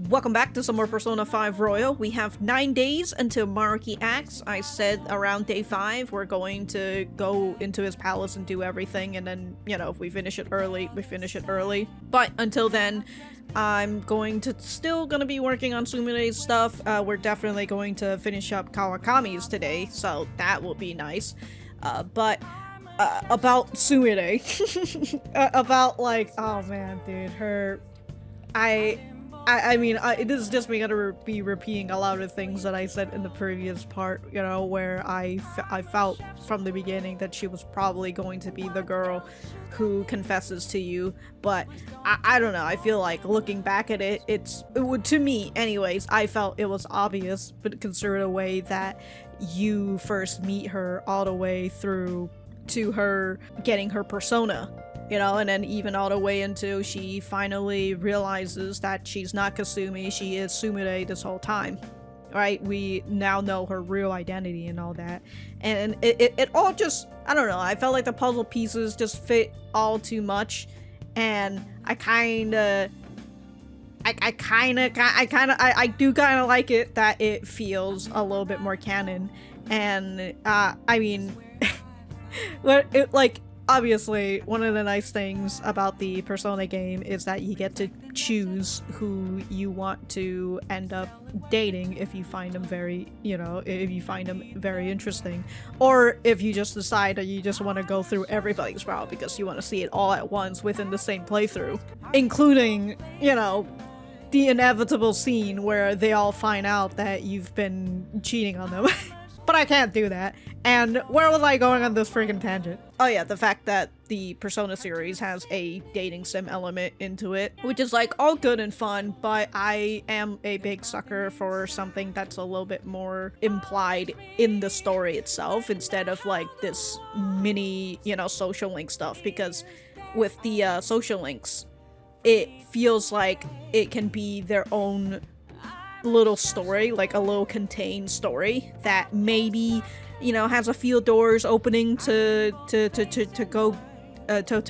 Welcome back to some more Persona 5 Royal. We have 9 days until Maruki acts. I said around day 5 we're going to go into his palace and do everything, and then, you know, if we finish it early, we finish it early. But until then, I'm still gonna be working on Sumire's stuff. We're definitely going to finish up Kawakami's today, so that will be nice. But about Sumire, about like, oh man, dude, I mean, this is just me gonna be repeating a lot of things that I said in the previous part, you know, where I felt from the beginning that she was probably going to be the girl who confesses to you, but I don't know, I feel like looking back at it, to me anyways, I felt it was obvious, but consider the way that you first meet her all the way through to her getting her persona. You know, and then even all the way into she finally realizes that she's not Kasumi, she is Sumire this whole time. Right? We now know her real identity and all that. And it all just, I don't know, I felt like the puzzle pieces just fit all too much. And I do kind of like it that it feels a little bit more canon. And, I mean, obviously, one of the nice things about the Persona game is that you get to choose who you want to end up dating if you find them very, you know, if you find them very interesting. Or if you just decide that you just want to go through everybody's route because you want to see it all at once within the same playthrough. Including, you know, the inevitable scene where they all find out that you've been cheating on them. But I can't do that. And where was I going on this freaking tangent? Oh yeah, the fact that the Persona series has a dating sim element into it, which is like all good and fun, but I am a big sucker for something that's a little bit more implied in the story itself instead of like this mini, you know, social link stuff, because with the social links, it feels like it can be their own little story, like a little contained story that maybe, you know, has a few doors opening to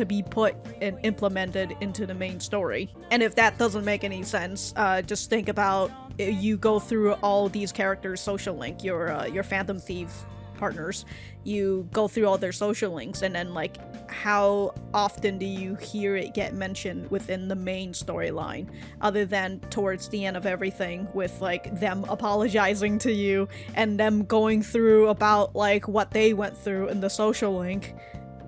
be put and implemented into the main story. And if that doesn't make any sense, just think about you go through all these characters' social link, your Phantom Thief partners, you go through all their social links, and then like how often do you hear it get mentioned within the main storyline other than towards the end of everything with like them apologizing to you and them going through about like what they went through in the social link,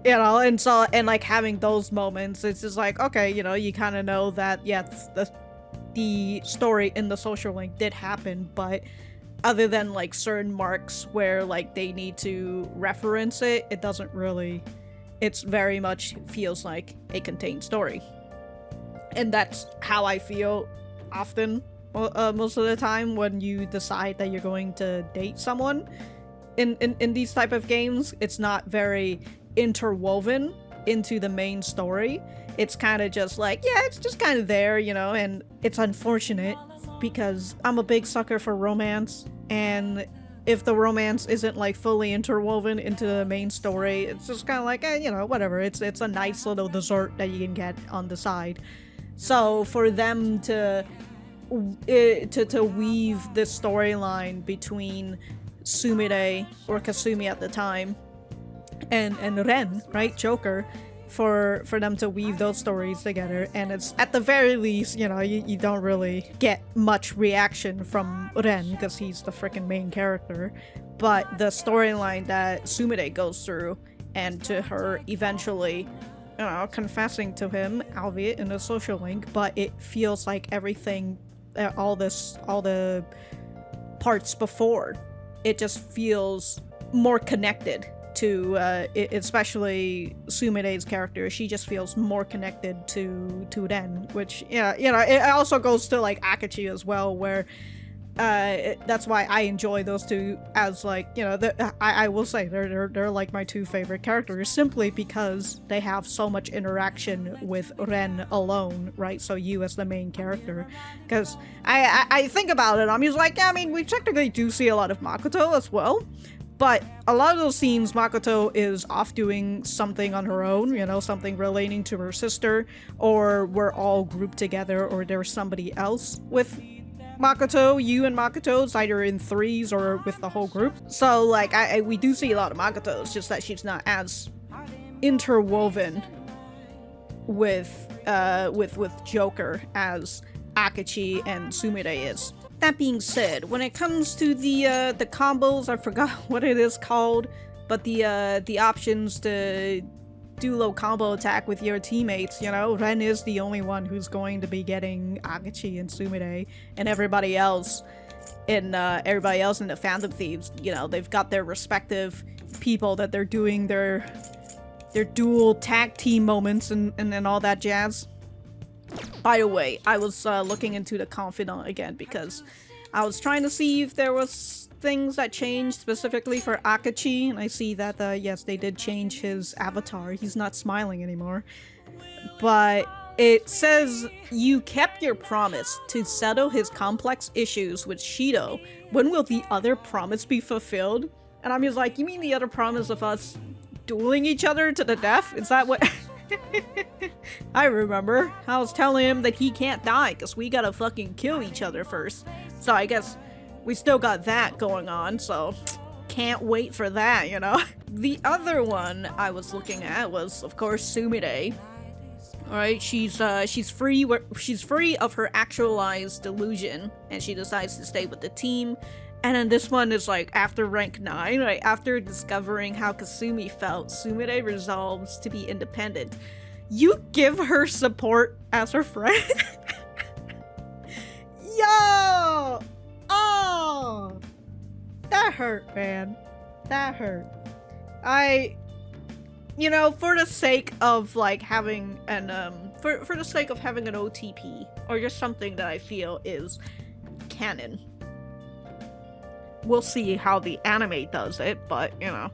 you know? And so, and like having those moments, it's just like, okay, you know, you kind of know that yeah, the story in the social link did happen, but other than like certain marks where like they need to reference it, it doesn't really, it's very much feels like a contained story. And that's how I feel often, most of the time, when you decide that you're going to date someone in these type of games. It's not very interwoven into the main story. It's kind of just like, yeah, it's just kind of there, you know. And it's unfortunate because I'm a big sucker for romance, and if the romance isn't like fully interwoven into the main story, it's just kind of like, you know, whatever. It's a nice little dessert that you can get on the side. So for them to weave this storyline between Sumire, or Kasumi at the time, and Ren, right, Joker, for them to weave those stories together, and it's at the very least, you know, you don't really get much reaction from Ren because he's the freaking main character, but the storyline that Sumire goes through, and to her eventually, you know, confessing to him, albeit in a social link, but it feels like everything, all the parts before, it just feels more connected to especially Sumire's character. She just feels more connected to Ren, which, yeah, you know, it also goes to like Akachi as well, where that's why I enjoy those two as, like, you know, I will say they're like my two favorite characters, simply because they have so much interaction with Ren alone, right? So you as the main character, because I think about it, I'm just like, yeah, I mean, we technically do see a lot of Makoto as well, but a lot of those scenes, Makoto is off doing something on her own, you know, something relating to her sister, or we're all grouped together, or there's somebody else with Makoto, you and Makoto, it's either in threes or with the whole group. So like we do see a lot of Makoto, it's just that she's not as interwoven with Joker as Akechi and Sumire is. That being said, when it comes to the combos, I forgot what it is called, but the options to do low combo attack with your teammates, you know, Ren is the only one who's going to be getting Akechi and Sumire, and everybody else in the Phantom Thieves, you know, they've got their respective people that they're doing their dual tag team moments and all that jazz. By the way, I was looking into the Confidant again because I was trying to see if there was things that changed specifically for Akechi, and I see that yes, they did change his avatar. He's not smiling anymore. But it says you kept your promise to settle his complex issues with Shido. When will the other promise be fulfilled? And I'm just like, you mean the other promise of us dueling each other to the death? Is that what... I remember. I was telling him that he can't die because we gotta fucking kill each other first. So I guess we still got that going on, so can't wait for that, you know? The other one I was looking at was, of course, Sumire. Alright, she's free of her actualized delusion, and she decides to stay with the team. And then this one is like, after rank 9, right? After discovering how Kasumi felt, Sumire resolves to be independent. You give her support as her friend? Yo! Oh! That hurt, man. That hurt. You know, for the sake of like having an, for the sake of having an OTP, or just something that I feel is canon. We'll see how the anime does it, but, you know.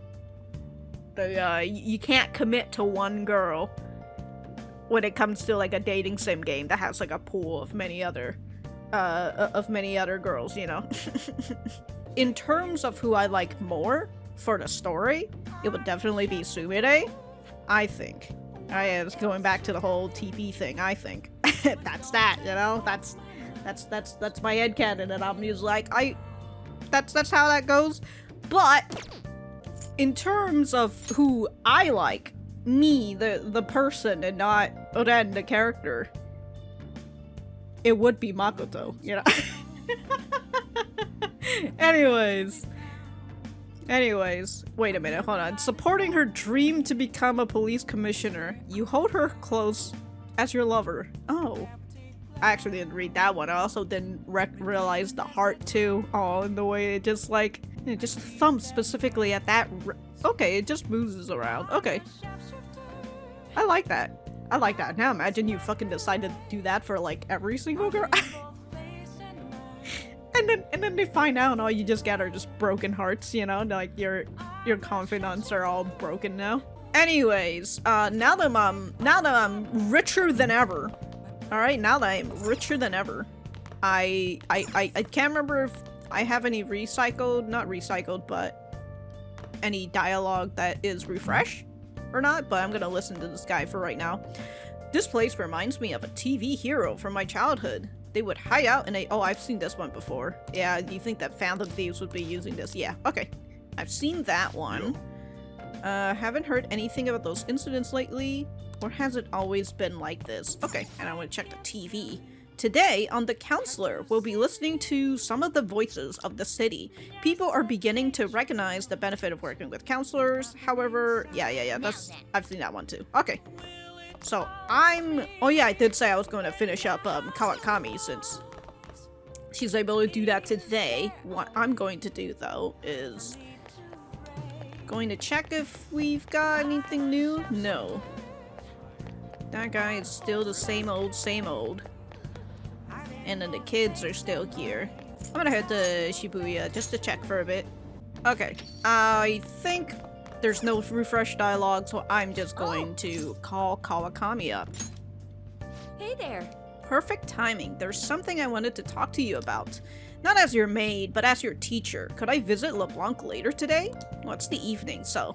You can't commit to one girl when it comes to, like, a dating sim game that has, like, a pool of many other girls, you know? In terms of who I like more for the story, it would definitely be Sumire, I think. I was going back to the whole TP thing, I think. That's that, you know? That's my headcanon, and I'm just like, that's how that goes. But in terms of who I like, me, the person, and not Oden, the character, it would be Makoto, you know? Anyways, wait a minute, hold on. Supporting her dream to become a police commissioner. You hold her close as your lover. Oh. I actually didn't read that one. I also didn't realize the heart too. Oh, and the way it just like, it just thumps specifically at that. Okay, it just moves around. Okay. I like that. I like that. Now imagine you fucking decide to do that for like every single girl. and then they find out and all you just get are just broken hearts, you know? Like your confidants are all broken now. Anyways, now that I'm richer than ever. Alright, now that I'm richer than ever, I can't remember if I have any not recycled, but any dialogue that is refreshed or not, but I'm gonna listen to this guy for right now. This place reminds me of a TV hero from my childhood. They would hide out in oh, I've seen this one before. Yeah, you think that Phantom Thieves would be using this? Yeah, okay. I've seen that one. Haven't heard anything about those incidents lately. Or has it always been like this? Okay, and I want to check the TV. Today, on The Counselor, we'll be listening to some of the voices of the city. People are beginning to recognize the benefit of working with counselors. However, yeah, I've seen that one too. Okay. So, oh yeah, I did say I was going to finish up Kawakami since she's able to do that today. What I'm going to do, though, is going to check if we've got anything new. No. That guy is still the same old. And then the kids are still here. I'm gonna head to Shibuya just to check for a bit. Okay, I think there's no refresh dialogue, so I'm just going to call Kawakami up. Hey there. Perfect timing. There's something I wanted to talk to you about. Not as your maid, but as your teacher. Could I visit LeBlanc later today? Well, it's the evening, so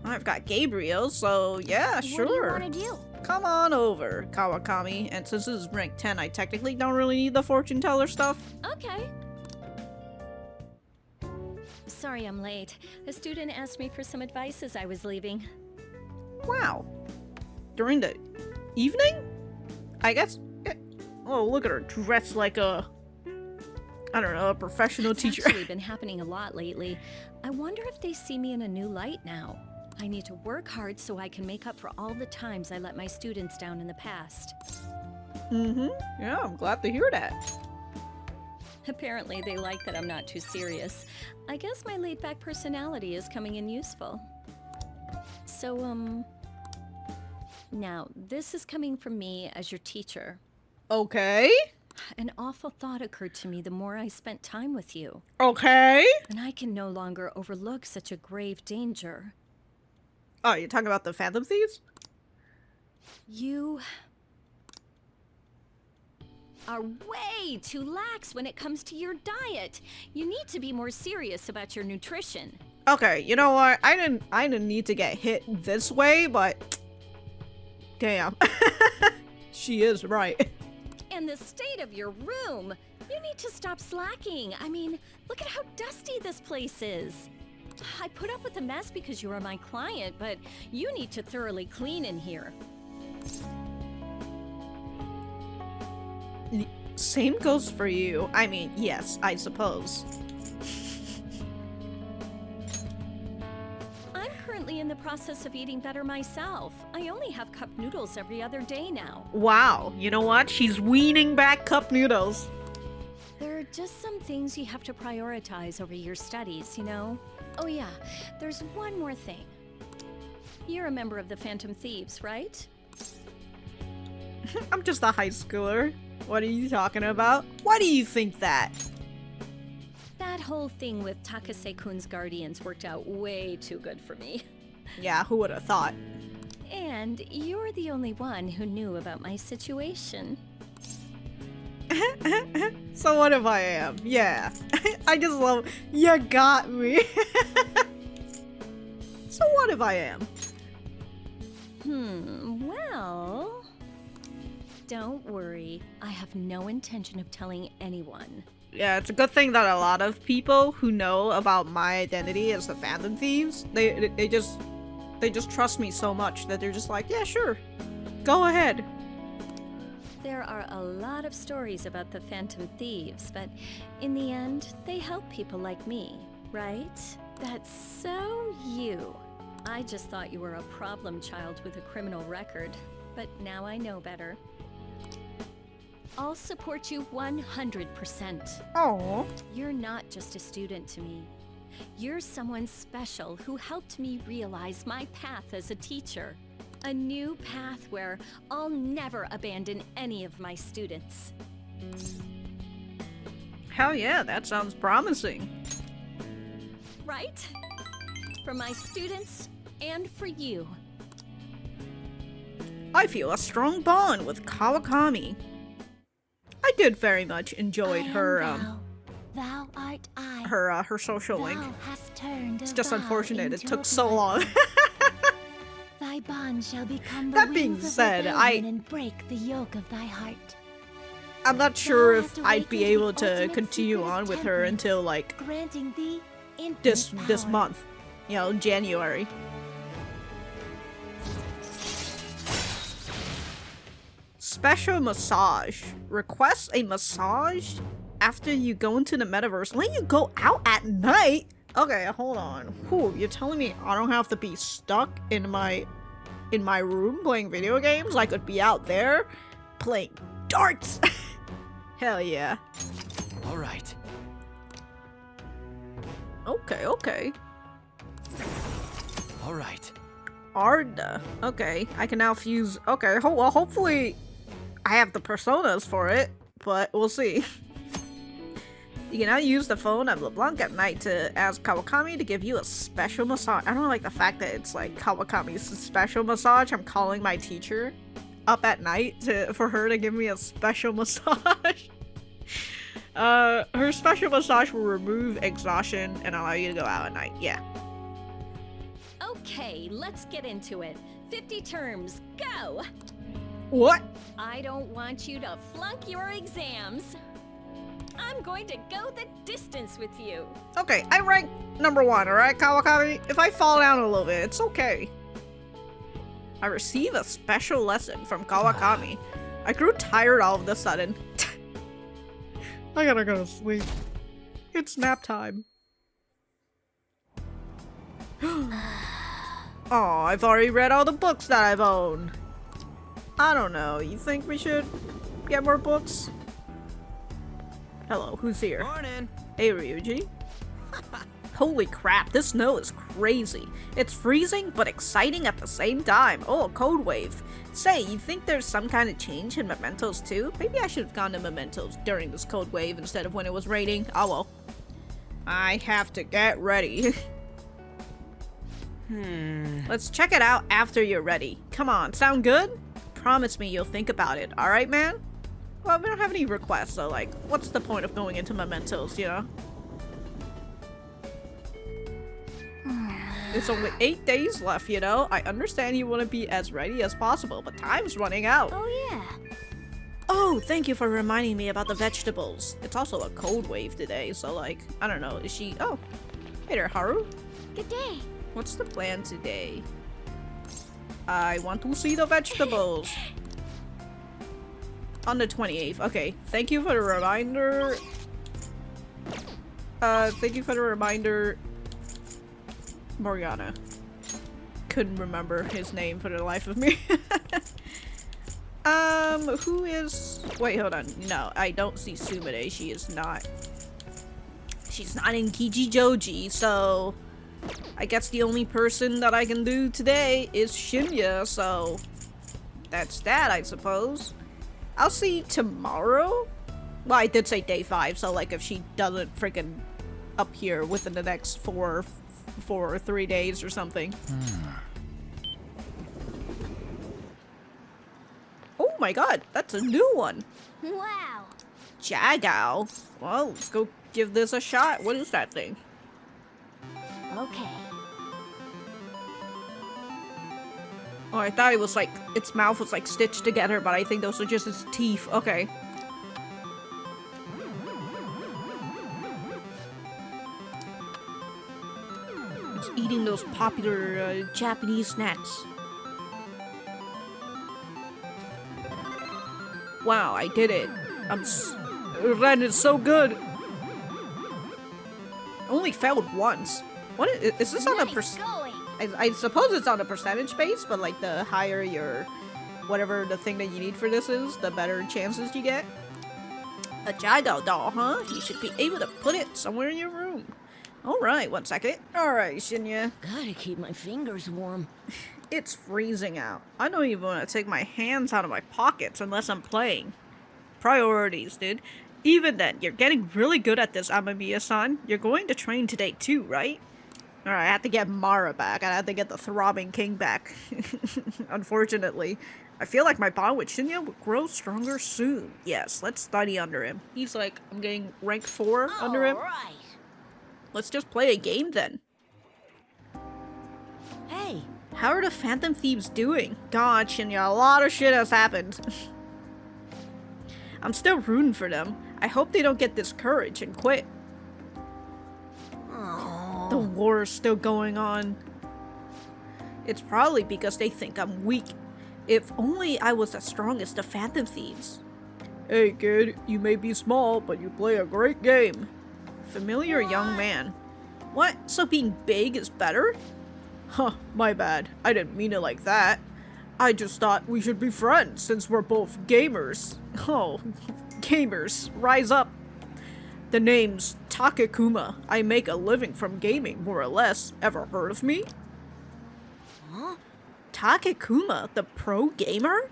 I've got Gabriel, so yeah, sure. What do you want to do? come on over, Kawakami. And since this is rank 10, I technically don't really need the fortune teller stuff. Okay. Sorry I'm late. A student asked me for some advice as I was leaving. Wow. During the evening? I guess. Oh, look at her dressed like a, I don't know, a professional teacher. It's actually been happening a lot lately. I wonder if they see me in a new light now. I need to work hard so I can make up for all the times I let my students down in the past. Yeah, I'm glad to hear that. Apparently they like that I'm not too serious. I guess my laid-back personality is coming in useful. So, now, this is coming from me as your teacher. Okay. An awful thought occurred to me the more I spent time with you. Okay. And I can no longer overlook such a grave danger. Oh, you're talking about the Phantom Thieves? You are way too lax when it comes to your diet. You need to be more serious about your nutrition. Okay, you know what? I didn't need to get hit this way, but damn. She is right. And the state of your room. You need to stop slacking. I mean, look at how dusty this place is. I put up with the mess because you are my client, but you need to thoroughly clean in here. Same goes for you. I mean, yes, I suppose. I'm currently in the process of eating better myself. I only have cup noodles every other day now. Wow, you know what? She's weaning back cup noodles. There are just some things you have to prioritize over your studies, you know? Oh yeah, there's one more thing. You're a member of the Phantom Thieves, right? I'm just a high schooler. What are you talking about? Why do you think that? That whole thing with Takase-kun's guardians worked out way too good for me. Yeah, who would have thought? And you're the only one who knew about my situation. So what if I am? Yeah. I just love, you got me. So what if I am? Well... Don't worry. I have no intention of telling anyone. Yeah, it's a good thing that a lot of people who know about my identity as the Phantom Thieves, they just trust me so much that they're just like, yeah, sure. Go ahead. There are a lot of stories about the Phantom Thieves, but in the end, they help people like me, right? That's so you. I just thought you were a problem child with a criminal record, but now I know better. I'll support you 100%. Oh. You're not just a student to me. You're someone special who helped me realize my path as a teacher. A new path where I'll never abandon any of my students. Hell yeah, that sounds promising. Right? For my students and for you. I feel a strong bond with Kawakami. I did very much enjoy her Thou art I. her social link. Thou hast turned It's just a vow unfortunate it into took a so blood. long. Thy bond shall become the That being wings of said, rebellion and break the yoke of thy heart. I'm not sure Thou if hast I'd be awakened able the to ultimate continue secret of on with her temperance, until like granting thee infinite this power. month. You know, January. Special massage. Request a massage after you go into the metaverse. Let you go out at night? Okay, hold on. Whew, you're telling me I don't have to be stuck in my room playing video games? I could be out there playing darts. Hell yeah. All right. Okay, okay. All right. Arda. Okay, I can now fuse. Okay, well, hopefully I have the personas for it, but we'll see. You can now use the phone at LeBlanc at night to ask Kawakami to give you a special massage. I don't like the fact that it's like Kawakami's special massage. I'm calling my teacher up at night for her to give me a special massage. Her special massage will remove exhaustion and allow you to go out at night. Yeah. Okay, let's get into it. 50 terms, go! What? I don't want you to flunk your exams. I'm going to go the distance with you. Okay, I rank number 1, alright, Kawakami? If I fall down a little bit, it's okay. I receive a special lesson from Kawakami. I grew tired all of a sudden. I gotta go to sleep. It's nap time. Oh, I've already read all the books that I've owned. I don't know, you think we should get more books? Hello, who's here? Morning. Hey, Ryuji. Holy crap, this snow is crazy. It's freezing, but exciting at the same time. Oh, a cold wave. Say, you think there's some kind of change in mementos too? Maybe I should have gone to mementos during this cold wave instead of when it was raining. Oh well. I have to get ready. Let's check it out after you're ready. Come on, sound good? Promise me you'll think about it, alright, man? Well, we don't have any requests, so like, what's the point of going into mementos, you know? It's only 8 days left, you know? I understand you want to be as ready as possible, but time's running out. Oh yeah. Oh, thank you for reminding me about the vegetables. It's also a cold wave today, so like, I don't know, is she... Oh, hey there, Haru. Good day. What's the plan today? I want to see the vegetables. On the 28th. Okay, thank you for the reminder. Thank you for the reminder, Morgana. Couldn't remember his name for the life of me. Who is... Wait, hold on. No, I don't see Sumire. She is not... She's not in Kijijoji, so... I guess the only person that I can do today is Shinya, so... That's that, I suppose. I'll see tomorrow? Well, I did say day 5, so like if she doesn't freaking appear within the next 4 or 3 days or something. Oh my god, that's a new one. Wow. Jagao. Well, let's go give this a shot. What is that thing? Okay. Oh, I thought it was like, its mouth was like stitched together, but I think those are just its teeth. Okay. It's eating those popular Japanese snacks. Wow, I did it. Ren is so good. Only failed once. What is this on a Going. I suppose it's on a percentage base, but like the higher your whatever the thing that you need for this is, the better chances you get. A Jagao doll, huh? You should be able to put it somewhere in your room. Alright, 1 second. Alright, Shinya. Gotta keep my fingers warm. It's freezing out. I don't even want to take my hands out of my pockets unless I'm playing. Priorities, dude. Even then, you're getting really good at this, Amamiya-san. You're going to train today too, right? Alright, I have to get Mara back. I have to get the Throbbing King back. Unfortunately. I feel like my bond with Shinya will grow stronger soon. Yes, let's study under him. He's like, I'm getting rank 4 under him. Right. Let's just play a game then. Hey. How are the Phantom Thieves doing? God, Shinya, a lot of shit has happened. I'm still rooting for them. I hope they don't get discouraged and quit. Aww. The war is still going on. It's probably because they think I'm weak. If only I was as strong as the Phantom Thieves. Hey kid, you may be small, but you play a great game. Familiar young man. What? So being big is better? Huh, my bad. I didn't mean it like that. I just thought we should be friends since we're both gamers. Oh, gamers, rise up. The name's Takekuma. I make a living from gaming, more or less. Ever heard of me? Huh? Takekuma, the pro gamer?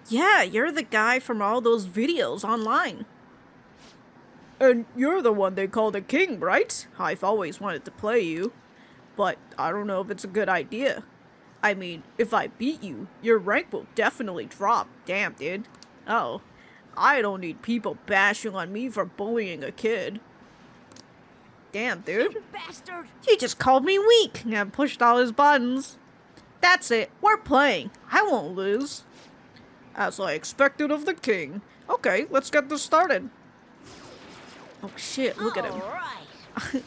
Yeah, you're the guy from all those videos online. And you're the one they call the king, right? I've always wanted to play you. But I don't know if it's a good idea. I mean, if I beat you, your rank will definitely drop. Damn, dude. Oh. I don't need people bashing on me for bullying a kid. Damn, dude. You bastard. He just called me weak and pushed all his buttons. That's it. We're playing. I won't lose. As I expected of the king. Okay, let's get this started. Oh shit, look at him. Alright.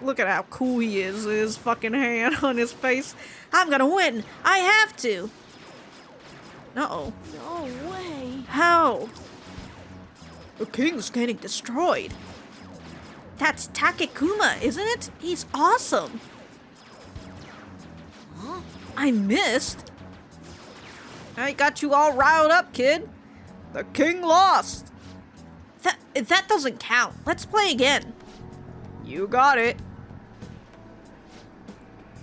Look at how cool he is, his fucking hand on his face. I'm gonna win! I have to! Uh-oh. No way. How? The king's getting destroyed. That's Takekuma, isn't it? He's awesome. Huh? I missed. I got you all riled up, kid. The king lost. That doesn't count. Let's play again. You got it.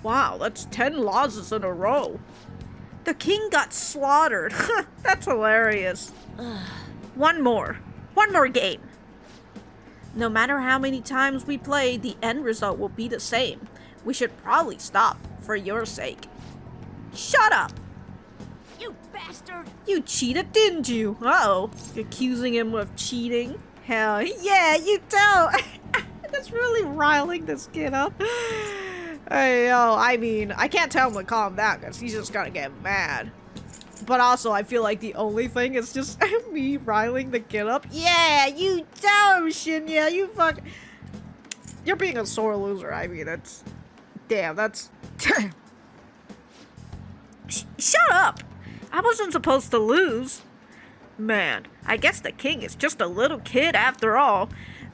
Wow, that's 10 losses in a row. The king got slaughtered. That's hilarious. One more game. No matter how many times we play, the end result will be the same. We should probably stop for your sake. Shut up! You bastard! You cheated, didn't you? Uh-oh. You're accusing him of cheating? Hell yeah, you don't! That's really riling this kid up. Hey, yo, I mean, I can't tell him to calm down because he's just gonna get mad. But also, I feel like the only thing is just me riling the kid up. Yeah, you tell him, Shinya, you fuck. You're being a sore loser. I mean, that's. Damn, that's. Shut up! I wasn't supposed to lose. Man, I guess the king is just a little kid after all.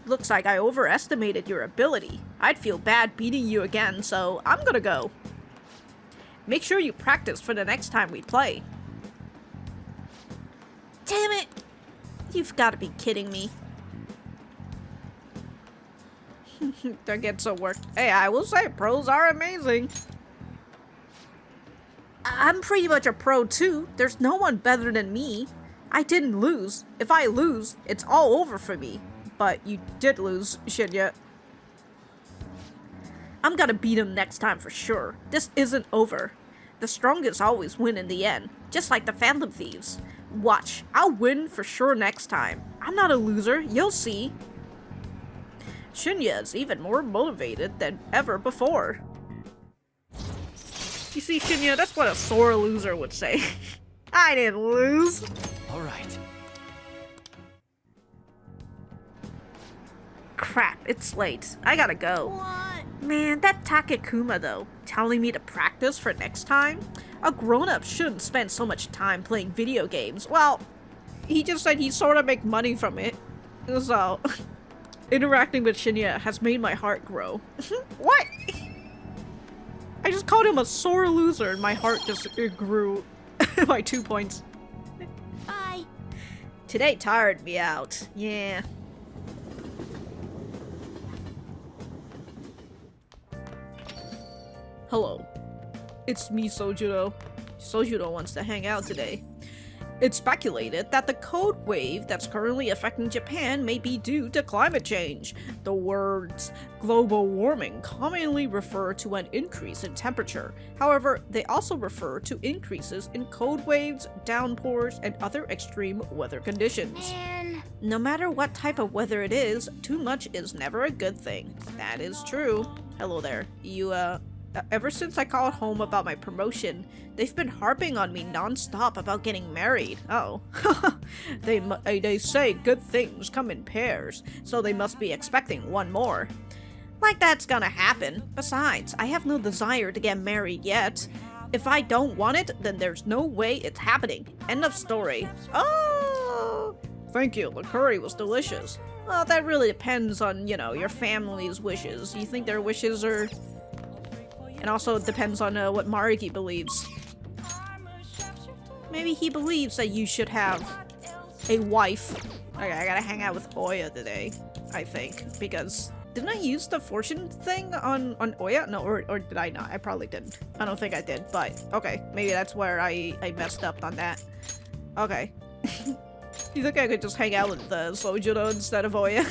Looks like I overestimated your ability. I'd feel bad beating you again, so I'm gonna go. Make sure you practice for the next time we play. Damn it! You've got to be kidding me. Don't get so worked. Hey, I will say pros are amazing. I'm pretty much a pro too. There's no one better than me. I didn't lose. If I lose, it's all over for me. But you did lose, Shinya. I'm gonna beat him next time for sure. This isn't over. The strongest always win in the end, just like the Phantom Thieves. Watch, I'll win for sure next time. I'm not a loser, you'll see. Shinya is even more motivated than ever before. You see, Shinya, that's what a sore loser would say. I didn't lose. All right. Crap, it's late. I gotta go. What? Man, that Takekuma though, telling me to practice for next time? A grown-up shouldn't spend so much time playing video games. Well, he just said he sort of make money from it. So, interacting with Shinya has made my heart grow. What? I just called him a sore loser and my heart just grew by 2 points. Bye. Today tired me out. Yeah. Hello. It's me, Sojuro. Sojuro wants to hang out today. It's speculated that the cold wave that's currently affecting Japan may be due to climate change. The words global warming commonly refer to an increase in temperature. However, they also refer to increases in cold waves, downpours, and other extreme weather conditions. Man. No matter what type of weather it is, too much is never a good thing. That is true. Hello there. Ever since I called home about my promotion, they've been harping on me non-stop about getting married. Oh. They say good things come in pairs, so they must be expecting one more. Like that's gonna happen. Besides, I have no desire to get married yet. If I don't want it, then there's no way it's happening. End of story. Oh! Thank you, the curry was delicious. Well, that really depends on, your family's wishes. You think their wishes are... And also it depends on what Maruki believes. Maybe he believes that you should have a wife. Okay, I gotta hang out with Ohya today, I think, because didn't I use the fortune thing on Ohya? No, or did I not? I probably didn't. I don't think I did, but okay, maybe that's where I messed up on that. Okay. You think I could just hang out with Sojuro instead of Ohya?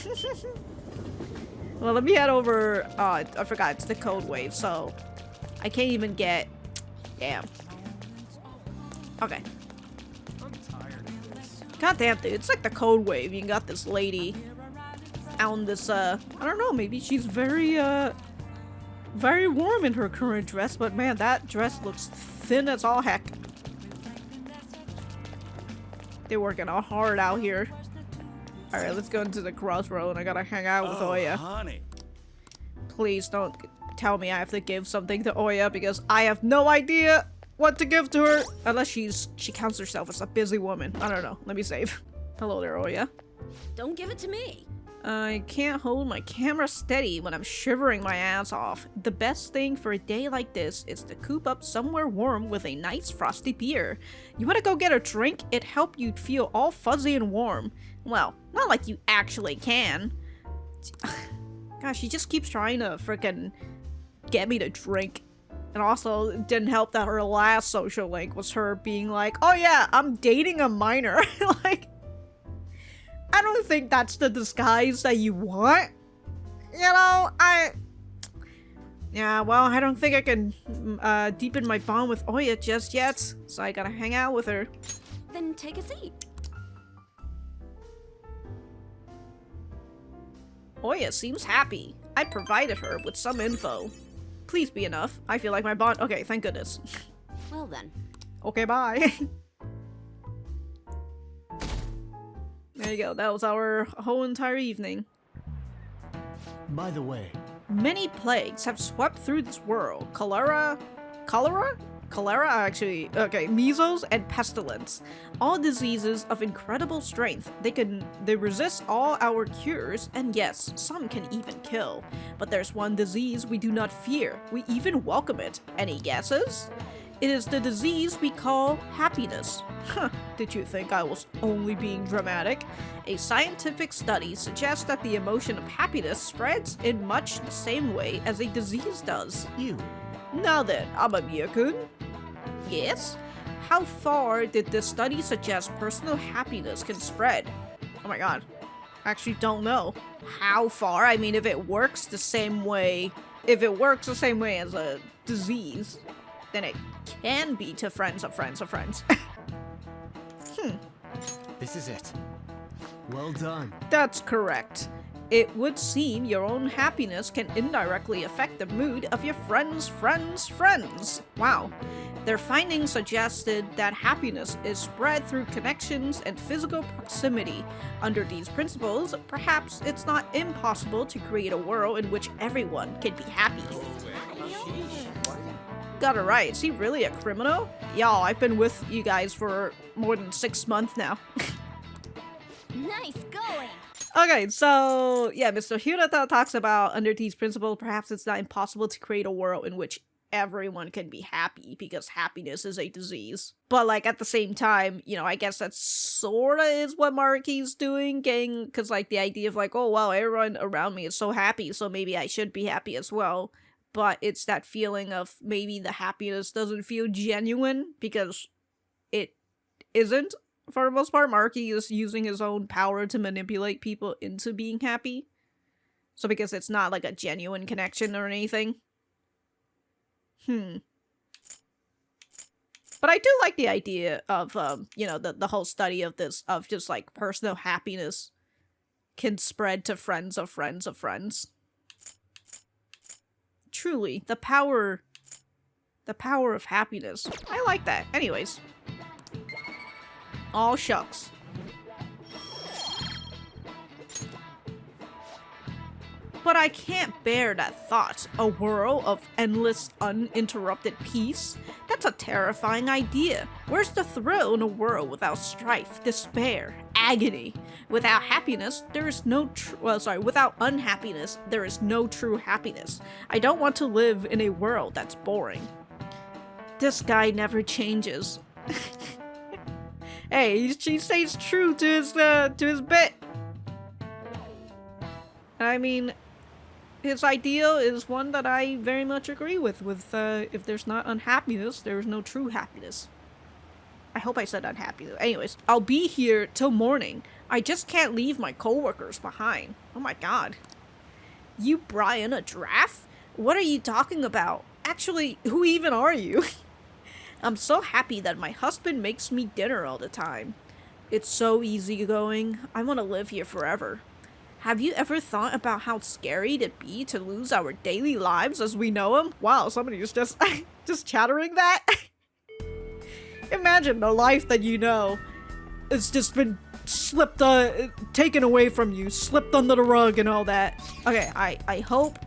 Well, let me head over. I forgot, it's the cold wave, so I can't even get... Damn. Okay. God damn, dude. It's like the cold wave. You got this lady out in this, I don't know, maybe she's very warm in her current dress, but man, that dress looks thin as all heck. They're working all hard out here. Alright, let's go into the crossroad and I gotta hang out with Ohya. Honey. Please don't tell me I have to give something to Ohya because I have no idea what to give to her. Unless she counts herself as a busy woman. I don't know. Let me save. Hello there, Ohya. Don't give it to me. I can't hold my camera steady when I'm shivering my ass off. The best thing for a day like this is to coop up somewhere warm with a nice frosty beer. You wanna go get a drink? It'd help you feel all fuzzy and warm. Well, not like you actually can. Gosh, she just keeps trying to frickin' get me to drink. And also, it didn't help that her last social link was her being like, oh yeah, I'm dating a minor. Like, I don't think that's the disguise that you want. You know, yeah, well, I don't think I can deepen my bond with Ohya just yet, so I gotta hang out with her. Then take a seat. Ohya seems happy. I provided her with some info. Please be enough. I feel like my bond— okay, thank goodness. Well then. Okay, bye. There you go. That was our whole entire evening. By the way, Many plagues have swept through this world. Cholera, actually, okay, measles and pestilence. All diseases of incredible strength. They resist all our cures, and yes, some can even kill. But there's one disease we do not fear. We even welcome it. Any guesses? It is the disease we call happiness. Huh, did you think I was only being dramatic? A scientific study suggests that the emotion of happiness spreads in much the same way as a disease does. you. Now then, Amamiya-kun. Yes? How far did this study suggest personal happiness can spread? Oh my god. I actually don't know. How far? I mean, if it works the same way as a disease, then it can be to friends of friends of friends. This is it. Well done. That's correct. It would seem your own happiness can indirectly affect the mood of your friends' friends' friends. Wow. Their findings suggested that happiness is spread through connections and physical proximity. Under these principles, perhaps it's not impossible to create a world in which everyone can be happy. Got it right. Is he really a criminal? Y'all, I've been with you guys for more than 6 months now. Nice going. Okay, so yeah, Mr. Hirata talks about under these principles, perhaps it's not impossible to create a world in which everyone can be happy because happiness is a disease. But like at the same time, you know, I guess that sorta is what Maruki's doing, because like the idea of like, oh wow, everyone around me is so happy, so maybe I should be happy as well. But it's that feeling of maybe the happiness doesn't feel genuine because it isn't. For the most part, Maruki is using his own power to manipulate people into being happy. So because it's not like a genuine connection or anything. But I do like the idea of, you know, the whole study of this, of just like personal happiness can spread to friends of friends of friends. Truly, the power of happiness. I like that. Anyways. Aw, shucks. But I can't bear that thought. A world of endless, uninterrupted peace? That's a terrifying idea. Where's the thrill in a world without strife, despair, agony? Without happiness, there is no without unhappiness, there is no true happiness. I don't want to live in a world that's boring. This guy never changes. Hey, he stays true to his bit. I mean, his ideal is one that I very much agree with. If there's not unhappiness, there is no true happiness. I hope I said unhappy though. Anyways, I'll be here till morning. I just can't leave my coworkers behind. Oh my god. You Brian a draft? What are you talking about? Actually, who even are you? I'm so happy that my husband makes me dinner all the time. It's so easygoing. I want to live here forever. Have you ever thought about how scary it'd be to lose our daily lives as we know them? Wow, somebody was just chattering that. Imagine the life that you know it's just been slipped, taken away from you, slipped under the rug and all that. Okay, I hope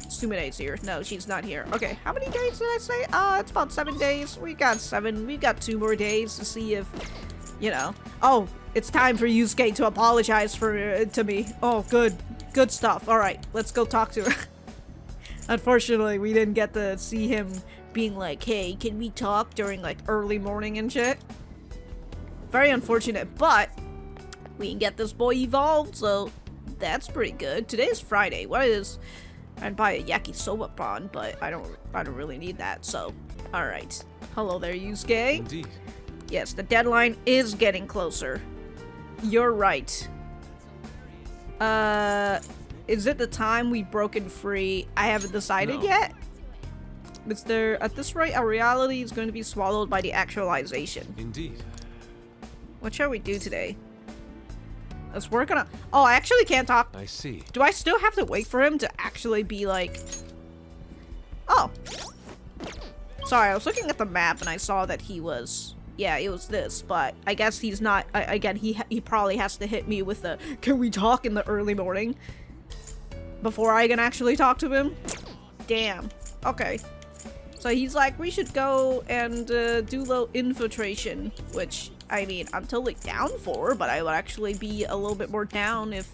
Sumire's here. No, she's not here. Okay, how many days did I say? It's about 7 days. We got 7. We got 2 more days to see if, you know. Oh, it's time for Yusuke to apologize to me. Oh, good stuff. All right, let's go talk to her. Unfortunately, we didn't get to see him being like, hey, can we talk during like early morning and shit? Very unfortunate, but we can get this boy evolved, so that's pretty good. Today's Friday. What is? I'd buy a yakisoba prawn, but I don't really need that. So, all right. Hello there, Yusuke. Indeed. Yes, the deadline is getting closer. You're right. Is it the time we've broken free? I haven't decided yet. Is there, at this rate, our reality is going to be swallowed by the actualization. Indeed. What shall we do today? Let's work on a— oh, I actually can't talk. I see. Do I still have to wait for him to actually be like— oh. Sorry, I was looking at the map and I saw that he was— yeah, it was this, but I guess he's not— again, he probably has to hit me with the— can we talk in the early morning? Before I can actually talk to him? Damn. Okay. So he's like, we should go and do a little infiltration, which, I mean, I'm totally down for, but I would actually be a little bit more down if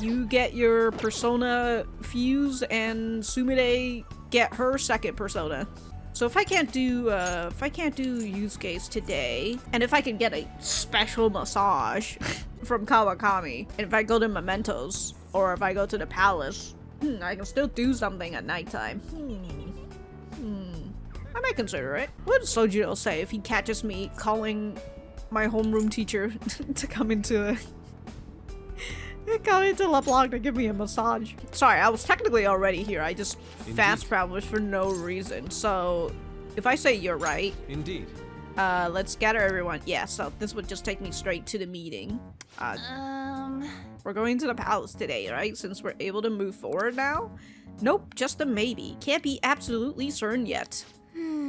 you get your persona fuse and Sumire get her second persona. So if I can't do Yusuke's today, and if I can get a special massage from Kawakami, and if I go to Mementos, or if I go to the palace, I can still do something at nighttime. I might consider it. What does Sojiro say if he catches me calling my homeroom teacher to come into La Blanc to give me a massage? Sorry, I was technically already here. I just fast traveled for no reason. So, if I say you're right. Indeed. Let's gather everyone. Yeah, so this would just take me straight to the meeting. We're going to the palace today, right? Since we're able to move forward now? Nope, just a maybe. Can't be absolutely certain yet.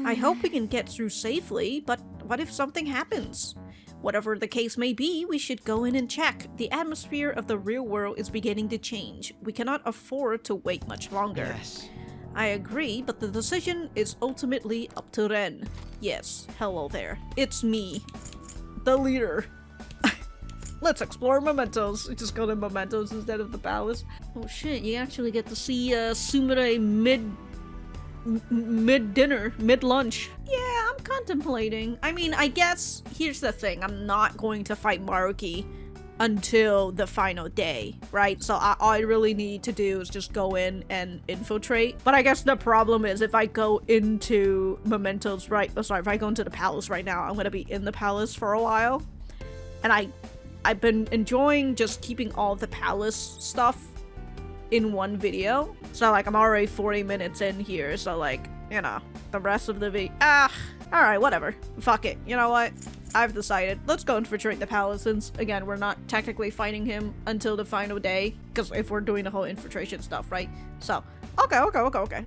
I hope we can get through safely, but what if something happens? Whatever the case may be, we should go in and check. The atmosphere of the real world is beginning to change. We cannot afford to wait much longer. Yes. I agree, but the decision is ultimately up to Ren. Yes, hello there. It's me, the leader. Let's explore Mementos. Just go to Mementos instead of the palace. Oh shit, you actually get to see Sumire mid-dinner, mid-lunch. Yeah, I'm contemplating. I mean, I guess, here's the thing. I'm not going to fight Maruki until the final day, right? So all I really need to do is just go in and infiltrate. But I guess the problem is if I go into Mementos if I go into the palace right now, I'm gonna be in the palace for a while. And I've been enjoying just keeping all the palace stuff in one video. So like I'm already 40 minutes in here, so like, you know, the rest of the video, alright, whatever. Fuck it. You know what? I've decided. Let's go infiltrate the palace since, again, we're not technically fighting him until the final day. Because if we're doing the whole infiltration stuff, right? So, okay.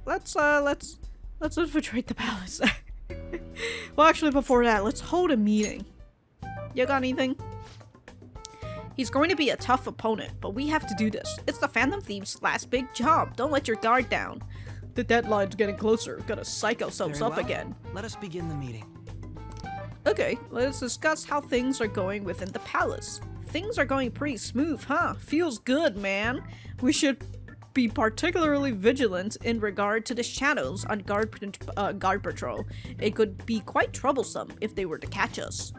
Let's infiltrate the palace. Well, actually, before that, let's hold a meeting. You got anything? He's going to be a tough opponent, but we have to do this. It's the Phantom Thieves' last big job. Don't let your guard down. The deadline's getting closer. Gotta psych ourselves up again. Let us begin the meeting. Okay, let's discuss how things are going within the palace. Things are going pretty smooth, huh? Feels good, man. We should be particularly vigilant in regard to the shadows on guard patrol. It could be quite troublesome if they were to catch us.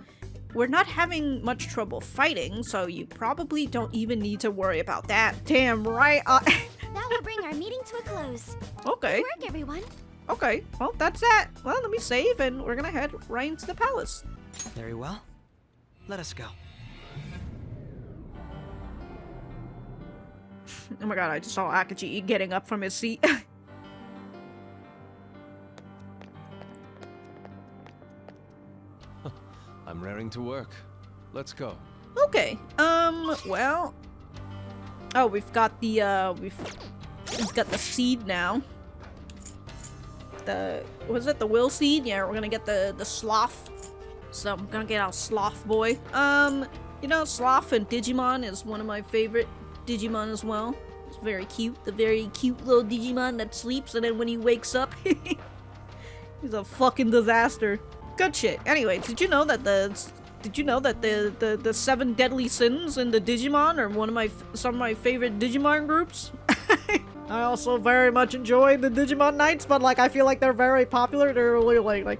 We're not having much trouble fighting, so you probably don't even need to worry about that. Damn right. That will bring our meeting to a close. Okay. Good work, everyone. Okay, well, that's that. Well, let me save, and we're gonna head right into the palace. Very well. Let us go. Oh my god, I just saw Akaji getting up from his seat. I'm raring to work. Let's go. Okay, well... Oh, we've got the, we've got the seed now. Was it the will seed? Yeah, we're gonna get the sloth So I'm gonna get out Sloth Boy. You know, Sloth and Digimon is one of my favorite Digimon as well. It's very cute. The very cute little Digimon that sleeps and then when he wakes up, he's a fucking disaster. Good shit. Anyway, did you know that the 7 deadly sins in the Digimon are some of my favorite Digimon groups? I also very much enjoy the Digimon Knights, but like I feel like they're very popular. They're really like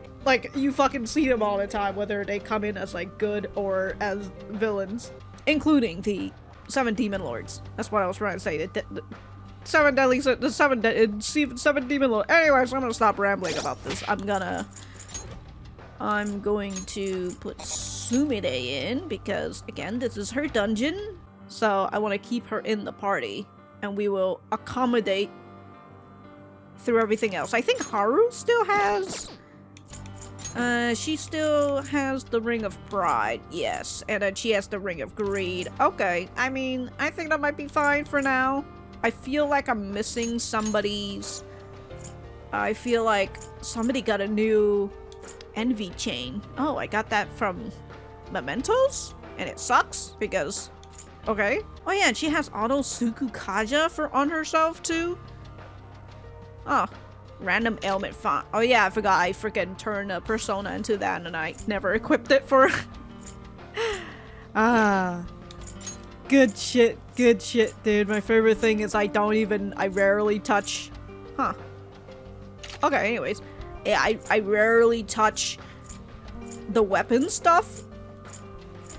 you fucking see them all the time, whether they come in as like good or as villains, including the 7 Demon Lords. That's what I was trying to say. The 7 deadly, the 7 Demon Lords. Anyways, I'm gonna stop rambling about this. I'm going to put Sumire in because again, this is her dungeon, so I want to keep her in the party. And we will accommodate through everything else. I think Haru still has... she still has the Ring of Pride, yes. And then she has the Ring of Greed. Okay, I mean, I think that might be fine for now. I feel like I'm missing somebody's... I feel like somebody got a new Envy chain. Oh, I got that from Mementos? And it sucks because... Okay. Oh yeah, and she has Auto Suku Kaja on herself too. Oh. Random ailment font. Oh yeah, I forgot I freaking turned a persona into that and I never equipped it for Ah. Good shit, dude. My favorite thing is I rarely touch. Huh. Okay, anyways. Yeah, I rarely touch the weapon stuff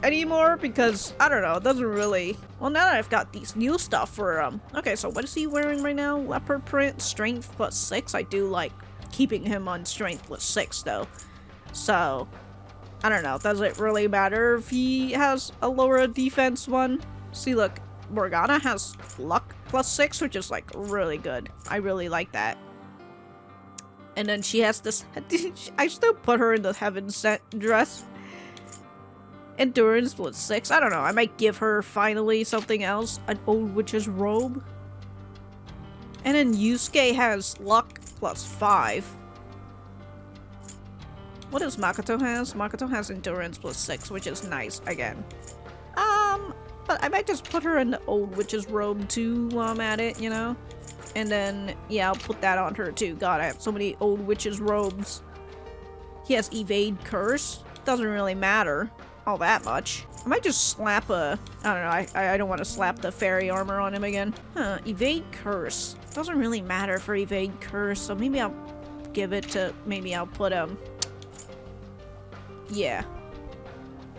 anymore because I don't know, it doesn't really. Well, now that I've got these new stuff for okay, so what is he wearing right now? Leopard print, strength +6. I do like keeping him on strength +6 though, so I don't know, does it really matter if he has a lower defense one? See, look, Morgana has luck +6, which is like really good. I really like that. And then she has this I still put her in the heaven sent dress. Endurance +6. I don't know. I might give her finally something else. An old witch's robe. And then Yusuke has luck +5. What does Makoto has? Makoto has endurance +6, which is nice again. But I might just put her in the old witch's robe too while I'm at it, you know? And then, yeah, I'll put that on her too. God, I have so many old witch's robes. He has evade curse. Doesn't really matter all that much. I might just slap I don't know, I don't want to slap the fairy armor on him again. Huh, evade curse. Doesn't really matter for evade curse, so maybe I'll give it to, maybe I'll put yeah.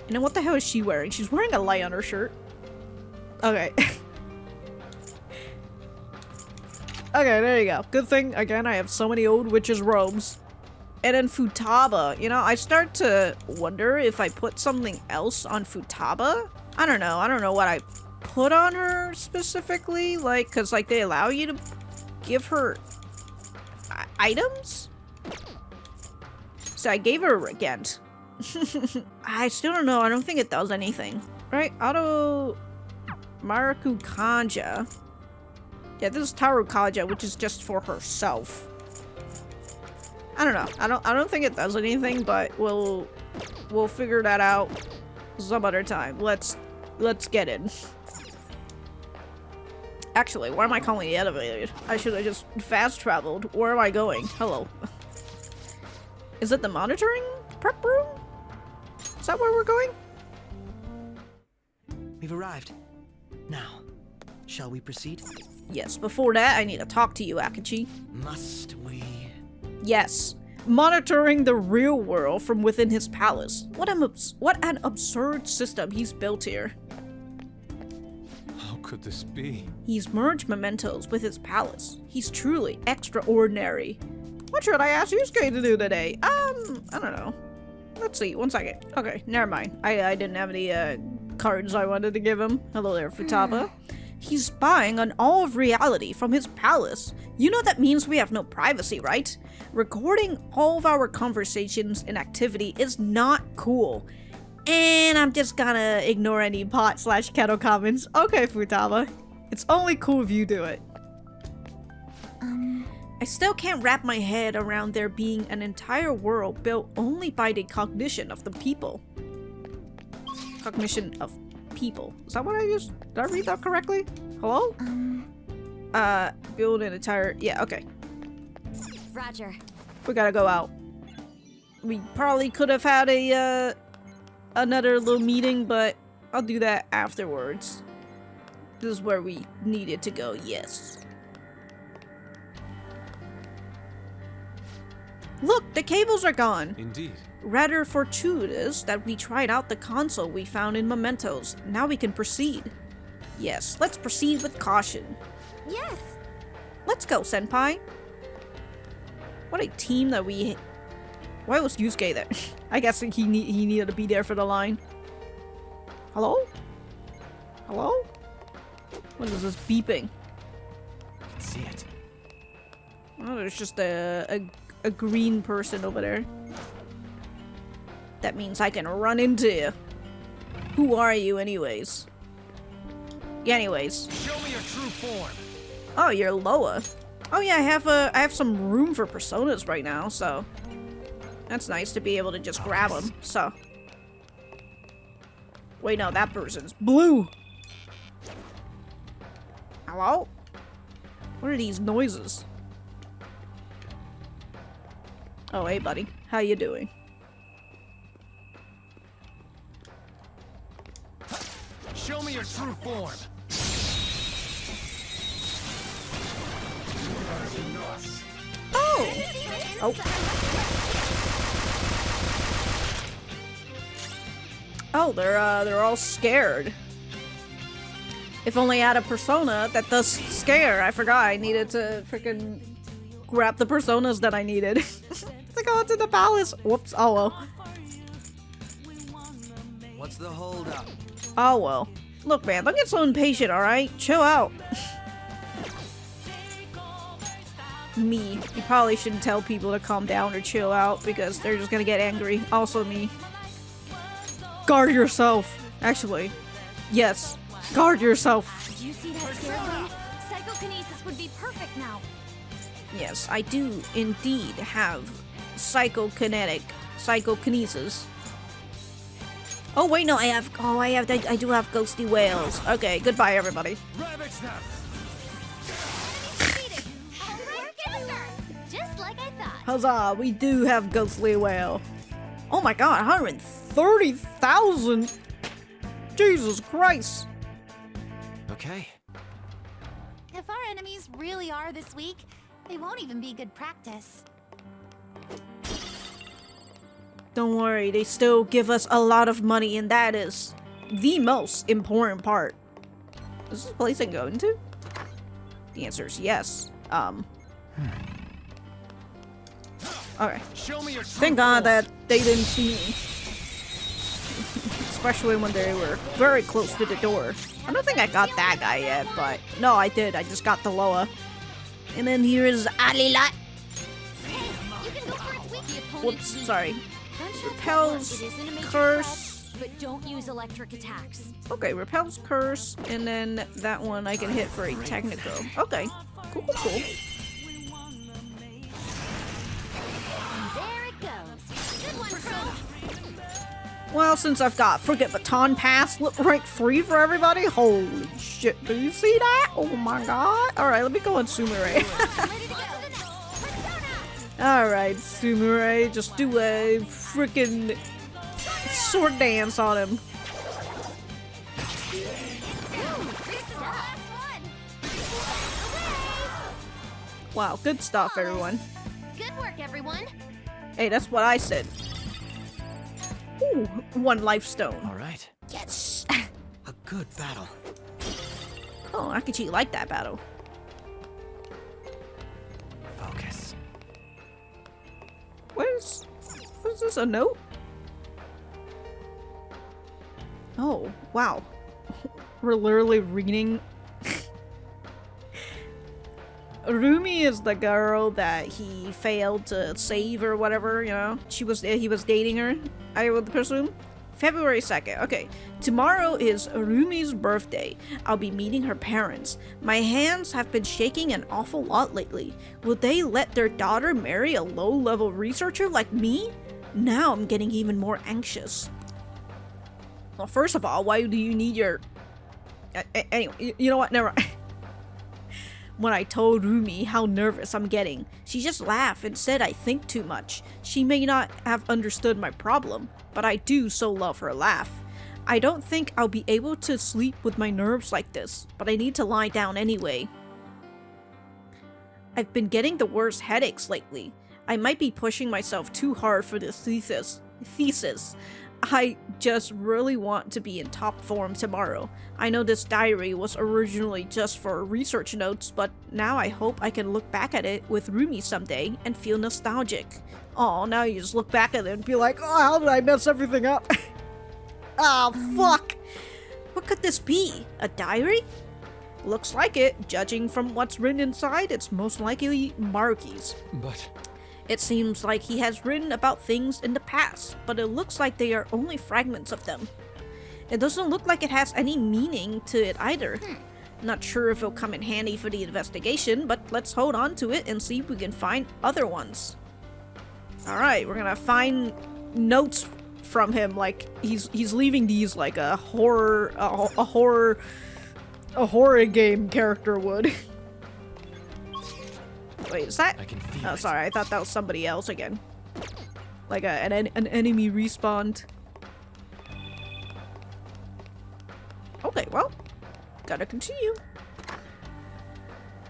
And then what the hell is she wearing? She's wearing a light on her shirt. Okay. Okay, there you go. Good thing, again, I have so many old witches' robes. And then Futaba, you know, I start to wonder if I put something else on Futaba. I don't know what I put on her specifically, like, cause like they allow you to give her items? So I gave her a Regent. I still don't know, I don't think it does anything. Right, Auto Maruku Kanja. Yeah, this is Taru Kaja, which is just for herself. I don't know. I don't think it does anything, but we'll figure that out some other time. Let's get in. Actually, why am I calling the elevator? I should have just fast traveled. Where am I going? Hello. Is it the monitoring prep room? Is that where we're going? We've arrived. Now, shall we proceed? Yes, before that, I need to talk to you, Akechi. Must we? Yes. Monitoring the real world from within his palace. What an absurd system he's built here. How could this be? He's merged mementos with his palace. He's truly extraordinary. What should I ask Yusuke to do today? I don't know. Let's see, one second. Okay, never mind. I didn't have any cards I wanted to give him. Hello there, Futaba. He's spying on all of reality from his palace. You know that means we have no privacy, right? Recording all of our conversations and activity is not cool. And I'm just gonna ignore any pot/kettle comments. Okay, Futaba. It's only cool if you do it. I still can't wrap my head around there being an entire world built only by the cognition of the people. Cognition of people. Is that what I used? Did I read that correctly? Hello? Build an entire... Yeah, okay. Roger. We gotta go out. We probably could have had a, another little meeting, but I'll do that afterwards. This is where we needed to go, yes. Look, the cables are gone. Indeed. Rather fortuitous that we tried out the console we found in Mementos. Now we can proceed. Yes, let's proceed with caution. Yes. Let's go, Senpai. What a team that we... Why was Yusuke there? I guess he needed to be there for the line. Hello? Hello? What is this beeping? I can see it. Oh, there's just a green person over there. That means I can run into you. Who are you anyways? Yeah, anyways. Show me your true form. Oh, you're Loa. Oh yeah, I have some room for personas right now, so that's nice to be able to just grab them. So, wait, no, that person's blue. Hello? What are these noises? Oh, hey, buddy. How you doing? Show me your true form. Oh! Oh. Oh, they're all scared. If only I had a persona that does scare. I forgot I needed to freaking grab the personas that I needed to go into the palace. Whoops. Oh well. What's the holdup? Oh well. Look, man, don't get so impatient, alright? Chill out. Me. You probably shouldn't tell people to calm down or chill out because they're just gonna get angry. Also me. Guard yourself. Actually. Yes. Guard yourself. Did you see that scarecrow? Psychokinesis would be perfect now. Yes, I do indeed have psychokinesis. Oh wait, no, I do have ghostly whales. Okay, goodbye everybody. Ravage them. Just like I thought. Huzzah, we do have ghostly whale. Oh my god, 130,000! Jesus Christ! Okay. If our enemies really are this weak, they won't even be good practice. Don't worry, they still give us a lot of money, and that is the most important part. Is this a place I can go into? The answer is yes. Okay. Show me your true Thank God form. that they didn't see me. Especially when they were very close to the door. I don't think I got that guy yet, but... No, I did. I just got the Loa. And then here is Alilat. You can go for its weak. Whoops, sorry. Repels, curse. But don't use electric attacks. Okay, repels, curse, and then that one I can hit for a technical. Okay, cool. There it goes. Good one, Pro. Well, since I've got friggin' baton pass rank 3 for everybody, holy shit, do you see that? Oh my god. Alright, let me go on Sumire. Ready to go. Persona. Alright, Sumire, just do a frickin' sword dance on him. This is the last one. Wow, good stuff, everyone. Good work, everyone. Hey, that's what I said. Ooh, 1 life stone. All right. Yes! A good battle. Oh, Akichi liked that battle. Focus. What is this, a note? Oh, wow. We're literally reading. Rumi is the girl that he failed to save or whatever, you know? He was dating her, I would presume. February 2nd. Okay. Tomorrow is Rumi's birthday. I'll be meeting her parents. My hands have been shaking an awful lot lately. Will they let their daughter marry a low-level researcher like me? Now I'm getting even more anxious. Well, first of all, why do you need your... Anyway, you know what? Never mind. When I told Rumi how nervous I'm getting, she just laughed and said I think too much. She may not have understood my problem, but I do so love her laugh. I don't think I'll be able to sleep with my nerves like this, but I need to lie down anyway. I've been getting the worst headaches lately. I might be pushing myself too hard for this thesis. I just really want to be in top form tomorrow. I know this diary was originally just for research notes, but now I hope I can look back at it with Rumi someday and feel nostalgic. Oh, now you just look back at it and be like, oh, how did I mess everything up? Ah, fuck! What could this be? A diary? Looks like it. Judging from what's written inside, it's most likely Maruki's. But... It seems like he has written about things in the past, but it looks like they are only fragments of them. It doesn't look like it has any meaning to it either. Not sure if it'll come in handy for the investigation, but let's hold on to it and see if we can find other ones. Alright, we're gonna find notes from him, like he's leaving these like a horror game character would. Wait, is that? I can feel Oh, it. sorry. I thought that was somebody else again. Like an enemy respawned. Okay, well, gotta continue.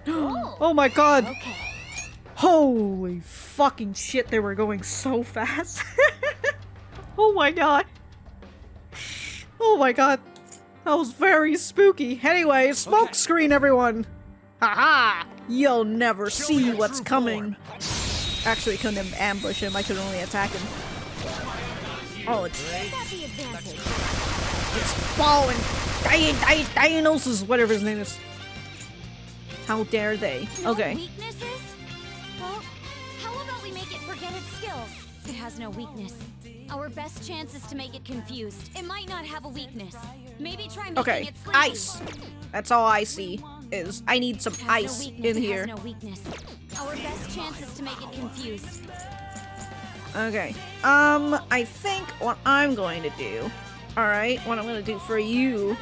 Oh my god! Okay. Holy fucking shit! They were going so fast. Oh my god! Oh my god! That was very spooky. Anyway, smoke screen, everyone. Haha! You'll never see what's coming. Actually, couldn't ambush him. I could only attack him. Oh, it's following Dionysus, whatever his name is. How dare they? No Okay. weaknesses? Well, how about we make it forget its skills? It has no weakness. Our best chance is to make it confused. It might not have a weakness. Maybe try making Okay. it sleepy. Ice. That's all I see. Is I need some It has ice no weakness. in here. It has no weakness. Our best chance is to make it confused. Okay. I think what I'm going to do, alright, what I'm going to do for you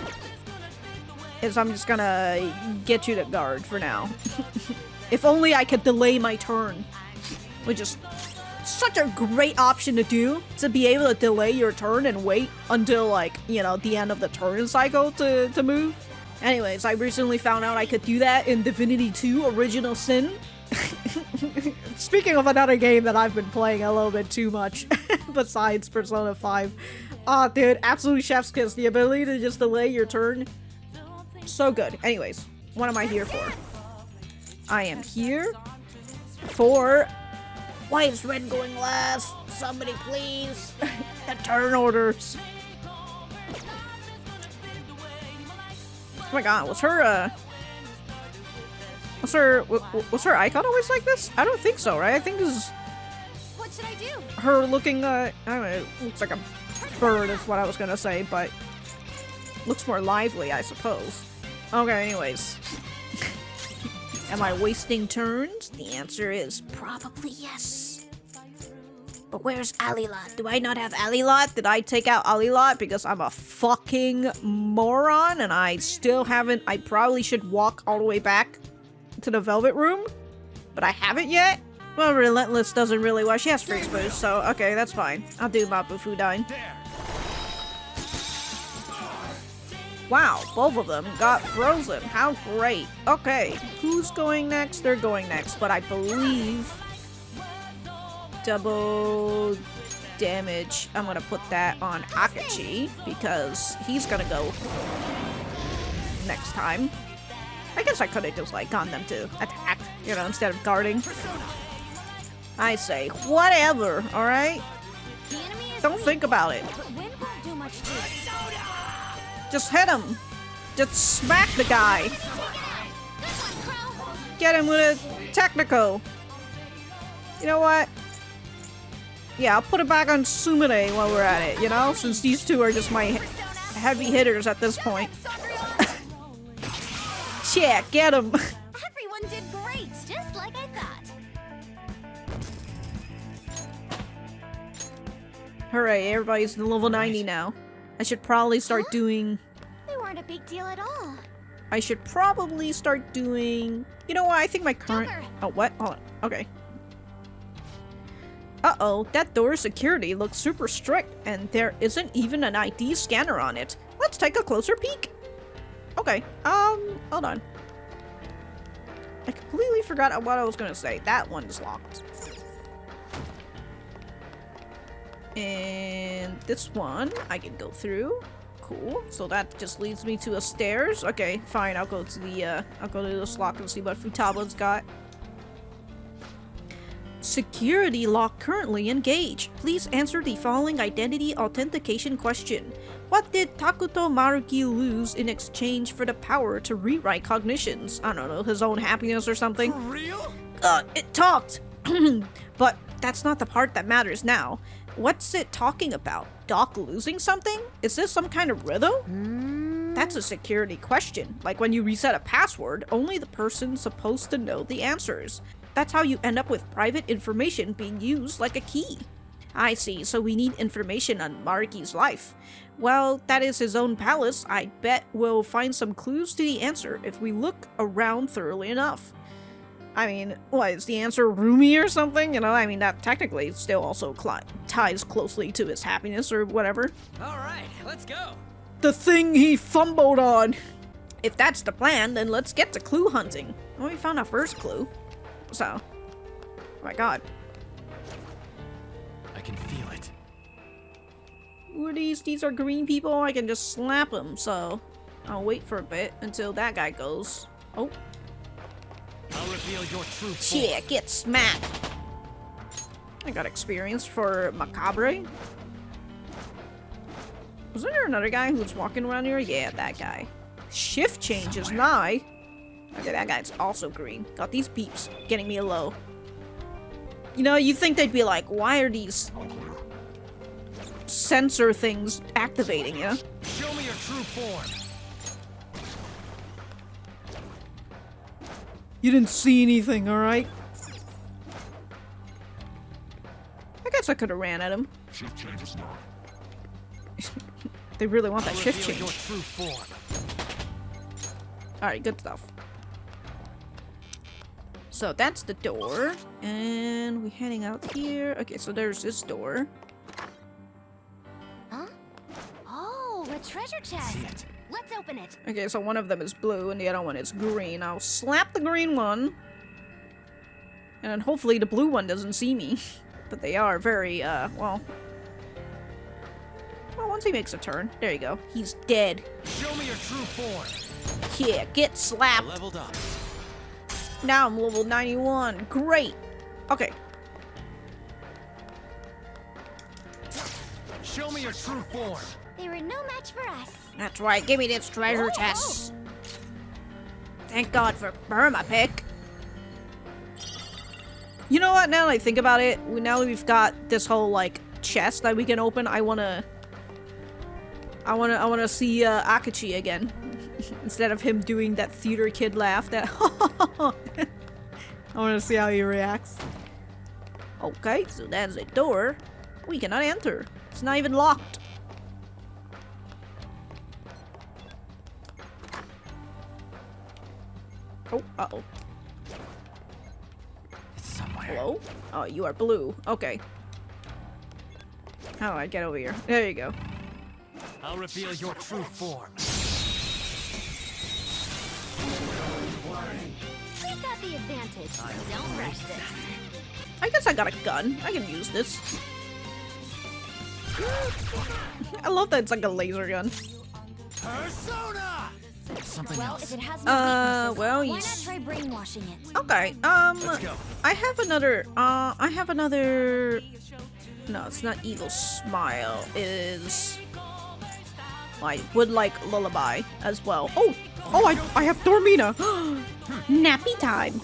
is I'm just gonna get you to guard for now. If only I could delay my turn. Which is such a great option to do, to be able to delay your turn and wait until, like, you know, the end of the turn cycle to move. Anyways, I recently found out I could do that in Divinity 2 Original Sin. Speaking of another game that I've been playing a little bit too much, besides Persona 5. Aw, dude, absolute chef's kiss. The ability to just delay your turn. So good. Anyways, what am I here for? I am here for... Why is Red going last? Somebody please. The turn orders. Oh my god, was her icon always like this? I don't think so, right? I think this is What should I do? her looking, I don't know, it looks like a bird is what I was gonna say, but looks more lively, I suppose. Okay, anyways. Am I wasting turns? The answer is probably yes. But where's Alilot? Do I not have Alilot? Did I take out Alilot because I'm a fucking moron and I still haven't... I probably should walk all the way back to the Velvet Room, but I haven't yet? Well, Relentless doesn't really... Well, she has freeze boost, so okay, that's fine. I'll do Mapu Fudain. Wow, both of them got frozen. How great. Okay, who's going next? They're going next, but I believe... double damage. I'm gonna put that on Akachi because he's gonna go next time. I guess I could have just like gotten them to attack, you know, instead of guarding. I say whatever, alright? The enemy is Don't weak, think about it. but wind won't do much to it. Just hit him. Just smack the guy. Get him with a technical. You know what? Yeah, I'll put it back on Sumire while we're at it, you know? Since these two are just my heavy hitters at this point. Yeah, get him! Everyone did great, just like I thought. Hooray, everybody's level 90 now. I should probably start doing... They weren't a big deal at all. I should probably start doing... You know what, I think my current... Jumper. Oh, what? Hold on. Okay. Uh-oh, that door security looks super strict, and there isn't even an ID scanner on it. Let's take a closer peek. Okay, hold on. I completely forgot what I was gonna say. That one's locked. And this one, I can go through. Cool. So that just leads me to a stairs. Okay, fine. I'll go to this lock and see what Futaba's got. Security lock currently engaged. Please answer the following identity authentication question. What did Takuto Maruki lose in exchange for the power to rewrite cognitions? I don't know, his own happiness or something? For real? It talked! But that's not the part that matters now. What's it talking about? Doc losing something? Is this some kind of riddle? That's a security question. Like when you reset a password, only the person supposed to know the answers. That's how you end up with private information being used like a key. I see, so we need information on Maruki's life. Well, that is his own palace. I bet we'll find some clues to the answer if we look around thoroughly enough. I mean, what, is the answer roomy or something? You know, I mean, that technically still also ties closely to his happiness or whatever. Alright, let's go. The thing he fumbled on! If that's the plan, then let's get to clue hunting. Well, we found our first clue. So, oh my god. I can feel it. Who are these? These are green people? I can just slap them, so I'll wait for a bit until that guy goes. Oh. I'll reveal your true form. Yeah, get smacked. I got experience for Macabre. Was there another guy who was walking around here? Yeah, that guy. Shift change is nigh. Okay, that guy's also green. Got these peeps getting me low. You know, you think they'd be like, why are these sensor things activating, you know? Show me your true form. You didn't see anything, alright? I guess I could have ran at him. Shift changes now. They really want that I'll shift reveal change. your true form. Alright, good stuff. So that's the door. And we're heading out here. Okay, so there's this door. Huh? Oh, a treasure chest. See it. Let's open it. Okay, so one of them is blue and the other one is green. I'll slap the green one. And then hopefully the blue one doesn't see me. But they are very, well, once he makes a turn. There you go. He's dead. Show me your true form. Yeah, get slapped. Leveled up. Now I'm level 91. Great. Okay. Show me your true form. They were no match for us. That's right. Give me this treasure chest. Thank God for Burma Pick. You know what? Now that I think about it, now that we've got this whole like chest that we can open, I wanna see Akachi again instead of him doing that theater kid laugh. That I wanna see how he reacts. Okay, so that's a door. We cannot enter. It's not even locked. Oh, uh-oh. It's somewhere. Hello? Oh, you are blue. Okay. How do I get over here? There you go. I'll reveal your true form. We've got the advantage. Don't rush this. I guess I got a gun. I can use this. I love that it's like a laser gun. Persona! Something Well, else. if it has no weaknesses, well, why he's- not try brainwashing it? Okay, Let's go. I have another, no, it's not Evil Smile. It is, I would like Lullaby as well. Oh, I have Dormina. Nappy time.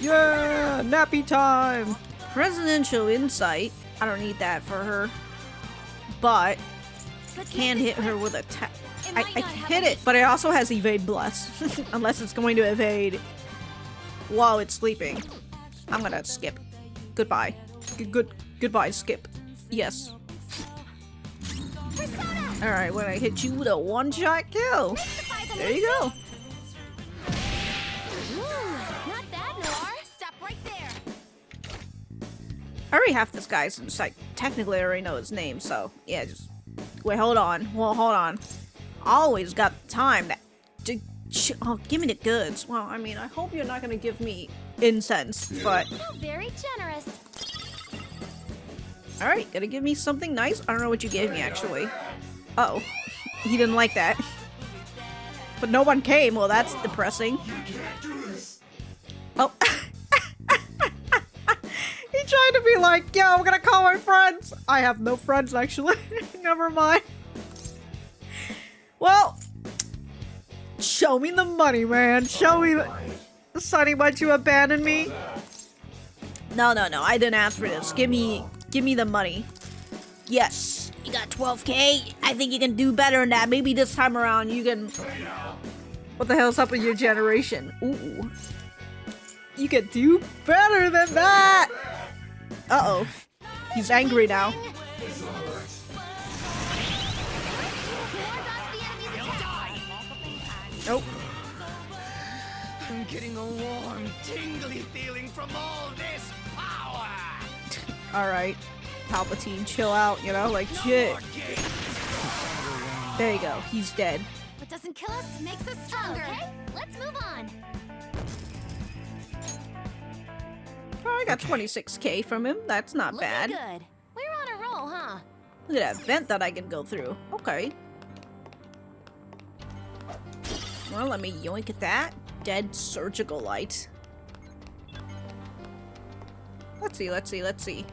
Yeah, nappy time. Presidential insight. I don't need that for her. But can hit her with a I can hit it, but it also has evade bless. Unless it's going to evade while it's sleeping. I'm gonna skip. Goodbye. Goodbye, skip. Yes. Alright, when I hit you with a one-shot kill. There you go. Not bad, Noir. Stop right there. I already have this guy since I technically already know his name, so yeah, just wait, hold on. Well, hold on. Always got the time to give me the goods. Well, I mean, I hope you're not gonna give me incense, but Oh, very generous. alright, gotta give me something nice. I don't know what you gave me actually. Uh-oh. He didn't like that. But no one came. Well, that's depressing. Oh. He tried to be like, yo, I'm gonna call my friends. I have no friends, actually. Never mind. Well, show me the money, man. Show me the... Sonny, why'd you abandon me? No, I didn't ask for this. Give me the money. Yes, you got 12K. I think you can do better than that. Maybe this time around you can... What the hell's up with your generation? Ooh. You can do better than that! Uh-oh. He's angry now. Nope. I'm getting a warm, tingly feeling from all this power. Alright. Palpatine, chill out, you know? Like, shit. There you go. He's dead. What doesn't kill us makes us stronger. Okay, let's move on. Oh, I got 26K from him. That's not Looking bad. good. We're on a roll, huh? Look at that vent that I can go through. Okay. Well, let me yoink at that. Dead surgical light. Let's see.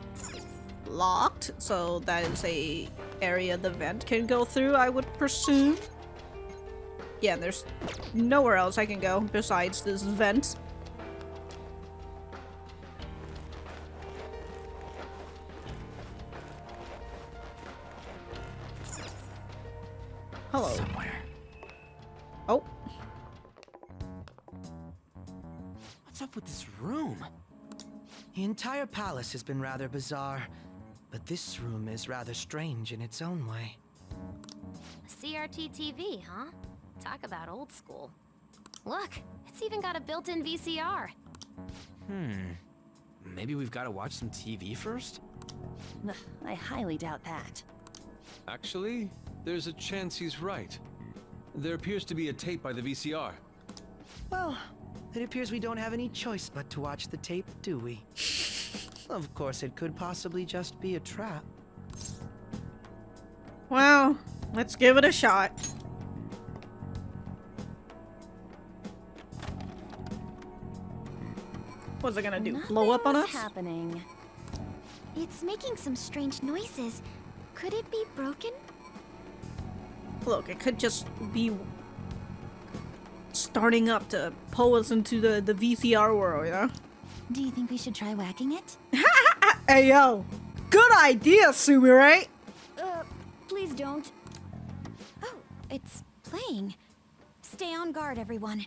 Locked, so that is a area the vent can go through, I would presume. Yeah, there's nowhere else I can go besides this vent. Hello. Somewhere. Oh. What's up with this room? The entire palace has been rather bizarre, but this room is rather strange in its own way. CRT TV, huh? Talk about old school. Look, it's even got a built-in VCR. Maybe we've got to watch some TV first? Ugh, I highly doubt that. Actually, there's a chance he's right. There appears to be a tape by the VCR. Well, it appears we don't have any choice but to watch the tape, do we? Of course, it could possibly just be a trap. Well, let's give it a shot. What's it gonna do? Blow up on us? Nothing's happening. It's making some strange noises. Could it be broken? Look, it could just be starting up to pull us into the VCR world, you know? Do you think we should try whacking it? Hey, yo! Good idea, Sumire! Please don't. Oh, it's playing. Stay on guard, everyone.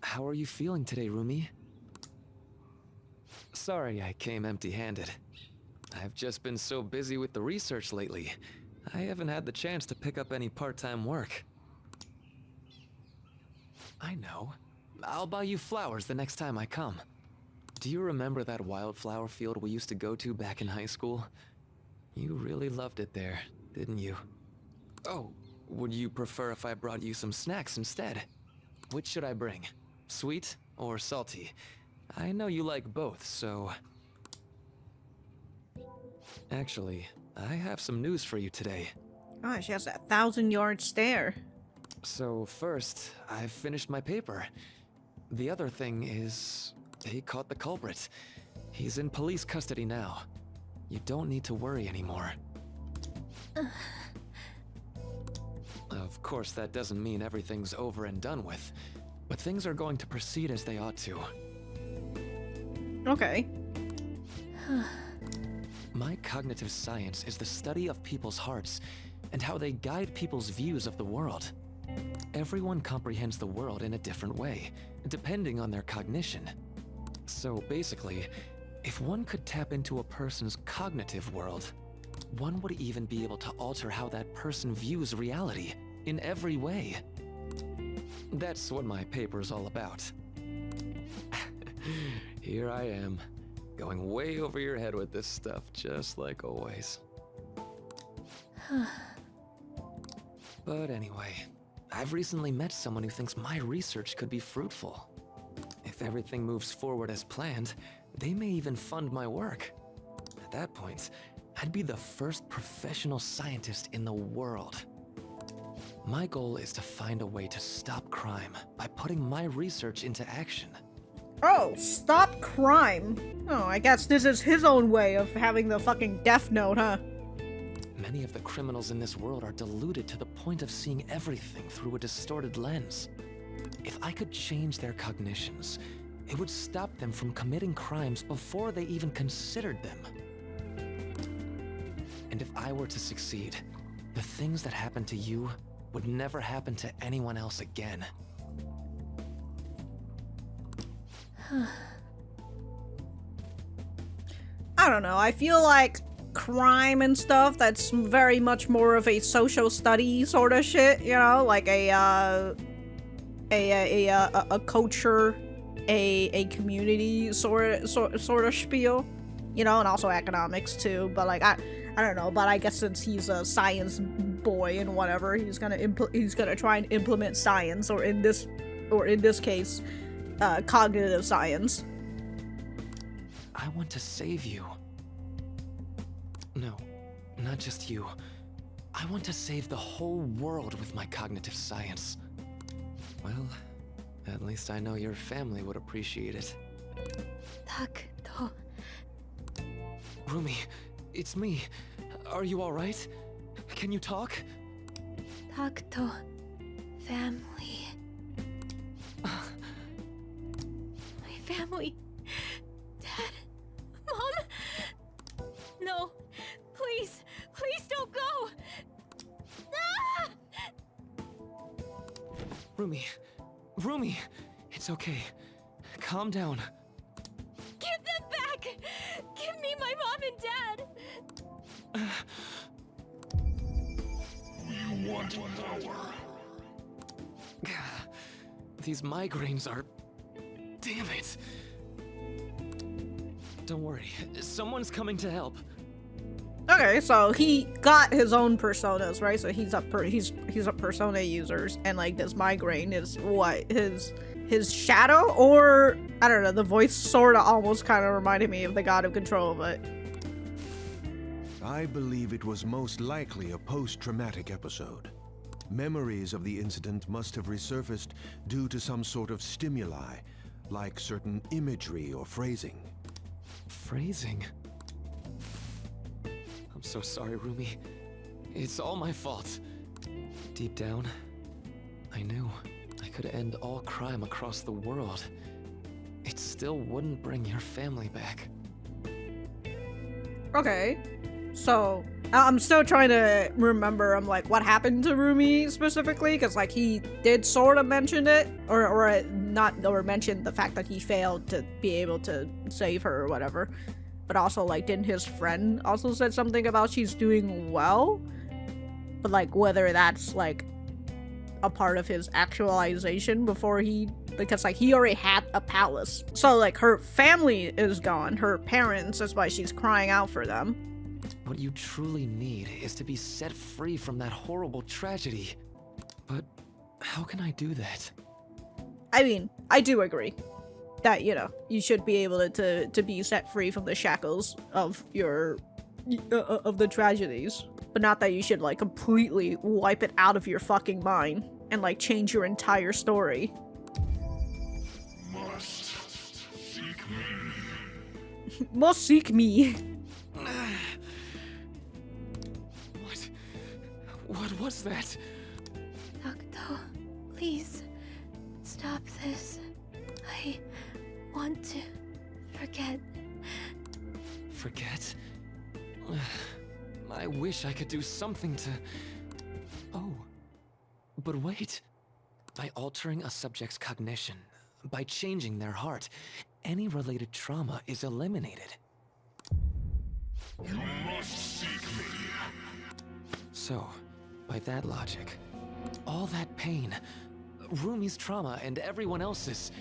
How are you feeling today, Rumi? Sorry I came empty-handed. I've just been so busy with the research lately. I haven't had the chance to pick up any part-time work. I know. I'll buy you flowers the next time I come. Do you remember that wildflower field we used to go to back in high school? You really loved it there, didn't you? Oh, would you prefer if I brought you some snacks instead? Which should I bring? Sweet or salty? I know you like both, so... Actually, I have some news for you today. Oh, she has that 1,000-yard stare. So first, I've finished my paper. The other thing is, they caught the culprit. He's in police custody now. You don't need to worry anymore. Of course, that doesn't mean everything's over and done with. But things are going to proceed as they ought to. Okay. My cognitive science is the study of people's hearts and how they guide people's views of the world. Everyone comprehends the world in a different way, depending on their cognition. So basically, if one could tap into a person's cognitive world, one would even be able to alter how that person views reality in every way. That's what my paper's all about. Here I am, going way over your head with this stuff, just like always. But anyway, I've recently met someone who thinks my research could be fruitful. If everything moves forward as planned, they may even fund my work. At that point, I'd be the first professional scientist in the world. My goal is to find a way to stop crime by putting my research into action. Oh, stop crime. Oh, I guess this is his own way of having the fucking death note, huh? Many of the criminals in this world are deluded to the point of seeing everything through a distorted lens. If I could change their cognitions, it would stop them from committing crimes before they even considered them. And if I were to succeed, the things that happened to you would never happen to anyone else again. I don't know, I feel like crime and stuff, that's very much more of a social study sort of shit, you know, like a culture, a community sort of spiel, you know, and also economics too. But like I don't know, but I guess since he's a science boy and whatever, he's gonna try and implement science, or in this case, cognitive science. I want to save you. No, not just you. I want to save the whole world with my cognitive science. Well, at least I know your family would appreciate it. Rumi, it's me. Are you alright? Can you talk? Family. My family. Dad. Mom. No. Please. Please don't go. Ah! Rumi, it's okay. Calm down. Give them back. Give me my mom and dad. You want power? These migraines are... Damn it! Don't worry, someone's coming to help. Okay, so he got his own personas, right? So he's a persona user, and like this migraine is what, his shadow, or I don't know. The voice sort of almost kind of reminded me of the God of Control, but I believe it was most likely a post-traumatic episode. Memories of the incident must have resurfaced due to some sort of stimuli, like certain imagery or phrasing. Phrasing? I'm so sorry, Rumi. It's all my fault. Deep down, I knew I could end all crime across the world. It still wouldn't bring your family back. okay. So I'm still trying to remember. I'm like, what happened to Rumi specifically? Because like he did sort of mention it, or mention the fact that he failed to be able to save her or whatever. But also, like, didn't his friend also said something about she's doing well? But like, whether that's like a part of his actualization before because like he already had a palace. So like her family is gone, her parents, that's why she's crying out for them. What you truly need is to be set free from that horrible tragedy. But how can I do that? I mean, I do agree that, you know, you should be able to be set free from the shackles of of the tragedies. But not that you should, like, completely wipe it out of your fucking mind and, like, change your entire story. Must seek me. Must seek me. What was that? Doctor, please. stop this. I want to forget. Forget? I wish I could do something to... Oh. But wait. By altering a subject's cognition, by changing their heart, any related trauma is eliminated. You must seek me. So, by that logic, all that pain, Rumi's trauma and everyone else's,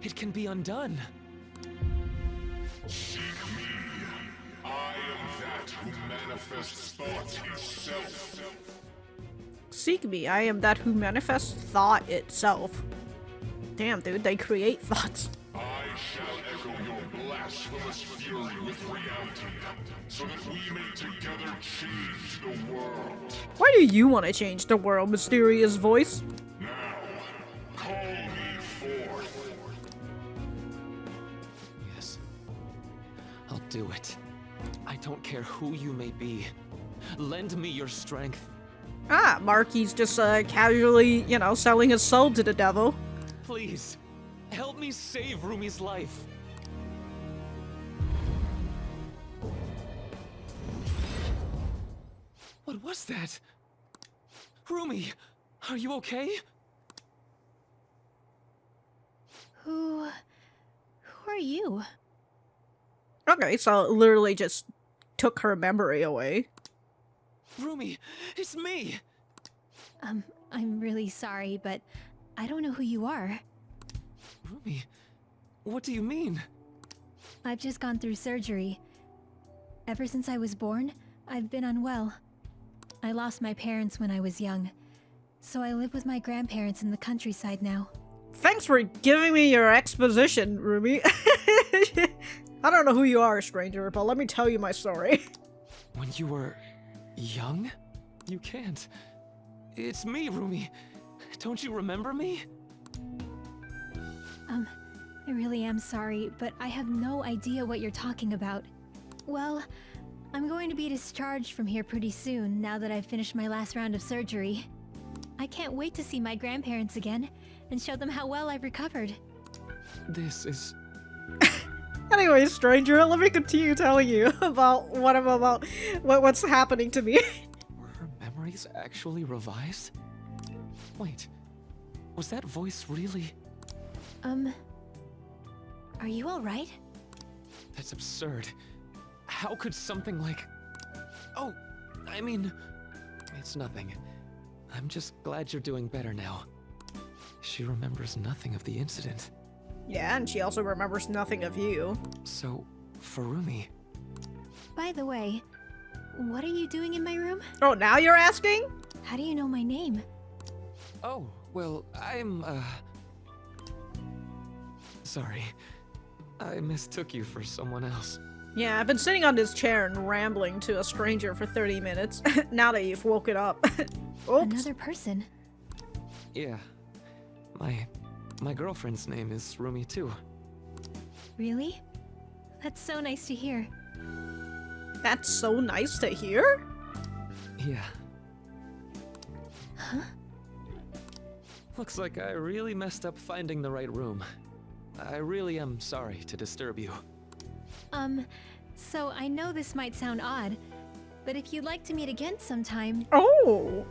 it can be undone. Seek me. I am that who manifests thought itself. Seek me, I am that who manifests thought itself. Damn, dude, they create thoughts. I shall echo your blasphemous fury with reality, so that we may together change the world. Why do you want to change the world, mysterious voice? Now, call me forth. Yes. I'll do it. I don't care who you may be. Lend me your strength. Ah, Maruki's just casually, you know, selling his soul to the devil. Please, help me save Rumi's life. What was that? Rumi, are you okay? Who are you? Okay, so it literally just took her memory away. Rumi, it's me! I'm really sorry, but I don't know who you are. Rumi, what do you mean? I've just gone through surgery. Ever since I was born, I've been unwell. I lost my parents when I was young, so I live with my grandparents in the countryside now. Thanks for giving me your exposition, Rumi. I don't know who you are, stranger, but let me tell you my story. When you were young? You can't. It's me, Rumi. Don't you remember me? I really am sorry, but I have no idea what you're talking about. Well, I'm going to be discharged from here pretty soon, now that I've finished my last round of surgery. I can't wait to see my grandparents again, and show them how well I've recovered. This is... Anyway, stranger, let me continue telling you about what's happening to me. Were her memories actually revised? Wait, was that voice really... Are you alright? That's absurd. How could something like... Oh, I mean... It's nothing. I'm just glad you're doing better now. She remembers nothing of the incident. Yeah, and she also remembers nothing of you. So, for Rumi... By the way, what are you doing in my room? Oh, now you're asking? How do you know my name? Oh, well, I'm, Sorry. I mistook you for someone else. Yeah, I've been sitting on this chair and rambling to a stranger for 30 minutes, now that you've woken up. Oops. Another person? Yeah. My girlfriend's name is Rumi too. Really? That's so nice to hear. That's so nice to hear? Yeah. Huh? Looks like I really messed up finding the right room. I really am sorry to disturb you. So I know this might sound odd, but if you'd like to meet again sometime... Oh!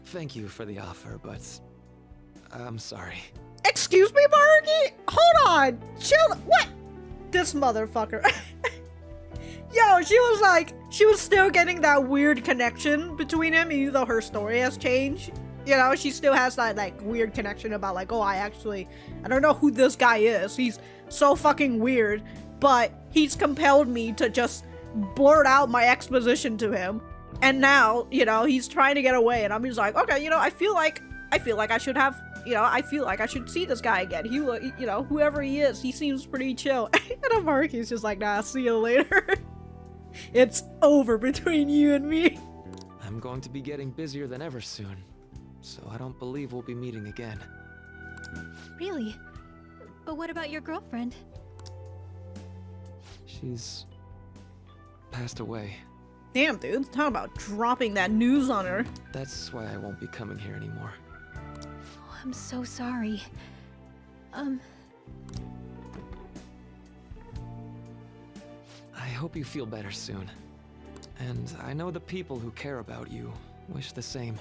Thank you for the offer, but... I'm sorry. Excuse me, Maruki? Hold on! Chill. What? This motherfucker. Yo, she was still getting that weird connection between him, even though her story has changed. You know, she still has that, like, weird connection about, like, oh, I don't know who this guy is. He's so fucking weird, but he's compelled me to just blurt out my exposition to him. And now, you know, he's trying to get away, and I'm just like, okay, you know, I feel like I should have, you know, I feel like I should see this guy again. He, you know, whoever he is, he seems pretty chill. And Maruki's just like, nah, see you later. It's over between you and me. I'm going to be getting busier than ever soon, so I don't believe we'll be meeting again. Really? But what about your girlfriend? She's... passed away. Damn, dude, talk about dropping that news on her. That's why I won't be coming here anymore. Oh, I'm so sorry. I hope you feel better soon. And I know the people who care about you wish the same.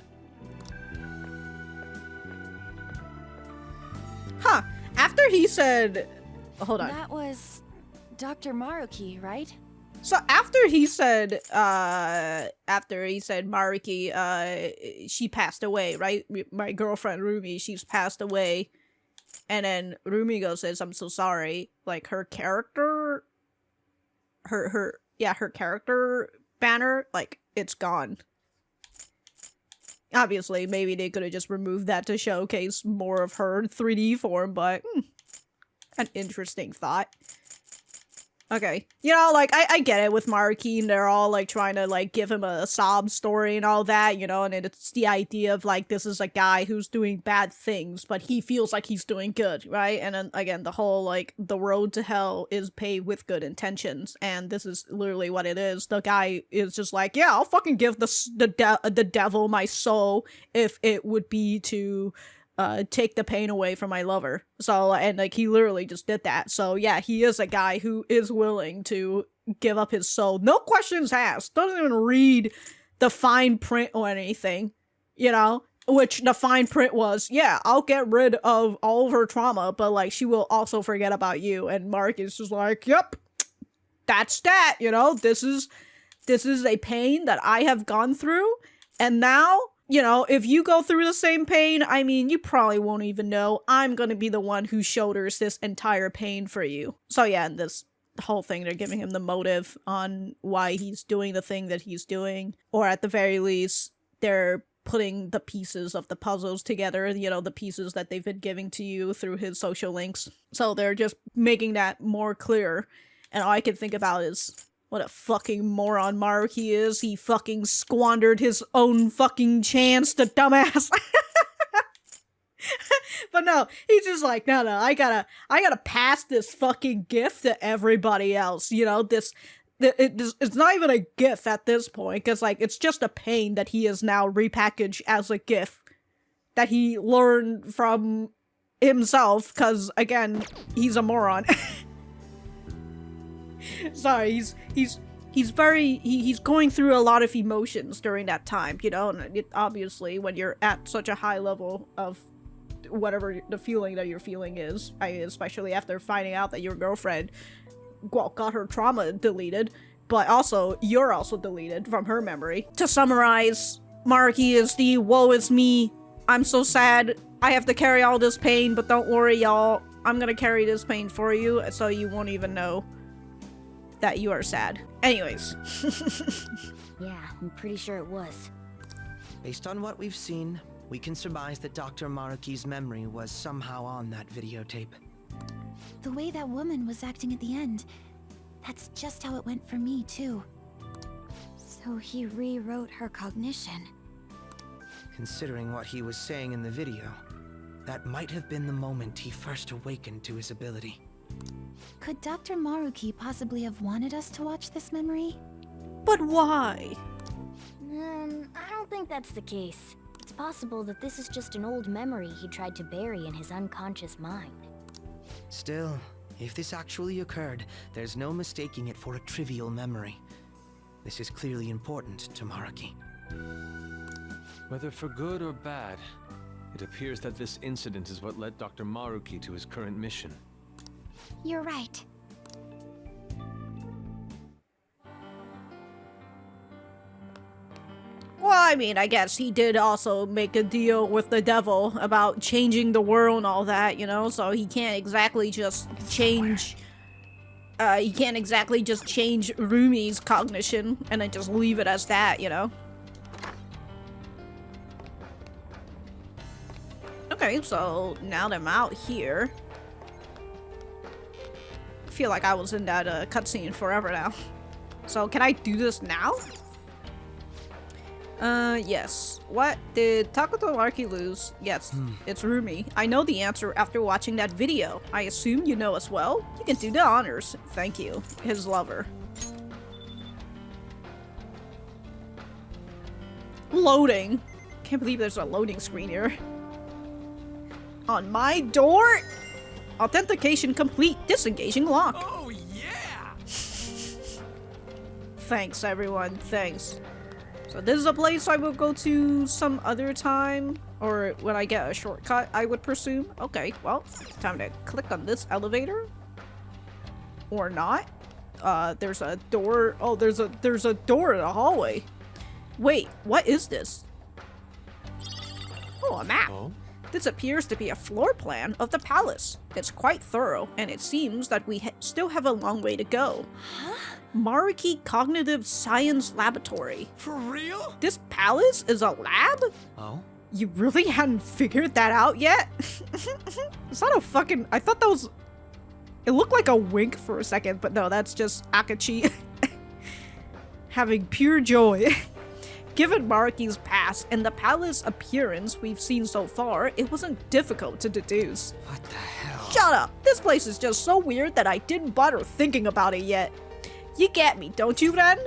Huh. After he said... Hold on. That was Dr. Maruki, right? So after he said Maruki, she passed away, right? My girlfriend Rumi, she's passed away. And then Rumiko says, I'm so sorry. Like, her character... Her character banner, like, it's gone. Obviously, maybe they could have just removed that to showcase more of her 3D form, but... an interesting thought. Okay. You know, like, I get it with Maruki, and they're all, like, trying to, like, give him a sob story and all that, you know, and it's the idea of, like, this is a guy who's doing bad things, but he feels like he's doing good, right? And then, again, the whole, like, the road to hell is paved with good intentions, and this is literally what it is. The guy is just like, yeah, I'll fucking give the devil my soul if it would be to... take the pain away from my lover. So, and like, he literally just did that. So yeah, he is a guy who is willing to give up his soul. No questions asked. Doesn't even read the fine print or anything, you know? Which the fine print was, yeah, I'll get rid of all of her trauma, but like, she will also forget about you. And Mark is just like, yep, that's that, you know? This is a pain that I have gone through, and now... you know, if you go through the same pain, I mean, you probably won't even know. I'm gonna be the one who shoulders this entire pain for you. So yeah, in this whole thing, they're giving him the motive on why he's doing the thing that he's doing. Or at the very least, they're putting the pieces of the puzzles together, you know, the pieces that they've been giving to you through his social links. So they're just making that more clear. And all I can think about is... what a fucking moron Maruki is. He fucking squandered his own fucking chance, the dumbass. But no, he's just like, no, I gotta pass this fucking gift to everybody else. You know, it's not even a gift at this point, because like, it's just a pain that he is now repackaged as a gift that he learned from himself, because again, he's a moron. Sorry, he's going through a lot of emotions during that time, you know, and obviously when you're at such a high level of whatever the feeling that you're feeling is, especially after finding out that your girlfriend, well, got her trauma deleted, but also you're also deleted from her memory. To summarize, Maruki is the woe is me, I'm so sad, I have to carry all this pain, but don't worry y'all, I'm gonna carry this pain for you so you won't even know that you are sad. Anyways. Yeah, I'm pretty sure it was. Based on what we've seen, we can surmise that Dr. Maruki's memory was somehow on that videotape. The way that woman was acting at the end, that's just how it went for me, too. So he rewrote her cognition. Considering what he was saying in the video, that might have been the moment he first awakened to his ability. Could Dr. Maruki possibly have wanted us to watch this memory? But why? I don't think that's the case. It's possible that this is just an old memory he tried to bury in his unconscious mind. Still, if this actually occurred, there's no mistaking it for a trivial memory. This is clearly important to Maruki. Whether for good or bad, it appears that this incident is what led Dr. Maruki to his current mission. You're right. Well, I mean, I guess he did also make a deal with the devil about changing the world and all that, you know, so he can't exactly just change... Rumi's cognition and then just leave it as that, you know? Okay, so now that I'm out here... I feel like I was in that cutscene forever now. So can I do this now? Yes. What? Did Takuto Maruki lose? Yes, it's Rumi. I know the answer after watching that video. I assume you know as well? You can do the honors. Thank you. His lover. Loading. Can't believe there's a loading screen here. On my door? Authentication complete. Disengaging lock. Oh, yeah! Thanks, everyone. Thanks. So this is a place I will go to some other time, or when I get a shortcut, I would presume. Okay, well, time to click on this elevator. Or not. There's a door. Oh, there's a door in the hallway. Wait, what is this? Oh, a map. Oh? This appears to be a floor plan of the palace. It's quite thorough, and it seems that we still have a long way to go. Maruki Cognitive Science Laboratory. For real? This palace is a lab? Oh? You really hadn't figured that out yet? Is that a fucking... I thought that was... It looked like a wink for a second, but no, that's just Akachi having pure joy. Given Maruki's past and the palace appearance we've seen so far, it wasn't difficult to deduce. What the hell? Shut up! This place is just so weird that I didn't bother thinking about it yet. You get me, don't you, Ren?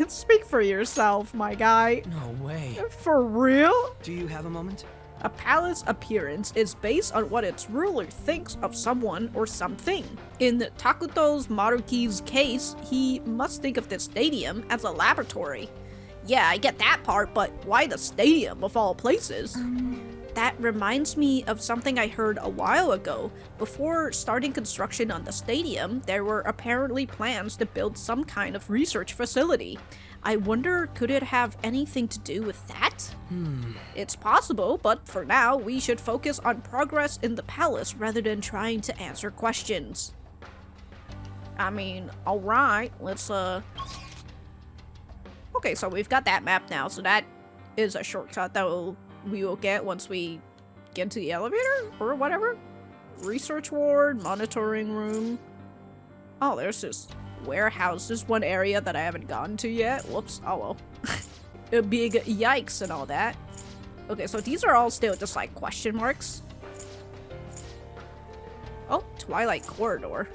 Speak for yourself, my guy. No way. For real? Do you have a moment? A palace appearance is based on what its ruler thinks of someone or something. In Takuto's Maruki's case, he must think of the stadium as a laboratory. Yeah, I get that part, but why the stadium of all places? That reminds me of something I heard a while ago. Before starting construction on the stadium, there were apparently plans to build some kind of research facility. I wonder, could it have anything to do with that? It's possible, but for now, we should focus on progress in the palace rather than trying to answer questions. I mean, alright, let's Okay, so we've got that map now, so that is a shortcut that we will get once we get into the elevator or whatever. Research ward, monitoring room. Oh, there's this warehouse. This one area that I haven't gotten to yet. Whoops. Oh well. A big yikes and all that. Okay, so these are all still just like question marks. Oh, Twilight Corridor.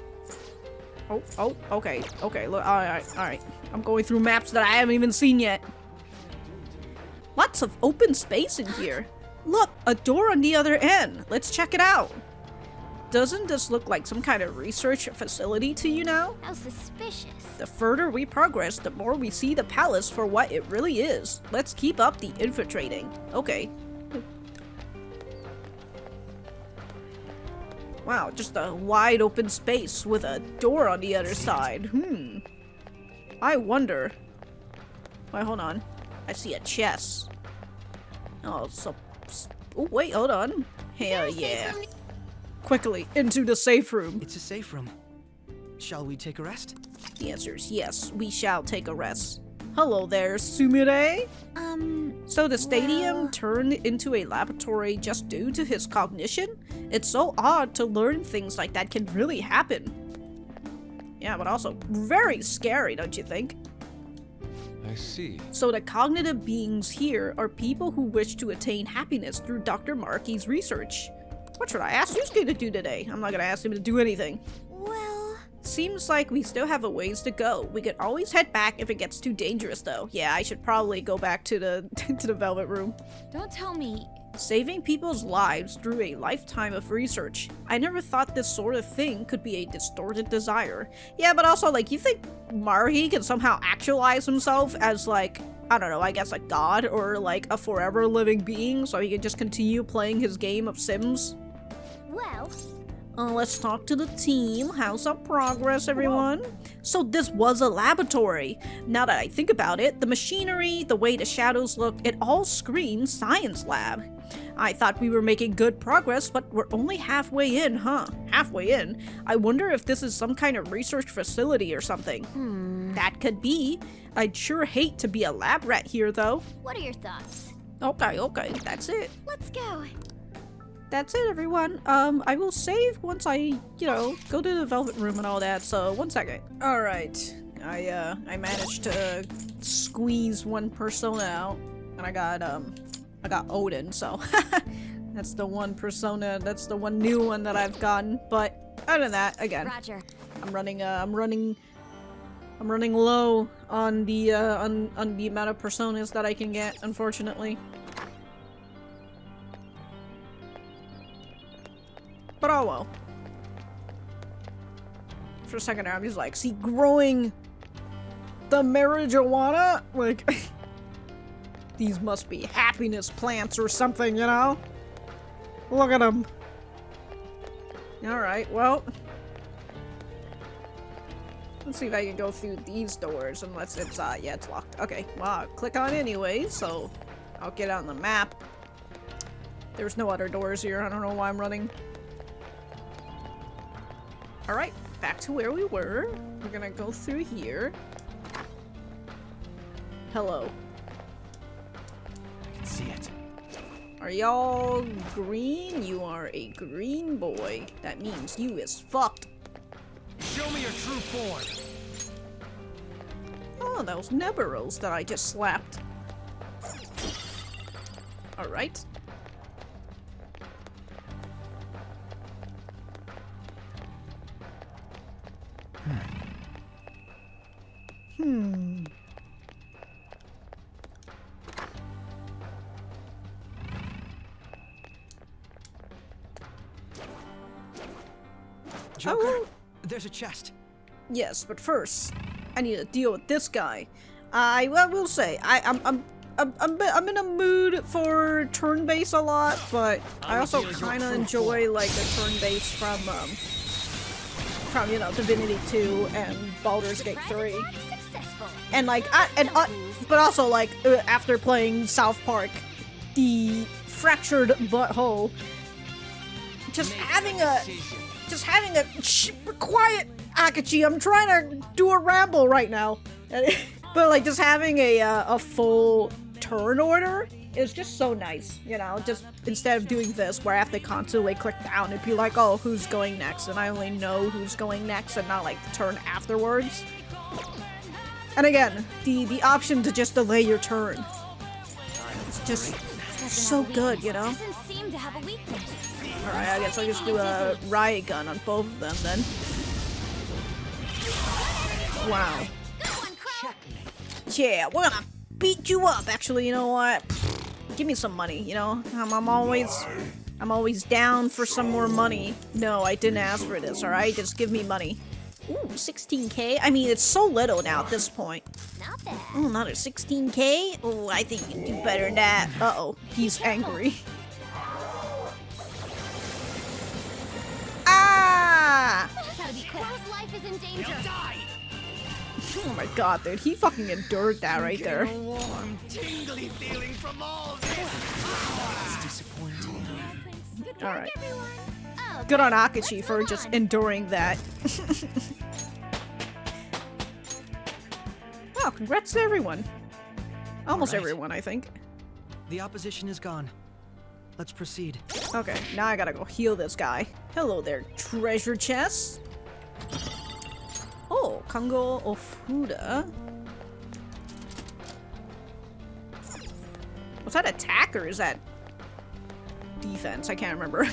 Oh, okay. Okay, look, alright. I'm going through maps that I haven't even seen yet. Lots of open space in here. Look, a door on the other end. Let's check it out. Doesn't this look like some kind of research facility to you now? How suspicious. The further we progress, the more we see the palace for what it really is. Let's keep up the infiltrating. Okay. Wow, just a wide open space with a door on the other side. I wonder. Wait, hold on. I see a chest. Oh, so... Oh, wait, hold on. Hell yeah. Quickly, into the safe room. It's a safe room. Shall we take a rest? The answer is yes, we shall take a rest. Hello there, Sumire. So the stadium turned into a laboratory just due to his cognition? It's so odd to learn things like that can really happen. Yeah, but also very scary, don't you think? I see. So the cognitive beings here are people who wish to attain happiness through Dr. Maruki's research. What should I ask Yusuke to do today? I'm not gonna ask him to do anything. Well... Seems like we still have a ways to go. We could always head back if it gets too dangerous though. Yeah, I should probably go back to the to the Velvet Room. Don't tell me... Saving people's lives through a lifetime of research. I never thought this sort of thing could be a distorted desire. Yeah, but also, like, you think Maruki can somehow actualize himself as, like, I don't know, I guess a god or, like, a forever living being so he can just continue playing his game of Sims? Well... Let's talk to the team. How's our progress, everyone? So this was a laboratory. Now that I think about it, the machinery, the way the shadows look, it all screams science lab. I thought we were making good progress, but we're only halfway in, huh? Halfway in? I wonder if this is some kind of research facility or something. That could be. I'd sure hate to be a lab rat here, though. What are your thoughts? Okay, that's it. Let's go. That's it, everyone. I will save once I, you know, go to the Velvet Room and all that, so 1 second. Alright, I managed to squeeze one persona out, and I got Odin, so that's the one persona, that's the one new one that I've gotten, but other than that, again, Roger. I'm running low on the amount of personas that I can get, unfortunately. But oh well. For a second there, I'm just like, see, growing the marijuana? Like, these must be happiness plants or something, you know? Look at them. Alright, well. Let's see if I can go through these doors, unless it's, yeah, it's locked. Okay, well, I'll click on it anyway, so I'll get on the map. There's no other doors here, I don't know why I'm running. Alright, back to where we were. We're gonna go through here. Hello. I can see it. Are y'all green? You are a green boy. That means you is fucked. Show me your true form. Oh, those Neberos that I just slapped. Alright. Joker, Oh. there's a chest. Yes, but first, I need to deal with this guy. I will say, I'm in a mood for turn-based a lot, but I also kind of enjoy like the turn-based from you know, Divinity 2 and Baldur's Gate 3. And like, but also like after playing South Park, the fractured butthole, just having a quiet Akachi. I'm trying to do a ramble right now, but like just having a full turn order is just so nice, you know. Just instead of doing this where I have to constantly click down and be like, oh, who's going next, and I only know who's going next and not like the turn afterwards. And again, the option to just delay your turn, it's just so good, you know. Doesn't seem to have a weakness. Alright, I guess I'll just do a riot gun on both of them then. Wow. Yeah, we're gonna beat you up. Actually, you know what? Give me some money, you know? I'm always down for some more money. No, I didn't ask for this, alright? Just give me money. Ooh, 16k? I mean, it's so little now at this point. Not bad. Oh, another 16k? Oh, I think you can do better than that. Uh-oh, he's angry. Ah! Gotta be quick. Crow's life is in danger. Oh my god, dude, he fucking endured that right there. Warm, tingly feeling from all this. It's disappointing. Alright. Oh, Good on Akachi for just enduring that. Wow, congrats to everyone. Almost everyone, I think. The opposition is gone. Let's proceed. Okay, now I gotta go heal this guy. Hello there, treasure chest. Oh, Kango Ofuda. Was that attack or is that defense? I can't remember.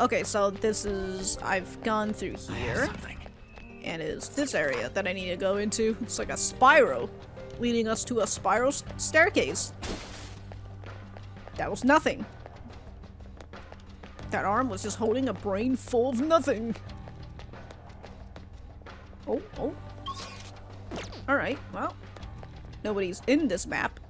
Okay, so this is... I've gone through here. And it's this area that I need to go into. It's like a spiral, leading us to a spiral staircase. That was nothing. That arm was just holding a brain full of nothing. Oh, oh. Alright, well. Nobody's in this map.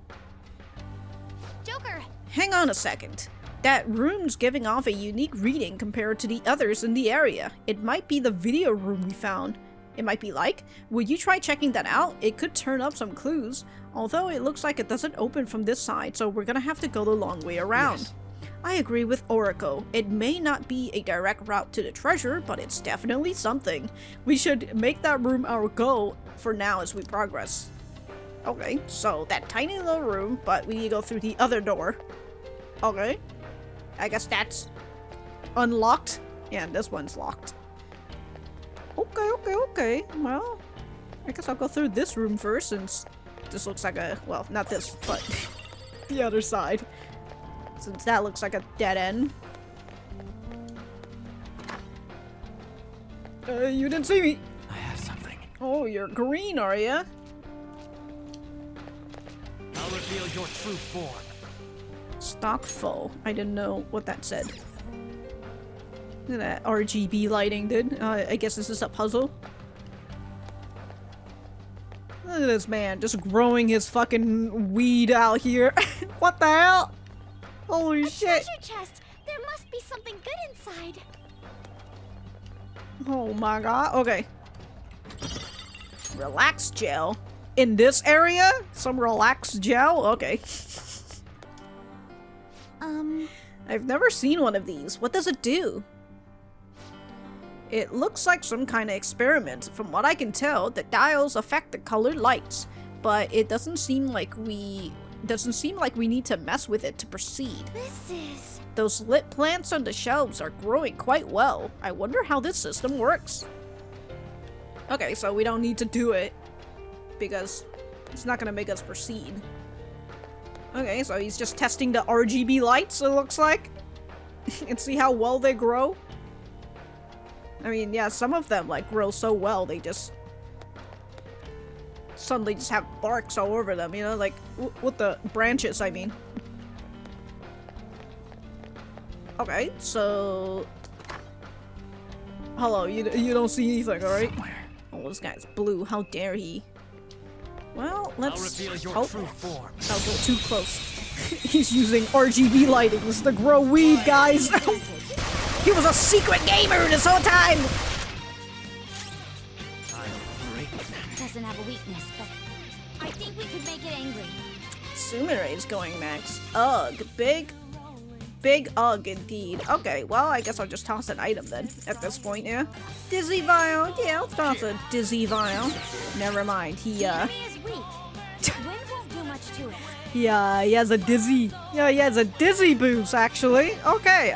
Joker! Hang on a second. That room's giving off a unique reading compared to the others in the area. It might be the video room we found. It might be like, would you try checking that out? It could turn up some clues. Although it looks like it doesn't open from this side, so we're gonna have to go the long way around. Yes. I agree with Oriko. It may not be a direct route to the treasure, but it's definitely something. We should make that room our goal for now as we progress. Okay, so that tiny little room, but we need to go through the other door. Okay. I guess that's unlocked. Yeah, this one's locked. Okay, okay, okay. Well, I guess I'll go through this room first, since this looks like a... Well, not this, but the other side. Since that looks like a dead end. You didn't see me. I have something. Oh, you're green, are ya? I'll reveal your true form. Stock full. I didn't know what that said. Look at that RGB lighting, dude. I guess this is a puzzle. Look at this man just growing his fucking weed out here. What the hell? Holy shit. Treasure chest. There must be something good inside. Oh my god. Okay. Relax gel. In this area? Some relax gel? Okay. I've never seen one of these. What does it do? It looks like some kind of experiment. From what I can tell, the dials affect the colored lights, but it doesn't seem like we need to mess with it to proceed. This is... Those lit plants on the shelves are growing quite well. I wonder how this system works. Okay, so we don't need to do it because it's not gonna make us proceed. Okay, so he's just testing the RGB lights, it looks like. And see how well they grow. I mean, yeah, some of them, like, grow so well, they just suddenly just have barks all over them, you know? Like, with the branches, I mean. Okay, so... Hello, you don't see anything, alright? Oh, this guy's blue, how dare he? Well, let's... I'll reveal your true form. That was a little too close. He's using RGB lightings to grow weed, guys! He was a secret gamer this whole time! Doesn't have a weakness, but I think we could make it angry. Sumire is going next. Ugh, big ugh indeed. Okay, well, I guess I'll just toss an item then, at this point, yeah? Dizzy Vial, yeah, I'll toss a Dizzy Vial. Never mind, he, The enemy is weak. Wind won't do much to it. yeah, he has a Dizzy. Yeah, he has a Dizzy boost, actually. Okay,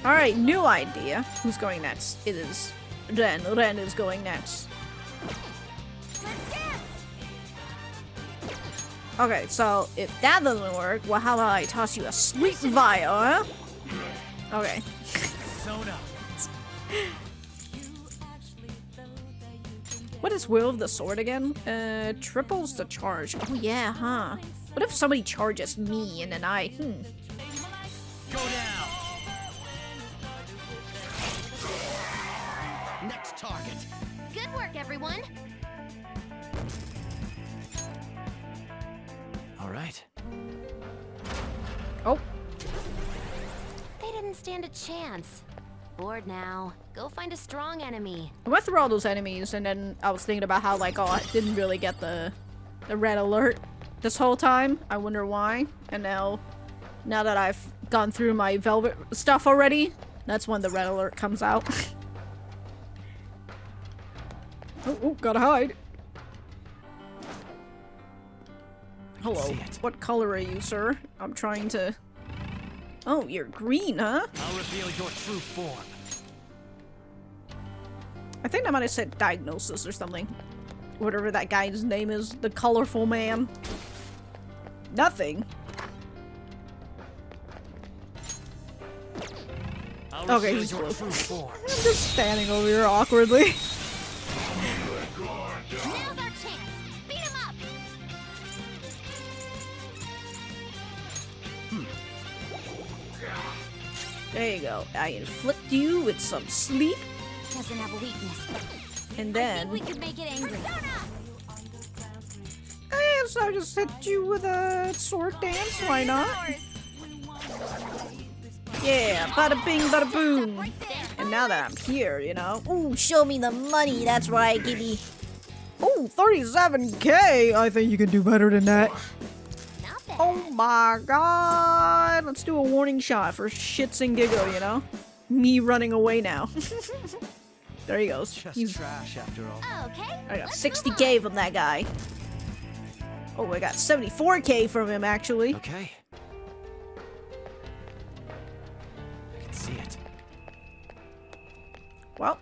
alright, new idea. Who's going next? It is Ren. Ren is going next. Okay, so if that doesn't work, well, how about I toss you a sweet vial, huh? Okay. What is Will of the Sword again? Triples the charge. Oh yeah, huh? What if somebody charges me and then I... Go down. Next target. Good work, everyone. All right. Oh. They didn't stand a chance. Bored now. Go find a strong enemy. I went through all those enemies and then I was thinking about how, like, oh, I didn't really get the red alert this whole time. I wonder why. And now that I've gone through my velvet stuff already, that's when the red alert comes out. Oh, gotta hide. Hello. What color are you, sir? I'm trying to... Oh, you're green, huh? I'll reveal your true form. I think I might have said diagnosis or something. Whatever that guy's name is. The colorful man. Nothing. Okay, he's blue. I'm just standing over here awkwardly. Now's our chance. Beat him up. There you go. I inflict you with some sleep. Doesn't have a weakness. And I then... think we could make it angry. Yes, I'll just hit you with a sword dance. Why not? Yeah, bada bing, bada boom. And now that I'm here, you know. Ooh, show me the money. That's right, give me. Ooh, 37K. I think you can do better than that. Oh my god. Let's do a warning shot for shits and giggle, you know? Me running away now. There he goes. Just trash after all. Okay. I got 60K from that guy. Oh, I got 74K from him, actually. Okay. I can see it. Well.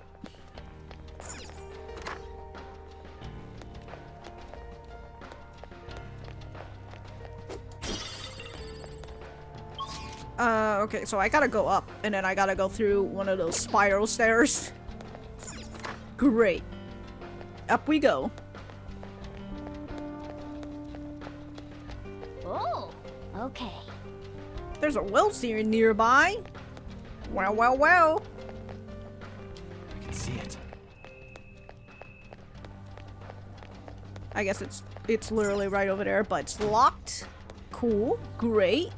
Okay, so I gotta go up, and then I gotta go through one of those spiral stairs. Great. Up we go. Oh, okay. There's a well seer nearby. Wow, wow, wow. I can see it. I guess it's literally right over there, but it's locked. Cool. Great.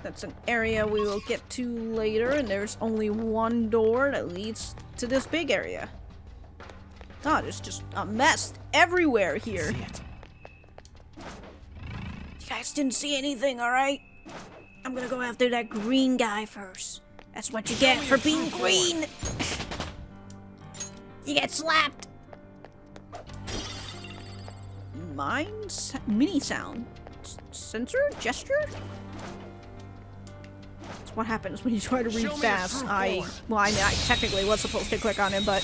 That's an area we will get to later, and there's only one door that leads to this big area. Oh, there's just a mess everywhere here. See it. You guys didn't see anything, alright? I'm gonna go after that green guy first. That's what you get for being green! You get slapped! Mini sound. Sensor? Gesture? That's what happens when you try to read fast. Well, I mean, I technically was supposed to click on it, but...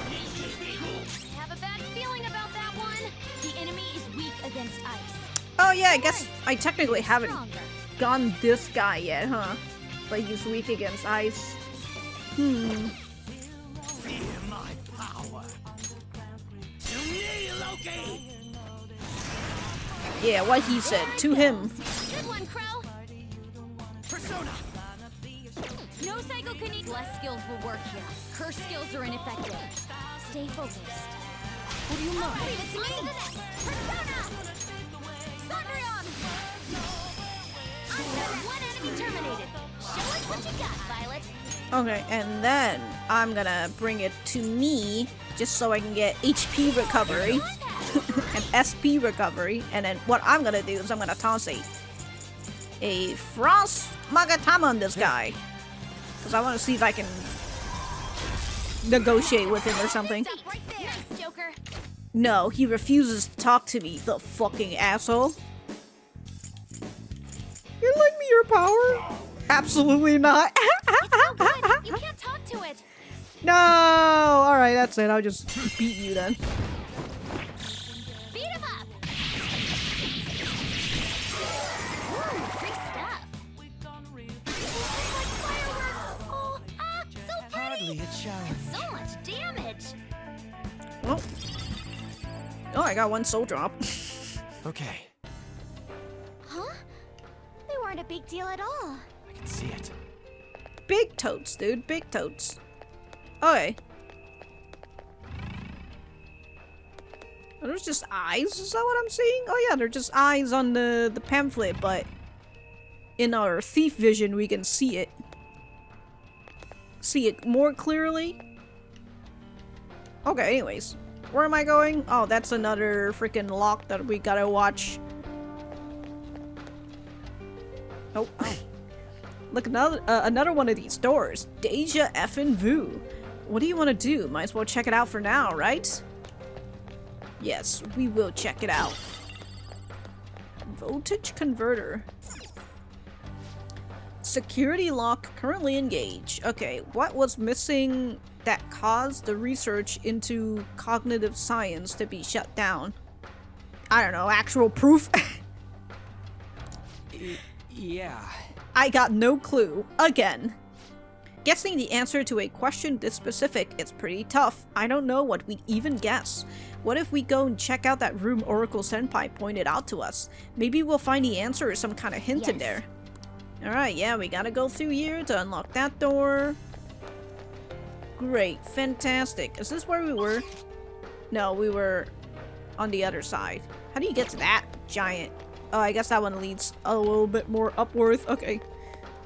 I have a bad feeling about that one. The enemy is weak against ice. Oh yeah, I guess I technically haven't Stronger. gone this guy yet, huh? But he's weak against ice. Hmm. Feel my power. To me, Loki. Yeah, what he said. To him. Good one, Crow. Persona. No psychokinetic. Less skills will work here. Curse skills are ineffective. Stay focused. What do you mind? Leave it to me. Persona. Sundreon. One enemy terminated. Show us what you got, Violet. Okay, and then I'm gonna bring it to me just so I can get HP recovery and SP recovery. And then what I'm gonna do is I'm gonna toss a Frost Magatama on this guy. Because I want to see if I can negotiate with him or something. Stop right there, Joker. No, he refuses to talk to me, the fucking asshole. You lend me your power? Absolutely not. So good. You can't talk to it. No! Alright, that's it. I'll just beat you then. Beat him up. Ooh, great stuff. Like fireworks. Oh, so pretty. Hardly a challenge. So much damage. Well. Oh, I got one soul drop. Okay, Huh? They weren't a big deal at all. I can see it. Big totes, dude. Big totes. Okay. Are those just eyes? Is that what I'm seeing? Oh yeah, they're just eyes on the pamphlet, but in our thief vision we can see it. See it more clearly. Okay, anyways. Where am I going? Oh, that's another freaking lock that we gotta watch. Oh. Look, another one of these doors. Deja effing vu. What do you want to do? Might as well check it out for now, right? Yes, we will check it out. Voltage converter. Security lock currently engaged. Okay, what was missing that caused the research into cognitive science to be shut down? I don't know, actual proof? Yeah. I got no clue. Again. Guessing the answer to a question this specific is pretty tough. I don't know what we'd even guess. What if we go and check out that room Oracle Senpai pointed out to us? Maybe we'll find the answer or some kind of hint in there. Alright, yeah, we gotta go through here to unlock that door. Great, fantastic. Is this where we were? No, we were on the other side. How do you get to that giant? Oh, I guess that one leads a little bit more upwards. Okay.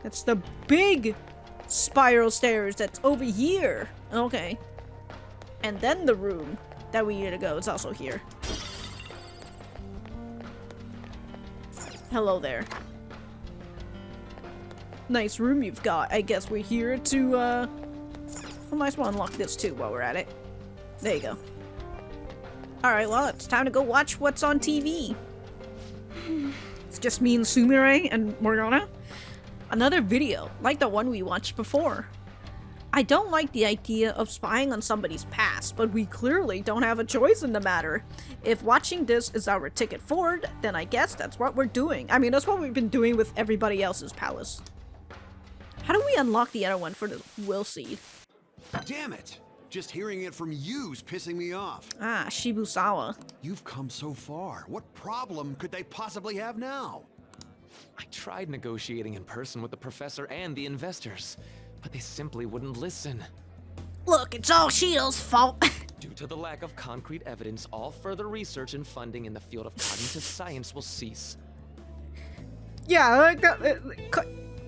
That's the big spiral stairs that's over here. Okay. And then the room that we need to go is also here. Hello there. Nice room you've got. I guess we're here to, we might as well unlock this too while we're at it. There you go. Alright, well, it's time to go watch what's on TV. It's just me and Sumire and Morgana. Another video, like the one we watched before. I don't like the idea of spying on somebody's past, but we clearly don't have a choice in the matter. If watching this is our ticket forward, then I guess that's what we're doing. I mean, that's what we've been doing with everybody else's palace. How do we unlock the other one for the will seed? Damn it! Just hearing it from you's pissing me off. Ah, Shibusawa. You've come so far. What problem could they possibly have now? I tried negotiating in person with the professor and the investors, but they simply wouldn't listen. Look, it's all Shields' fault. Due to the lack of concrete evidence, all further research and funding in the field of cognitive science will cease. Yeah, like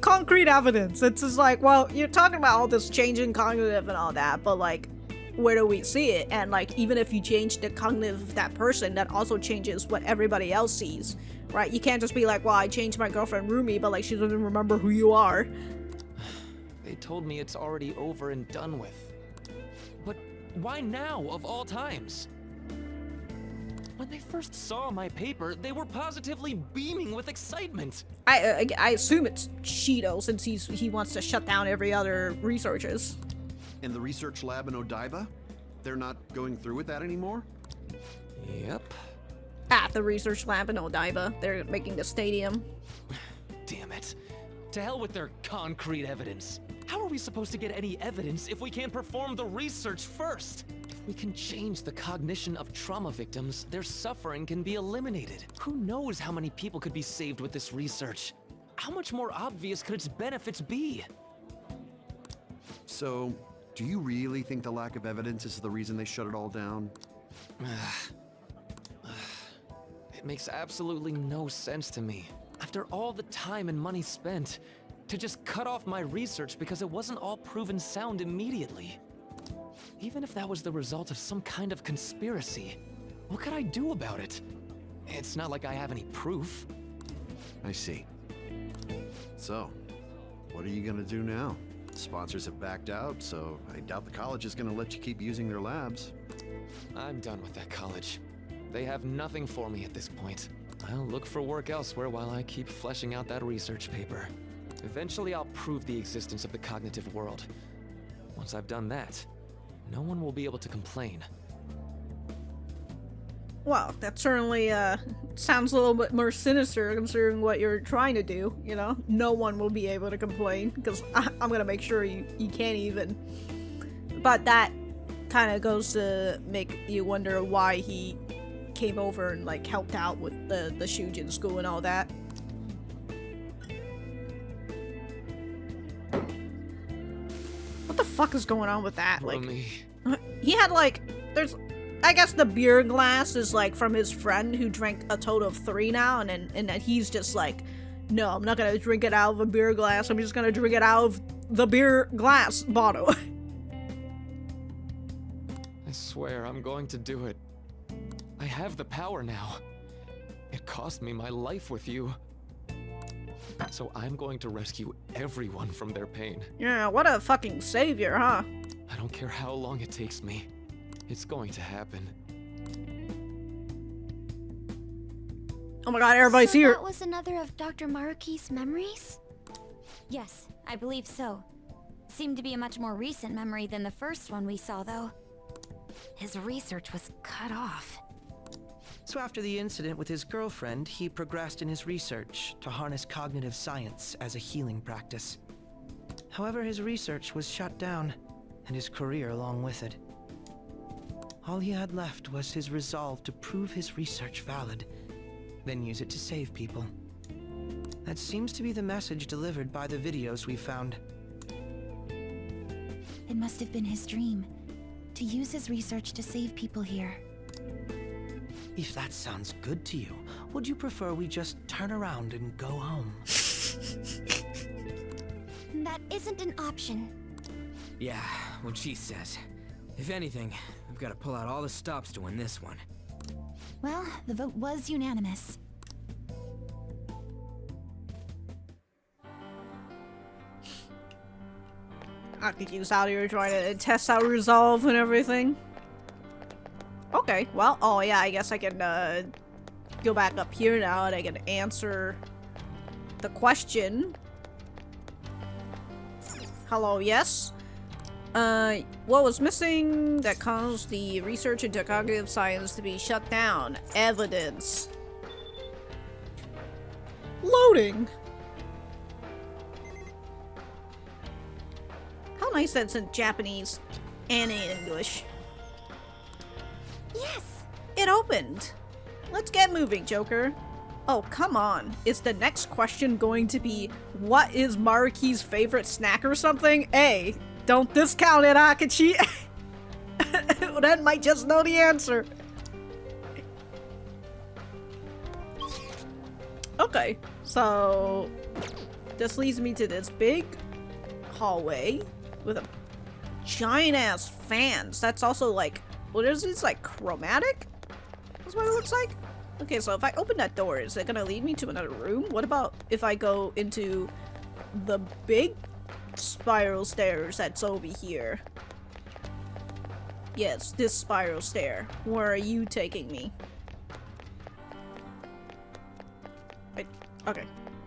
concrete evidence. It's just like, well, you're talking about all this changing cognitive and all that, but like, where do we see it? And like, even if you change the cognitive of that person, that also changes what everybody else sees, right? You can't just be like, well, I changed my girlfriend Rumi, but like, she doesn't remember who you are. They told me it's already over and done with. But why now, of all times? When they first saw my paper, they were positively beaming with excitement. I assume it's Shido, since he wants to shut down every other researchers. And the research lab in Odaiba? They're not going through with that anymore? Yep. At the research lab in Odaiba, they're making the stadium. Damn it. To hell with their concrete evidence. How are we supposed to get any evidence if we can't perform the research first? If we can change the cognition of trauma victims, their suffering can be eliminated. Who knows how many people could be saved with this research? How much more obvious could its benefits be? So, do you really think the lack of evidence is the reason they shut it all down? It makes absolutely no sense to me. After all the time and money spent, to just cut off my research because it wasn't all proven sound immediately. Even if that was the result of some kind of conspiracy, what could I do about it? It's not like I have any proof. I see. So, what are you gonna do now? Sponsors have backed out, so I doubt the college is gonna let you keep using their labs. I'm done with that college. They have nothing for me at this point. I'll look for work elsewhere while I keep fleshing out that research paper. Eventually I'll prove the existence of the cognitive world. Once I've done that, no one will be able to complain. Well, that certainly sounds a little bit more sinister considering what you're trying to do, you know? No one will be able to complain, because I'm gonna make sure you can't even. But that kind of goes to make you wonder why he came over and like helped out with the Shujin school and all that. What the fuck is going on with that? Like, he had like, I guess the beer glass is like from his friend who drank a total of 3 now, and then he's just like, no, I'm not gonna drink it out of a beer glass, I'm just gonna drink it out of the beer glass bottle. I swear I'm going to do it. I have the power now. It cost me my life with you. So I'm going to rescue everyone from their pain. Yeah, what a fucking savior, huh? I don't care how long it takes me. It's going to happen. Oh my god, everybody's here. That was another of Dr. Maruki's memories? Yes, I believe so. Seemed to be a much more recent memory than the first one we saw, though. His research was cut off. So after the incident with his girlfriend, he progressed in his research to harness cognitive science as a healing practice. However, his research was shut down, and his career along with it. All he had left was his resolve to prove his research valid, then use it to save people. That seems to be the message delivered by the videos we found. It must have been his dream, to use his research to save people here. If that sounds good to you, would you prefer we just turn around and go home? That isn't an option. Yeah, what she says. If anything, we've got to pull out all the stops to win this one. Well, the vote was unanimous. I could use out here trying to test out resolve and everything. Okay, well, oh yeah, I guess I can go back up here now and I can answer the question. Hello, yes? What was missing that caused the research into cognitive science to be shut down? Evidence. Loading! How nice that's in Japanese and in English. Yes! It opened! Let's get moving, Joker. Oh, come on. Is the next question going to be, what is Maruki's favorite snack or something? Hey, don't discount it, Akachi. That might just know the answer. Okay, so this leads me to this big hallway with a giant ass fans. That's also like, what is this, like chromatic? That's what it looks like. Okay, so if I open that door, is it gonna lead me to another room? What about if I go into the big spiral stairs that's over here? Yes, this spiral stair. Where are you taking me? Okay.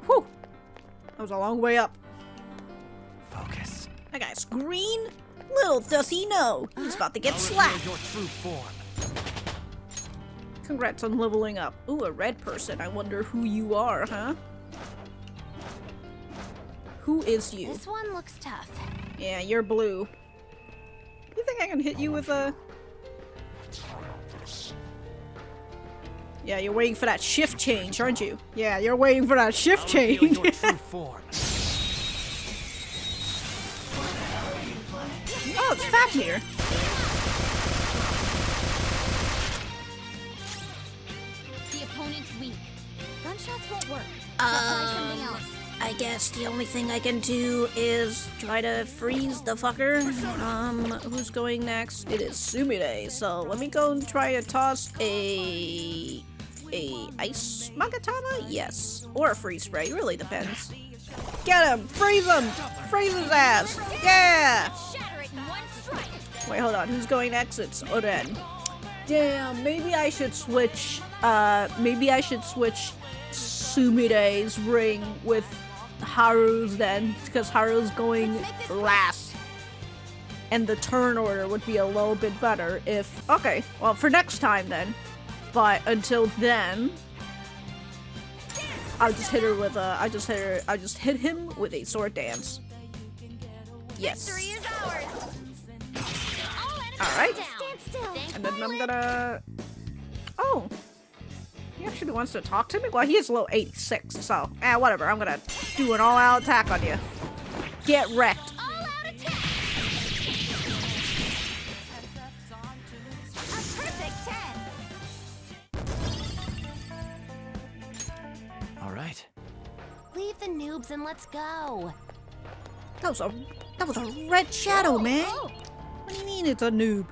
Whew! That was a long way up. Focus. That guy's green? Little does he know, he's about to get slapped. Your true form. Congrats on leveling up. Ooh, a red person. I wonder who you are, huh? Who is you? This one looks tough. Yeah, you're blue. You think I can hit you with a... Yeah, you're waiting for that shift change, aren't you? Yeah, you're waiting for that shift change. Your true form. Oh, it's Fafnir. The opponent's weak. Gunshots won't work. So try something else. I guess the only thing I can do is try to freeze the fucker. Who's going next? It is Sumire, so let me go and try to toss a ice magatama? Yes. Or a freeze spray, it really depends. Get him! Freeze him! Freeze his ass! Yeah! Shatter it in one strike. Wait, hold on, who's going next? It's Oren. Damn, maybe I should switch Sumire's ring with Haru's then, because Haru's going last. And the turn order would be a little bit better if... Okay, well, for next time then. But until then... I'll just hit her with a... I just hit him with a sword dance. Yes. Victory is ours. Alright. Stand still. And then I'm gonna... Oh. He actually wants to talk to me? Well, he is low 86, so... whatever. I'm gonna do an all-out attack on you. Get wrecked. All-out attack. A perfect 10. All right. Leave the noobs and let's go. That was a red shadow, man. What do you mean it's a noob?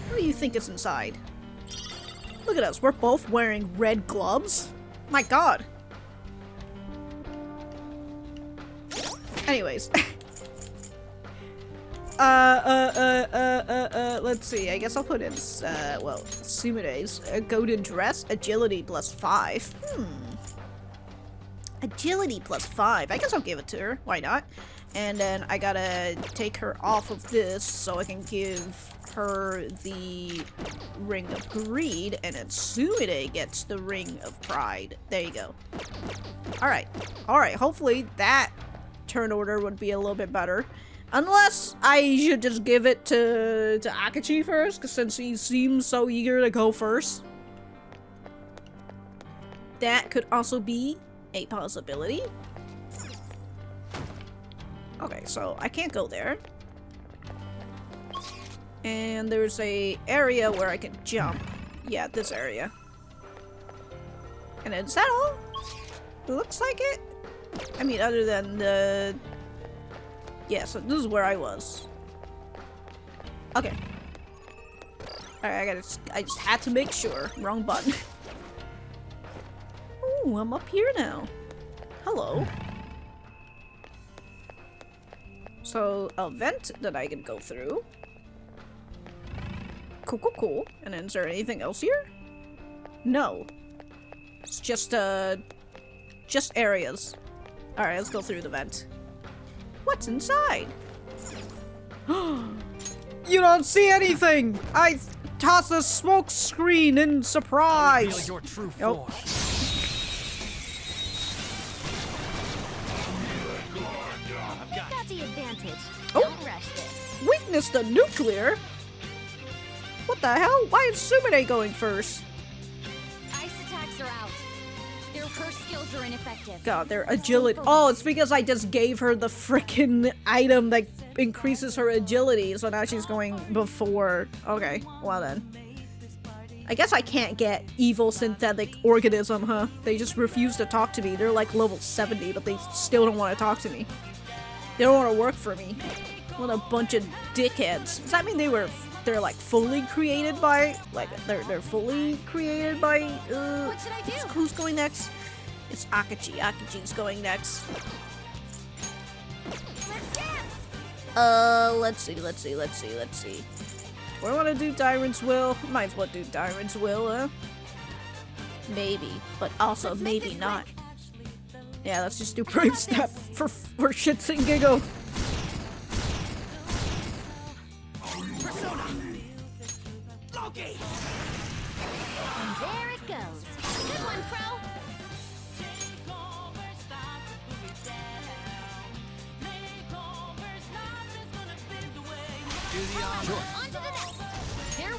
What do you think is inside? Look at us, we're both wearing red gloves. My god. Anyways. Let's see. I guess I'll put in, well, Sumire's golden dress, agility +5. Agility +5. I guess I'll give it to her. Why not? And then I gotta take her off of this so I can give her the Ring of Greed, and then Sumire gets the Ring of Pride. There you go. Alright. Alright, hopefully that turn order would be a little bit better. Unless I should just give it to Akachi first, because since he seems so eager to go first. That could also be a possibility. Okay, so I can't go there. And there's a area where I can jump. Yeah, this area. And is that all? It looks like it. I mean, other than the... Yeah, so this is where I was. Okay. Alright, I just had to make sure. Wrong button. Ooh, I'm up here now. Hello. So, a vent that I can go through. Cool, cool, cool. And then is there anything else here? No. It's just areas. Alright, let's go through the vent. What's inside? You don't see anything! I tossed a smoke screen in surprise! Your true form. Got the advantage. Oh. Don't rush this. Weakness to nuclear? What the hell? Why is Sumire going first? Ice attacks are out. Her skills are ineffective. God, their agility. Oh, it's because I just gave her the frickin' item that increases her agility, so now she's going before. Okay, well then. I guess I can't get evil synthetic organism, huh? They just refuse to talk to me. They're like level 70, but they still don't want to talk to me. They don't want to work for me. What a bunch of dickheads. Does that mean they're like fully created by, like, they're fully created by, What should I do? Who's going next? It's Akachi. Akachi's going next. Let's see. Do I want to do Tyrant's Will? Might as well do Tyrant's Will, huh? Maybe, but also maybe not. Yeah, let's just do Brave Step for shits and giggles. Loki! There it goes. Good one, Pro.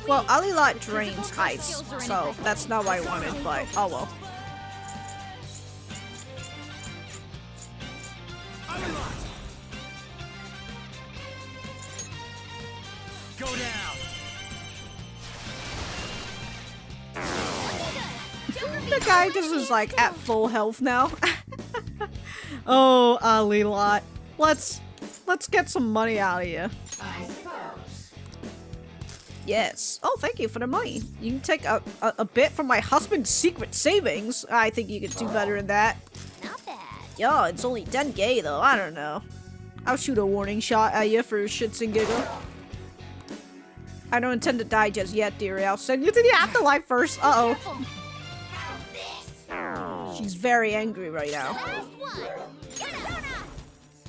Well, Alilot drains ice, so that's not what I wanted, but oh well. Go down. The guy just is like at full health now. Oh, Alilot. Let's get some money out of you. Yes. Oh, thank you for the money. You can take a bit from my husband's secret savings. I think you could do better than that. Not bad. Yo, it's only 10k though. I don't know. I'll shoot a warning shot at you for shits and giggles. I don't intend to die just yet, dearie. I'll send you to the afterlife first. Uh-oh. She's very angry right now.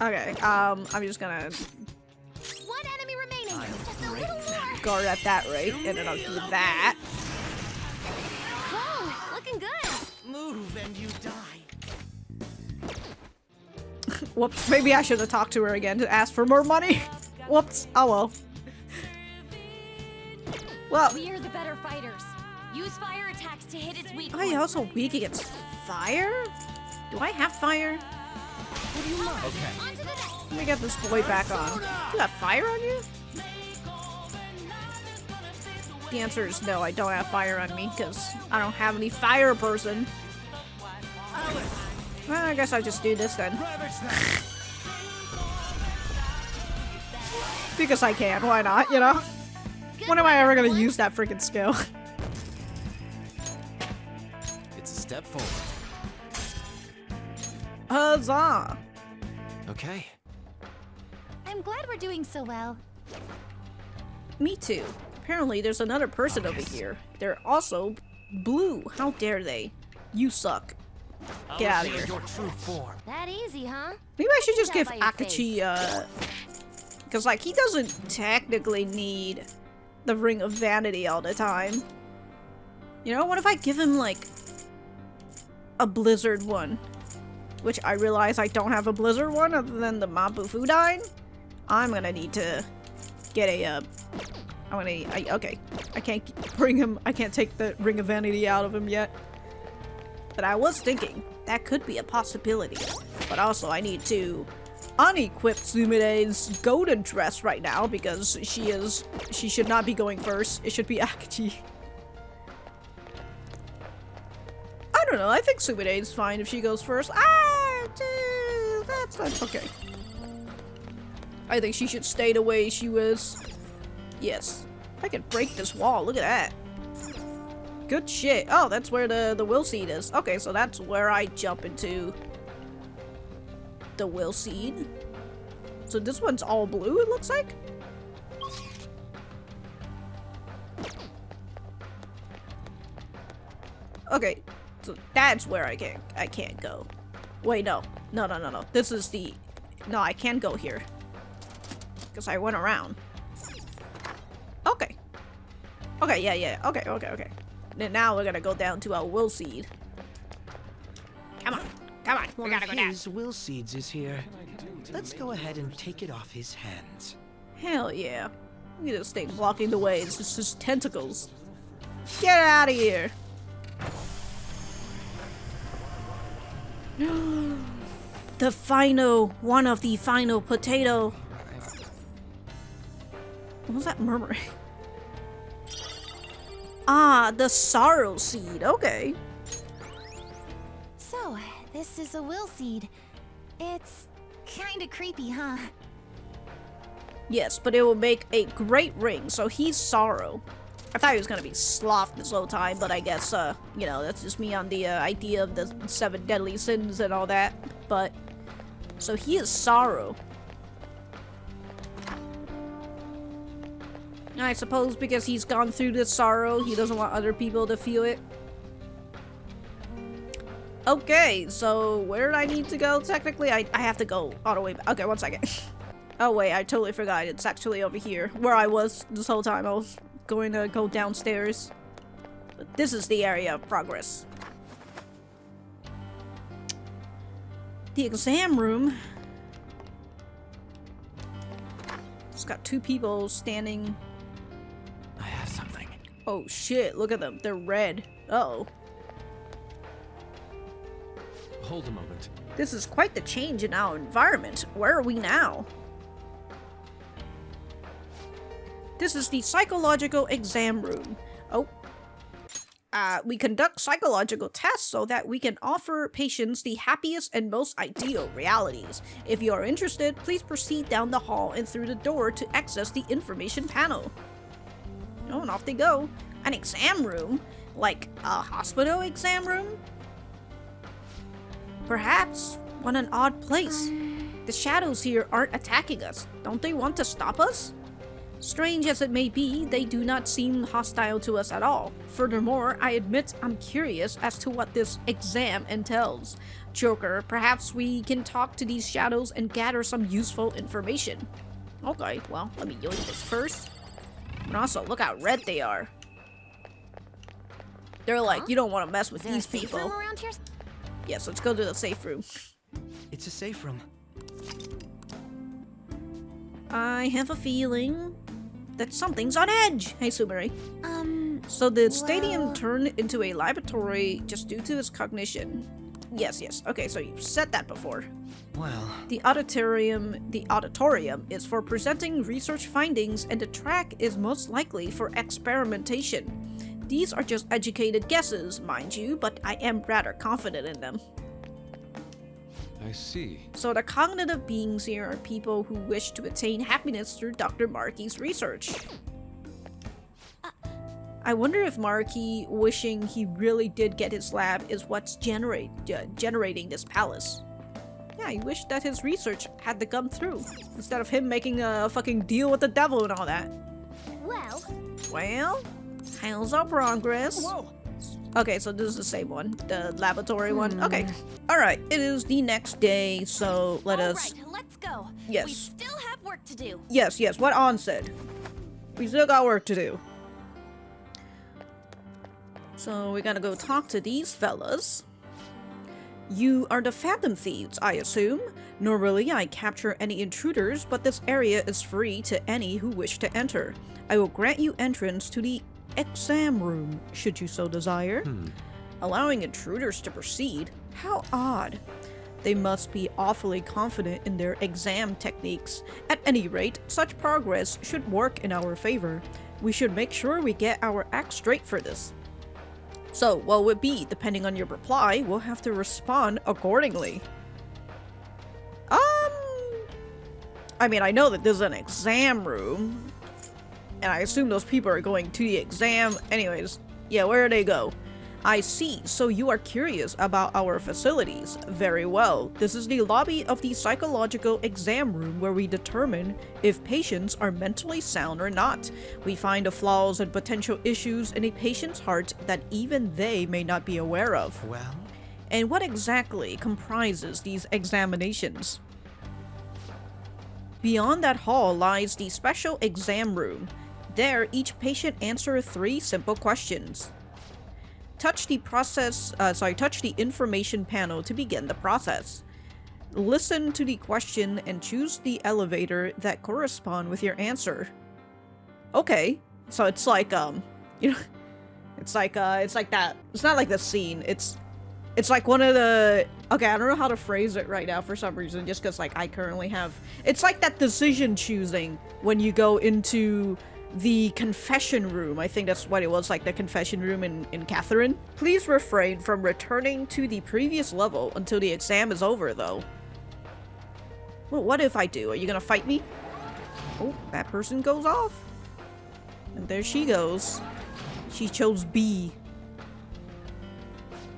Okay, I'm just gonna One enemy remaining. Just a little more. guard at that rate, and then I'll do that. Whoa, looking good. Move and you die. Whoops, maybe I should have talked to her again to ask for more money. Whoops, oh well. Well, We are the better fighters. Use fire attacks to hit its weak am I also weak against fire? Do I have fire? Okay. On to the next. Let me get this boy back on. You got fire on you? The answer is no, I don't have fire on me, because I don't have any fire person. Well, I guess I'll just do this then. Because I can, why not, you know? When am I ever gonna use that freaking skill? It's a step forward. Huzzah! Okay. I'm glad we're doing so well. Me too. Apparently there's another person over here. They're also blue. How dare they? You suck. Get out of here. Your true form. That easy, huh? Maybe I should just Tell give by your Akachi, because, like, he doesn't technically need the Ring of Vanity all the time. You know, what if I give him, like, a Blizzard one? Which I realize I don't have a Blizzard one other than the Mabu Fudine. I'm gonna need to get a, okay. I can't bring him, I can't take the Ring of Vanity out of him yet. But I was thinking, that could be a possibility. But also, I need to unequip Sumire's golden dress right now, because she should not be going first. It should be Akachi. I don't know, I think Sumire's fine if she goes first. That's okay. I think she should stay the way she was. Yes. I can break this wall, look at that. Good shit. Oh, that's where the will seed is. Okay, so that's where I jump into the will seed. So this one's all blue, it looks like? Okay, so that's where I can't go. Wait, no. No. This is the... No, I can go here. Because I went around. Okay. Okay, yeah. Okay. Then now we're gonna go down to our will seed. Come on. We gotta go down. His will seeds is here. Let's go ahead and take it off his hands. Hell yeah. Look at this thing blocking the way. It's just tentacles. Get out of here. One of the final potato. What was that murmuring? Ah, the sorrow seed. Okay. So, this is a will seed. It's kinda creepy, huh? Yes, but it will make a great ring, so he's sorrow. I thought he was gonna be sloth this whole time, but I guess, you know, that's just me on the idea of the 7 deadly sins and all that. But, so he is sorrow. I suppose because he's gone through this sorrow, he doesn't want other people to feel it. Okay, so where do I need to go technically? I have to go all the way back. Okay, one second. Oh wait, I totally forgot. It's actually over here, where I was this whole time. I was going to go downstairs. But this is the area of progress. The exam room. It's got 2 people standing. I have something. Oh shit, look at them. They're red. Uh-oh. Hold a moment. This is quite the change in our environment. Where are we now? This is the psychological exam room. Oh. We conduct psychological tests so that we can offer patients the happiest and most ideal realities. If you are interested, please proceed down the hall and through the door to access the information panel. Oh, and off they go. An exam room? Like a hospital exam room? Perhaps. What an odd place. The shadows here aren't attacking us. Don't they want to stop us? Strange as it may be, they do not seem hostile to us at all. Furthermore, I admit I'm curious as to what this exam entails. Joker, perhaps we can talk to these shadows and gather some useful information. Okay, well, let me yoink this first. And also, look how red they are. They're like, you don't want to mess with these people. Around here? Yes, let's go to the safe room. It's a safe room. I have a feeling that something's on edge. Hey, Sumire. So the stadium turned into a laboratory just due to its cognition. Yes. Okay, so you've said that before. Well, The auditorium is for presenting research findings, and the track is most likely for experimentation. These are just educated guesses, mind you, but I am rather confident in them. I see. So the cognitive beings here are people who wish to attain happiness through Dr. Maruki's research. I wonder if Maruki wishing he really did get his lab is what's generating this palace. Yeah, he wished that his research had to come through, instead of him making a fucking deal with the devil and all that. Well, how's our progress? Whoa! Okay, so this is the same one, the laboratory one. Okay, alright, it is the next day, so let us... Alright, let's go. Yes. We still have work to do. Yes, what On said. We still got work to do. So we gotta go talk to these fellas. You are the Phantom Thieves, I assume? Normally I capture any intruders, but this area is free to any who wish to enter. I will grant you entrance to the exam room, should you so desire. Allowing intruders to proceed? How odd. They must be awfully confident in their exam techniques. At any rate, such progress should work in our favor. We should make sure we get our act straight for this. So, what would be? Depending on your reply, we'll have to respond accordingly. I mean, I know that this is an exam room, and I assume those people are going to the exam. Anyways, yeah, where do they go? I see, so you are curious about our facilities. Very well. This is the lobby of the psychological exam room where we determine if patients are mentally sound or not. We find the flaws and potential issues in a patient's heart that even they may not be aware of. well, And what exactly comprises these examinations? Beyond that hall lies the special exam room. There, each patient answers 3 simple questions. Touch the information panel to begin the process. Listen to the question and choose the elevator that correspond with your answer. Okay, so it's like you know, it's like that. It's not like the scene. It's It's like one of the... Okay, I don't know how to phrase it right now for some reason, just because, like, I currently have... It's like that decision choosing when you go into the confession room. I think that's what it was, like the confession room in Catherine. Please refrain from returning to the previous level until the exam is over, though. Well, what if I do? Are you gonna fight me? Oh, that person goes off. And there she goes. She chose B.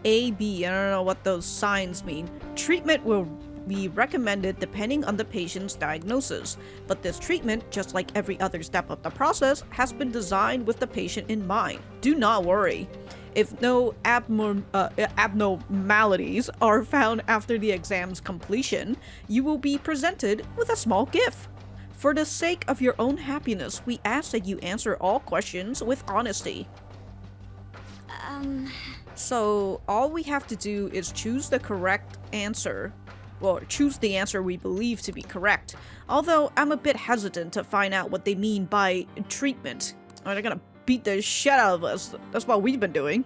A, B. I don't know what those signs mean. Treatment will be recommended depending on the patient's diagnosis, but this treatment, just like every other step of the process, has been designed with the patient in mind. Do not worry. If no abnormalities are found after the exam's completion, you will be presented with a small gift. For the sake of your own happiness, we ask that you answer all questions with honesty. So, all we have to do is choose the correct answer. Well, choose the answer we believe to be correct. Although, I'm a bit hesitant to find out what they mean by treatment. They're gonna beat the shit out of us. That's what we've been doing.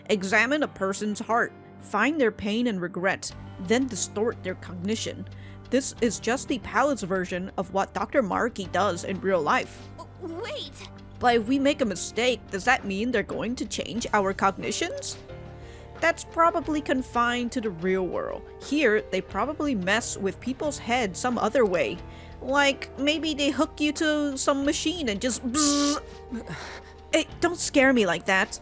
Examine a person's heart. Find their pain and regret. Then distort their cognition. This is just the palace version of what Dr. Maruki does in real life. Wait! But if we make a mistake, does that mean they're going to change our cognitions? That's probably confined to the real world. Here, they probably mess with people's heads some other way. Like, maybe they hook you to some machine and just Hey, don't scare me like that.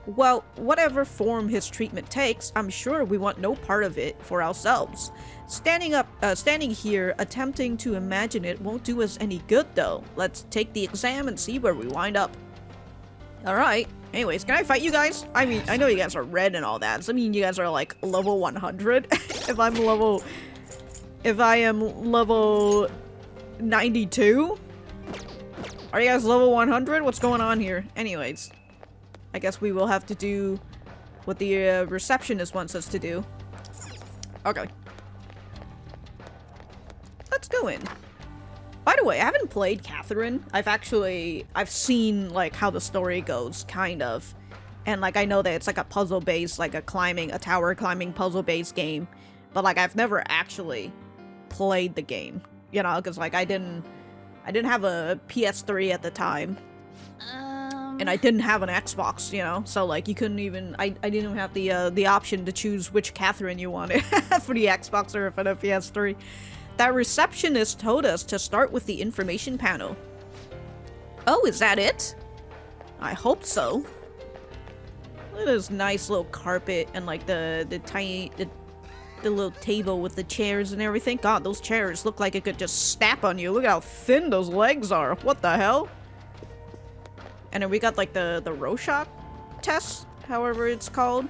Well, whatever form his treatment takes, I'm sure we want no part of it for ourselves. Standing here, attempting to imagine it won't do us any good though. Let's take the exam and see where we wind up. Alright. Anyways, can I fight you guys? I mean, I know you guys are red and all that. So I mean, you guys are like level 100. If I am level 92? Are you guys level 100? What's going on here? Anyways. I guess we will have to do what the receptionist wants us to do. Okay. Let's go in. By the way, I haven't played Catherine. I've seen like how the story goes, kind of. And like I know that it's like a puzzle based, like a tower climbing puzzle based game. But like I've never actually played the game. You know, because like I didn't have a PS3 at the time. And I didn't have an Xbox, you know, so like you couldn't even, I didn't even have the option to choose which Catherine you wanted for the Xbox or for the PS3. That receptionist told us to start with the information panel. Oh, is that it? I hope so. Look at this nice little carpet and like the little table with the chairs and everything. God, those chairs look like it could just snap on you. Look at how thin those legs are. What the hell? And then we got like the Rorschach test, however it's called.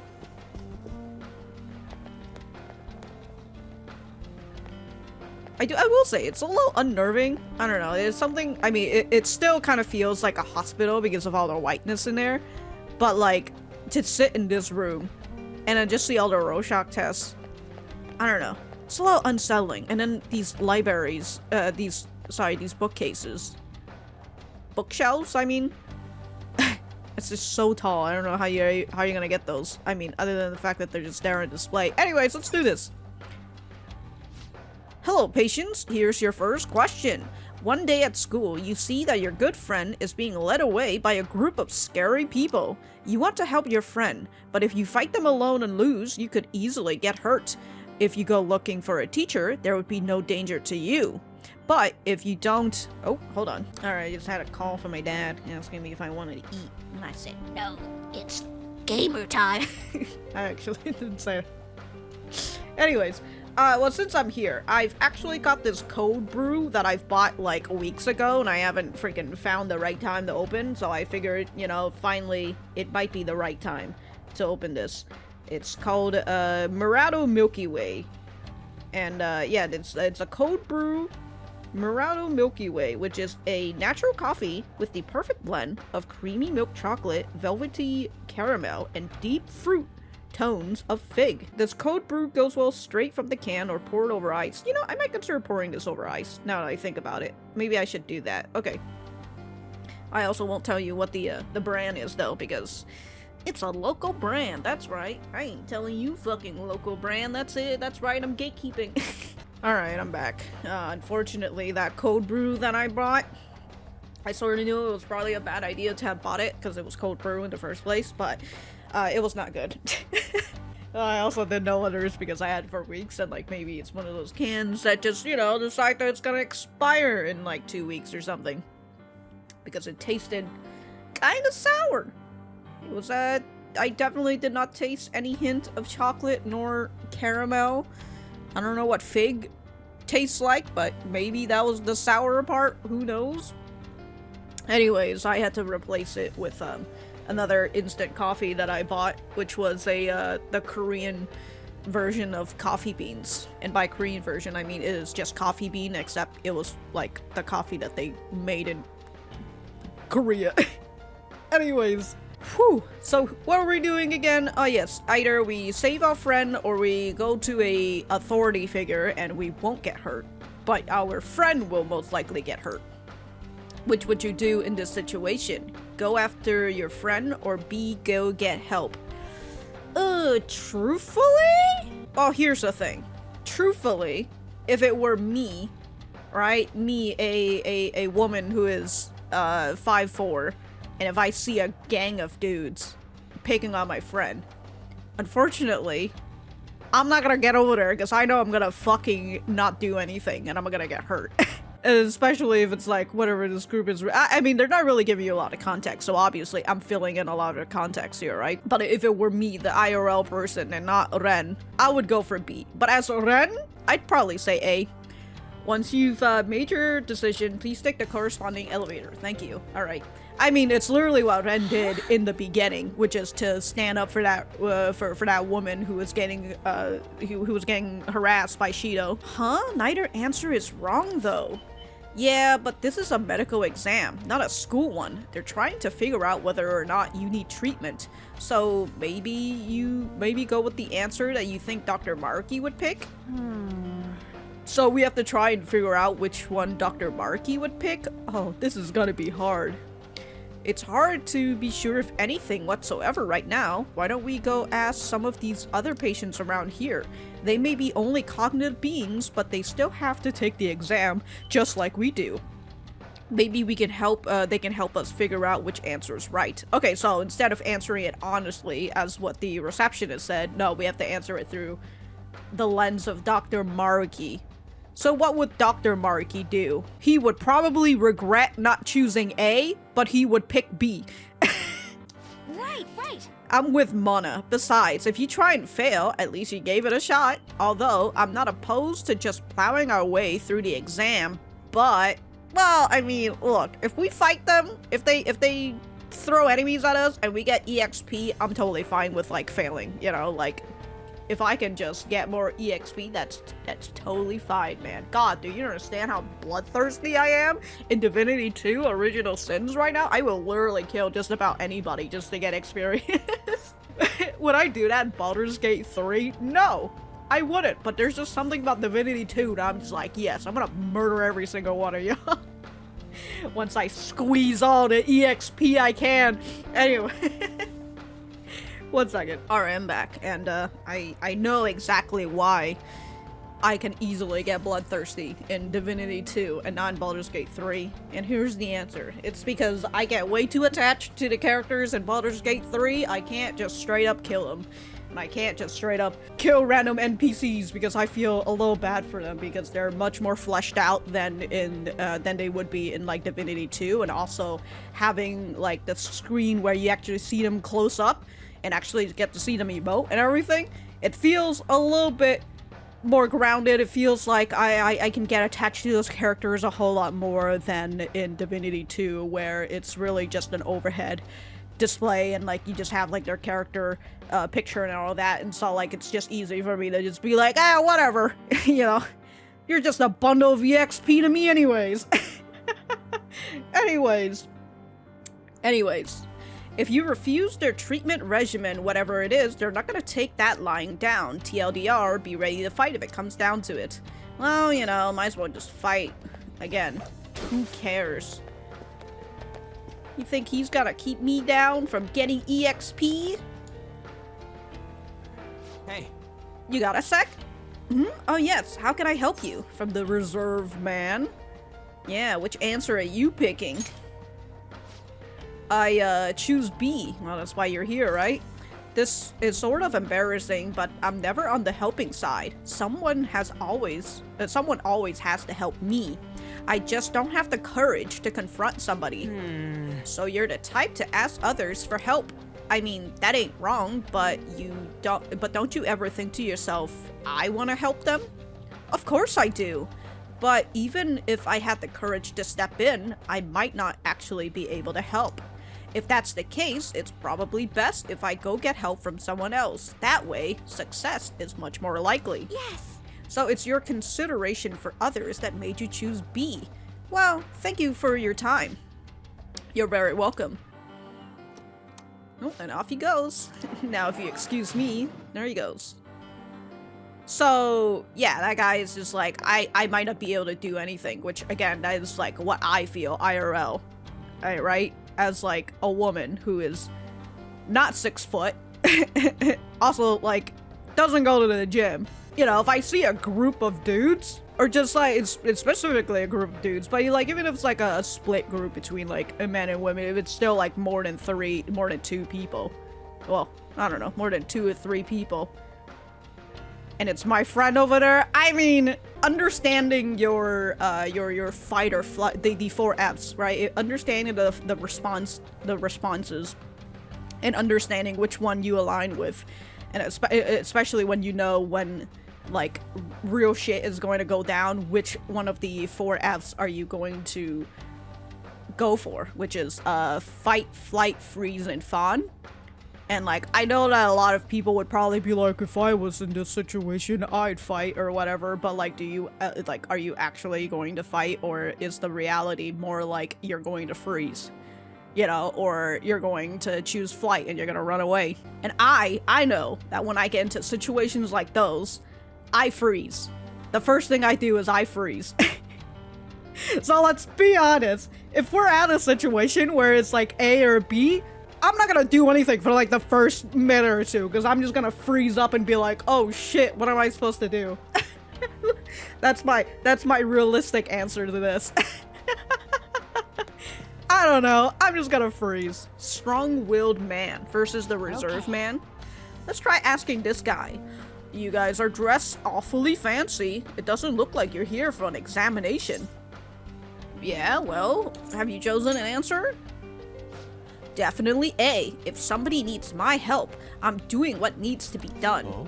I will say, it's a little unnerving. I don't know, it's something, I mean, it still kind of feels like a hospital because of all the whiteness in there. But like, to sit in this room and then just see all the Rorschach tests, I don't know. It's a little unsettling. And then these libraries, these bookcases. Bookshelves, I mean. It's just so tall. I don't know how you're gonna get those. I mean, other than the fact that they're just there on display. Anyways, let's do this. Hello, patients. Here's your first question. One day at school, you see that your good friend is being led away by a group of scary people. You want to help your friend, but if you fight them alone and lose, you could easily get hurt. If you go looking for a teacher, there would be no danger to you. But if you don't... Oh, hold on. Alright, I just had a call from my dad asking me if I wanted to eat. And I said, no, it's gamer time. I actually didn't say it. Anyways, well, since I'm here, I've actually got this cold brew that I've bought like weeks ago, and I haven't freaking found the right time to open, so I figured, you know, finally, it might be the right time to open this. It's called Murado Milky Way. And yeah, it's a cold brew Murado Milky Way, which is a natural coffee with the perfect blend of creamy milk chocolate, velvety caramel, and deep fruit tones of fig. This cold brew goes well straight from the can or poured over ice. You know, I might consider pouring this over ice, now that I think about it. Maybe I should do that. Okay. I also won't tell you what the brand is, though, because It's a local brand, that's right. I ain't telling you fucking local brand, that's it. That's right, I'm gatekeeping. Alright, I'm back. Unfortunately, that cold brew that I bought, I sort of knew it was probably a bad idea to have bought it because it was cold brew in the first place, but it was not good. I also didn't know what it is because I had it for weeks, and like maybe it's one of those cans that just, you know, decide that it's gonna expire in like 2 weeks or something. Because it tasted kind of sour. It was, I definitely did not taste any hint of chocolate nor caramel. I don't know what fig tastes like, but maybe that was the sour part, who knows? Anyways, I had to replace it with, another instant coffee that I bought, which was the Korean version of coffee beans. And by Korean version, I mean it is just coffee bean, except it was like the coffee that they made in Korea. Anyways, whew. So what are we doing again? Oh yes, either we save our friend or we go to a authority figure and we won't get hurt, but our friend will most likely get hurt. Which would you do in this situation? Go after your friend or B, go get help? Truthfully? Well, here's the thing. Truthfully, if it were me, right? Me, a woman who is 5'4", and if I see a gang of dudes picking on my friend, unfortunately, I'm not gonna get over there because I know I'm gonna fucking not do anything and I'm gonna get hurt. Especially if it's like whatever this group is. I mean, they're not really giving you a lot of context, so obviously I'm filling in a lot of context here, right? But if it were me, the IRL person, and not Ren, I would go for B. But as Ren, I'd probably say A. Once you've made your decision, please take the corresponding elevator. Thank you. Alright. I mean, it's literally what Ren did in the beginning, which is to stand up for that for that woman who was getting who was getting harassed by Shido. Huh? Neither answer is wrong though. Yeah, but this is a medical exam, not a school one. They're trying to figure out whether or not you need treatment. So maybe go with the answer that you think Dr. Maruki would pick? So we have to try and figure out which one Dr. Maruki would pick? Oh, this is gonna be hard. It's hard to be sure of anything whatsoever right now. Why don't we go ask some of these other patients around here? They may be only cognitive beings, but they still have to take the exam, just like we do. Maybe we can help, they can help us figure out which answer is right. Okay, so instead of answering it honestly, as what the receptionist said, no, we have to answer it through the lens of Dr. Maruki. So what would Dr. Maruki do? He would probably regret not choosing A, but he would pick B. Right. I'm with Mona. Besides, if you try and fail, at least you gave it a shot. Although, I'm not opposed to just plowing our way through the exam, but, well, I mean, look, if we fight them, if they throw enemies at us and we get EXP, I'm totally fine with, like, failing, you know, like, if I can just get more EXP, that's totally fine, man. God, do you understand how bloodthirsty I am in Divinity 2 Original Sins right now? I will literally kill just about anybody just to get experience. Would I do that in Baldur's Gate 3? No, I wouldn't. But there's just something about Divinity 2 that I'm just like, yes, I'm gonna murder every single one of you. Once I squeeze all the EXP I can. Anyway. 1 second. Alright, I'm back, and I know exactly why I can easily get bloodthirsty in Divinity 2 and not in Baldur's Gate 3. And here's the answer. It's because I get way too attached to the characters in Baldur's Gate 3, I can't just straight up kill them. And I can't just straight up kill random NPCs because I feel a little bad for them because they're much more fleshed out than they would be in like Divinity 2, and also having like the screen where you actually see them close up and actually get to see them emote and everything, it feels a little bit more grounded. It feels like I can get attached to those characters a whole lot more than in Divinity 2, where it's really just an overhead display and like you just have like their character picture and all that, and so like it's just easy for me to just be like, ah, whatever. You know, you're just a bundle of EXP to me anyways. Anyways, if you refuse their treatment regimen, whatever it is, they're not gonna take that lying down. TLDR, be ready to fight if it comes down to it. Well, you know, might as well just fight. Again, who cares? You think he's gonna keep me down from getting EXP? Hey. You got a sec? Oh yes, how can I help you? From the reserve man. Yeah, which answer are you picking? I choose B. Well, that's why you're here, right? This is sort of embarrassing, but I'm never on the helping side. Someone always has to help me. I just don't have the courage to confront somebody. So you're the type to ask others for help. I mean, that ain't wrong, but don't you ever think to yourself, I want to help them? Of course I do. But even if I had the courage to step in, I might not actually be able to help. If that's the case, it's probably best if I go get help from someone else. That way, success is much more likely. Yes! So it's your consideration for others that made you choose B. Well, thank you for your time. You're very welcome. Oh, and off he goes. Now, if you excuse me, there he goes. So, yeah, that guy is just like, I might not be able to do anything, which, again, that is, like, what I feel, IRL. Right? As, like, a woman who is not 6 foot. Also, like, doesn't go to the gym. You know, if I see a group of dudes, or just, like, it's specifically a group of dudes, but, like, even if it's, like, a split group between, like, men and women, if it's still, like, more than 2 people. Well, I don't know, more than 2 or 3 people. And it's my friend over there. I mean, understanding your fight or flight, the 4 Fs, right? Understanding the responses, and understanding which one you align with, and especially when you know when, like, real shit is going to go down, which one of the 4 Fs are you going to go for? Which is fight, flight, freeze, and fawn. And, like, I know that a lot of people would probably be like, if I was in this situation, I'd fight or whatever, but, like, do you, like, are you actually going to fight, or is the reality more like you're going to freeze? You know, or you're going to choose flight and you're gonna run away. And I know that when I get into situations like those, I freeze. The first thing I do is I freeze. So let's be honest, if we're at a situation where it's like A or B, I'm not gonna do anything for like the first minute or two, because I'm just gonna freeze up and be like, oh shit, what am I supposed to do? That's my realistic answer to this. I don't know, I'm just gonna freeze. Strong-willed man versus the reserve man. Let's try asking this guy. You guys are dressed awfully fancy. It doesn't look like you're here for an examination. Yeah, well, have you chosen an answer? Definitely A. If somebody needs my help, I'm doing what needs to be done. Oh.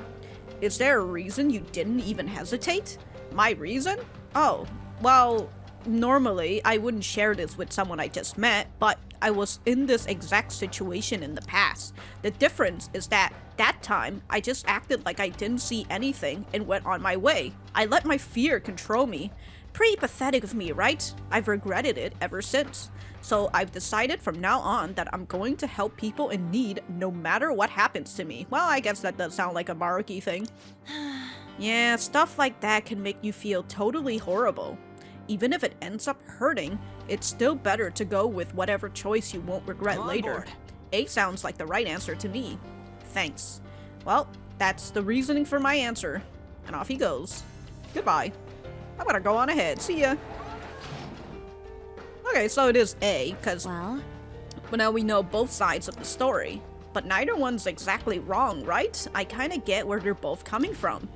Is there a reason you didn't even hesitate? My reason? Oh, well, normally I wouldn't share this with someone I just met, but I was in this exact situation in the past. The difference is that time I just acted like I didn't see anything and went on my way. I let my fear control me. Pretty pathetic of me, right? I've regretted it ever since. So I've decided from now on that I'm going to help people in need no matter what happens to me. Well, I guess that does sound like a Maruki thing. Yeah, stuff like that can make you feel totally horrible. Even if it ends up hurting, it's still better to go with whatever choice you won't regret later. A sounds like the right answer to me. Thanks. Well, that's the reasoning for my answer. And off he goes. Goodbye. I'm gonna go on ahead. See ya. Okay, so it is A, because but now we know both sides of the story. But neither one's exactly wrong, right? I kind of get where they're both coming from.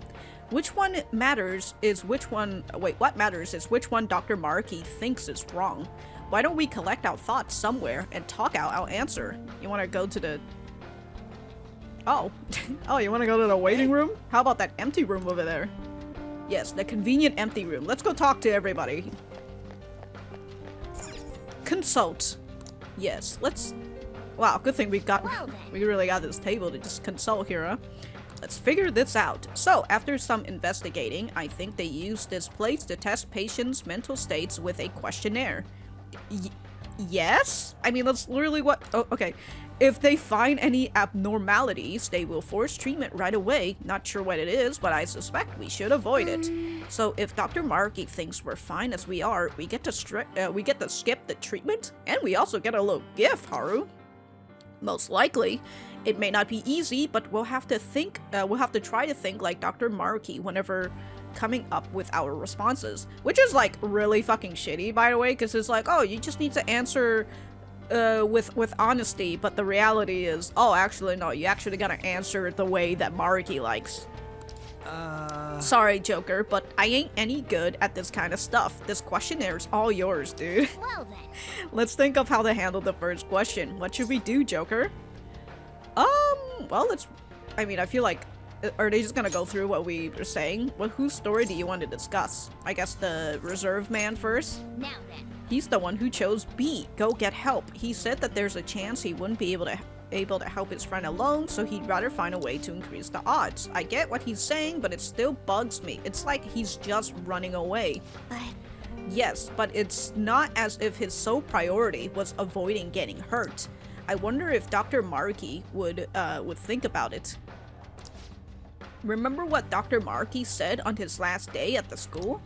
Which one matters is which one... Wait, what matters is which one Dr. Maruki thinks is wrong. Why don't we collect our thoughts somewhere and talk out our answer? You want to go to the... Oh. Oh, you want to go to the waiting room? How about that empty room over there? Yes, the convenient empty room. Let's go talk to everybody. Consult. Yes, let's... Wow, good thing we really got this table to just consult here, huh? Let's figure this out. So, after some investigating, I think they used this place to test patients' mental states with a questionnaire. Yes? I mean, that's literally what... Oh, okay. If they find any abnormalities, they will force treatment right away. Not sure what it is, but I suspect we should avoid it. So if Dr. Maruki thinks we're fine as we are, we get to skip the treatment, and we also get a little gift, Haru. Most likely. It may not be easy, but we'll have to try to think like Dr. Maruki whenever coming up with our responses. Which is like really fucking shitty, by the way, because it's like, oh, you just need to answer with honesty, but the reality is, oh, actually no, you actually gotta answer the way that Maruki likes. Sorry, Joker, but I ain't any good at this kind of stuff. This questionnaire is all yours, dude. Well then. Let's think of how to handle the first question. What should we do, Joker? Well, I feel like, are they just gonna go through what we were saying? Well, whose story do you want to discuss? I guess the reserve man first? Now then. He's the one who chose B, go get help. He said that there's a chance he wouldn't be able to help his friend alone, so he'd rather find a way to increase the odds. I get what he's saying, but it still bugs me. It's like he's just running away. But... Yes, but it's not as if his sole priority was avoiding getting hurt. I wonder if Dr. Maruki would think about it. Remember what Dr. Maruki said on his last day at the school?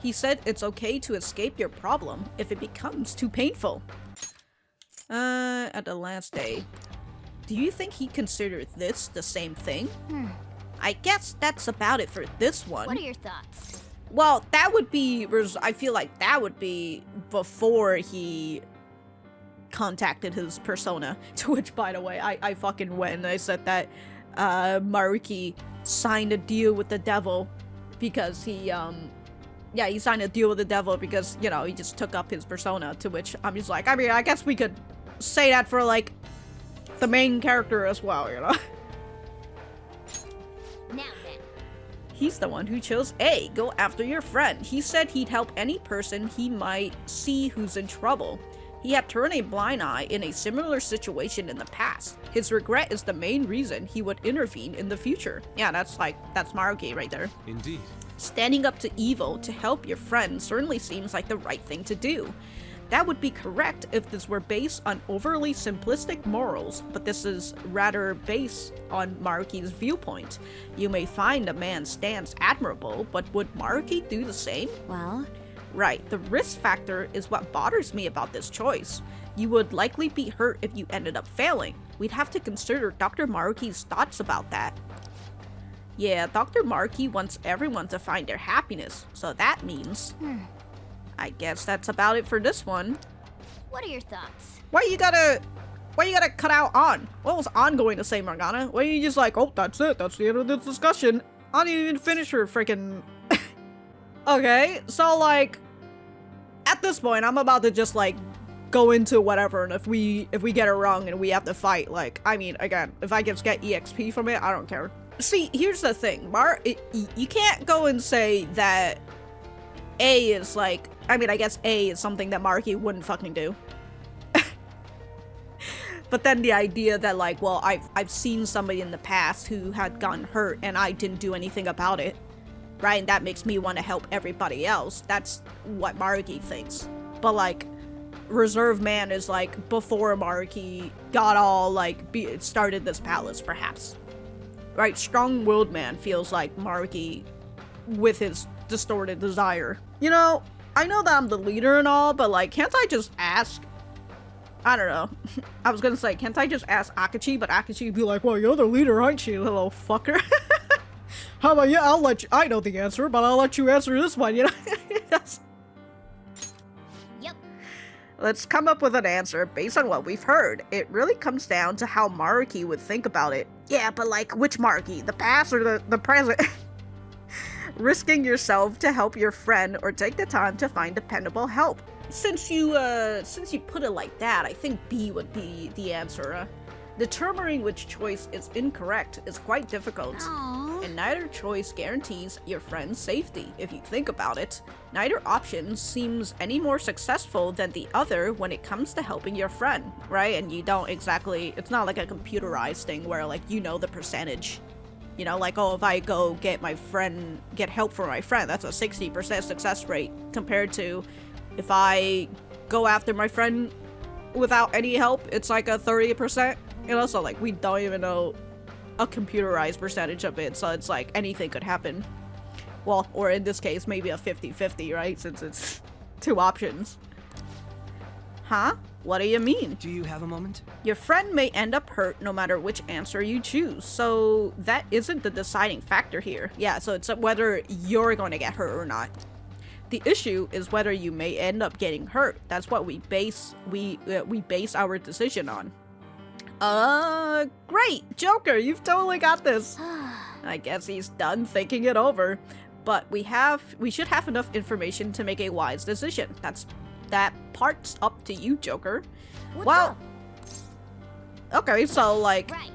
He said it's okay to escape your problem if it becomes too painful. At the last day. Do you think he considered this the same thing? I guess that's about it for this one. What are your thoughts? Well, that would be... I feel like that would be before he contacted his persona. To which, by the way, I fucking went and I said that Maruki signed a deal with the devil because he signed a deal with the devil because, you know, he just took up his persona. To which I'm just like, I mean, I guess we could say that for, like, the main character as well, you know? Now then. He's the one who chose A, go after your friend. He said he'd help any person he might see who's in trouble. He had turned a blind eye in a similar situation in the past. His regret is the main reason he would intervene in the future. Yeah, that's Maruki right there. Indeed. Standing up to evil to help your friend certainly seems like the right thing to do. That would be correct if this were based on overly simplistic morals, but this is rather based on Maruki's viewpoint. You may find the man's stance admirable, but would Maruki do the same? Well... Right, the risk factor is what bothers me about this choice. You would likely be hurt if you ended up failing. We'd have to consider Dr. Maruki's thoughts about that. Yeah, Dr. Maruki wants everyone to find their happiness, so that means... I guess that's about it for this one. What are your thoughts? Why you gotta cut out On? What was On going to say, Morgana? Why are you just like, oh, that's it, that's the end of this discussion. I didn't even finish her freaking... Okay, so like, at this point, I'm about to just like go into whatever, and if we get it wrong and we have to fight, like, I mean, again, if I just get EXP from it, I don't care. See, here's the thing, you can't go and say that A is like, I mean, I guess A is something that Maruki wouldn't fucking do. But then the idea that like, well, I've seen somebody in the past who had gotten hurt and I didn't do anything about it. Right, and that makes me want to help everybody else. That's what Maruki thinks. But like, Reserve Man is like before Maruki got all like started this palace, perhaps. Right, Strong-Willed Man feels like Maruki with his distorted desire. You know, I know that I'm the leader and all, but like, can't I just ask? I don't know. I was gonna say, can't I just ask Akachi? But Akachi would be like, well, you're the leader, aren't you, little fucker? How about, yeah, I'll let you, I know the answer, but I'll let you answer this one, you know? Yep. Let's come up with an answer based on what we've heard. It really comes down to how Maruki would think about it. Yeah, but like, which Maruki? The past or the present? Risking yourself to help your friend or take the time to find dependable help. Since you put it like that, I think B would be the answer. Determining which choice is incorrect is quite difficult. Aww. And neither choice guarantees your friend's safety, if you think about it. Neither option seems any more successful than the other when it comes to helping your friend, right? And you don't exactly, it's not like a computerized thing where like, you know the percentage. You know, like, oh, if I go get help for my friend, that's a 60% success rate compared to if I go after my friend without any help, it's like a 30%. And also, like, we don't even know a computerized percentage of it, so it's like anything could happen. Well, or in this case, maybe a 50-50, right? Since it's 2 options. Huh? What do you mean? Do you have a moment? Your friend may end up hurt no matter which answer you choose, so that isn't the deciding factor here. Yeah, so it's whether you're going to get hurt or not. The issue is whether you may end up getting hurt. That's what we base our decision on. Great! Joker, you've totally got this! I guess he's done thinking it over. But we should have enough information to make a wise decision. That part's up to you, Joker. What's up? Okay, so, like... Right.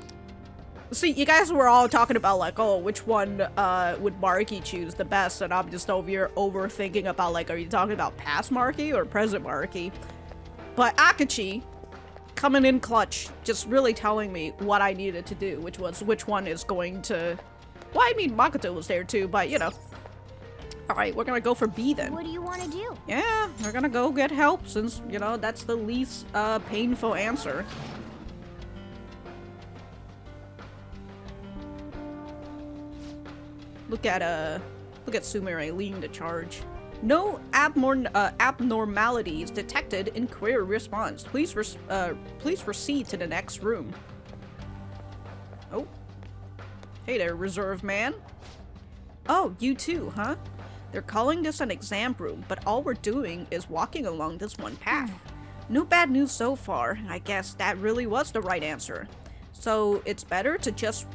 See, you guys were all talking about, like, oh, which one would Maruki choose the best, and I'm just over here overthinking about, like, are you talking about past Maruki or present Maruki? But Akachi, coming in clutch, just really telling me what I needed to do, which was which one is going to... Well, I mean, Makoto was there too, but, you know. Alright, we're gonna go for B then. What do you want to do? Yeah, we're gonna go get help since, you know, that's the least painful answer. Look at Sumire leading the charge. No abnormalities detected in query response. Please proceed to the next room. Oh. Hey there, reserve man. Oh, you too, huh? They're calling this an exam room, but all we're doing is walking along this one path. No bad news so far. I guess that really was the right answer. So it's better to just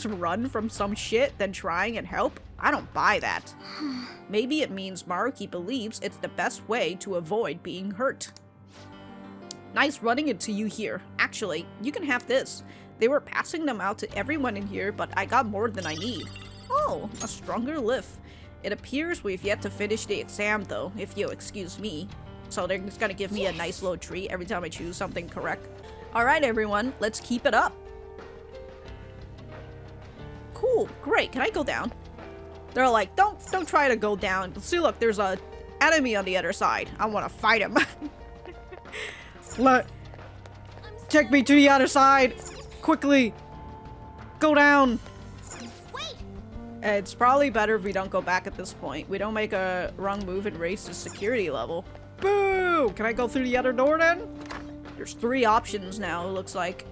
run from some shit than trying and help? I don't buy that. Maybe it means Maruki believes it's the best way to avoid being hurt. Nice running into you here. Actually, you can have this. They were passing them out to everyone in here, but I got more than I need. Oh, a stronger lift. It appears we've yet to finish the exam though, if you'll excuse me. So they're just gonna give me a nice little treat every time I choose something correct. Alright everyone, let's keep it up. Cool, great, can I go down? They're like, don't try to go down. See, look, there's a enemy on the other side. I wanna fight him. Take me to the other side! Quickly! Go down! It's probably better if we don't go back at this point. We don't make a wrong move and raise the security level. Boo! Can I go through the other door then? There's 3 options now, it looks like.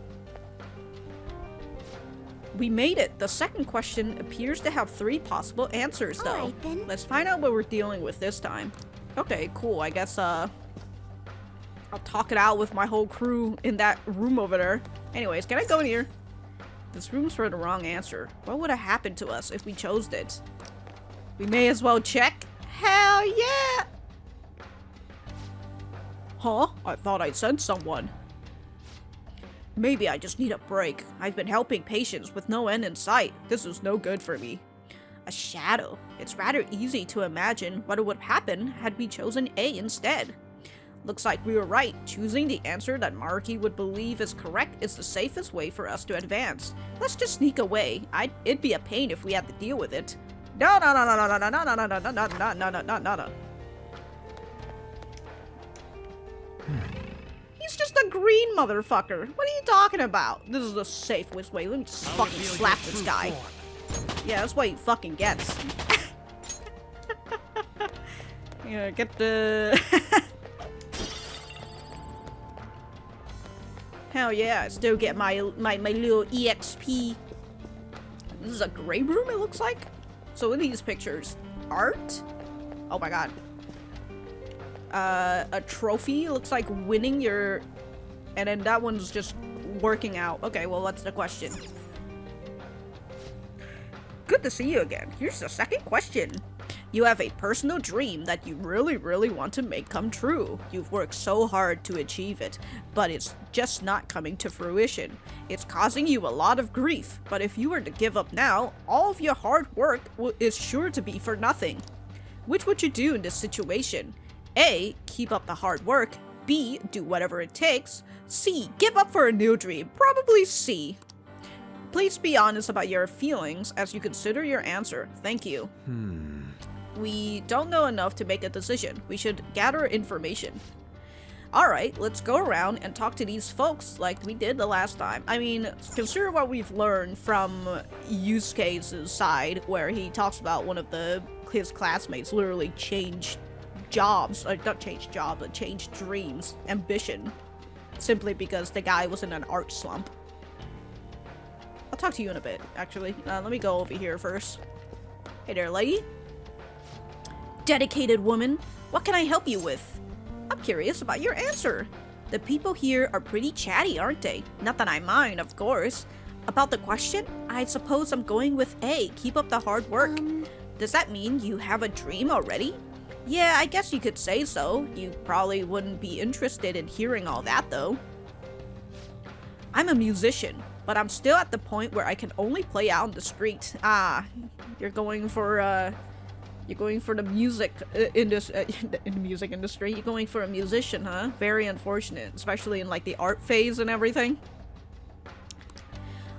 We made it! The second question appears to have 3 possible answers though. Alright, then. Let's find out what we're dealing with this time. Okay, cool. I guess I'll talk it out with my whole crew in that room over there. Anyways, can I go in here? This room's for the wrong answer. What would have happened to us if we chose it? We may as well check. Hell yeah! Huh? I thought I'd send someone. Maybe I just need a break. I've been helping patients with no end in sight. This is no good for me. A shadow. It's rather easy to imagine what would happen had we chosen A instead. Looks like we were right. Choosing the answer that Maruki would believe is correct is the safest way for us to advance. Let's just sneak away. It'd be a pain if we had to deal with it. No. He's just a green motherfucker. What are you talking about? This is a safe way. Let me just fucking slap this guy. Yeah, that's what he fucking gets. Yeah, get the... Hell yeah, I still get my little EXP. This is a gray room, it looks like. So in these pictures, art? Oh my god. A trophy, looks like winning your... And then that one's just working out. Okay, well, what's the question? Good to see you again. Here's the second question. You have a personal dream that you really want to make come true. You've worked so hard to achieve it, but it's just not coming to fruition. It's causing you a lot of grief, but if you were to give up now, all of your hard work is sure to be for nothing. Which would you do in this situation? A. Keep up the hard work. B. Do whatever it takes. C. Give up for a new dream. Probably C. Please be honest about your feelings as you consider your answer. Thank you. We don't know enough to make a decision. We should gather information. Alright, let's go around and talk to these folks like we did the last time. I mean, consider what we've learned from Yusuke's side, where he talks about one of his classmates literally changed jobs, or not changed jobs, but changed dreams, ambition, simply because the guy was in an art slump. I'll talk to you in a bit, actually. Let me go over here first. Hey there, lady. Dedicated woman, what can I help you with? I'm curious about your answer. The people here are pretty chatty, aren't they? Not that I mind, of course. About the question, I suppose I'm going with A. Keep up the hard work. Does that mean you have a dream already? Yeah, I guess you could say so. You probably wouldn't be interested in hearing all that, though. I'm a musician, but I'm still at the point where I can only play out in the street. Ah, you're going for the music in the music industry. You're going for a musician, huh? Very unfortunate, especially in like the art phase and everything.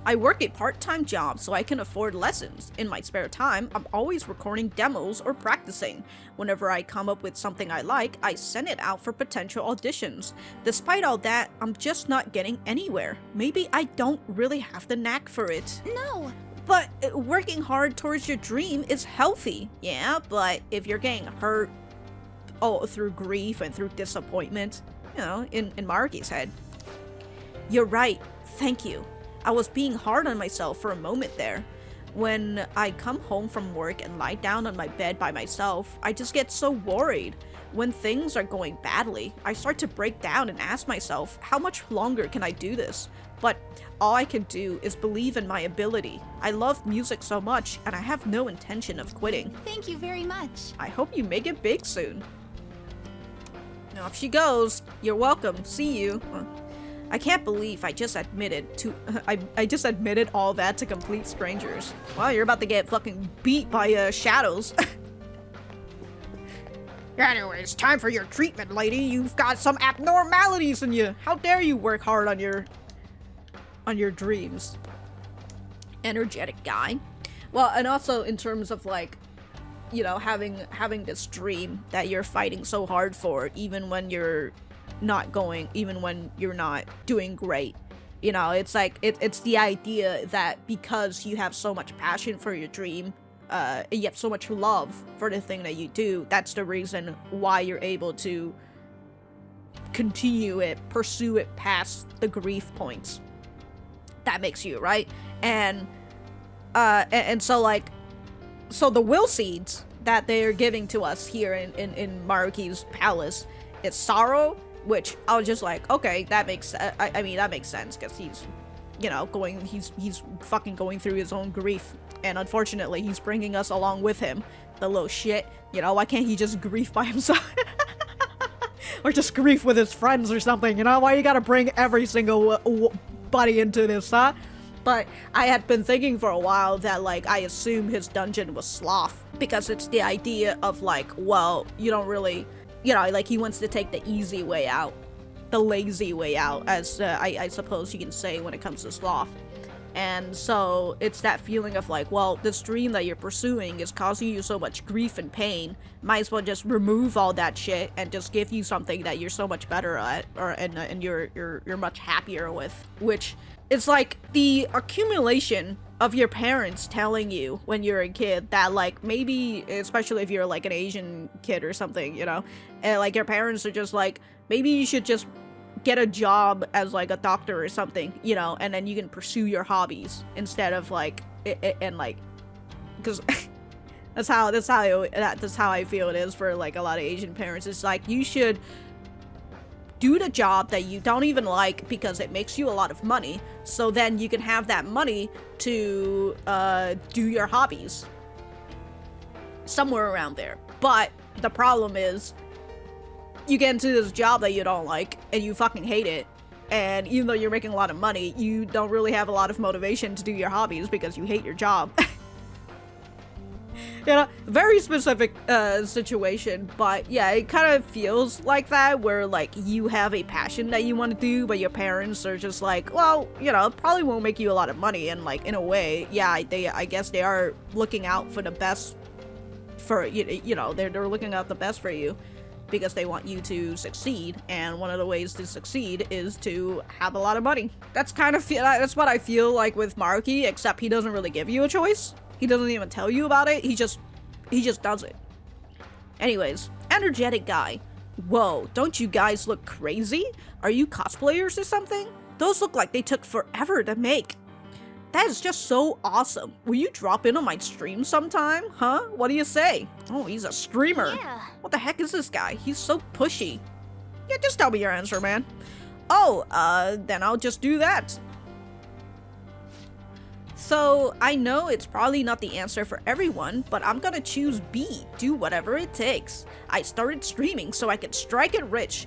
I work a part-time job so I can afford lessons. In my spare time, I'm always recording demos or practicing. Whenever I come up with something I like, I send it out for potential auditions. Despite all that, I'm just not getting anywhere. Maybe I don't really have the knack for it. No! But working hard towards your dream is healthy. Yeah, but if you're getting hurt through grief and through disappointment, you know, in Maruki's head. You're right. Thank you. I was being hard on myself for a moment there. When I come home from work and lie down on my bed by myself, I just get so worried. When things are going badly, I start to break down and ask myself, how much longer can I do this? But all I can do is believe in my ability. I love music so much, and I have no intention of quitting. Thank you very much. I hope you make it big soon. Now, if she goes, you're welcome. See you. I can't believe I just admitted all that to complete strangers. Well, you're about to get fucking beat by shadows. Anyways, time for your treatment, lady. You've got some abnormalities in you. How dare you work hard on your dreams. Energetic guy. Well, and also in terms of like, you know, having this dream that you're fighting so hard for, even when you're not doing great. You know, it's like it's the idea that because you have so much passion for your dream, you have so much love for the thing that you do, that's the reason why you're able to pursue it past the grief points. That makes you, right? And so like, so the will seeds that they're giving to us here in Maruki's palace, it's sorrow, which I was just like, okay, that makes, I mean, that makes sense, because he's, you know, he's fucking going through his own grief, and unfortunately, he's bringing us along with him, the little shit, you know, why can't he just grief by himself? Or just grief with his friends or something, you know, why you gotta bring every single buddy into this, huh? But I had been thinking for a while that, like, I assume his dungeon was sloth, because it's the idea of, like, well, you don't really, you know, like, he wants to take the easy way out, the lazy way out, as I suppose you can say when it comes to sloth. And so it's that feeling of like, well, this dream that you're pursuing is causing you so much grief and pain, might as well just remove all that shit and just give you something that you're so much better at, and you're much happier with, which is like the accumulation of your parents telling you when you're a kid that, like, maybe, especially if you're like an Asian kid or something, you know, and like your parents are just like, maybe you should just get a job as like a doctor or something, you know, and then you can pursue your hobbies instead of like and like, because that's how I feel it is for like a lot of Asian parents. It's like, you should do the job that you don't even like because it makes you a lot of money, so then you can have that money to do your hobbies somewhere around there. But the problem is, you get into this job that you don't like, and you fucking hate it, and even though you're making a lot of money, you don't really have a lot of motivation to do your hobbies because you hate your job. You know, very specific situation, but yeah, it kind of feels like that, where like you have a passion that you want to do, but your parents are just like, well, you know, it probably won't make you a lot of money, and like, in a way, yeah, I guess they are looking out for the best for you know, they're looking out the best for you. because they want you to succeed, and one of the ways to succeed is to have a lot of money. That's that's what I feel like with Maruki, except he doesn't really give you a choice. He doesn't even tell you about it. He just does it. Anyways, energetic guy. Whoa, don't you guys look crazy? Are you cosplayers or something? Those look like they took forever to make. That is just so awesome. Will you drop in on my stream sometime? Huh? What do you say? Oh, he's a streamer. Yeah. What the heck is this guy? He's so pushy. Yeah, just tell me your answer, man. Oh, then I'll just do that. So, I know it's probably not the answer for everyone, but I'm gonna choose B. Do whatever it takes. I started streaming so I could strike it rich.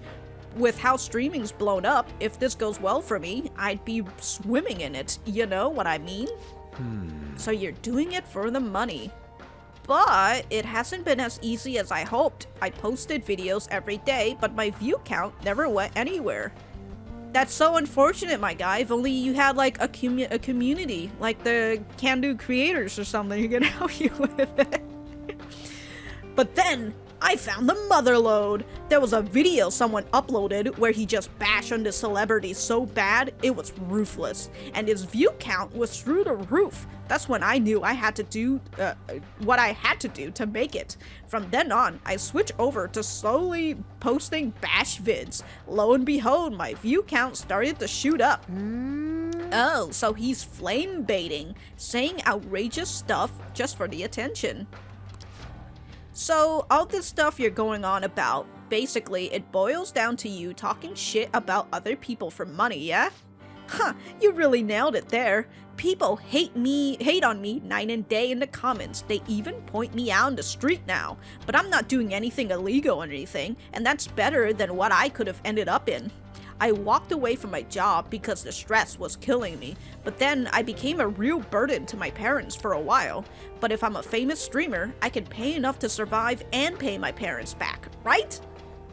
With how streaming's blown up, if this goes well for me, I'd be swimming in it. You know what I mean? So you're doing it for the money. But it hasn't been as easy as I hoped. I posted videos every day, but my view count never went anywhere. That's so unfortunate, my guy. If only you had like a community, like the Can-Do creators or something who can help you with it. But then, I found the motherlode. There was a video someone uploaded where he just bashed on the celebrity so bad, it was ruthless. And his view count was through the roof. That's when I knew I had to do what I had to do to make it. From then on, I switched over to slowly posting bash vids. Lo and behold, my view count started to shoot up. Oh, so he's flame baiting, saying outrageous stuff just for the attention. So, all this stuff you're going on about, basically, it boils down to you talking shit about other people for money, yeah? Huh, you really nailed it there. People hate on me night and day in the comments. They even point me out on the street now. But I'm not doing anything illegal or anything, and that's better than what I could have ended up in. I walked away from my job because the stress was killing me, but then I became a real burden to my parents for a while. But if I'm a famous streamer, I can pay enough to survive and pay my parents back, right?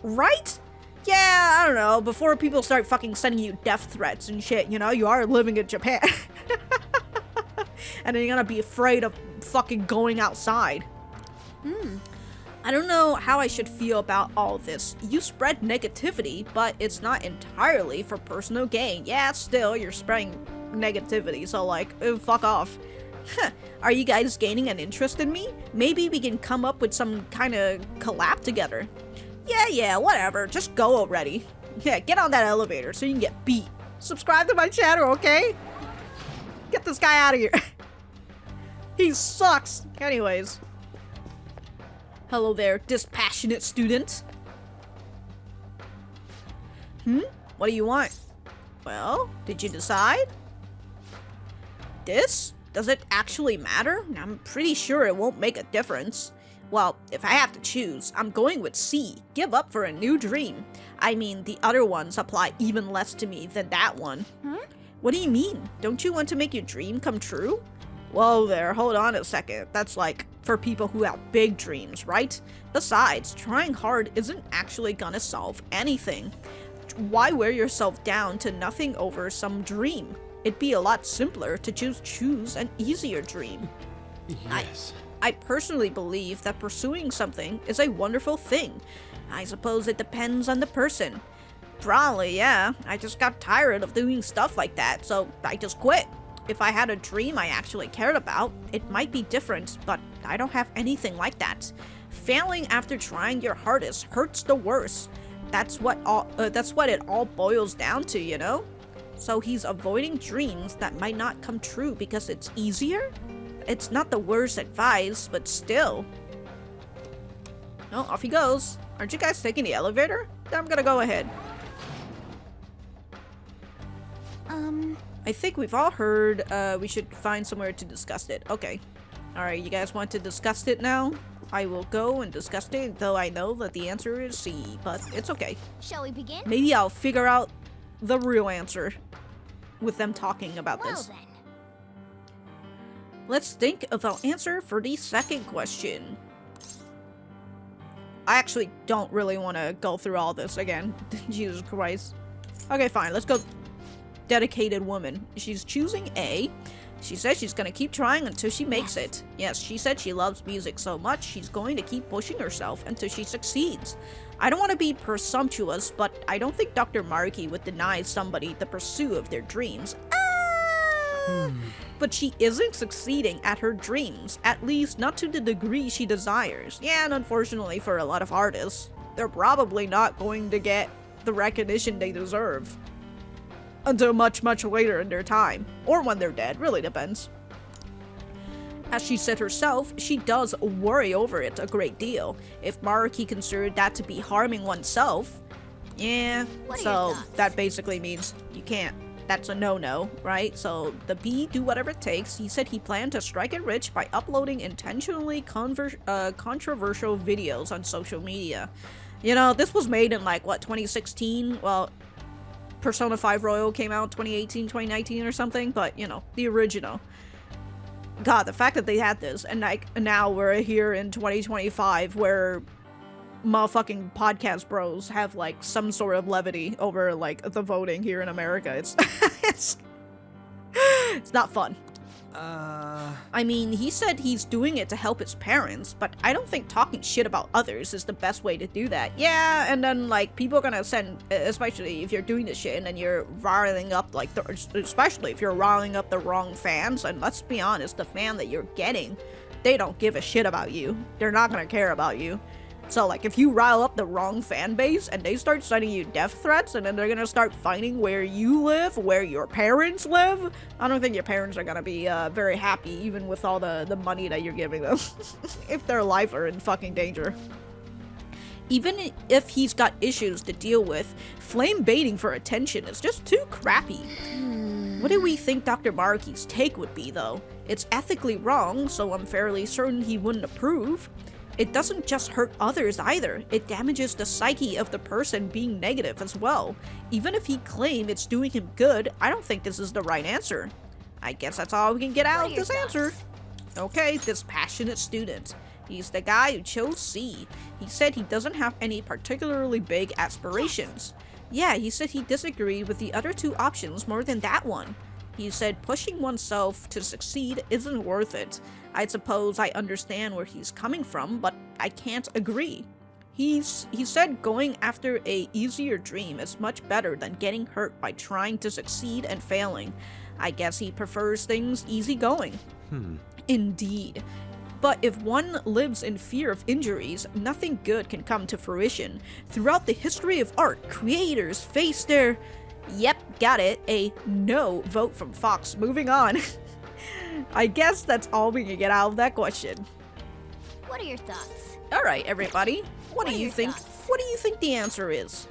Right? Yeah, I don't know, before people start fucking sending you death threats and shit, you know, you are living in Japan. And then you're gonna be afraid of fucking going outside. I don't know how I should feel about all this. You spread negativity, but it's not entirely for personal gain. Yeah, still, you're spreading negativity, so like, fuck off. Are you guys gaining an interest in me? Maybe we can come up with some kind of collab together. Yeah, whatever, just go already. Yeah, get on that elevator so you can get beat. Subscribe to my channel, okay? Get this guy out of here. He sucks. Anyways. Hello there, dispassionate student. What do you want? Well, did you decide? This? Does it actually matter? I'm pretty sure it won't make a difference. Well, if I have to choose, I'm going with C. Give up for a new dream. I mean, the other ones apply even less to me than that one. What do you mean? Don't you want to make your dream come true? Whoa there, hold on a second. That's like for people who have big dreams, right? Besides, trying hard isn't actually gonna solve anything. Why wear yourself down to nothing over some dream? It'd be a lot simpler to choose an easier dream. Yes. I personally believe that pursuing something is a wonderful thing. I suppose it depends on the person. Probably, yeah. I just got tired of doing stuff like that, so I just quit. If I had a dream I actually cared about, it might be different, but I don't have anything like that. Failing after trying your hardest hurts the worst. That's what it all boils down to, you know? So he's avoiding dreams that might not come true because it's easier? It's not the worst advice, but still. Oh, off he goes. Aren't you guys taking the elevator? Then I'm gonna go ahead. I think we've all heard we should find somewhere to discuss it. Okay. Alright, you guys want to discuss it now? I will go and discuss it, though I know that the answer is C, but it's okay. Shall we begin? Maybe I'll figure out the real answer with them talking about this. Then. Let's think of our answer for the second question. I actually don't really want to go through all this again. Jesus Christ. Okay, fine. Let's go. Dedicated woman. She's choosing A. She said she's gonna keep trying until she makes it. Yes, she said she loves music so much she's going to keep pushing herself until she succeeds. I don't want to be presumptuous, but I don't think Dr. Maruki would deny somebody the pursuit of their dreams. But she isn't succeeding at her dreams, at least not to the degree she desires. Yeah, and unfortunately for a lot of artists, they're probably not going to get the recognition they deserve until much, much later in their time, or when they're dead, really depends. As she said herself, she does worry over it a great deal. If Maruki considered that to be harming oneself, yeah, so that basically means you can't. That's a no-no, right? So the B do whatever it takes. He said he planned to strike it rich by uploading intentionally controversial videos on social media. You know, this was made in like, what, 2016? Well, Persona 5 Royal came out 2018, 2019 or something, but, you know, the original. God, the fact that they had this, and like, now we're here in 2025 where motherfucking podcast bros have like some sort of levity over like the voting here in America. It's it's not fun. I mean, he said he's doing it to help his parents, but I don't think talking shit about others is the best way to do that. Yeah, and then like people are gonna send, especially if you're doing this shit and then you're riling up like especially if you're riling up the wrong fans, and let's be honest, the fan that you're getting, they don't give a shit about you. They're not gonna care about you. So, like, if you rile up the wrong fan base and they start sending you death threats and then they're gonna start finding where you live, where your parents live, I don't think your parents are gonna be very happy, even with all the money that you're giving them, if their life are in fucking danger. Even if he's got issues to deal with, flame baiting for attention is just too crappy. What do we think Dr. Maruki's take would be, though? It's ethically wrong, so I'm fairly certain he wouldn't approve. It doesn't just hurt others either, it damages the psyche of the person being negative as well. Even if he claims it's doing him good, I don't think this is the right answer. I guess that's all we can get out of this answer. Okay, this passionate student. He's the guy who chose C. He said he doesn't have any particularly big aspirations. Yeah, he said he disagreed with the other two options more than that one. He said pushing oneself to succeed isn't worth it. I suppose I understand where he's coming from, but I can't agree. He said going after a easier dream is much better than getting hurt by trying to succeed and failing. I guess he prefers things easygoing. Indeed. But if one lives in fear of injuries, nothing good can come to fruition. Throughout the history of art, creators face their... Yep, got it. A no vote from Fox. Moving on. I guess that's all we can get out of that question. What are your thoughts? Alright, everybody. What do you think? What do you think the answer is?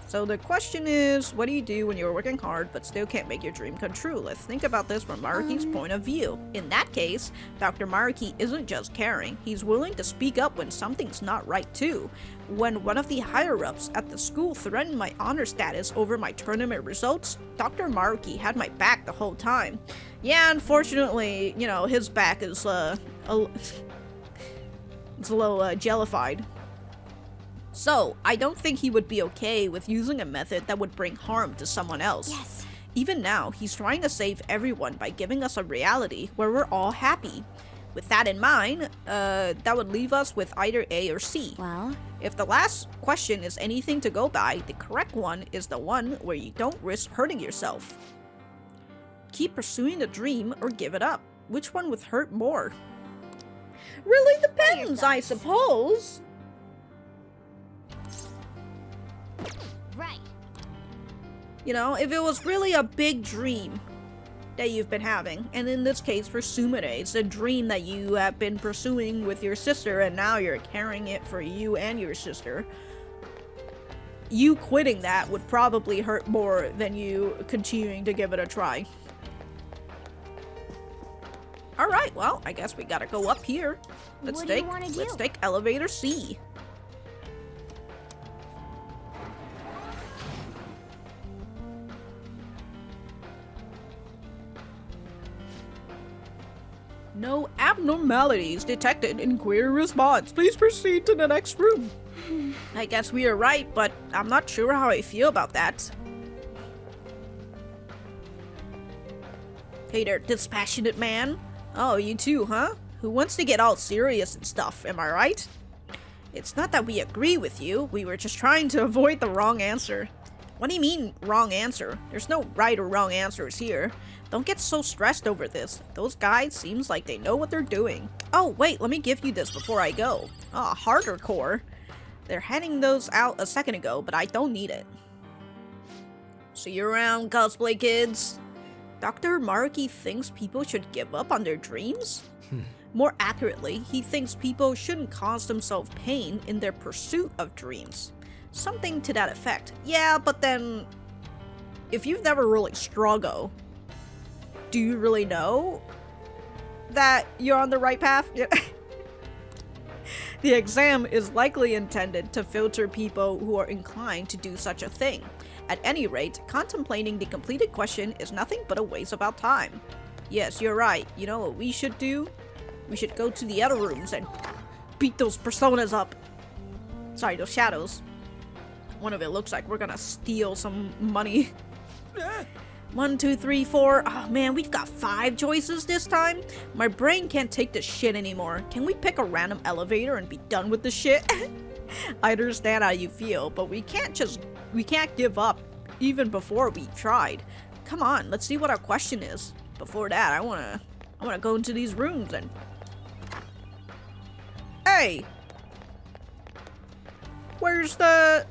So the question is, what do you do when you're working hard but still can't make your dream come true? Let's think about this from Maruki's point of view. In that case, Dr. Maruki isn't just caring, he's willing to speak up when something's not right too. When one of the higher-ups at the school threatened my honor status over my tournament results, Dr. Maruki had my back the whole time. Yeah, unfortunately, you know, his back is, it's a little, jellified. So, I don't think he would be okay with using a method that would bring harm to someone else. Yes. Even now, he's trying to save everyone by giving us a reality where we're all happy. With that in mind, that would leave us with either A or C. Well, if the last question is anything to go by, the correct one is the one where you don't risk hurting yourself. Keep pursuing the dream or give it up. Which one would hurt more? Really depends, I suppose. right. You know, if it was really a big dream that you've been having, and in this case for Sumire, it's a dream that you have been pursuing with your sister and now you're carrying it for you and your sister, you quitting that would probably hurt more than you continuing to give it a try. Alright, well, I guess we gotta go up here. Let's take elevator C. No abnormalities detected in query response. Please proceed to the next room. I guess we are right, but I'm not sure how I feel about that. Hey there, dispassionate man. Oh, you too, huh? Who wants to get all serious and stuff, am I right? It's not that we agree with you, we were just trying to avoid the wrong answer. What do you mean, wrong answer? There's no right or wrong answers here. Don't get so stressed over this. Those guys seems like they know what they're doing. Oh, wait, let me give you this before I go. Ah, harder core. They're handing those out a second ago, but I don't need it. See you around, cosplay kids. Dr. Maruki thinks people should give up on their dreams? More accurately, he thinks people shouldn't cause themselves pain in their pursuit of dreams. Something to that effect. Yeah, but then, if you've never really struggled, do you really know that you're on the right path? The exam is likely intended to filter people who are inclined to do such a thing. At any rate, contemplating the completed question is nothing but a waste of our time. Yes, you're right. You know what we should do? We should go to the other rooms and beat those personas up. Sorry, those shadows. One of it looks like we're gonna steal some money. 1, 2, 3, 4. Oh man, we've got 5 choices this time. My brain can't take this shit anymore. Can we pick a random elevator and be done with the shit? I understand how you feel, but we can't give up even before we tried. Come on, let's see what our question is. Before that, I wanna go into these rooms and... Hey! Where's the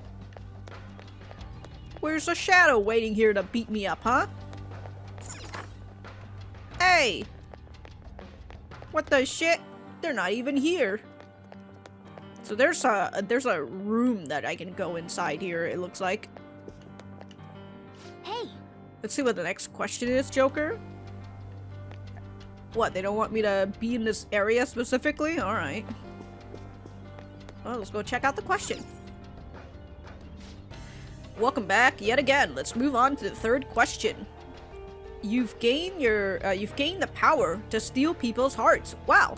shadow waiting here to beat me up, huh? Hey! What the shit? They're not even here. So there's a room that I can go inside here, it looks like. Hey! Let's see what the next question is, Joker. What, they don't want me to be in this area specifically? Alright. Well, let's go check out the question. Welcome back yet again. Let's move on to the third question. You've gained the power to steal people's hearts. Wow.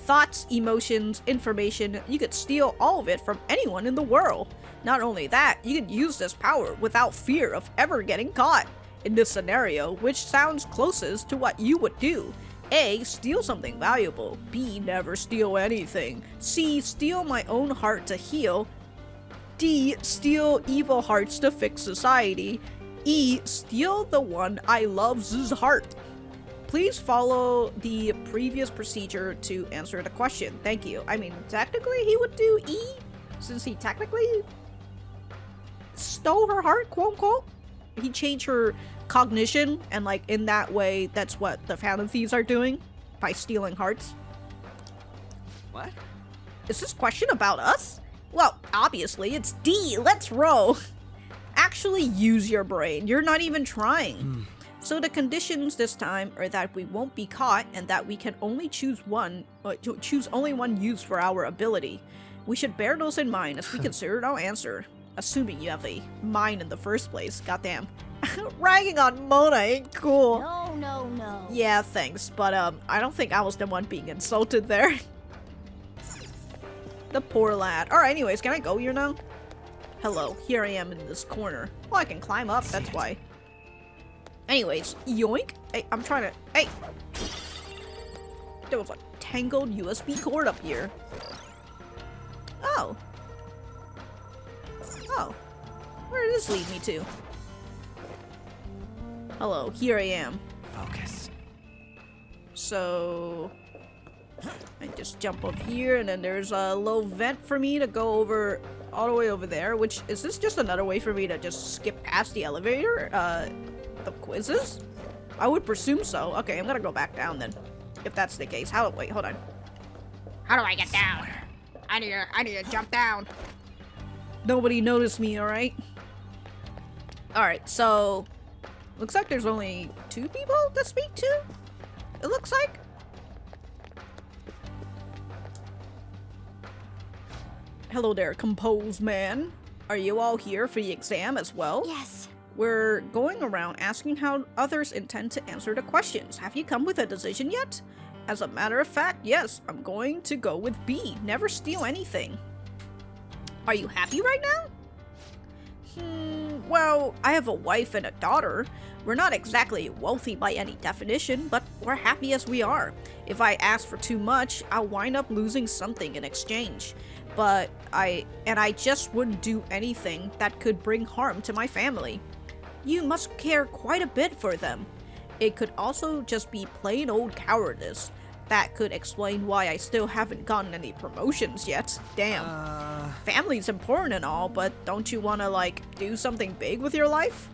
Thoughts, emotions, information, you could steal all of it from anyone in the world. Not only that, you could use this power without fear of ever getting caught. In this scenario, which sounds closest to what you would do? A. Steal something valuable. B. Never steal anything. C. Steal my own heart to heal. D. Steal evil hearts to fix society. E. Steal the one I love's heart. Please follow the previous procedure to answer the question. Thank you. I mean, technically he would do E, since he technically stole her heart, quote unquote. He changed her cognition, and like in that way, that's what the Phantom Thieves are doing by stealing hearts. What? Is this question about us? Well, obviously it's D. Let's roll. Actually use your brain. You're not even trying. So the conditions this time are that we won't be caught and that we can only choose only one use for our ability. We should bear those in mind as we consider our answer. Assuming you have a mind in the first place. Goddamn. Ragging on Mona ain't cool. No. Yeah, thanks, but I don't think I was the one being insulted there. The poor lad. Alright, anyways, can I go here now? Hello, here I am in this corner. Oh, I can climb up, that's why. Anyways, yoink. Hey, I'm trying to... Hey! There was a tangled USB cord up here. Oh. Oh. Where did this lead me to? Hello, here I am. Focus. So... I just jump up here, and then there's a low vent for me to go over... all the way over there, which... Is this just another way for me to just skip past the elevator? The quizzes? I would presume so. Okay, I'm gonna go back down then. If that's the case. Wait, hold on. How do I get down? I need to jump down. Nobody noticed me, alright? Alright, so... Looks like there's only 2 people to speak to? It looks like? Hello there, composed man. Are you all here for the exam as well? Yes. We're going around asking how others intend to answer the questions. Have you come with a decision yet? As a matter of fact, yes, I'm going to go with B. Never steal anything. Are you happy right now? Well, I have a wife and a daughter. We're not exactly wealthy by any definition, but we're happy as we are. If I ask for too much, I'll wind up losing something in exchange. But I just wouldn't do anything that could bring harm to my family. You must care quite a bit for them. It could also just be plain old cowardice. That could explain why I still haven't gotten any promotions yet. Damn. Family's important and all, but don't you wanna, like, do something big with your life?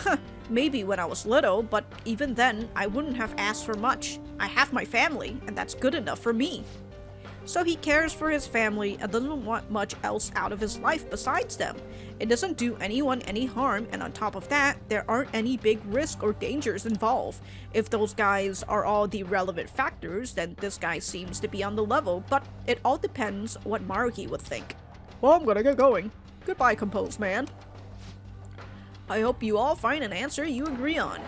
Huh, maybe when I was little, but even then, I wouldn't have asked for much. I have my family, and that's good enough for me. So he cares for his family and doesn't want much else out of his life besides them. It doesn't do anyone any harm, and on top of that, there aren't any big risks or dangers involved. If those guys are all the relevant factors, then this guy seems to be on the level, but it all depends what Maruki would think. Well, I'm gonna get going. Goodbye, composed man. I hope you all find an answer you agree on.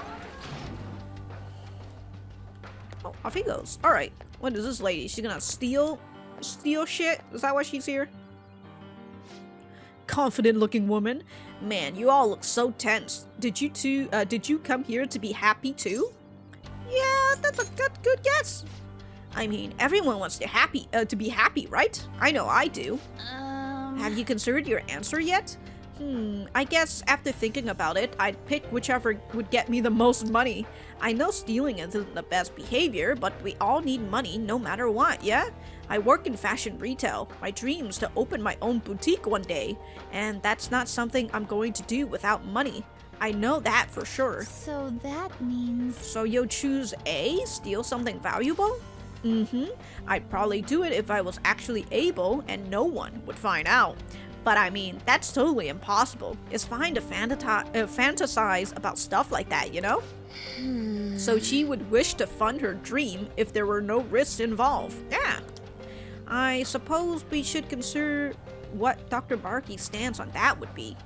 Oh, off he goes. Alright, what is this lady? She's gonna steal shit? Is that why she's here? Confident looking woman. Man, you all look so tense. Did you come here to be happy too? Yeah, that's a good guess. I mean, everyone wants to be happy, right? I know I do. Have you considered your answer yet? I guess after thinking about it, I'd pick whichever would get me the most money. I know stealing isn't the best behavior, but we all need money no matter what, yeah? I work in fashion retail. My dream's to open my own boutique one day, and that's not something I'm going to do without money. I know that for sure. So that means... So you'll choose A, steal something valuable? I'd probably do it if I was actually able and no one would find out. But I mean, that's totally impossible. It's fine to fantasize about stuff like that, you know? So she would wish to fund her dream if there were no risks involved. Yeah. I suppose we should consider what Dr. Maruki's stance on that would be.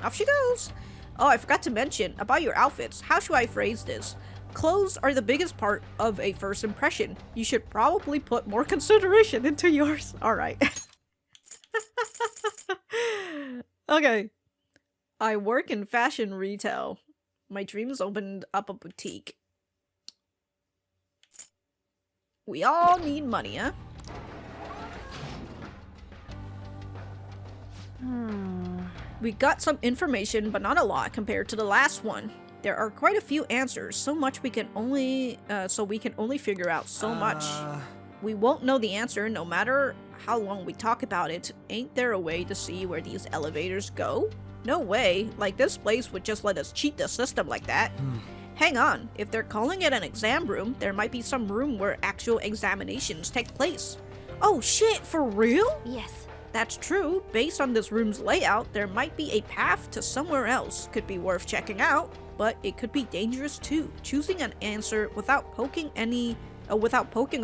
Off she goes. Oh, I forgot to mention about your outfits. How should I phrase this? Clothes are the biggest part of a first impression. You should probably put more consideration into yours. Alright. Okay. I work in fashion retail. My dreams opened up a boutique. We all need money, huh? We got some information, but not a lot compared to the last one. There are quite a few answers, so we can only figure out so much. We won't know the answer no matter how long we talk about it. Ain't there a way to see where these elevators go? No way. Like, this place would just let us cheat the system like that. Hang on. If they're calling it an exam room, there might be some room where actual examinations take place. Oh shit, for real? Yes. That's true. Based on this room's layout, there might be a path to somewhere else. Could be worth checking out, but it could be dangerous too. Choosing an answer without poking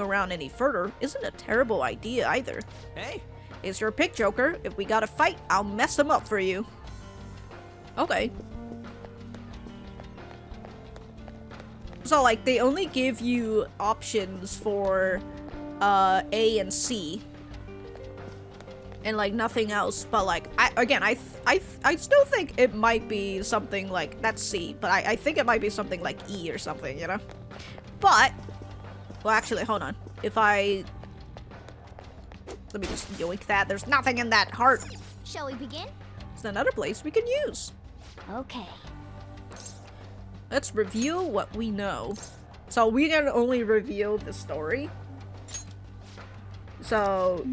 around any further isn't a terrible idea either. Hey! It's your pick, Joker. If we gotta fight, I'll mess them up for you. Okay. So, like, they only give you options for A and C. And, like, nothing else, but, like, I still think it might be something like, that's C, but I think it might be something like E or something, you know? But, well, actually, hold on. Let me just yoink that. There's nothing in that heart. Shall we begin? It's another place we can use. Okay. Let's reveal what we know. So we can only reveal the story. So,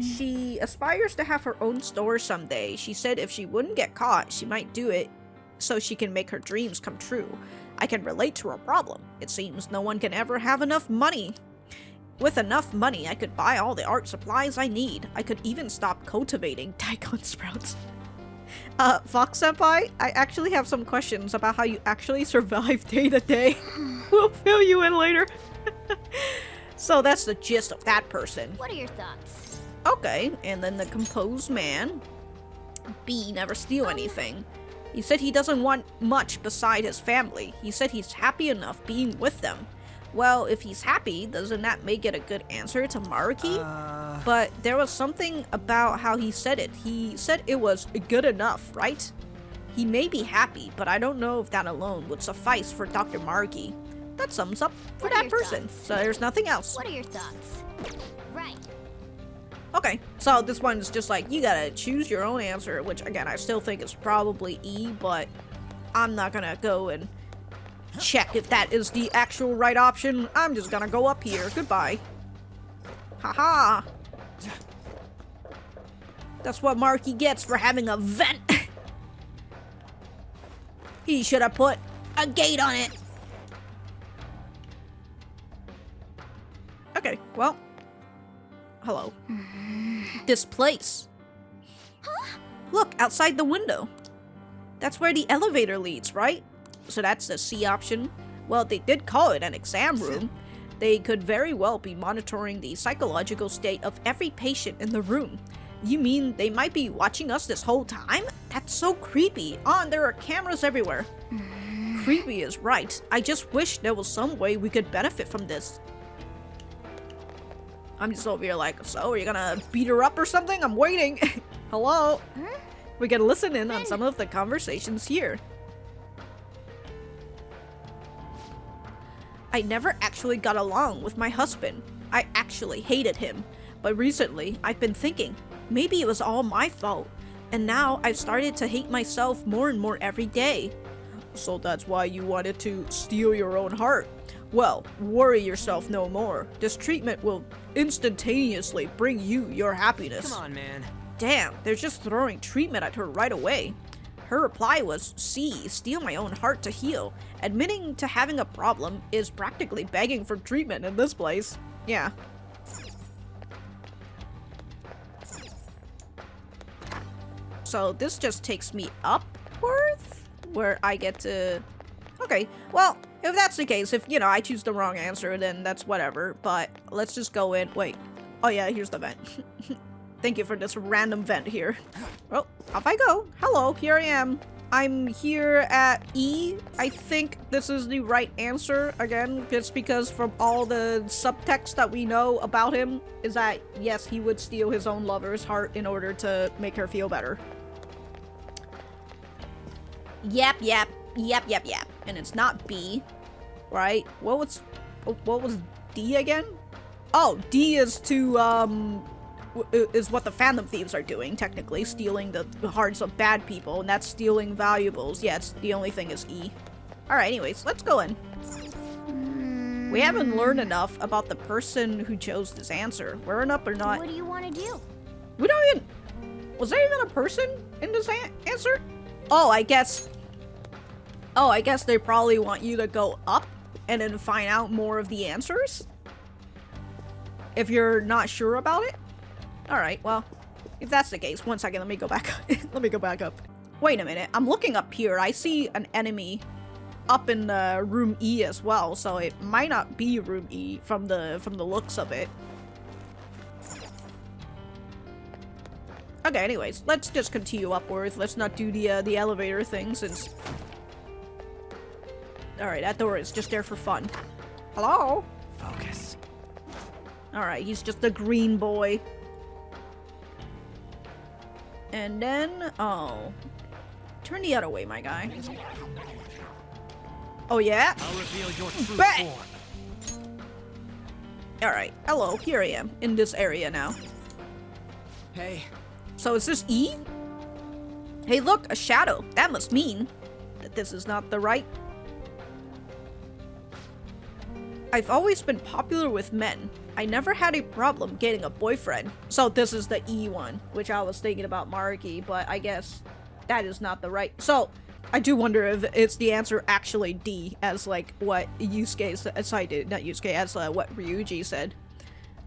she aspires to have her own store someday. She said if she wouldn't get caught, she might do it so she can make her dreams come true. I can relate to her problem. It seems no one can ever have enough money. With enough money, I could buy all the art supplies I need. I could even stop cultivating daikon sprouts. Fox Senpai, I actually have some questions about how you actually survive day to day. We'll fill you in later. So that's the gist of that person. What are your thoughts? Okay, and then the composed man. B, never steal anything. He said he doesn't want much beside his family. He said he's happy enough being with them. Well, if he's happy, doesn't that make it a good answer to Maruki? But there was something about how he said it. He said it was good enough, right? He may be happy, but I don't know if that alone would suffice for Dr. Maruki. That sums up for that person. So there's nothing else. What are your thoughts? Right. Okay, so this one's just like, you gotta choose your own answer, which again, I still think is probably E, but I'm not gonna go and check if that is the actual right option. I'm just gonna go up here. Goodbye. Haha. That's what Maruki gets for having a vent. He should have put a gate on it. Okay, well. Hello. This place. Look, outside the window. That's where the elevator leads, right? So that's the C option. Well, they did call it an exam room. They could very well be monitoring the psychological state of every patient in the room. You mean they might be watching us this whole time? That's so creepy. And there are cameras everywhere. Creepy is right. I just wish there was some way we could benefit from this. I'm just over here like, so are you gonna beat her up or something? I'm waiting. Hello? We can listen in on some of the conversations here. I never actually got along with my husband. I actually hated him. But recently, I've been thinking, maybe it was all my fault. And now I've started to hate myself more and more every day. So that's why you wanted to steal your own heart. Well, worry yourself no more. This treatment will instantaneously bring you your happiness. Come on, man. Damn, they're just throwing treatment at her right away. Her reply was, C, steal my own heart to heal. Admitting to having a problem is practically begging for treatment in this place. Yeah. So this just takes me upward, where I get to... Okay, well, if that's the case, if, you know, I choose the wrong answer, then that's whatever. But let's just go in. Wait. Oh yeah, here's the vent. Thank you for this random vent here. Well, off I go. Hello, here I am. I'm here at E. I think this is the right answer. Again, just because from all the subtext that we know about him is that, yes, he would steal his own lover's heart in order to make her feel better. Yep. And it's not B, right? What was D again? Oh, D is to, is what the Phantom Thieves are doing, technically. Stealing the hearts of bad people, and that's stealing valuables. Yeah, it's the only thing is E. Alright, anyways, let's go in. We haven't learned enough about the person who chose this answer. Wearing up or not. What do you want to do? We don't even... Was there even a person in this answer? Oh, I guess they probably want you to go up and then find out more of the answers? If you're not sure about it? Alright, well, if that's the case, one second, let me go back up. Let me go back up. Wait a minute, I'm looking up here. I see an enemy up in room E as well, so it might not be room E from the looks of it. Okay, anyways, let's just continue upwards. Let's not do the elevator thing since... Alright, that door is just there for fun. Hello? Focus. Alright, he's just a green boy. And then... Oh. Turn the other way, my guy. Oh, yeah? I'll reveal your true form. Alright, hello, here I am, in this area now. Hey. So is this E? Hey look, a shadow. That must mean that this is not the right... I've always been popular with men. I never had a problem getting a boyfriend. So this is the E one, which I was thinking about Maruki, but I guess that is not the right... So, I do wonder if it's the answer actually D, as like what Yusuke cited, not Yusuke, as what Ryuji said.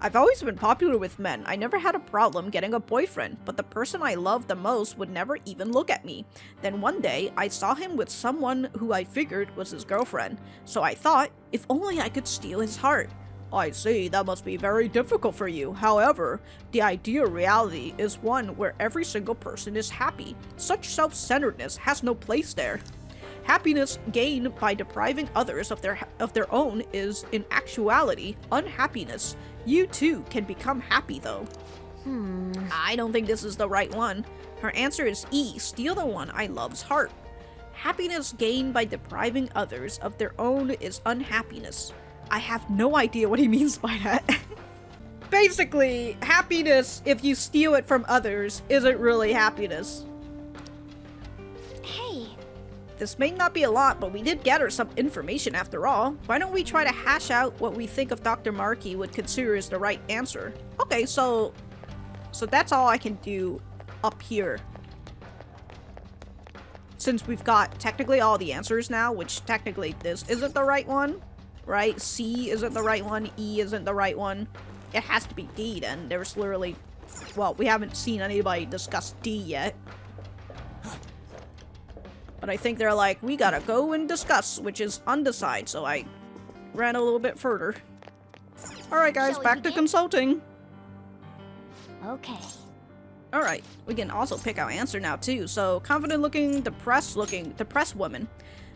I've always been popular with men. I never had a problem getting a boyfriend, but the person I loved the most would never even look at me. Then one day, I saw him with someone who I figured was his girlfriend. So I thought, if only I could steal his heart. I see, that must be very difficult for you. However, the ideal reality is one where every single person is happy. Such self-centeredness has no place there. Happiness gained by depriving others of their own is, in actuality, unhappiness. You too can become happy though. I don't think this is the right one. Her answer is E, steal the one I love's heart. Happiness gained by depriving others of their own is unhappiness. I have no idea what he means by that. Basically, happiness, if you steal it from others, isn't really happiness. Hey. This may not be a lot, but we did gather some information after all. Why don't we try to hash out what we think of Dr. Maruki would consider is the right answer? Okay, so that's all I can do up here. Since we've got technically all the answers now, which technically this isn't the right one, right? C isn't the right one, E isn't the right one. It has to be D then. There's literally, well, we haven't seen anybody discuss D yet. But I think they're like, we gotta go and discuss, which is undecided, so I ran a little bit further. Alright guys, back to consulting. Okay. Alright, we can also pick our answer now too. So, confident looking, depressed woman.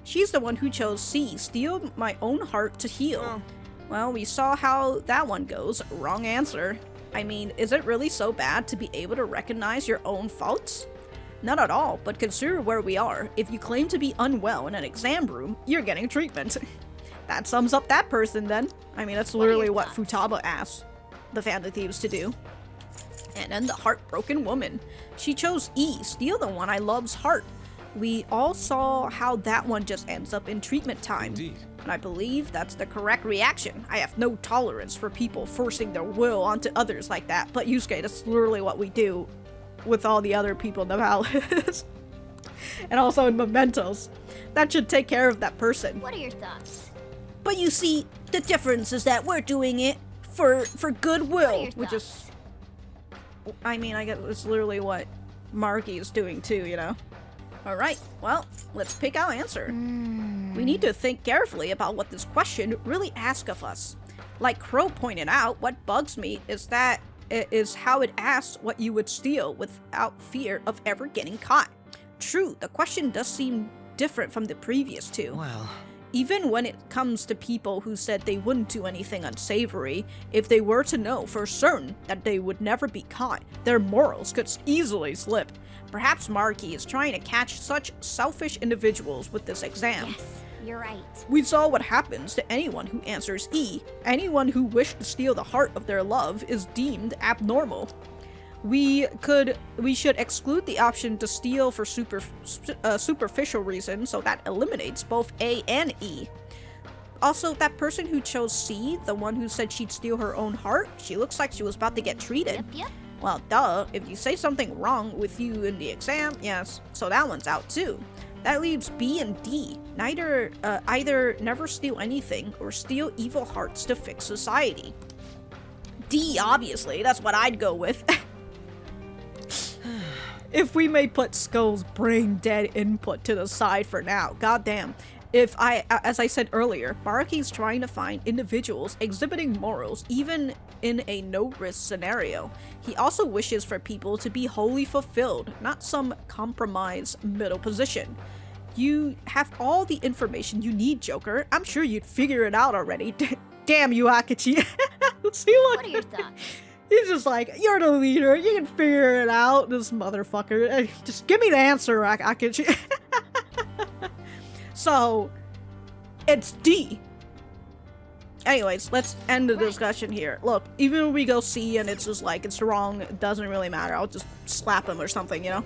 She's the one who chose C, steal my own heart to heal. Oh. Well, we saw how that one goes. Wrong answer. I mean, is it really so bad to be able to recognize your own faults? Not at all, but consider where we are. If you claim to be unwell in an exam room, you're getting treatment. That sums up that person then. I mean, that's literally what Futaba asked the Phantom Thieves to do. And then the heartbroken woman. She chose E, steal the one I love's heart. We all saw how that one just ends up in treatment time. Indeed. And I believe that's the correct reaction. I have no tolerance for people forcing their will onto others like that. But Yusuke, that's literally what we do with all the other people in the palace. And also in Mementos. That should take care of that person. What are your thoughts? But you see, the difference is that we're doing it for goodwill. Which is, I mean, I guess it's literally what Maruki is doing too, you know? Alright, well, let's pick our answer. We need to think carefully about what this question really asks of us. Like Crow pointed out, what bugs me is that it is how it asks what you would steal without fear of ever getting caught. True, the question does seem different from the previous two. Well, even when it comes to people who said they wouldn't do anything unsavory, if they were to know for certain that they would never be caught, their morals could easily slip. Perhaps Maruki is trying to catch such selfish individuals with this exam. Yes, you're right. We saw what happens to anyone who answers E. Anyone who wished to steal the heart of their love is deemed abnormal. We should exclude the option to steal for superficial reasons, so that eliminates both A and E. Also, that person who chose C, the one who said she'd steal her own heart, she looks like she was about to get treated. Yep. Well, duh, if you say something wrong with you in the exam, yes, so that one's out too. That leaves B and D. Either never steal anything or steal evil hearts to fix society. D, obviously, that's what I'd go with. If we may put Skull's brain dead input to the side for now, goddamn. As I said earlier, Maruki's trying to find individuals exhibiting morals even in a no-risk scenario. He also wishes for people to be wholly fulfilled, not some compromised middle position. You have all the information you need, Joker. I'm sure you'd figure it out already. Damn you, Akechi. See, look. What are your thoughts? He's just like, you're the leader, you can figure it out, this motherfucker. Just give me the answer, Akechi. So, it's D. Anyways, let's end the discussion here. Look, even when we go C and it's just like, it's wrong, it doesn't really matter. I'll just slap him or something, you know?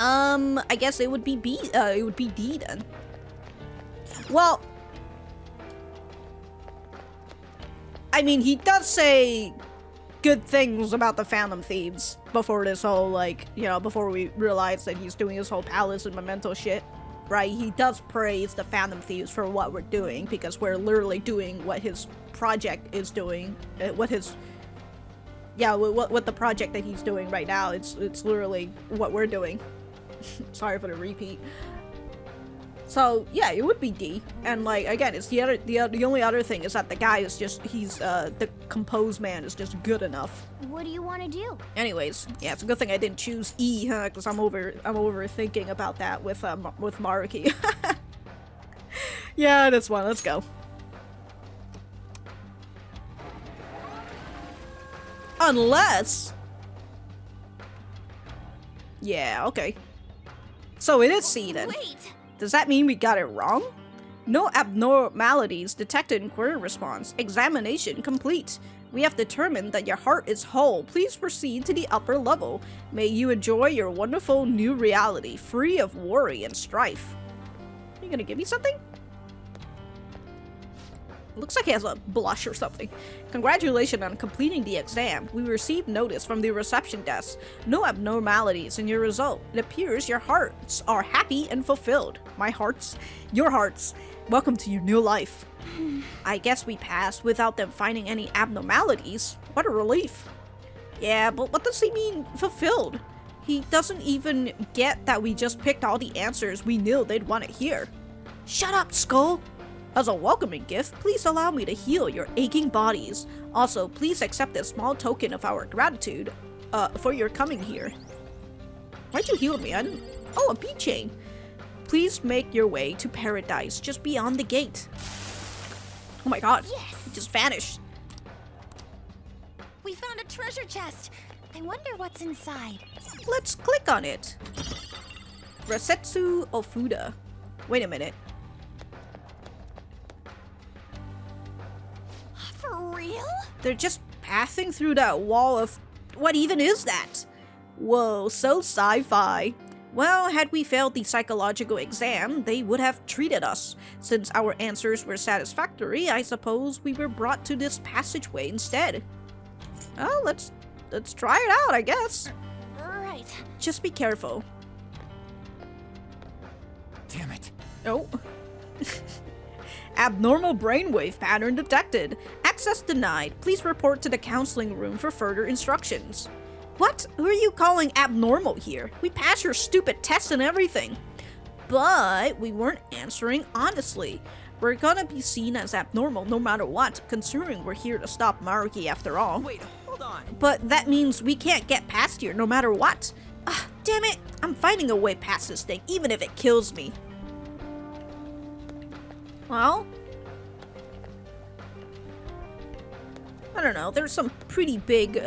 I guess it would be B, it would be D then. Well, I mean, he does say good things about the Phantom Thieves before this whole, like, you know, before we realize that he's doing his whole palace and memento shit. Right, he does praise the Phantom Thieves for what we're doing, because we're literally doing what his project is doing, what the project that he's doing right now, it's literally what we're doing. Sorry for the repeat. So, yeah, it would be D, and, like, again, it's the only other thing is that the guy is just, the composed man is just good enough. What do you want to do? Anyways, yeah, it's a good thing I didn't choose E, huh, because I'm overthinking about that with Maruki. Yeah, this one, let's go. Unless... Yeah, okay. So it is C then. Wait! Does that mean we got it wrong? No abnormalities detected in query response. Examination complete. We have determined that your heart is whole. Please proceed to the upper level. May you enjoy your wonderful new reality, free of worry and strife. Are you gonna give me something? Looks like he has a blush or something. Congratulations on completing the exam. We received notice from the reception desk. No abnormalities in your result. It appears your hearts are happy and fulfilled. My hearts? Your hearts. Welcome to your new life. I guess we passed without them finding any abnormalities. What a relief. Yeah, but what does he mean, fulfilled? He doesn't even get that we just picked all the answers we knew they'd want to hear. Shut up, Skull! As a welcoming gift, please allow me to heal your aching bodies. Also, please accept this small token of our gratitude for your coming here. Why'd you heal me? I didn't... Oh, a bead chain. Please make your way to paradise just beyond the gate. Oh my god, Yes! it just vanished. We found a treasure chest. I wonder what's inside. Let's click on it. Resetsu Ofuda. Wait a minute. For real? They're just passing through that wall of... What even is that? Whoa, so sci-fi. Well, had we failed the psychological exam, they would have treated us. Since our answers were satisfactory, I suppose we were brought to this passageway instead. Oh, let's try it out, I guess. Right. Just be careful. Damn it. Oh. Abnormal brainwave pattern detected. Access denied. Please report to the counseling room for further instructions. What? Who are you calling abnormal here? We passed your stupid tests and everything. But we weren't answering honestly. We're gonna be seen as abnormal no matter what, considering we're here to stop Maruki after all. Wait, hold on. But that means we can't get past here no matter what. Ah, damn it! I'm finding a way past this thing, even if it kills me. Well... I don't know, there's some pretty big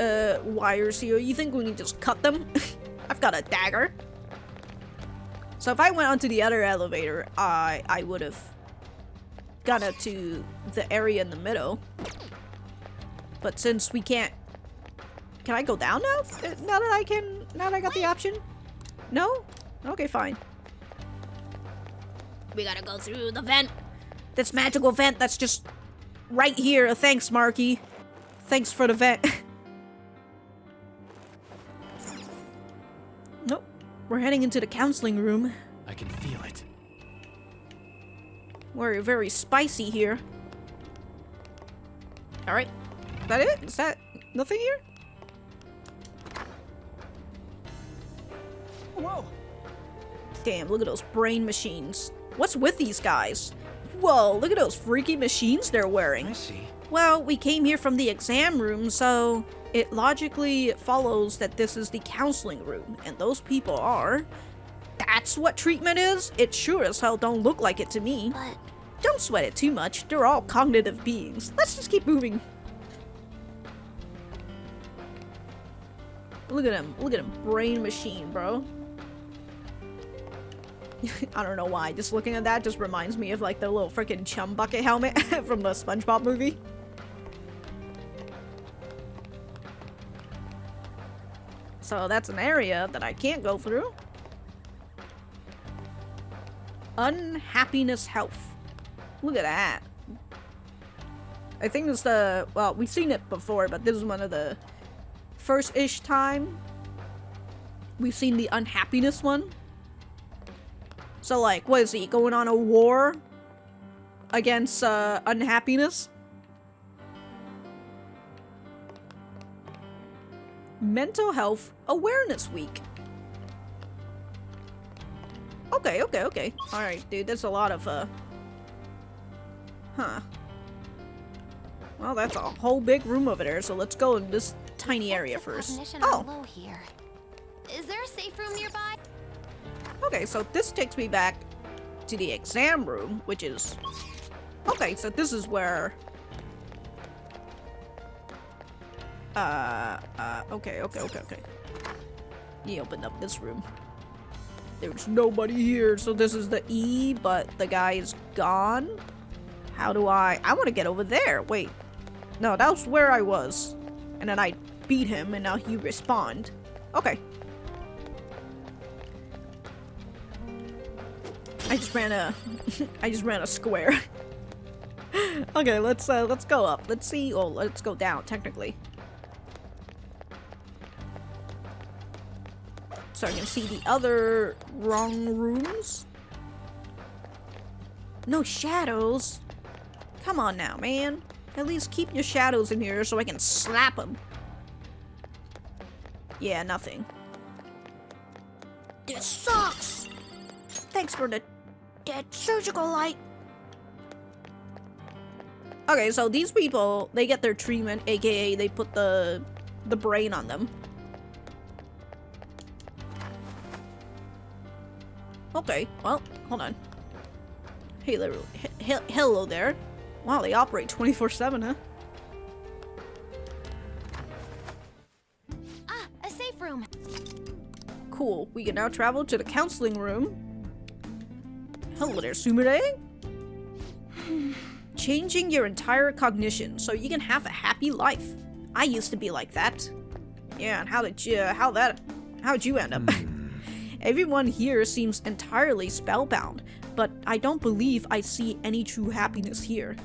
wires here. You think we can just cut them? I've got a dagger. So if I went onto the other elevator, I would have gone up to the area in the middle. But since we can't... Can I go down now? Now that I got the option? No? Okay, fine. We gotta go through the vent. This magical vent that's just right here. Thanks, Marky. Thanks for the vent. Nope. We're heading into the counseling room. I can feel it. We're very spicy here. Alright. Is that it? Is that nothing here? Whoa! Damn, look at those brain machines. What's with these guys? Whoa, look at those freaky machines they're wearing. I see. Well, we came here from the exam room, so it logically follows that this is the counseling room, and those people are... That's what treatment is? It sure as hell don't look like it to me. But Don't sweat it too much, they're all cognitive beings. Let's just keep moving. Look at him, brain machine, bro. I don't know why, just looking at that just reminds me of like the little freaking chum bucket helmet from the SpongeBob movie. So that's an area that I can't go through. Unhappiness health. Look at that. I think it's the, well, we've seen it before, but this is one of the first-ish time we've seen the unhappiness one. So like, what is he, going on a war against unhappiness? Mental Health Awareness Week. Okay. Alright, dude, there's a lot of, Huh. Well, that's a whole big room over there, so let's go in this tiny area first. cognition are low here. Is there a safe room nearby? Okay, so this takes me back to the exam room, which is... Okay, so this is where... Okay. He opened up this room. There's nobody here, so this is the E, but the guy is gone. How do I want to get over there. Wait. No, that was where I was. And then I beat him, and now he respawned. Okay. I just ran a square. Okay, let's go up. Let's see. Oh, let's go down, technically. So I can see the other wrong rooms. No shadows. Come on now, man. At least keep your shadows in here so I can slap them. Yeah, nothing. This sucks. Thanks for the dead surgical light. Okay, so these people, they get their treatment, aka they put the brain on them. Okay, well, hold on. Hey, hello there. Wow, they operate 24/7, huh? Ah, a safe room. Cool. We can now travel to the counseling room. Hello there, Sumire. Changing your entire cognition so you can have a happy life. I used to be like that. Yeah, and how'd you end up? Everyone here seems entirely spellbound, but I don't believe I see any true happiness here.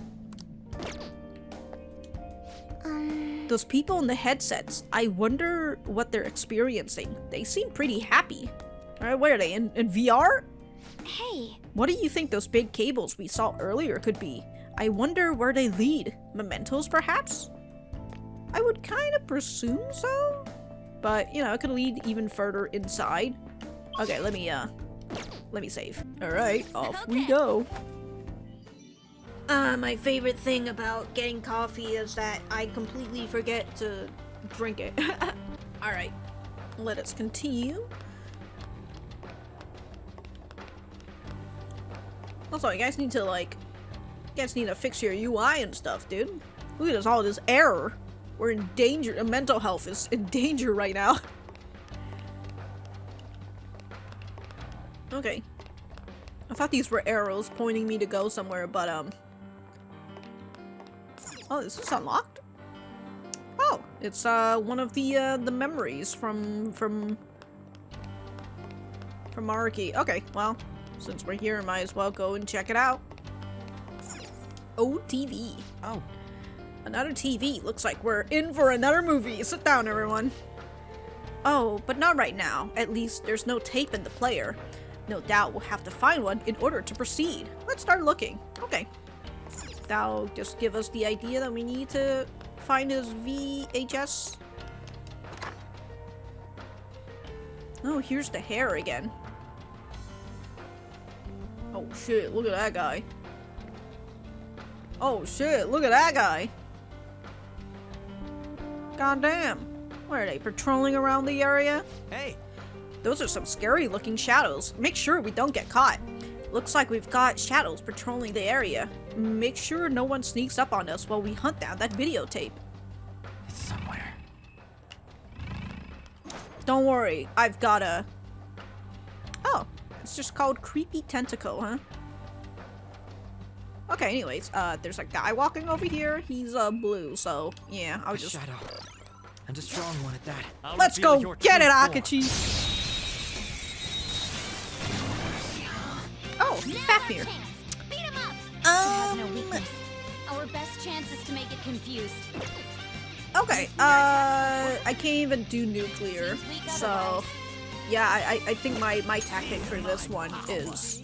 Those people in the headsets, I wonder what they're experiencing. They seem pretty happy. Where are they, in VR? Hey. What do you think those big cables we saw earlier could be? I wonder where they lead. Mementos, perhaps? I would kind of presume so, but, you know, it could lead even further inside. Okay, let me save. Alright, off we go. My favorite thing about getting coffee is that I completely forget to drink it. Alright, let us continue. Also, you guys need to fix your UI and stuff, dude. Look at all this error. We're in danger. Mental health is in danger right now. Okay. I thought these were arrows pointing me to go somewhere, but oh, this is unlocked? Oh, it's one of the memories from Maruki. Okay, well, since we're here, might as well go and check it out. Oh, TV. Oh. Another TV. Looks like we're in for another movie. Sit down, everyone. Oh, but not right now. At least there's no tape in the player. No doubt we'll have to find one in order to proceed. Let's start looking. Okay. That'll just give us the idea that we need to find his VHS. Oh, here's the hair again. Oh shit, look at that guy. Oh shit, look at that guy. God damn. Where are they, patrolling around the area? Hey! Those are some scary looking shadows. Make sure we don't get caught. Looks like we've got shadows patrolling the area. Make sure no one sneaks up on us while we hunt down that videotape. It's somewhere. Don't worry, I've got a... Oh, it's just called Creepy Tentacle, huh? Okay, anyways, there's a guy walking over here. He's blue, so yeah, I'll just... Shadow. And a strong one at that. Let's go get it, Akachi! Oh, Fafnir. Beat him up. It has no weakness. Our best chance is to make it confused. Okay, I can't even do nuclear, so yeah, I think my tactic for this one is...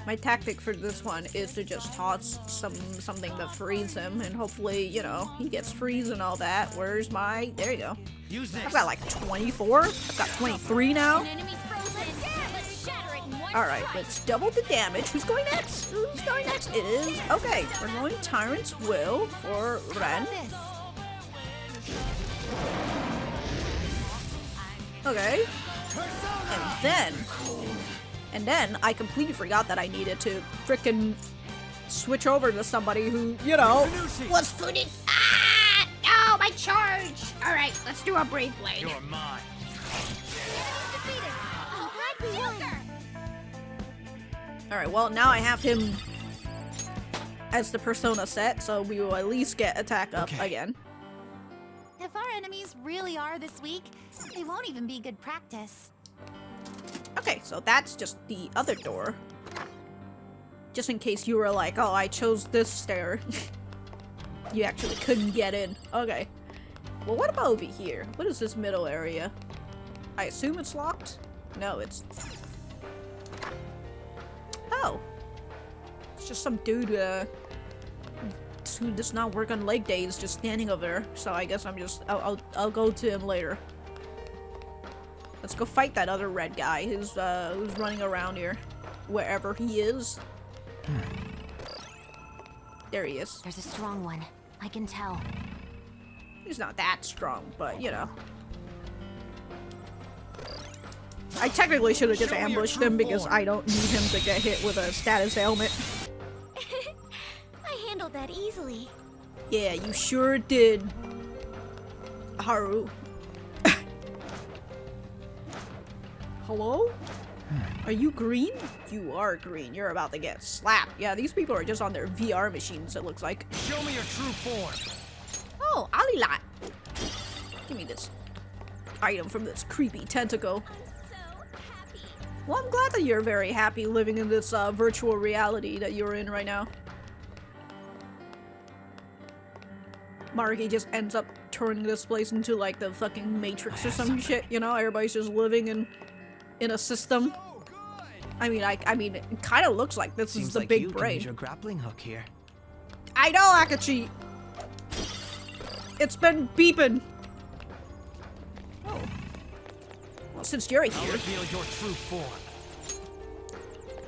My tactic for this one is to just toss something to freeze him, and hopefully, you know, he gets freeze and all that. Where's my... There you go. I've got like 24. I've got 23 now. Alright, let's double the damage. Who's going next? Who's going next? It is... Okay, we're going Tyrant's Will for Ren. Okay. And then I completely forgot that I needed to frickin' switch over to somebody who, you know, was footed. Ah! No, my chest! Let's do a brave blade. You're mine. Defeated. Oh, right, we won. Alright, well, now I have him as the persona set, so we will at least get attack up again. If our enemies really are this weak, they won't even be good practice. Okay, so that's just the other door. Just in case you were like, oh, I chose this stair. You actually couldn't get in. Okay. Well, what about over here? What is this middle area? I assume it's locked? No, it's... Oh. It's just some dude, who does not work on leg days, just standing over there. So I guess I'll go to him later. Let's go fight that other red guy who's running around here. Wherever he is. There he is. There's a strong one. I can tell. He's not that strong, but you know. I technically should have just ambushed him because I don't need him to get hit with a status ailment. I handled that easily. Yeah, you sure did, Haru. Hello? Are you green? You are green. You're about to get slapped. Yeah, these people are just on their VR machines, it looks like. Show me your true form. Oh, Alilat. Give me this item from this creepy tentacle. Well, I'm glad that you're very happy living in this virtual reality that you're in right now. Maruki just ends up turning this place into like the fucking Matrix or some shit, you know? Everybody's just living in a system. I mean, it kind of looks like this is the like big you can brain. use your grappling hook here. I know, Akachi! It's been beeping. Oh. Well, since you're I'll here... reveal your true form.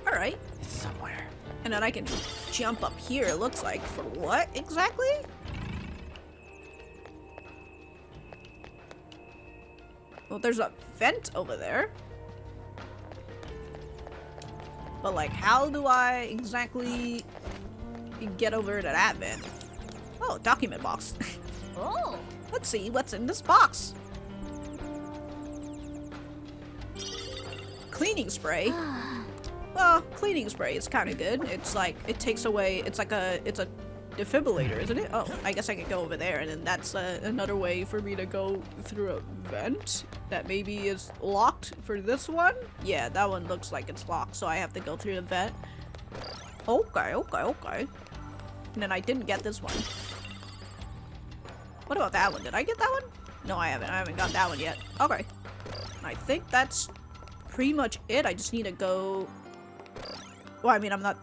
Alright. It's somewhere. And then I can jump up here, it looks like. For what, exactly? Well, there's a vent over there. But, like, how do I exactly get over to that vent? Oh, document box. Oh. Let's see what's in this box. Cleaning spray. Well, cleaning spray is kind of good. It's like, it takes away, it's a defibrillator, isn't it? Oh, I guess I could go over there, and then that's another way for me to go through a vent that maybe is locked for this one. Yeah, that one looks like it's locked, so I have to go through the vent. Okay. And then I didn't get this one. What about that one? Did I get that one? No, I haven't. I haven't got that one yet. Okay. I think that's pretty much it. I just need to go... Well, I mean, I'm not...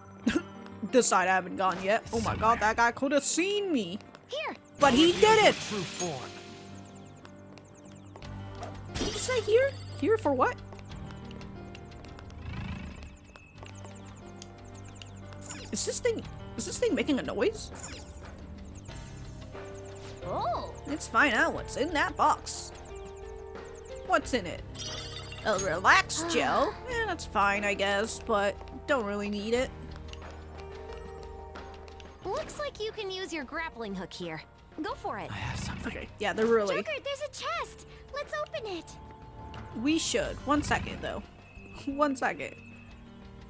This side I haven't gone yet. Oh my god, that guy could have seen me. Here. But he did it! True form. Did you say here? Here for what? Is this thing making a noise? Oh. Let's find out what's in that box. What's in it? A relax gel? Yeah, that's fine, I guess, but don't really need it. Looks like you can use your grappling hook here. Go for it. I have something. Okay, yeah, they're really... Joker, there's a chest. Let's open it. We should. 1 second, though. 1 second.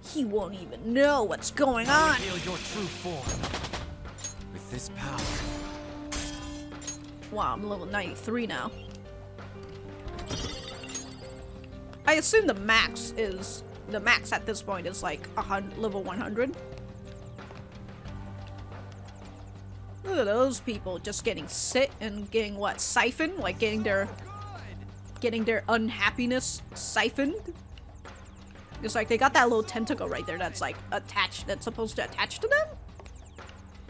He won't even know what's going on. Reveal your true form. With this power. Wow, I'm level 93 now. I assume the max at this point is like level 100. Look at those people just getting sit and getting what, siphoned? Like getting their unhappiness siphoned? It's like they got that little tentacle right there that's like attached, that's supposed to attach to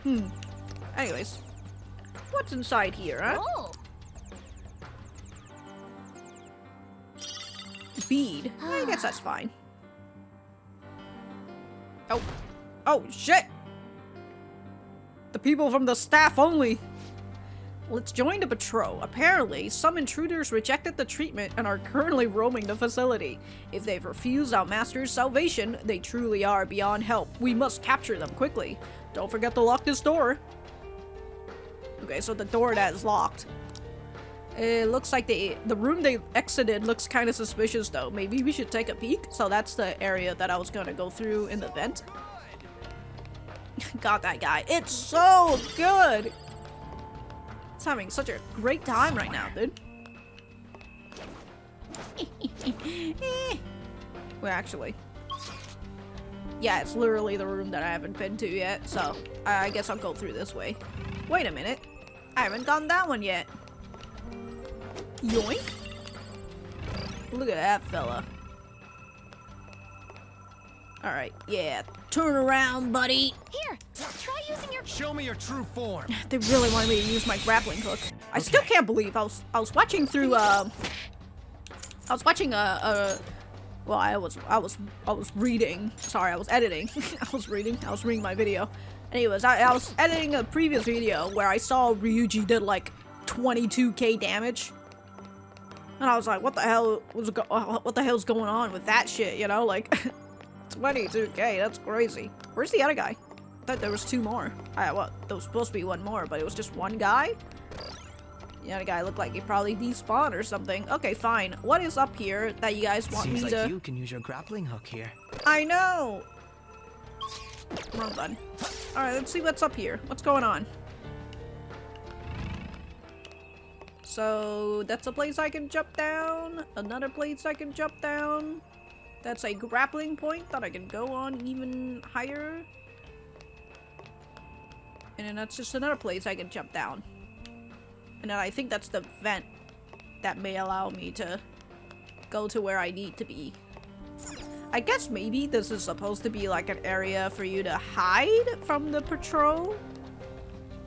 them? Anyways. What's inside here, huh? Oh. Bead. I guess that's fine. Oh. Oh, shit! The people from the staff only. Let's join the patrol. Apparently, some intruders rejected the treatment and are currently roaming the facility. If they've refused our master's salvation, they truly are beyond help. We must capture them quickly. Don't forget to lock this door. Okay, so the door that is locked. It looks like the room they exited looks kind of suspicious though. Maybe we should take a peek. So that's the area that I was gonna go through in the vent. Got that guy. It's so good! It's having such a great time right now, dude. Well, actually. Yeah, it's literally the room that I haven't been to yet, so I guess I'll go through this way. Wait a minute. I haven't done that one yet. Yoink. Look at that fella. Alright, yeah. Turn around, buddy. Here, try using your. Show me your true form. They really wanted me to use my grappling hook. I still can't believe I was watching through I was watching well, I was reading. Sorry, I was editing. I was reading my video. Anyways, I was editing a previous video where I saw Ryuji did like 22k damage. And I was like, what the hell's going on with that shit, you know? Like 22k, that's crazy. Where's the other guy? I thought there was two more. There was supposed to be one more, but it was just one guy? The other guy looked like he probably despawned or something. Okay, fine. What is up here that you guys want me to... Seems like you can use your grappling hook here. I know! Wrong button. Alright, let's see what's up here. What's going on? So, that's a place I can jump down. Another place I can jump down. That's a grappling point that I can go on even higher. And then that's just another place I can jump down. And then I think that's the vent that may allow me to go to where I need to be. I guess maybe this is supposed to be like an area for you to hide from the patrol?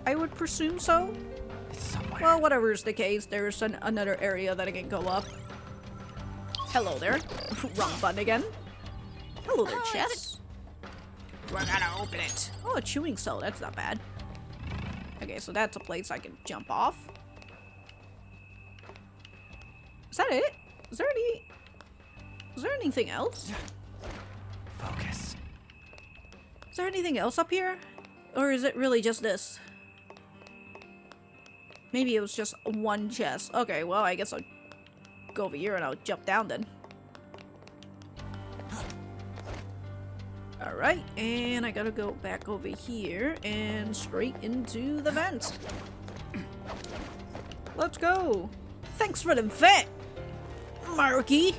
I would presume so. It's somewhere. Well, whatever is the case, there's another area that I can go up. Hello there. Wrong button again. Hello there, chest. I gotta open it. Oh, a chewing cell. That's not bad. Okay, so that's a place I can jump off. Is that it? Is there anything else? Focus. Is there anything else up here? Or is it really just this? Maybe it was just one chest. Okay, well, I guess I'll go over here and I'll jump down then. Alright, and I gotta go back over here and straight into the vent. Let's go! Thanks for the vent, Maruki!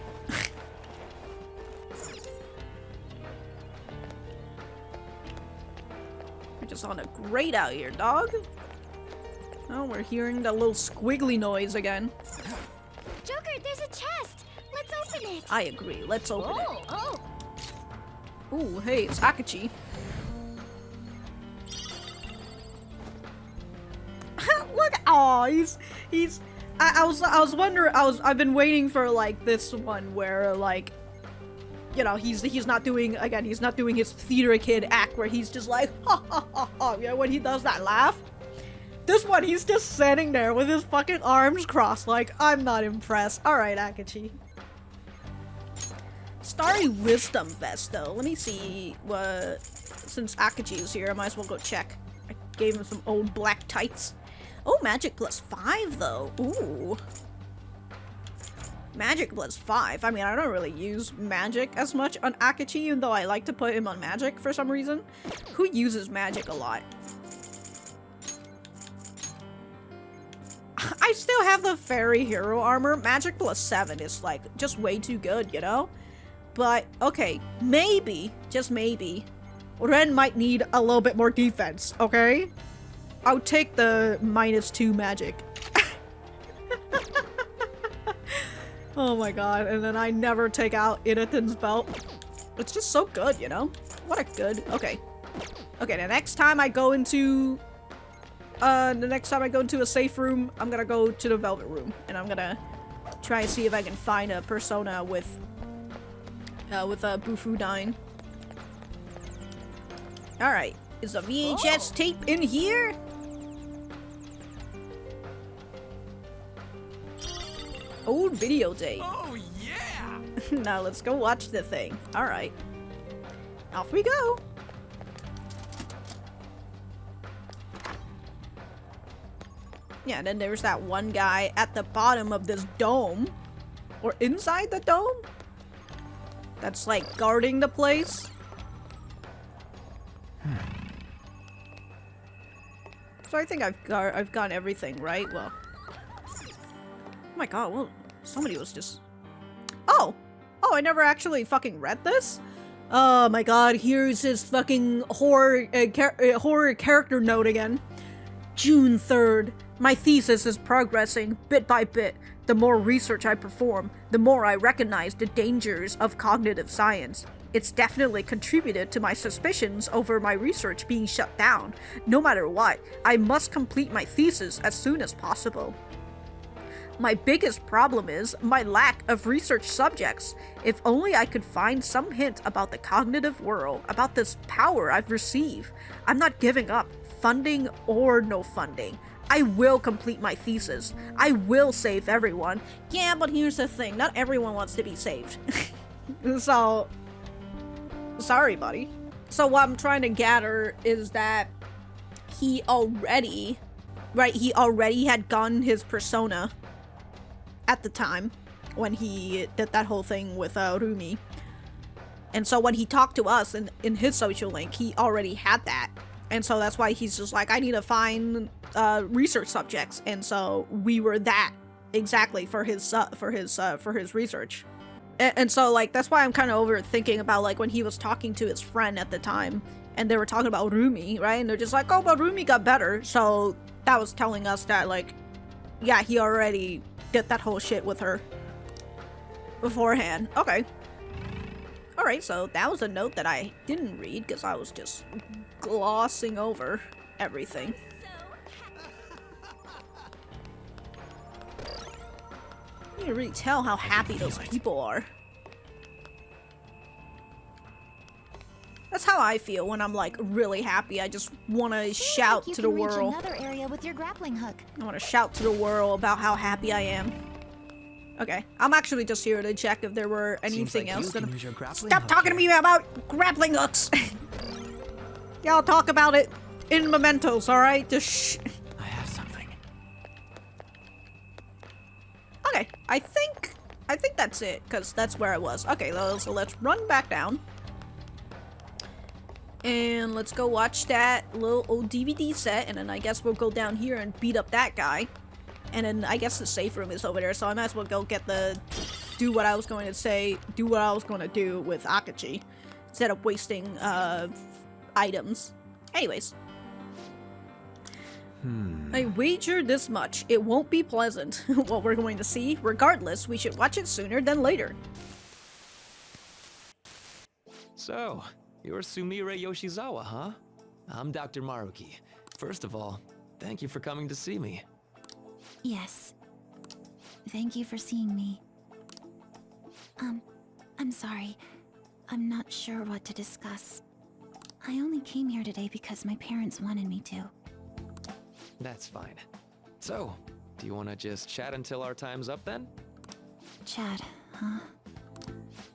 We're just on a grate out here, dog. Oh, we're hearing that little squiggly noise again. Joker, there's a chest. Let's open it. I agree. Let's open it. Oh. Ooh, hey, it's Akachi. Look! Aw, he's. I was wondering. I've been waiting for like this one where like, you know, he's not doing again. He's not doing his theater kid act where he's just like, ha ha ha ha. You know, when he does that laugh. This one, he's just standing there with his fucking arms crossed, like, I'm not impressed. Alright, Akachi. Starry Wisdom Vest, though. Let me see what... Since Akachi is here, I might as well go check. I gave him some old black tights. Oh, magic +5, though. Ooh. Magic +5. I mean, I don't really use magic as much on Akachi, even though I like to put him on magic for some reason. Who uses magic a lot? I still have the fairy hero armor. Magic +7 is like just way too good, you know? But okay, maybe, just maybe, Ren might need a little bit more defense, okay? I'll take the -2 magic. Oh my god, and then I never take out Idaten's belt. It's just so good, you know? What a good, okay. Okay, the next time I go into a safe room, I'm gonna go to the Velvet Room, and I'm gonna try and see if I can find a persona with a Bufu Dine. Alright, is a VHS tape in here? Old videotape. Oh yeah! Now let's go watch the thing. Alright. Off we go! Yeah, and then there's that one guy at the bottom of this dome. Or inside the dome? That's like guarding the place. So I think I've gotten everything right. Well, oh my god, well, somebody was just... Oh! I never actually fucking read this? Oh my god, here's his fucking horror character note again. June 3rd. My thesis is progressing bit by bit. The more research I perform, the more I recognize the dangers of cognitive science. It's definitely contributed to my suspicions over my research being shut down. No matter what, I must complete my thesis as soon as possible. My biggest problem is my lack of research subjects. If only I could find some hint about the cognitive world, about this power I've received. I'm not giving up, funding or no funding. I will complete my thesis. I will save everyone. Yeah, but here's the thing, not everyone wants to be saved. So, sorry, buddy. So what I'm trying to gather is that he already had gotten his persona at the time when he did that whole thing with Rumi. And so when he talked to us in his social link, he already had that. And so that's why he's just like, I need to find research subjects. And so we were that exactly for his research. And so like that's why I'm kind of overthinking about like when he was talking to his friend at the time and they were talking about Rumi, right? And they're just like, oh, but Rumi got better. So that was telling us that like, yeah, he already did that whole shit with her beforehand. Okay. All right, so that was a note that I didn't read because I was just glossing over everything. You can really tell how happy those people are. That's how I feel when I'm like really happy. I just want to shout to the world. Another area with your grappling hook. I want to shout to the world about how happy I am. Okay, I'm actually just here to check if there were anything else. Stop talking to me about grappling hooks. Y'all talk about it in mementos, all right? Just shh. I have something. Okay, I think that's it, because that's where I was. Okay, so let's run back down. And let's go watch that little old DVD set, and then I guess we'll go down here and beat up that guy. And then I guess the safe room is over there, so I might as well go get do what I was going to do with Akachi. Instead of wasting, items. Anyways. I wager this much. It won't be pleasant, what we're going to see. Regardless, we should watch it sooner than later. So, you're Sumire Yoshizawa, huh? I'm Dr. Maruki. First of all, thank you for coming to see me. Yes. Thank you for seeing me. I'm sorry. I'm not sure what to discuss. I only came here today because my parents wanted me to. That's fine. So, do you want to just chat until our time's up then? Chat, huh?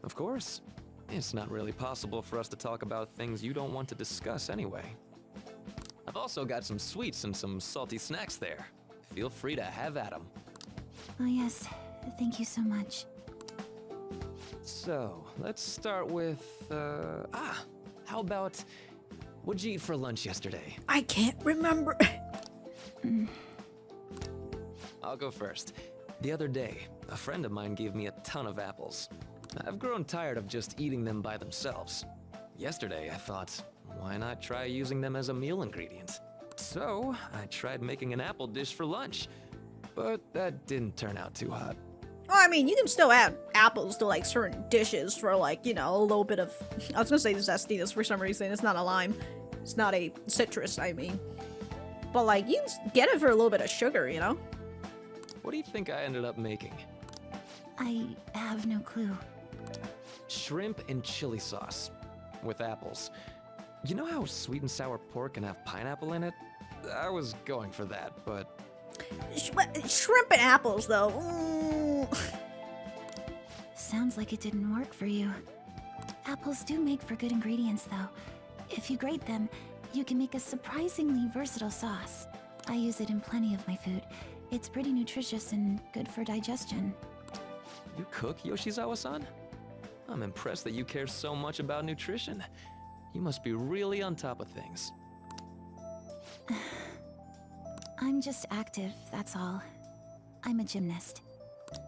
Of course. It's not really possible for us to talk about things you don't want to discuss anyway. I've also got some sweets and some salty snacks there. Feel free to have at them. Oh yes, thank you so much. So, let's start with, how about, what'd you eat for lunch yesterday? I can't remember. I'll go first. The other day, a friend of mine gave me a ton of apples. I've grown tired of just eating them by themselves. Yesterday, I thought, why not try using them as a meal ingredient? So, I tried making an apple dish for lunch, but that didn't turn out too hot. Well, I mean, you can still add apples to, like, certain dishes for, like, you know, a little bit of... I was gonna say zestiness for some reason. It's not a lime. It's not a citrus, I mean. But, like, you can get it for a little bit of sugar, you know? What do you think I ended up making? I have no clue. Shrimp and chili sauce. With apples. You know how sweet and sour pork can have pineapple in it? I was going for that, but... Shrimp and apples, though. Sounds like it didn't work for you. Apples do make for good ingredients, though. If you grate them, you can make a surprisingly versatile sauce. I use it in plenty of my food. It's pretty nutritious and good for digestion. You cook, Yoshizawa-san? I'm impressed that you care so much about nutrition. You must be really on top of things. I'm just active, that's all. I'm a gymnast.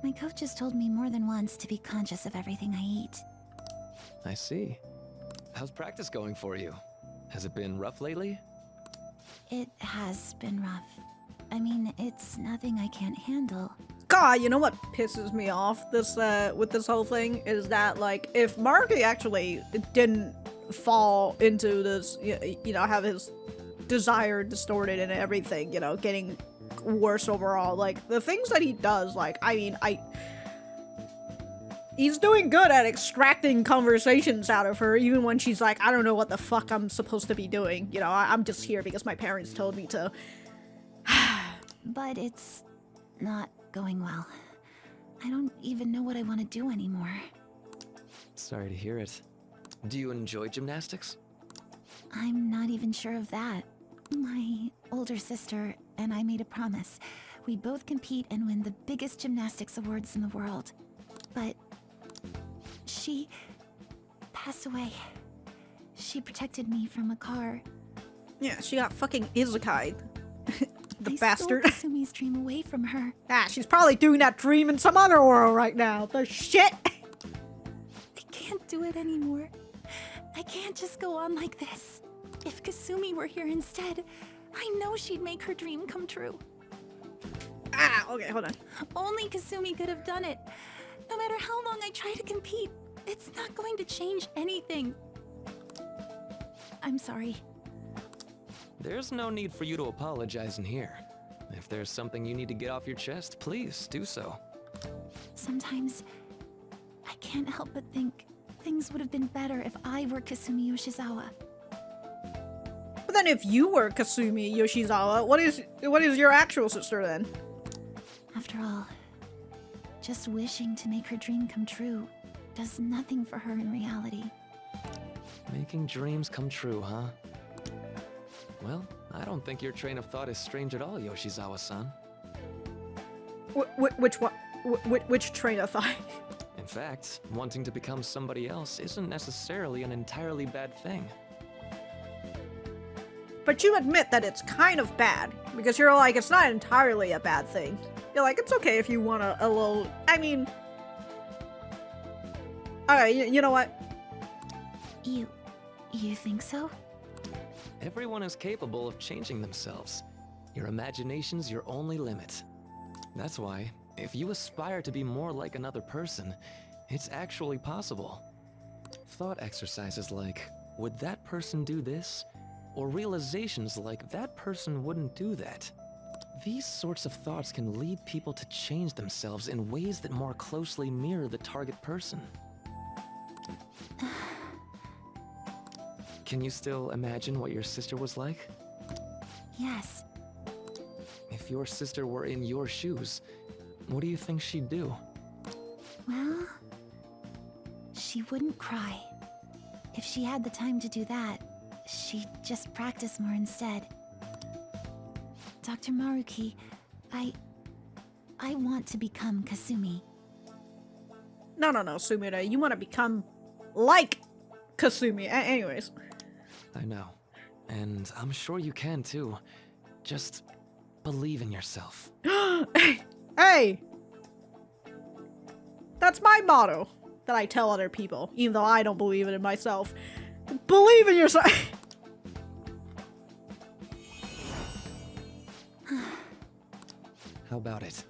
My coach has told me more than once to be conscious of everything I eat. I see. How's practice going for you? Has it been rough lately? It has been rough. I mean, it's nothing I can't handle. God, you know what pisses me off with this whole thing is that, like, if Maruki actually didn't fall into this, you know, have his desire distorted and everything, you know, getting worse overall, like, the things that he does, like, I mean, he's doing good at extracting conversations out of her, even when she's like, I don't know what the fuck I'm supposed to be doing, you know, I'm just here because my parents told me to. But it's not going well. I don't even know what I want to do anymore. Sorry to hear it. Do you enjoy gymnastics? I'm not even sure of that. My older sister and I made a promise. We'd both compete and win the biggest gymnastics awards in the world. But she passed away. She protected me from a car. Yeah, she got fucking izakai'd. The I bastard. stole Kasumi's dream away from her. Ah, she's probably doing that dream in some other world right now. The shit! I can't do it anymore. I can't just go on like this. If Kasumi were here instead, I know she'd make her dream come true. Ah, okay, hold on. Only Kasumi could have done it. No matter how long I try to compete, it's not going to change anything. I'm sorry. There's no need for you to apologize in here. If there's something you need to get off your chest, please do so. Sometimes I can't help but think things would have been better if I were Kasumi Yoshizawa. But then if you were Kasumi Yoshizawa, what is your actual sister then? After all, just wishing to make her dream come true does nothing for her in reality. Making dreams come true, huh? Well, I don't think your train of thought is strange at all, Yoshizawa-san. Which one? Which train of thought? In fact, wanting to become somebody else isn't necessarily an entirely bad thing. But you admit that it's kind of bad, because you're like, it's not entirely a bad thing. You're like, it's okay if you want a little, I mean... Alright, you know what? You think so? Everyone is capable of changing themselves. Your imagination's your only limit. That's why, if you aspire to be more like another person, it's actually possible. Thought exercises like, would that person do this? Or realizations like, that person wouldn't do that. These sorts of thoughts can lead people to change themselves in ways that more closely mirror the target person. Can you still imagine what your sister was like? Yes. If your sister were in your shoes, what do you think she'd do? Well, she wouldn't cry. If she had the time to do that, she'd just practice more instead. Dr. Maruki, I want to become Kasumi. No, Sumire, you want to become like Kasumi. Anyways. I know. And I'm sure you can too. Just believe in yourself. Hey! That's my motto that I tell other people, even though I don't believe it in myself. Believe in yourself! How about it?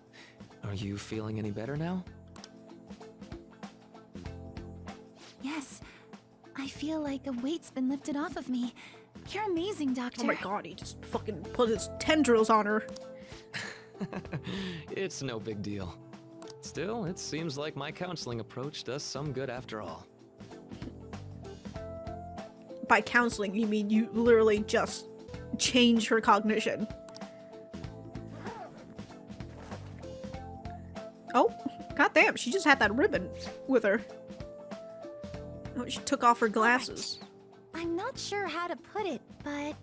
Are you feeling any better now? Yes. I feel like a weight's been lifted off of me. You're amazing, Doctor. Oh my god, he just fucking put his tendrils on her. It's no big deal. Still, it seems like my counseling approach does some good after all. By counseling, you mean you literally just change her cognition. Oh, goddamn, she just had that ribbon with her. Oh, she took off her glasses. Right. I'm not sure how to put it, but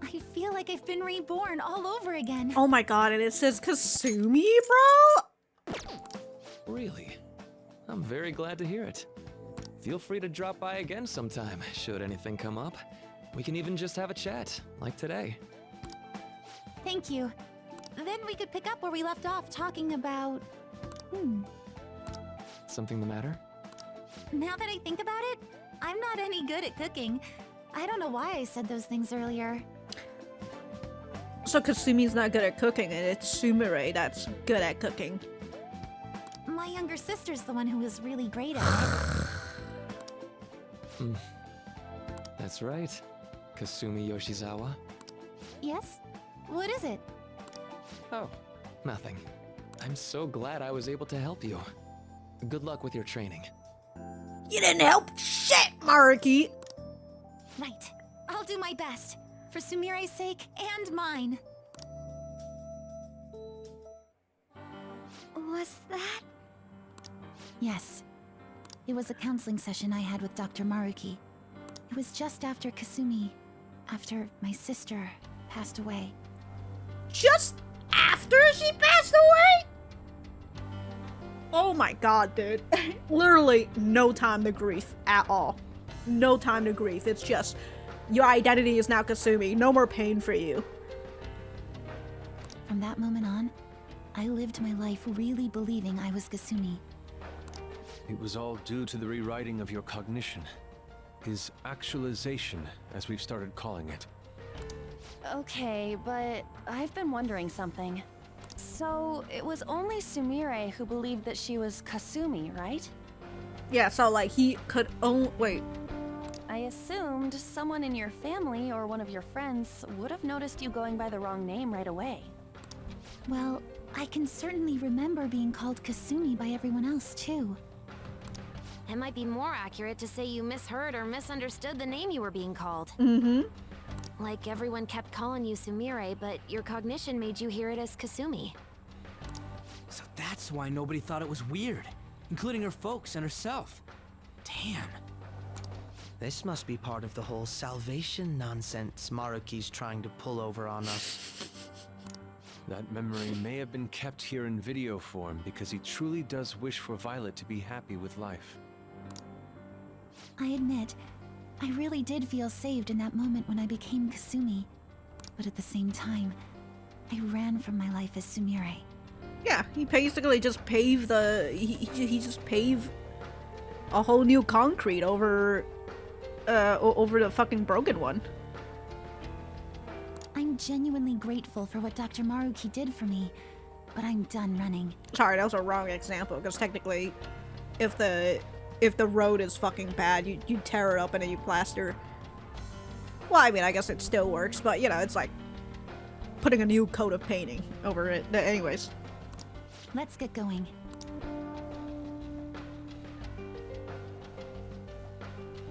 I feel like I've been reborn all over again. Oh my god, and it says Kasumi, bro? Really? I'm very glad to hear it. Feel free to drop by again sometime, should anything come up. We can even just have a chat, like today. Thank you. Then we could pick up where we left off talking about... Something the matter? Now that I think about it, I'm not any good at cooking. I don't know why I said those things earlier. So Kasumi's not good at cooking, and it's Sumire that's good at cooking. My younger sister's the one who is really great at it. That's right. Kasumi Yoshizawa. Yes? What is it? Oh, nothing. I'm so glad I was able to help you. Good luck with your training. You didn't help shit, Maruki! Right. I'll do my best. For Sumire's sake and mine. Was that? Yes. It was a counseling session I had with Dr. Maruki. It was just after after my sister passed away. Just after she passed away? Oh my god, dude. Literally no time to grief at all. No time to grief. It's just, your identity is now Kasumi. No more pain for you. From that moment on, I lived my life really believing I was Kasumi. It was all due to the rewriting of your cognition. His actualization, as we've started calling it. Okay, but I've been wondering something. So, it was only Sumire who believed that she was Kasumi, right? Yeah, so like he could only... Wait. I assumed someone in your family or one of your friends would have noticed you going by the wrong name right away. Well, I can certainly remember being called Kasumi by everyone else, too. It might be more accurate to say you misheard or misunderstood the name you were being called. Mm-hmm. Like everyone kept calling you Sumire, but your cognition made you hear it as Kasumi. So that's why nobody thought it was weird, including her folks and herself. Damn. This must be part of the whole salvation nonsense Maruki's trying to pull over on us. That memory may have been kept here in video form because he truly does wish for Violet to be happy with life. I admit, I really did feel saved in that moment when I became Kasumi. But at the same time, I ran from my life as Sumire. Yeah, he basically just paved the... He just paved a whole new concrete over the fucking broken one. I'm genuinely grateful for what Dr. Maruki did for me, but I'm done running. Sorry, that was a wrong example, because technically, if the road is fucking bad, you tear it up and then you plaster. Well, I mean, I guess it still works, but you know, it's like putting a new coat of painting over it. Anyways. Let's get going.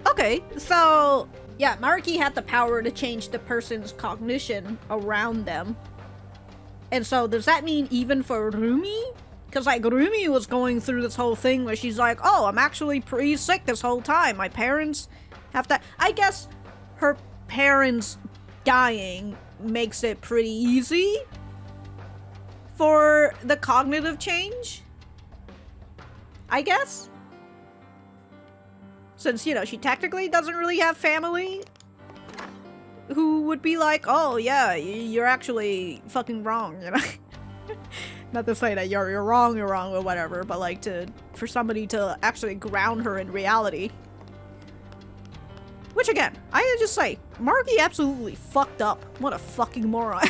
Okay, so yeah, Maruki had the power to change the person's cognition around them. And so does that mean even for Rumi? Because like Rumi was going through this whole thing where she's like, oh, I'm actually pretty sick this whole time. My parents have to... I guess her parents dying makes it pretty easy for the cognitive change, I guess. Since, you know, she technically doesn't really have family who would be like, oh yeah, you're actually fucking wrong, you know? Not to say that you're wrong or whatever, but like for somebody to actually ground her in reality. Which again, I just say, Maruki absolutely fucked up. What a fucking moron.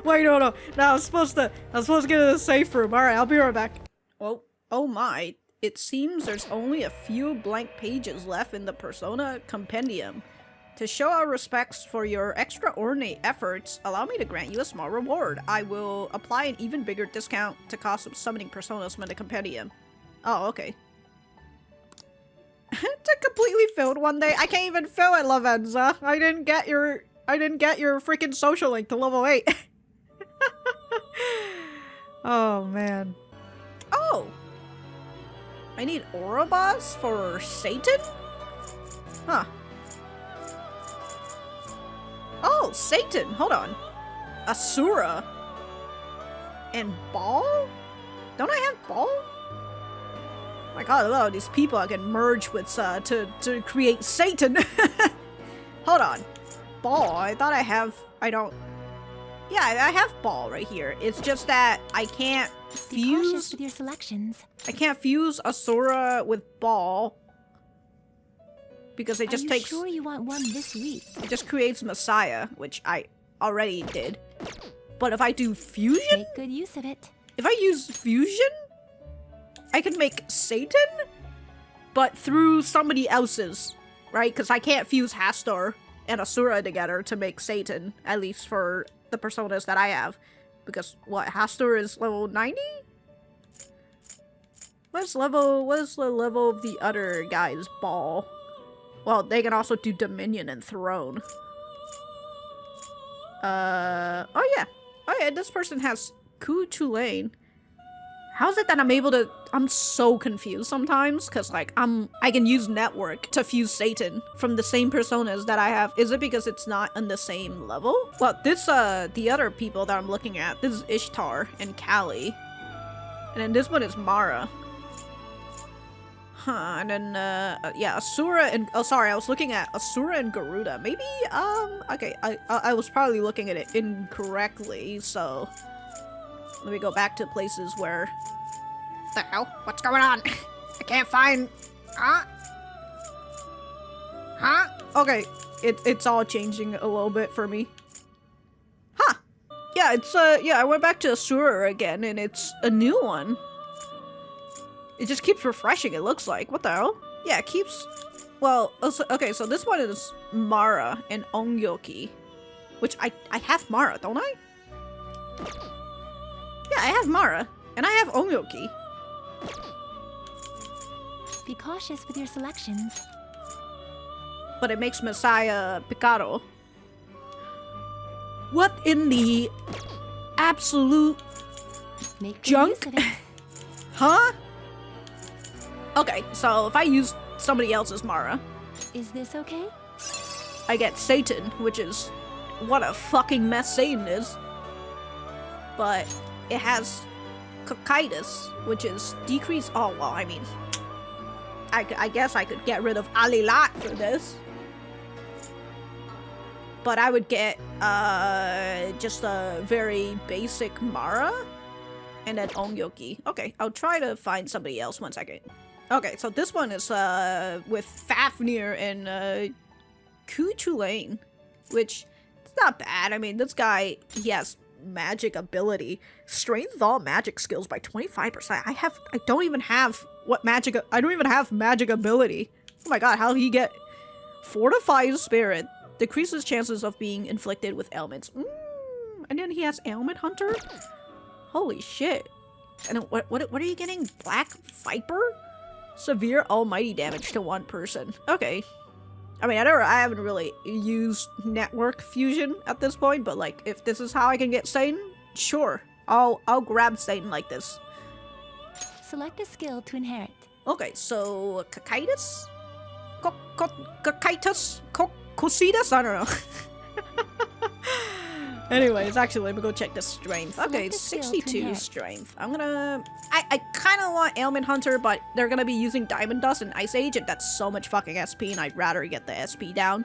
Wait, no, I was supposed to get to the safe room. Alright, I'll be right back. Oh my. It seems there's only a few blank pages left in the Persona Compendium. To show our respects for your extraordinary efforts, allow me to grant you a small reward. I will apply an even bigger discount to cost of summoning Personas from the Compendium. Oh, okay. To completely filled one day. I can't even fill it, Lavenza. I didn't get your freaking social link to level 8. Oh man. Oh! I need Orobas for Satan? Huh. Satan. Hold on. Asura. And Ball? Don't I have Ball? My god, look at all these people I can merge with to create Satan. Hold on. Ball. I thought I have... I don't... Yeah, I have Ball right here. It's just that I can't Be cautious fuse... with your selections. I can't fuse Asura with Ball. Because it just takes... Are you sure you want one this week? It just creates Messiah, which I already did. But if I do fusion... Make good use of it. If I use fusion, I can make Satan, but through somebody else's, right? Because I can't fuse Hastor and Asura together to make Satan, at least for the personas that I have. Because, what, Hastor is level 90? What is the level of the other guy's Ball? Well, they can also do Dominion and Throne. Oh yeah, this person has Ku Chulain. How is it that I'm able to... I'm so confused sometimes, because, like, I can use Network to fuse Satan from the same personas that I have. Is it because it's not on the same level? Well, this, the other people that I'm looking at, this is Ishtar and Kali. And then this one is Mara. Huh, and then, yeah, Asura and... Oh, sorry, I was looking at Asura and Garuda. Maybe, okay, I was probably looking at it incorrectly, so... Let me go back to places where... The hell? What's going on? I can't find... Huh? Huh? Okay, it's all changing a little bit for me. Huh. Yeah, it's, yeah, I went back to Asura again, and it's a new one. It just keeps refreshing, it looks like. What the hell? Yeah, it keeps... Well, okay, so this one is Mara and Ongyoki. Which, I have Mara, don't I? Yeah, I have Mara. And I have Ongyoki. Be cautious with your selections. But it makes Messiah Picaro. What in the absolute Make good junk? use of it. Huh? Okay, so if I use somebody else's Mara, Is this okay? I get Satan, which is what a fucking mess Satan is. But it has Cocytus, which is decreased. Oh, well, I mean, I guess I could get rid of Alilat for this. But I would get just a very basic Mara and then Ongyoki. Okay, I'll try to find somebody else 1 second. Okay, so this one is with Fafnir and Ku Chulain, which is not bad. I mean, this guy, he has magic ability. Strengthens all magic skills by 25%. I don't even have I don't even have magic ability. Oh my god, how did he get Fortified Spirit? Decreases chances of being inflicted with ailments. And then he has Ailment Hunter? Holy shit. And what are you getting? Black Viper? Severe almighty damage to one person. Okay. I mean, I haven't really used network fusion at this point, but like, if this is how I can get Satan, sure. I'll grab Satan like this. Select a skill to inherit. Okay, so Cocytus? Cocytus? Cositas? I don't know. Anyways, actually, let me go check the strength. Okay, it's 62 strength. I'm gonna... I kind of want Ailment Hunter, but they're gonna be using Diamond Dust and Ice Age, and that's so much fucking SP, and I'd rather get the SP down.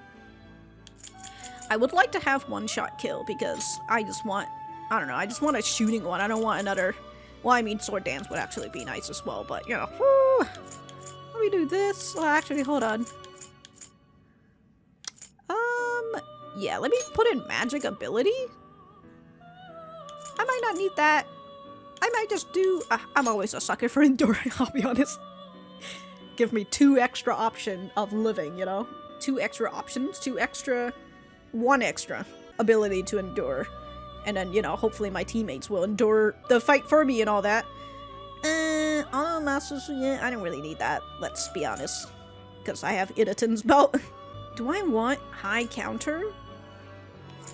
I would like to have one-shot kill, because I just want... I don't know, I just want a shooting one. I don't want another... Well, I mean, Sword Dance would actually be nice as well, but, you know... Whew. Let me do this. Well, actually, hold on. Yeah, let me put in magic ability. I might not need that. I might just do... I'm always a sucker for enduring, I'll be honest. Give me 2 extra option of living, you know? 2 extra options, 1 extra ability to endure. And then, you know, hopefully my teammates will endure the fight for me and all that. Auto Masters, yeah, I don't really need that, let's be honest. Because I have Idaten's belt. Do I want high counter?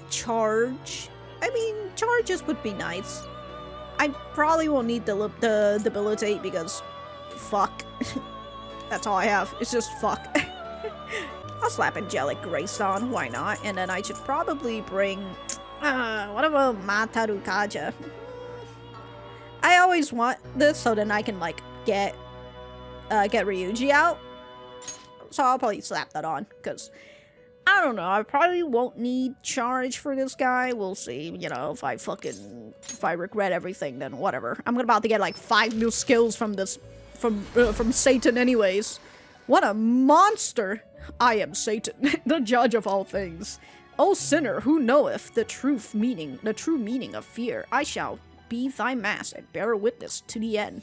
Charge? I mean, charges would be nice. I probably won't need the debilitate because fuck. That's all I have. It's just fuck. I'll slap Angelic Grace on, why not? And then I should probably bring... what about Mataru Kaja? I always want this so then I can, like, get Ryuji out. So I'll probably slap that on, because... I don't know, I probably won't need charge for this guy. We'll see, you know, if I regret everything, then whatever. I'm about to get like 5 new skills from this, from Satan anyways. What a monster! I am Satan, the judge of all things. O sinner, who knoweth the true meaning of fear? I shall be thy mass and bear witness to the end.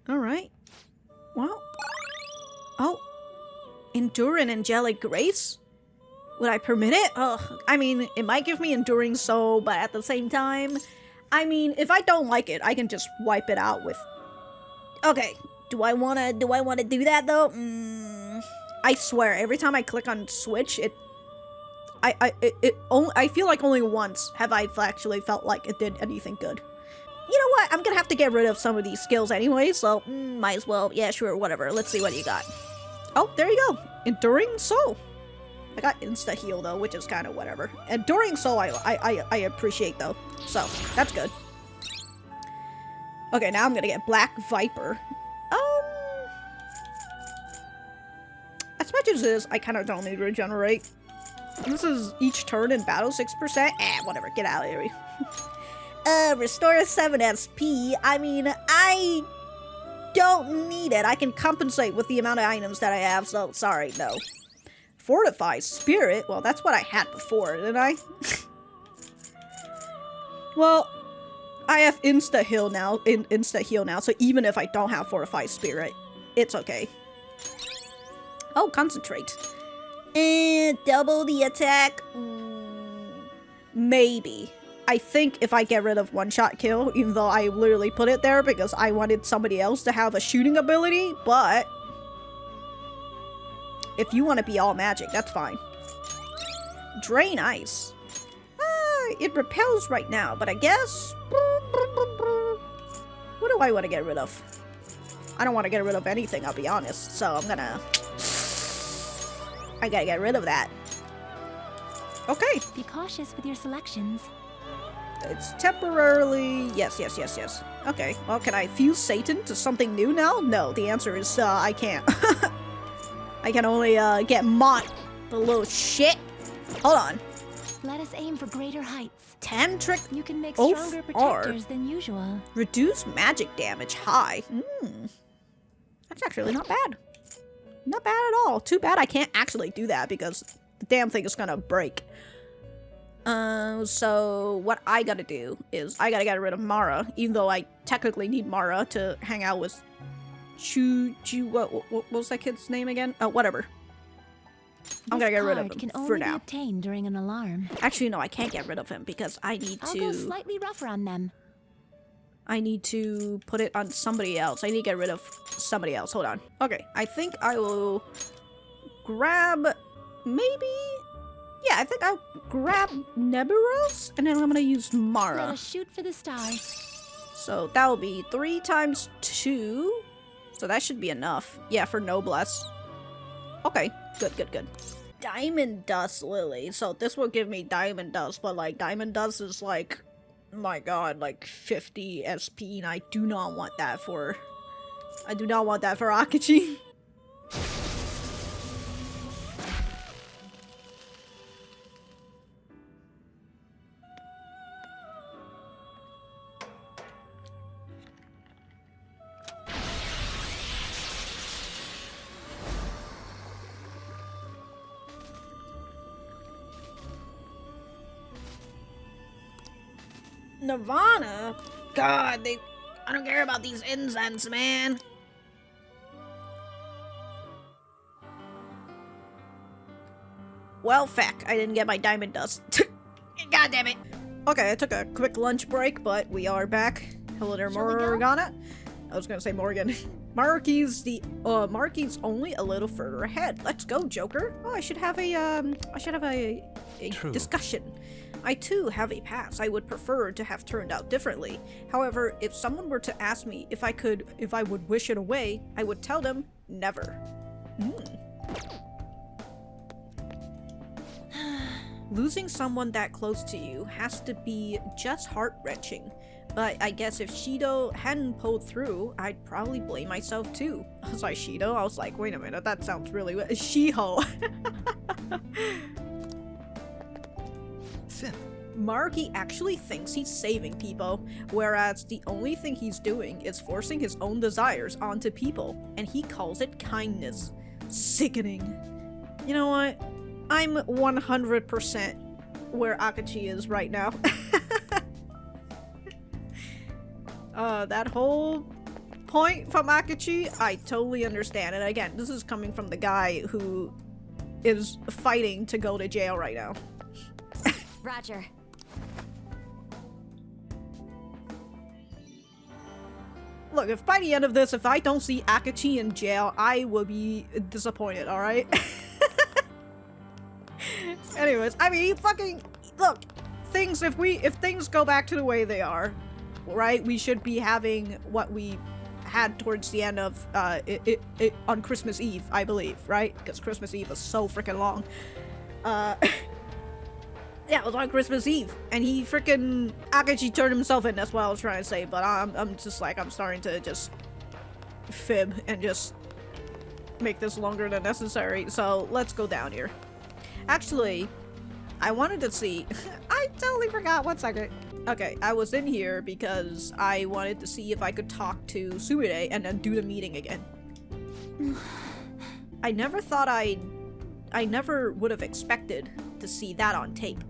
Alright. Well. Oh. Enduring Angelic Grace? Would I permit it? Ugh. I mean, it might give me Enduring Soul, but at the same time... I mean, if I don't like it, I can just wipe it out with... Okay. Do I wanna do that, though? I swear, every time I click on Switch, I feel like only once have I actually felt like it did anything good. You know what? I'm gonna have to get rid of some of these skills anyway, so might as well. Yeah, sure, whatever. Let's see what you got. Oh, there you go. Enduring Soul. I got insta-heal, though, which is kind of whatever. Enduring Soul I appreciate, though. So, that's good. Okay, now I'm gonna get Black Viper. As much as it is, I kind of don't need to regenerate. This is each turn in battle 6%. Whatever. Get out of here. Restore 7 SP. I mean, I don't need it. I can compensate with the amount of items that I have, so sorry, no. Fortify Spirit? Well, that's what I had before, didn't I? Well, I have insta-heal now, so even if I don't have Fortify Spirit, it's okay. Oh, Concentrate. Double the attack? Maybe. I think if I get rid of one-shot kill, even though I literally put it there because I wanted somebody else to have a shooting ability, but if you want to be all magic, that's fine. Drain Ice. It repels right now, but I guess... What do I want to get rid of? I don't want to get rid of anything, I'll be honest, so I gotta get rid of that. Okay. Be cautious with your selections. It's temporarily... Yes. Okay, well, can I fuse Satan to something new now? No, the answer is, I can't. I can only, get Mont, the little shit. Hold on. Let us aim for greater heights. Tantric You can make stronger protectors than usual. Reduce magic damage high. That's actually not bad. Not bad at all. Too bad I can't actually do that because the damn thing is gonna break. So what I gotta do is I gotta get rid of Mara, even though I technically need Mara to hang out with what was that kid's name again? Oh, whatever. I'm gonna get rid of him can for only now. be obtained during an alarm. Actually, no, I can't get rid of him because I need I'll to... go slightly rougher on them. I need to put it on somebody else. I need to get rid of somebody else. Hold on. Okay, I think I will grab maybe... Yeah, I think I'll grab Neburos, and then I'm gonna use Mara. Let us shoot for the stars. So that will be 3 times 2. So that should be enough. Yeah, for Noblesse. Okay, good. Diamond Dust Lily. So this will give me Diamond Dust, but like Diamond Dust is like, my god, like 50 SP, and I do not want that for Akachi. Nirvana? God, I don't care about these incense, man. Well, feck, I didn't get my diamond dust. God damn it. Okay, I took a quick lunch break, but we are back. Hello there, Morgana. I was gonna say Morgan. Maruki's only a little further ahead. Let's go, Joker. Oh, I should have a a True. discussion. I too have a past I would prefer to have turned out differently. However, if someone were to ask me if I would wish it away, I would tell them never. Losing someone that close to you has to be just heart-wrenching. But I guess if Shido hadn't pulled through, I'd probably blame myself too. I was like, Shido? I was like, wait a minute, that sounds really weird. Shiho. Maruki actually thinks he's saving people, whereas the only thing he's doing is forcing his own desires onto people, and he calls it kindness. Sickening. You know what? I'm 100% where Akachi is right now. That whole point from Akachi, I totally understand. And again, this is coming from the guy who is fighting to go to jail right now. Roger. Look, if by the end of this, if I don't see Akachi in jail, I will be disappointed, alright? Anyways, I mean, fucking, look, if things go back to the way they are, right, we should be having what we had towards the end of, on Christmas Eve, I believe, right? Because Christmas Eve was so freaking long. Yeah, it was on Christmas Eve, and he freaking Akachi turned himself in, that's what I was trying to say, but I'm just like, I'm starting to just fib and just make this longer than necessary, so let's go down here. Actually, I wanted to see, I totally forgot, 1 second. Okay, I was in here because I wanted to see if I could talk to Sumire and then do the meeting again. I never thought I never would have expected to see that on tape.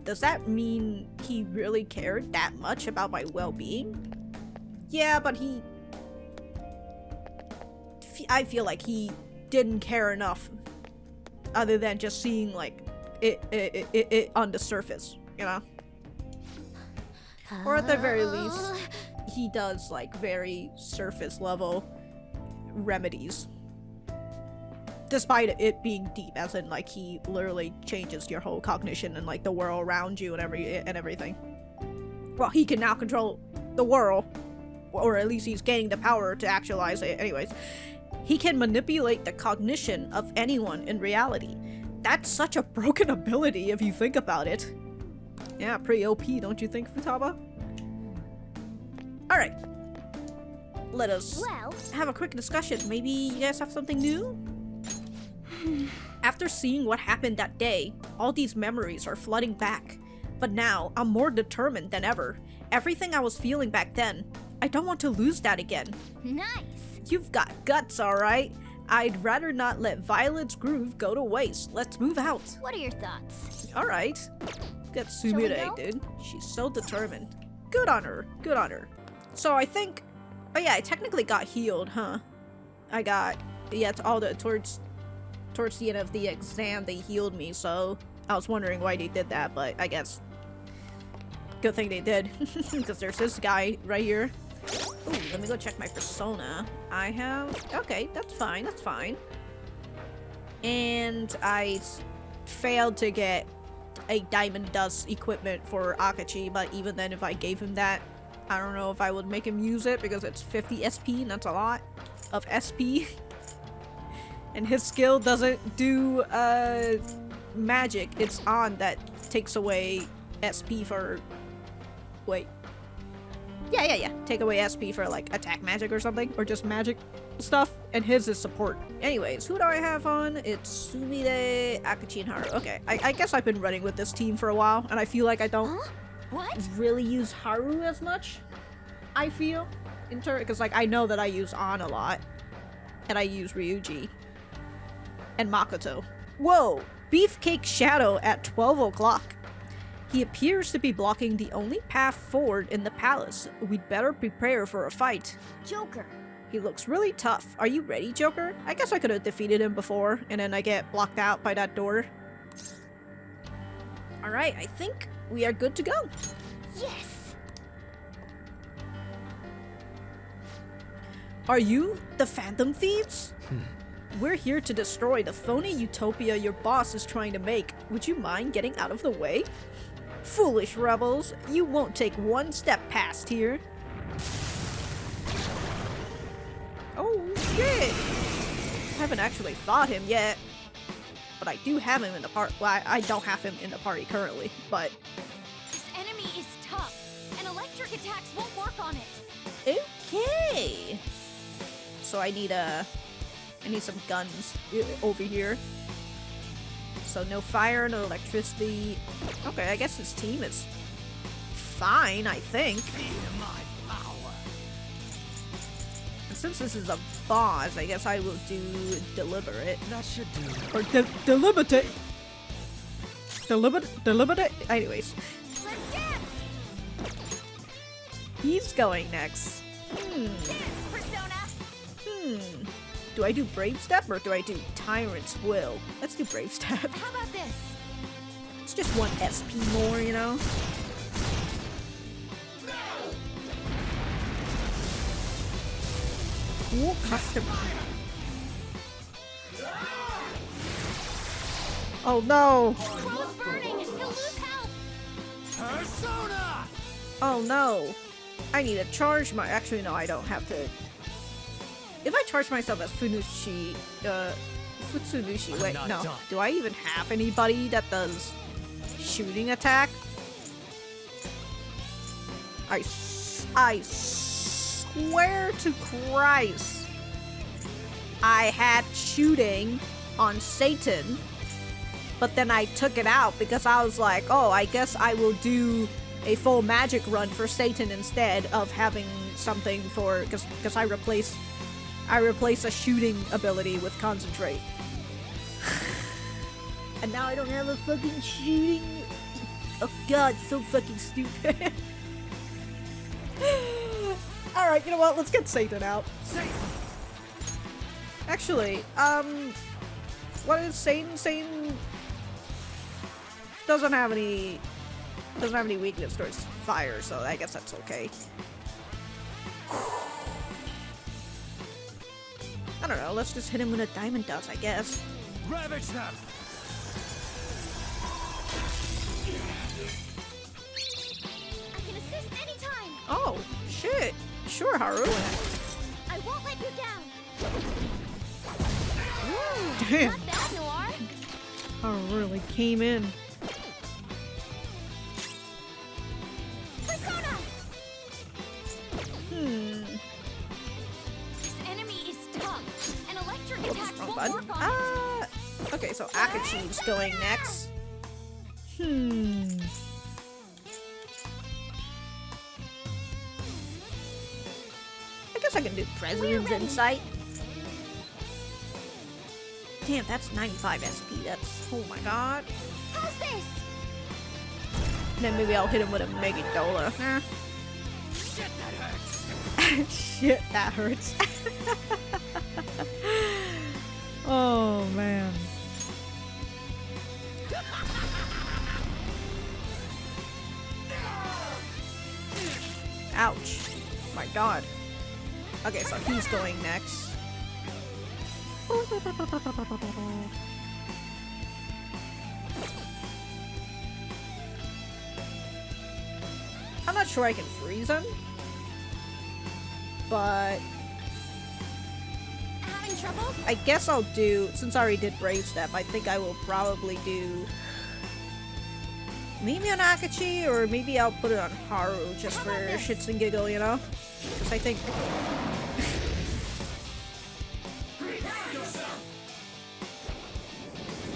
Does that mean he really cared that much about my well-being? Yeah, but I feel like he didn't care enough other than just seeing like it on the surface, you know? Or at the very least, he does like very surface level remedies. Despite it being deep, as in like he literally changes your whole cognition and like the world around you and everything. Well, he can now control the world, or at least he's gaining the power to actualize it. Anyways, he can manipulate the cognition of anyone in reality. That's such a broken ability if you think about it. Yeah, pretty OP, don't you think, Futaba? Alright. Let us have a quick discussion. Maybe you guys have something new? After seeing what happened that day, all these memories are flooding back. But now, I'm more determined than ever. Everything I was feeling back then, I don't want to lose that again. Nice! You've got guts, alright? I'd rather not let Violet's groove go to waste. Let's move out. What are your thoughts? Alright. Get Sumire, dude. She's so determined. Good on her. Good on her. So I think... Oh yeah, I technically got healed, huh? I got... Yeah, towards the end of the exam, they healed me, so... I was wondering why they did that, but I guess... Good thing they did. Because there's this guy right here. Ooh, let me go check my persona. I have... Okay, that's fine, that's fine. And I failed to get a Diamond Dust equipment for Akachi, but even then, if I gave him that, I don't know if I would make him use it, because it's 50 SP, and that's a lot of SP. And his skill doesn't do, magic. It's on that takes away SP for... Wait. Yeah. Take away SP for, like, attack magic or something. Or just magic stuff. And his is support. Anyways, who do I have on? It's Sumire, Akachi, and Haru. Okay, I guess I've been running with this team for a while. And I feel like I don't really use Haru as much. I feel. Because, like, I know that I use An a lot. And I use Ryuji. And Makoto. Whoa! Beefcake Shadow at 12 o'clock. He appears to be blocking the only path forward in the palace. We'd better prepare for a fight. Joker. He looks really tough. Are you ready, Joker? I guess I could have defeated him before, and then I get blocked out by that door. Alright, I think we are good to go. Yes! Are you the Phantom Thieves? We're here to destroy the phony utopia your boss is trying to make. Would you mind getting out of the way? Foolish rebels, you won't take one step past here. Oh shit! I haven't actually fought him yet. But I do have him in the party. Well, I don't have him in the party currently, but... This enemy is tough, and electric attacks won't work on it. Okay! So I need some guns over here. So no fire, no electricity. Okay, I guess this team is fine, I think. And since this is a boss, I guess I will do deliberate. That should do it. Or deliberate. Deliberate. Anyways. Let's dance! He's going next. Dance, Persona! Do I do Brave Step or do I do Tyrant's Will? Let's do Brave Step. How about this? It's just one SP more, you know? Cool customer. Oh no! Crow's burning! He'll lose health! Persona! Oh no! I need to charge my- actually no, I don't have to. If I charge myself as Futsunushi, wait, no. done. Do I even have anybody that does shooting attack? I swear to Christ, I had shooting on Satan, but then I took it out because I was like, oh, I guess I will do a full magic run for Satan instead of having something for, because I replace a shooting ability with concentrate. And now I don't have a fucking shooting. Oh god, so fucking stupid. Alright, you know what? Let's get Satan out. Actually, what is Satan? Satan doesn't have any weakness towards fire, so I guess that's okay. I don't know, let's just hit him with a diamond dust, I guess. Ravage them! I can assist anytime! Oh, shit. Sure, Haru. I won't let you down! Damn. Not bad, Noir! Haru really came in. Persona! This enemy is tough, and electric attacks Wrong won't button. work on it. Okay, so Akachi's going next. I guess I can do President's Insight. Damn, that's 95 SP. That's, oh my god. How's this? Then maybe I'll hit him with a Mega Dola. Nah. Shit, that hurts! Shit, that hurts. Oh man. Ouch. My god. Okay, so he's going next. I'm not sure I can freeze him, but Having trouble? I guess I'll do, since I already did Brave Step, I think I will probably do maybe on Akachi, or maybe I'll put it on Haru just for shits and giggle, you know? Because I think...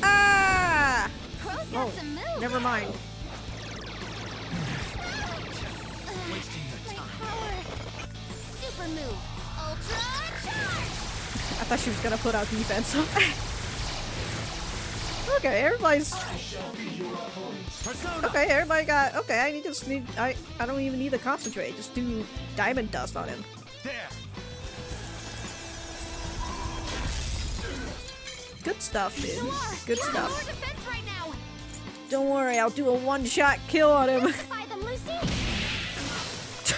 Ah! Crow's got some moves! Never mind. Wasting your time. Power! Super move! Ultra charge! I thought she was gonna put out defense. Okay, everybody's... Persona! Okay, everybody got... Okay, I don't even need to concentrate. Just do diamond dust on him. There! Good stuff, dude. Good You're stuff. more defense right now! Don't worry, I'll do a one-shot kill on him. By them, Lucy!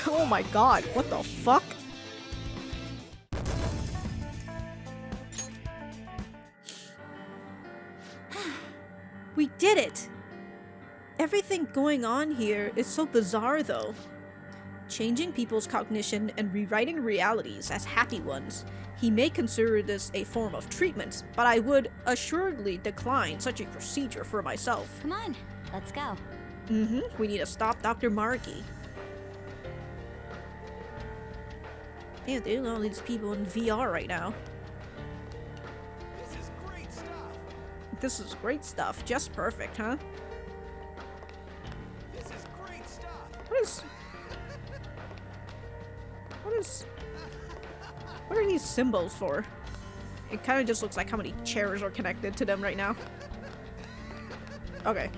Oh my god, what the fuck? We did it! Everything going on here is so bizarre though. Changing people's cognition and rewriting realities as happy ones. He may consider this a form of treatment, but I would assuredly decline such a procedure for myself. Come on, let's go. We need to stop Dr. Maruki. Yeah, there's all these people in VR right now. This is great stuff. This is great stuff. Just perfect, huh? This is great stuff. What are these symbols for? It kind of just looks like how many chairs are connected to them right now. Okay.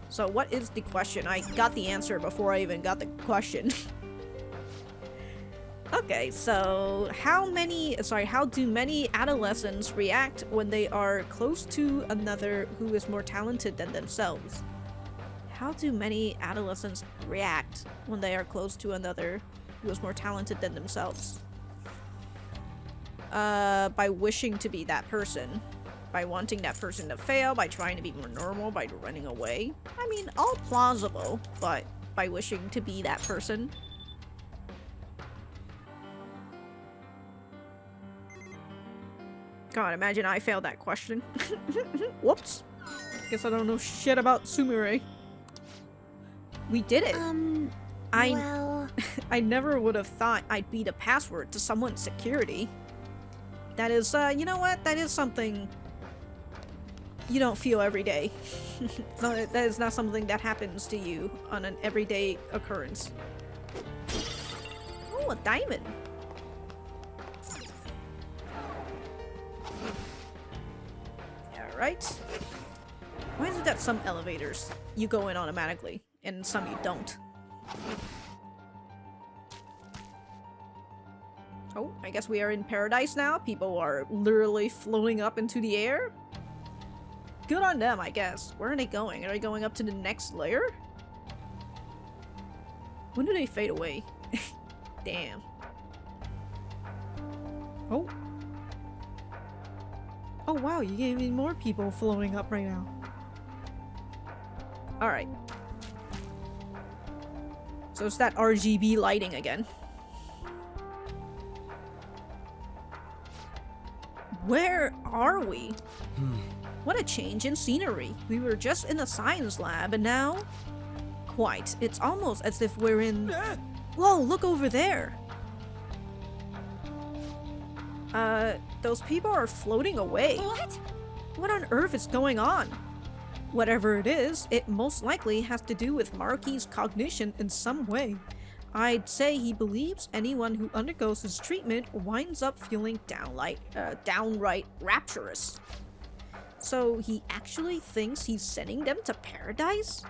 So what is the question? I got the answer before I even got the question. Okay, so how do many adolescents react when they are close to another who is more talented than themselves? How do many adolescents react when they are close to another who is more talented than themselves? By wishing to be that person. By wanting that person to fail, by trying to be more normal, by running away. I mean, all plausible, but by wishing to be that person. God, imagine I failed that question. Whoops. Guess I don't know shit about Sumire. We did it. Well... I never would have thought I'd be the password to someone's security. That is, you know what? That is something you don't feel every day. No, that is not something that happens to you on an everyday occurrence. Oh, a diamond. Alright. Why is it that some elevators you go in automatically and some you don't? Oh, I guess we are in paradise now. People are literally floating up into the air. Good on them, I guess. Where are they going? Are they going up to the next layer? When do they fade away? Damn. Oh. Oh wow, you gave me more people floating up right now. Alright. So it's that RGB lighting again. Where are we? What a change in scenery. We were just in the science lab and now... Quite. It's almost as if we're in... Whoa, look over there! Those people are floating away. What? What on earth is going on? Whatever it is, it most likely has to do with Maruki's cognition in some way. I'd say he believes anyone who undergoes his treatment winds up feeling downright rapturous. So he actually thinks he's sending them to paradise?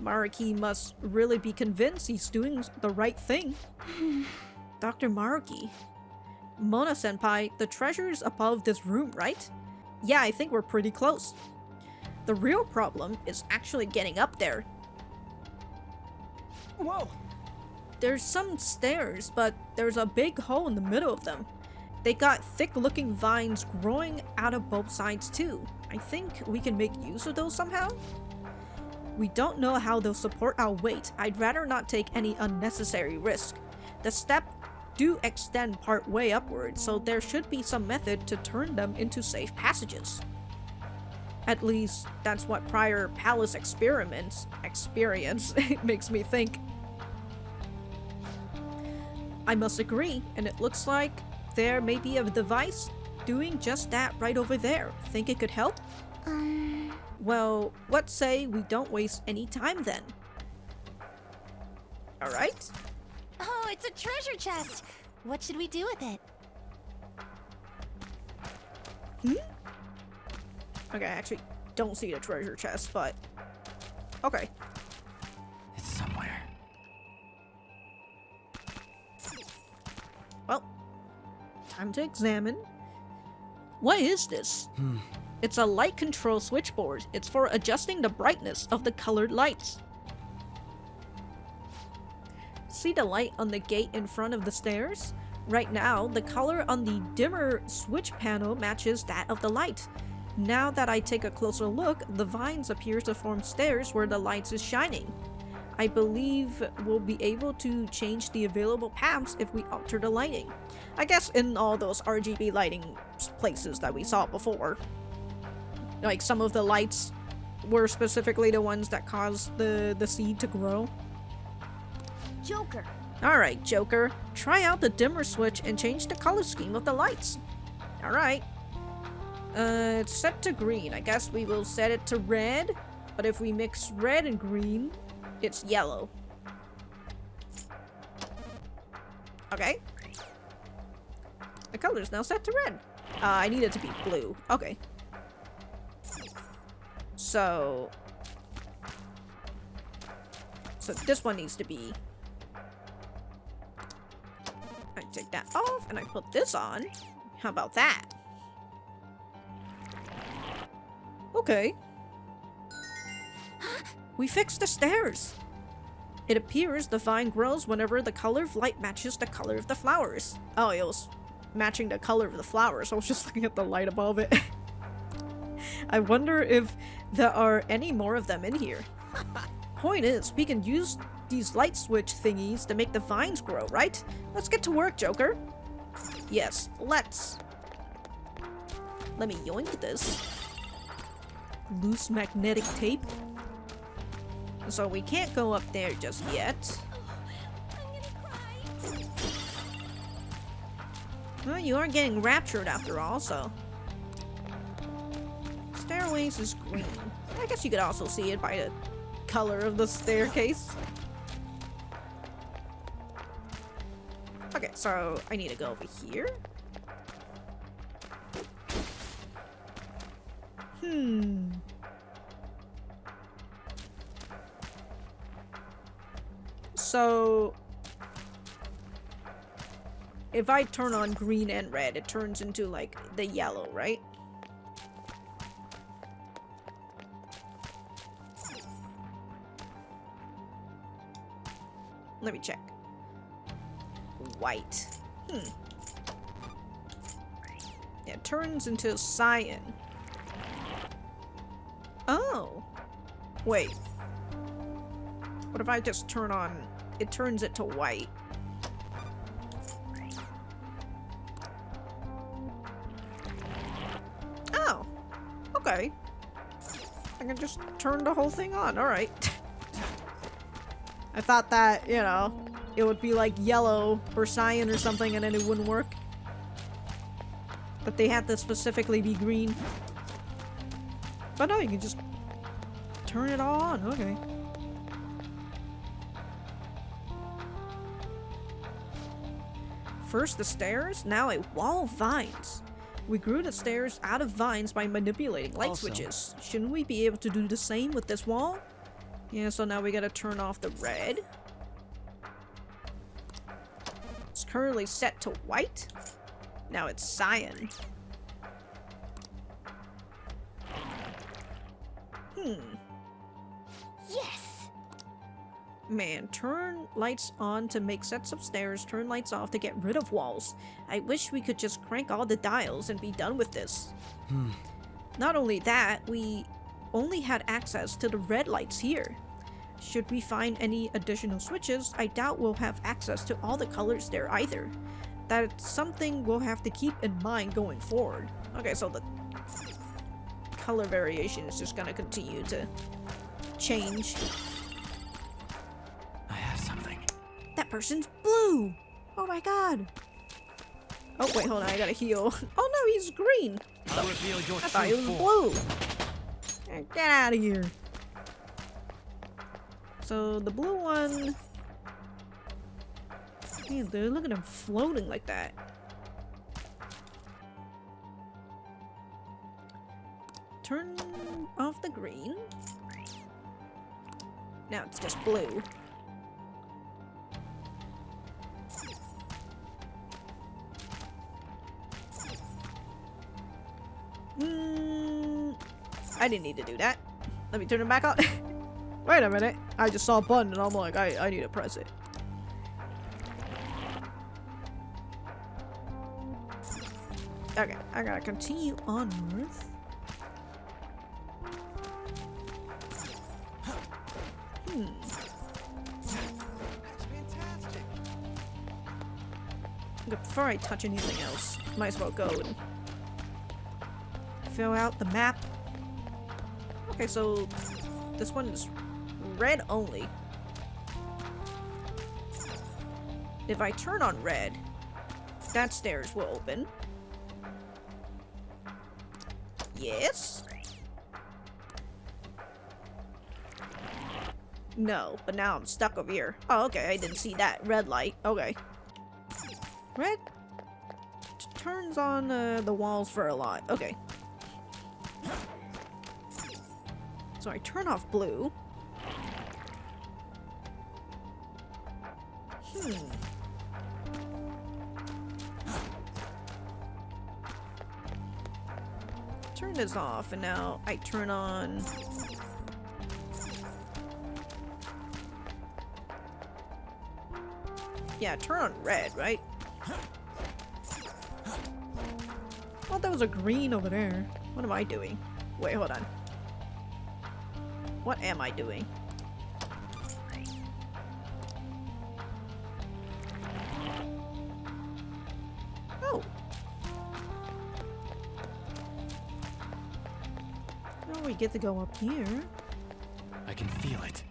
Maruki must really be convinced he's doing the right thing. Dr. Maruki. Mona-senpai, the treasure's above this room, right? Yeah, I think we're pretty close. The real problem is actually getting up there. Whoa! There's some stairs, but there's a big hole in the middle of them. They got thick-looking vines growing out of both sides too. I think we can make use of those somehow? We don't know how they'll support our weight. I'd rather not take any unnecessary risk. The steps do extend part way upward, so there should be some method to turn them into safe passages. At least, that's what prior palace experience makes me think. I must agree, and it looks like there may be a device doing just that right over there. Think it could help? Well, let's say we don't waste any time then. Alright? Oh, it's a treasure chest! What should we do with it? Okay, I actually don't see the treasure chest, but... Okay. It's somewhere. Well, time to examine. What is this? It's a light control switchboard. It's for adjusting the brightness of the colored lights. See the light on the gate in front of the stairs? Right now, the color on the dimmer switch panel matches that of the light. Now that I take a closer look, the vines appear to form stairs where the light is shining. I believe we'll be able to change the available paths if we alter the lighting. I guess in all those RGB lighting places that we saw before. Like, some of the lights were specifically the ones that caused the seed to grow. Joker. Alright, Joker. Try out the dimmer switch and change the color scheme of the lights. Alright. It's set to green. I guess we will set it to red. But if we mix red and green, it's yellow. Okay. The color is now set to red. I need it to be blue. Okay. So this one needs to be... I take that off and I put this on. How about that? Okay. We fixed the stairs. It appears the vine grows whenever the color of light matches the color of the flowers. Oh, it was matching the color of the flowers. I was just looking at the light above it. I wonder if there are any more of them in here. Point is, we can use these light switch thingies to make the vines grow, right? Let's get to work, Joker. Yes, let's. Let me yoink this. Loose magnetic tape. So we can't go up there just yet. Well, you are getting raptured after all, so. Stairways is green. I guess you could also see it by the color of the staircase. Okay, so I need to go over here. So if I turn on green and red, it turns into like the yellow, right? Let me check. White. It turns into cyan. Oh. Wait. What if I just turn on... It turns it to white. Oh. Okay. I can just turn the whole thing on. Alright. I thought that, you know, it would be like yellow or cyan or something and then it wouldn't work. But they had to specifically be green. But no, you can just turn it all on. Okay. First the stairs, now a wall of vines. We grew the stairs out of vines by manipulating light switches. Shouldn't we be able to do the same with this wall? Yeah, so now we gotta turn off the red. It's currently set to white. Now it's cyan. Yes! Man, turn lights on to make sets of stairs, turn lights off to get rid of walls. I wish we could just crank all the dials and be done with this. Not only that, we only had access to the red lights here. Should we find any additional switches, I doubt we'll have access to all the colors there either. That's something we'll have to keep in mind going forward. Okay, so the color variation is just gonna continue to change. I have something. That person's blue! Oh my god! Oh wait, hold on, I gotta heal. Oh no, he's green! I'll reveal your I thought he was true blue! Get out of here! So the blue one... Man, dude, look at him floating like that. Turn off the green. Now it's just blue. I didn't need to do that. Let me turn it back on. Wait a minute. I just saw a button and I'm like, I need to press it. Okay, I gotta continue onwards. Before I touch anything else, might as well go and fill out the map. Okay, so this one is red only. If I turn on red, that stairs will open. Yes? No, but now I'm stuck over here. Oh, okay, I didn't see that. Red light. Okay. Red turns on the walls for a lot. Okay. So I turn off blue. Turn this off, and now I turn on... Yeah, turn on red, right? Oh, that was a green over there. What am I doing? Wait, hold on. What am I doing? Oh. Oh, we get to go up here. I can feel it.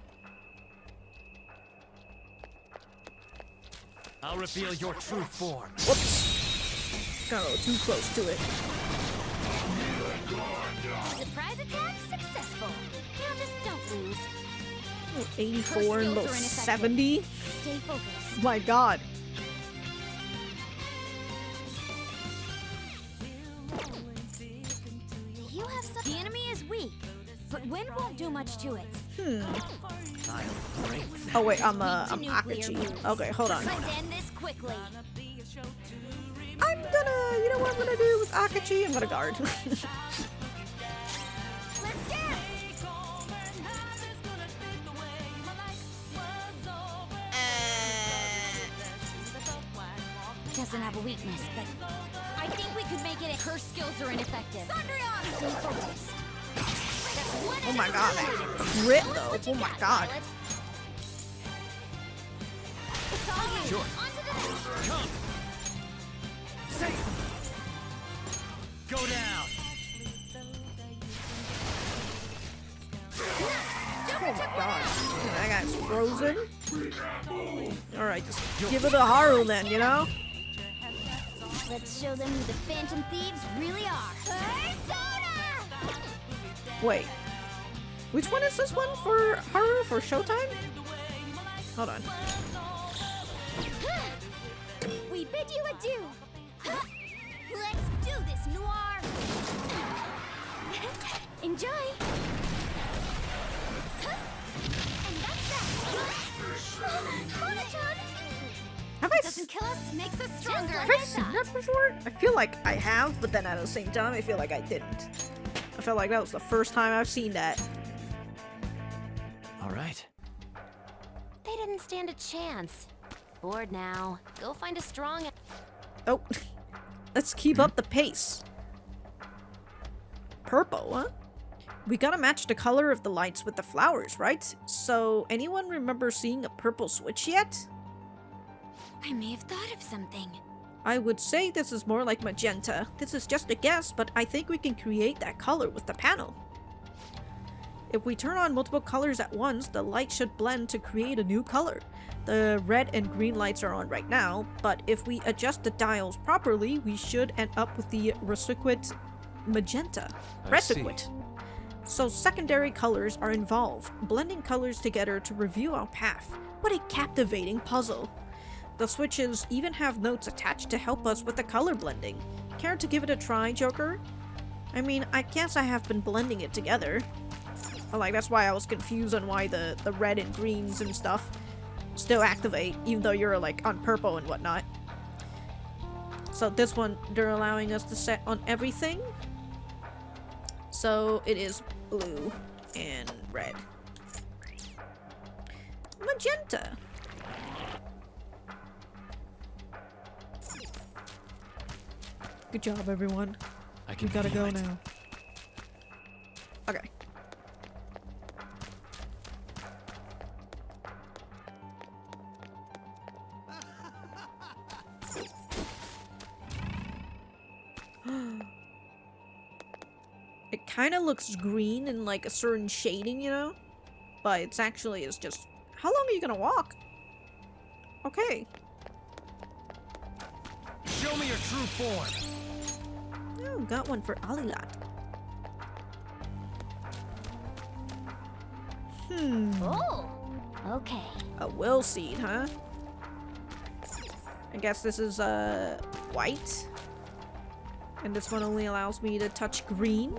I'll reveal your true form. Whoops. Got a little too close to it. Surprise attack successful. Now just don't lose. Oh, 84 and low 70? Stay focused. My god. You have some. The enemy is weak, but wind won't do much to it. Oh wait, I'm Akachi. Okay, hold on. Let's end this quickly. I'm gonna, you know what I'm gonna do with Akachi? I'm gonna guard. Doesn't have a weakness, but I think we could make it. Her skills are ineffective. Stay focused. Oh my god, that crit though. Oh my god. It's all you. Sure. Onto the next. Come. Safe. Go down. Oh my god. That guy's frozen. Alright, just give it a Haru then, you know? Let's show them who the Phantom Thieves really are. Persona! Wait. Which one is this one for Haru for Showtime? Hold on. We bid you adieu. Let's do this, Noir. Enjoy. And that's that. Monotone. Have I Doesn't kill us, makes us stronger. Have I seen that before? I feel like I have, but then at the same time, I feel like I didn't. I felt like that was the first time I've seen that. All right. They didn't stand a chance. Bored now. Go find a strong... Oh. Let's keep up the pace. Purple, huh? We gotta match the color of the lights with the flowers, right? So, anyone remember seeing a purple switch yet? I may have thought of something. I would say this is more like magenta. This is just a guess, but I think we can create that color with the panel. If we turn on multiple colors at once, the light should blend to create a new color. The red and green lights are on right now, but if we adjust the dials properly, we should end up with the reciquate magenta. Reciquate. So secondary colors are involved, blending colors together to reveal our path. What a captivating puzzle. The switches even have notes attached to help us with the color blending. Care to give it a try, Joker? I mean, I guess I have been blending it together. Like, that's why I was confused on why the red and greens and stuff still activate, even though you're, like, on purple and whatnot. So this one, they're allowing us to set on everything. So it is blue and red. Magenta. Good job, everyone. We gotta go now. Okay. kind of looks green in like a certain shading, you know? But it's actually is just... How long are you gonna walk? Okay. Show me your true form. Oh, got one for Alilat. Oh, okay. A will seed, huh? I guess this is white. And this one only allows me to touch green.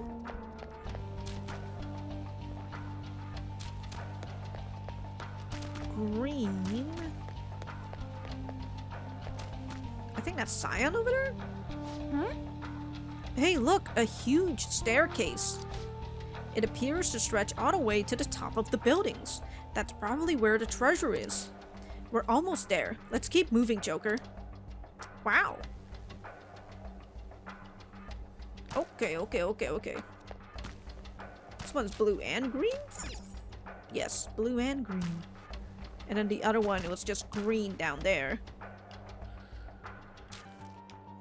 Green. I think that's Scion over there? Huh? Hey, look, a huge staircase. It appears to stretch all the way to the top of the buildings. That's probably where the treasure is. We're almost there. Let's keep moving, Joker. Wow. Okay. This one's blue and green? Yes, blue and green. And then the other one, it was just green down there.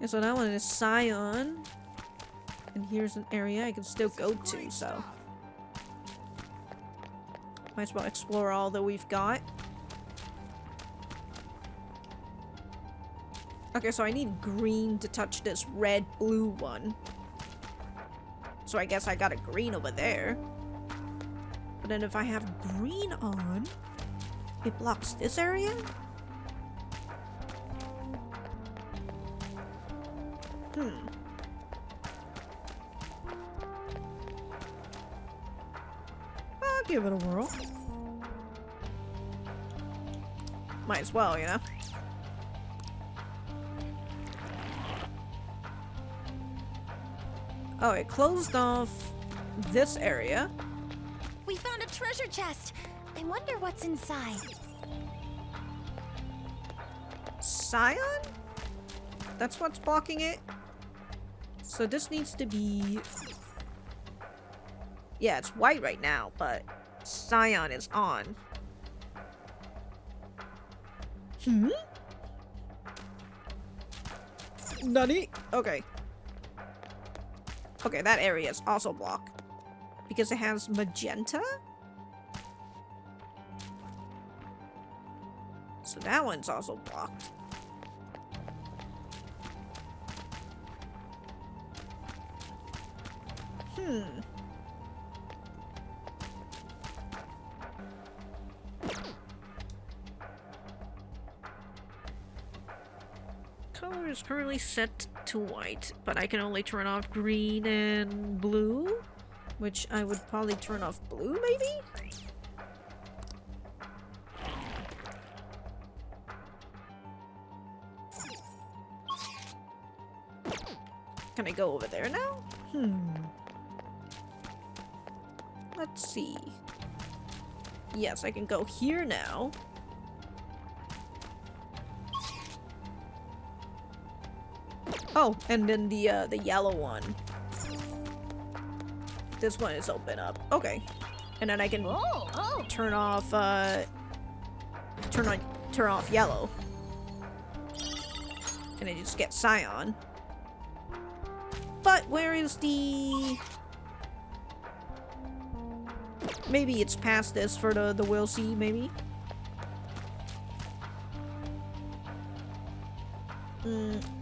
And so that one is Scion. And here's an area I can still go to, so... Might as well explore all that we've got. Okay, so I need green to touch this red-blue one. So I guess I got a green over there. But then if I have green on, it blocks this area? I'll give it a whirl. Might as well, you know? Oh, it closed off this area. We found a treasure chest. I wonder what's inside. Scion? That's what's blocking it? So this needs to be... Yeah, it's white right now, but Scion is on. Nani? Okay. Okay, that area is also blocked. Because it has magenta? So that one's also blocked. Color is currently set to white, but I can only turn off green and blue, which I would probably turn off blue, maybe? Can I go over there now? Let's see. Yes, I can go here now. Oh, and then the yellow one. This one is open up. Okay. And then I can turn off turn off yellow. And I just get Scion. But where is the... Maybe it's past this for the will see, maybe?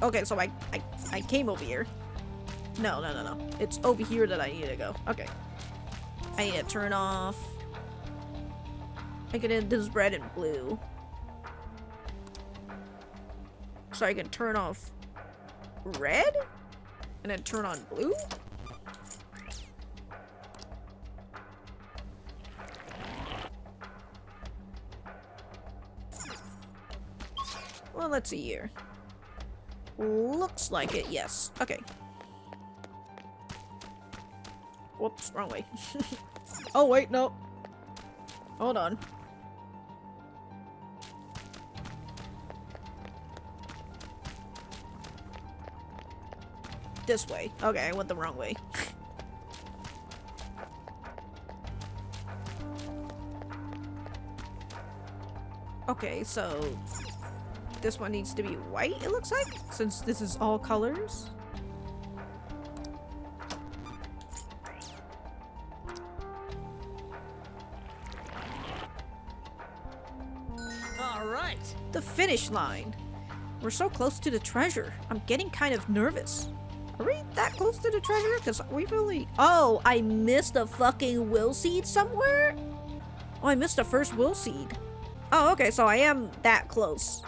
Okay, so I came over here. No. It's over here that I need to go. Okay. I need to turn off... I can hit this red and blue. So I can turn off red? And then turn on blue? Well, let's see here. Looks like it, yes. Okay. Whoops, wrong way. Oh, wait, no. Hold on. This way. Okay, I went the wrong way. Okay, so... This one needs to be white, it looks like, since this is all colors. right. The finish line. We're so close to the treasure. I'm getting kind of nervous. Are we that close to the treasure? Because we really... Oh, I missed a fucking will seed somewhere? Oh, I missed the first will seed. Oh, okay, so I am that close.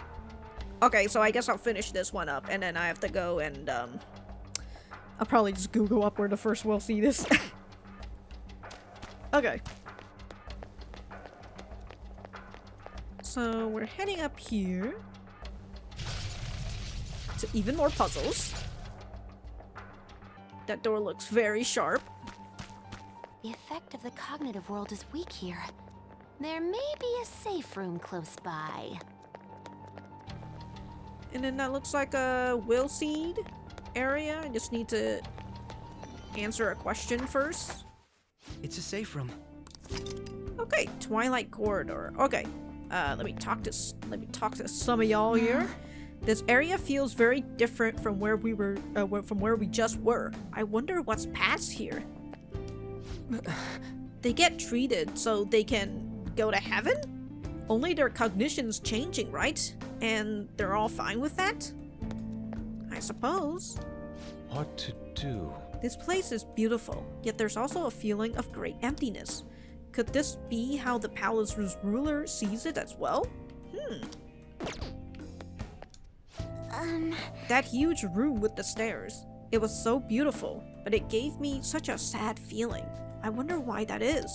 Okay, so I guess I'll finish this one up, and then I have to go and, I'll probably just Google up where the first will seed is. Okay. So, we're heading up here to even more puzzles. That door looks very sharp. The effect of the cognitive world is weak here. There may be a safe room close by. And then that looks like a will seed area. I just need to answer a question first. It's a safe room. Okay, Twilight Corridor. Okay, let me talk to some of y'all here. This area feels very different from where we were, from where we just were. I wonder what's past here. They get treated so they can go to heaven? Only their cognition's changing, right? And they're all fine with that? I suppose. What to do? This place is beautiful, yet there's also a feeling of great emptiness. Could this be how the palace's ruler sees it as well? That huge room with the stairs. It was so beautiful, but it gave me such a sad feeling. I wonder why that is.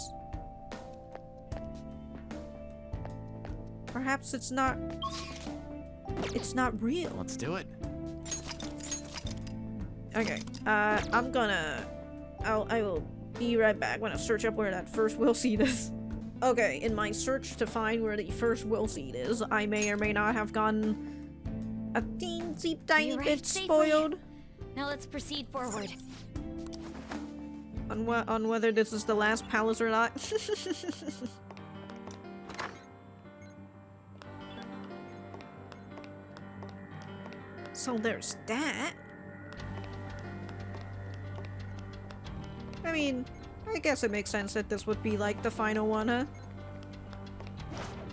Perhaps it's not real. Let's do it. Okay, I will be right back when I search up where that first will seed is. Okay, in my search to find where the first will seed is, I may or may not have gotten a teensy tiny bit spoiled. Now let's proceed forward. On whether this is the last palace or not. So there's that. I mean, I guess it makes sense that this would be like the final one, huh?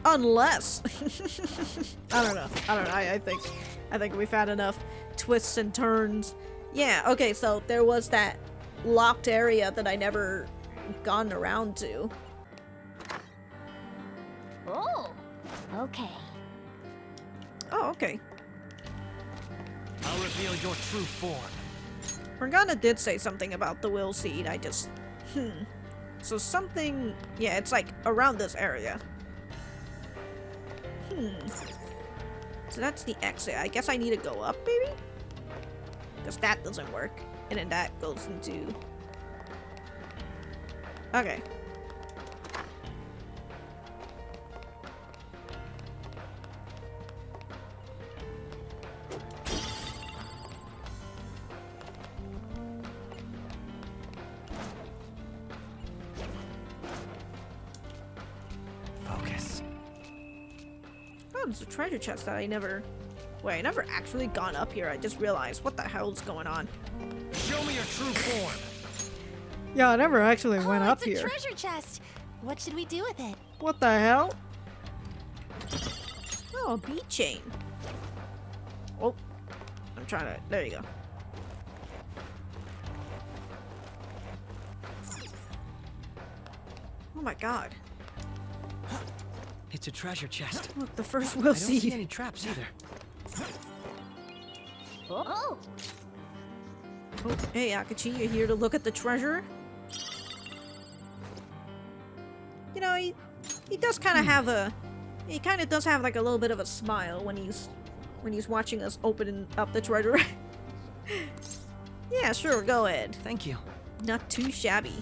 Unless I don't know. I think we've had enough twists and turns. Yeah, okay, so there was that locked area that I never gotten around to. Oh, okay. Oh, okay. I'll reveal your true form. Morgana did say something about the will seed, I just... So something... Yeah, it's like around this area. So that's the exit. I guess I need to go up, maybe? Because that doesn't work. And then that goes into... Okay. Focus. Oh, there's a treasure chest that I never... Wait, I never actually gone up here. I just realized what the hell's going on. Show me your true form. Yeah, I never actually went up It's here. a treasure chest. What should we do with it? What the hell? Oh, a bead chain. Oh, I'm trying to... There you go. Oh my god. It's a treasure chest. Look, the first will I don't see. see any traps either. Oh. Oh, hey, Akachi, you here to look at the treasure? You know, he does kind of have a... He kind of does have like a little bit of a smile when he's watching us open up the treasure. Yeah, sure, go ahead. Thank you. Not too shabby.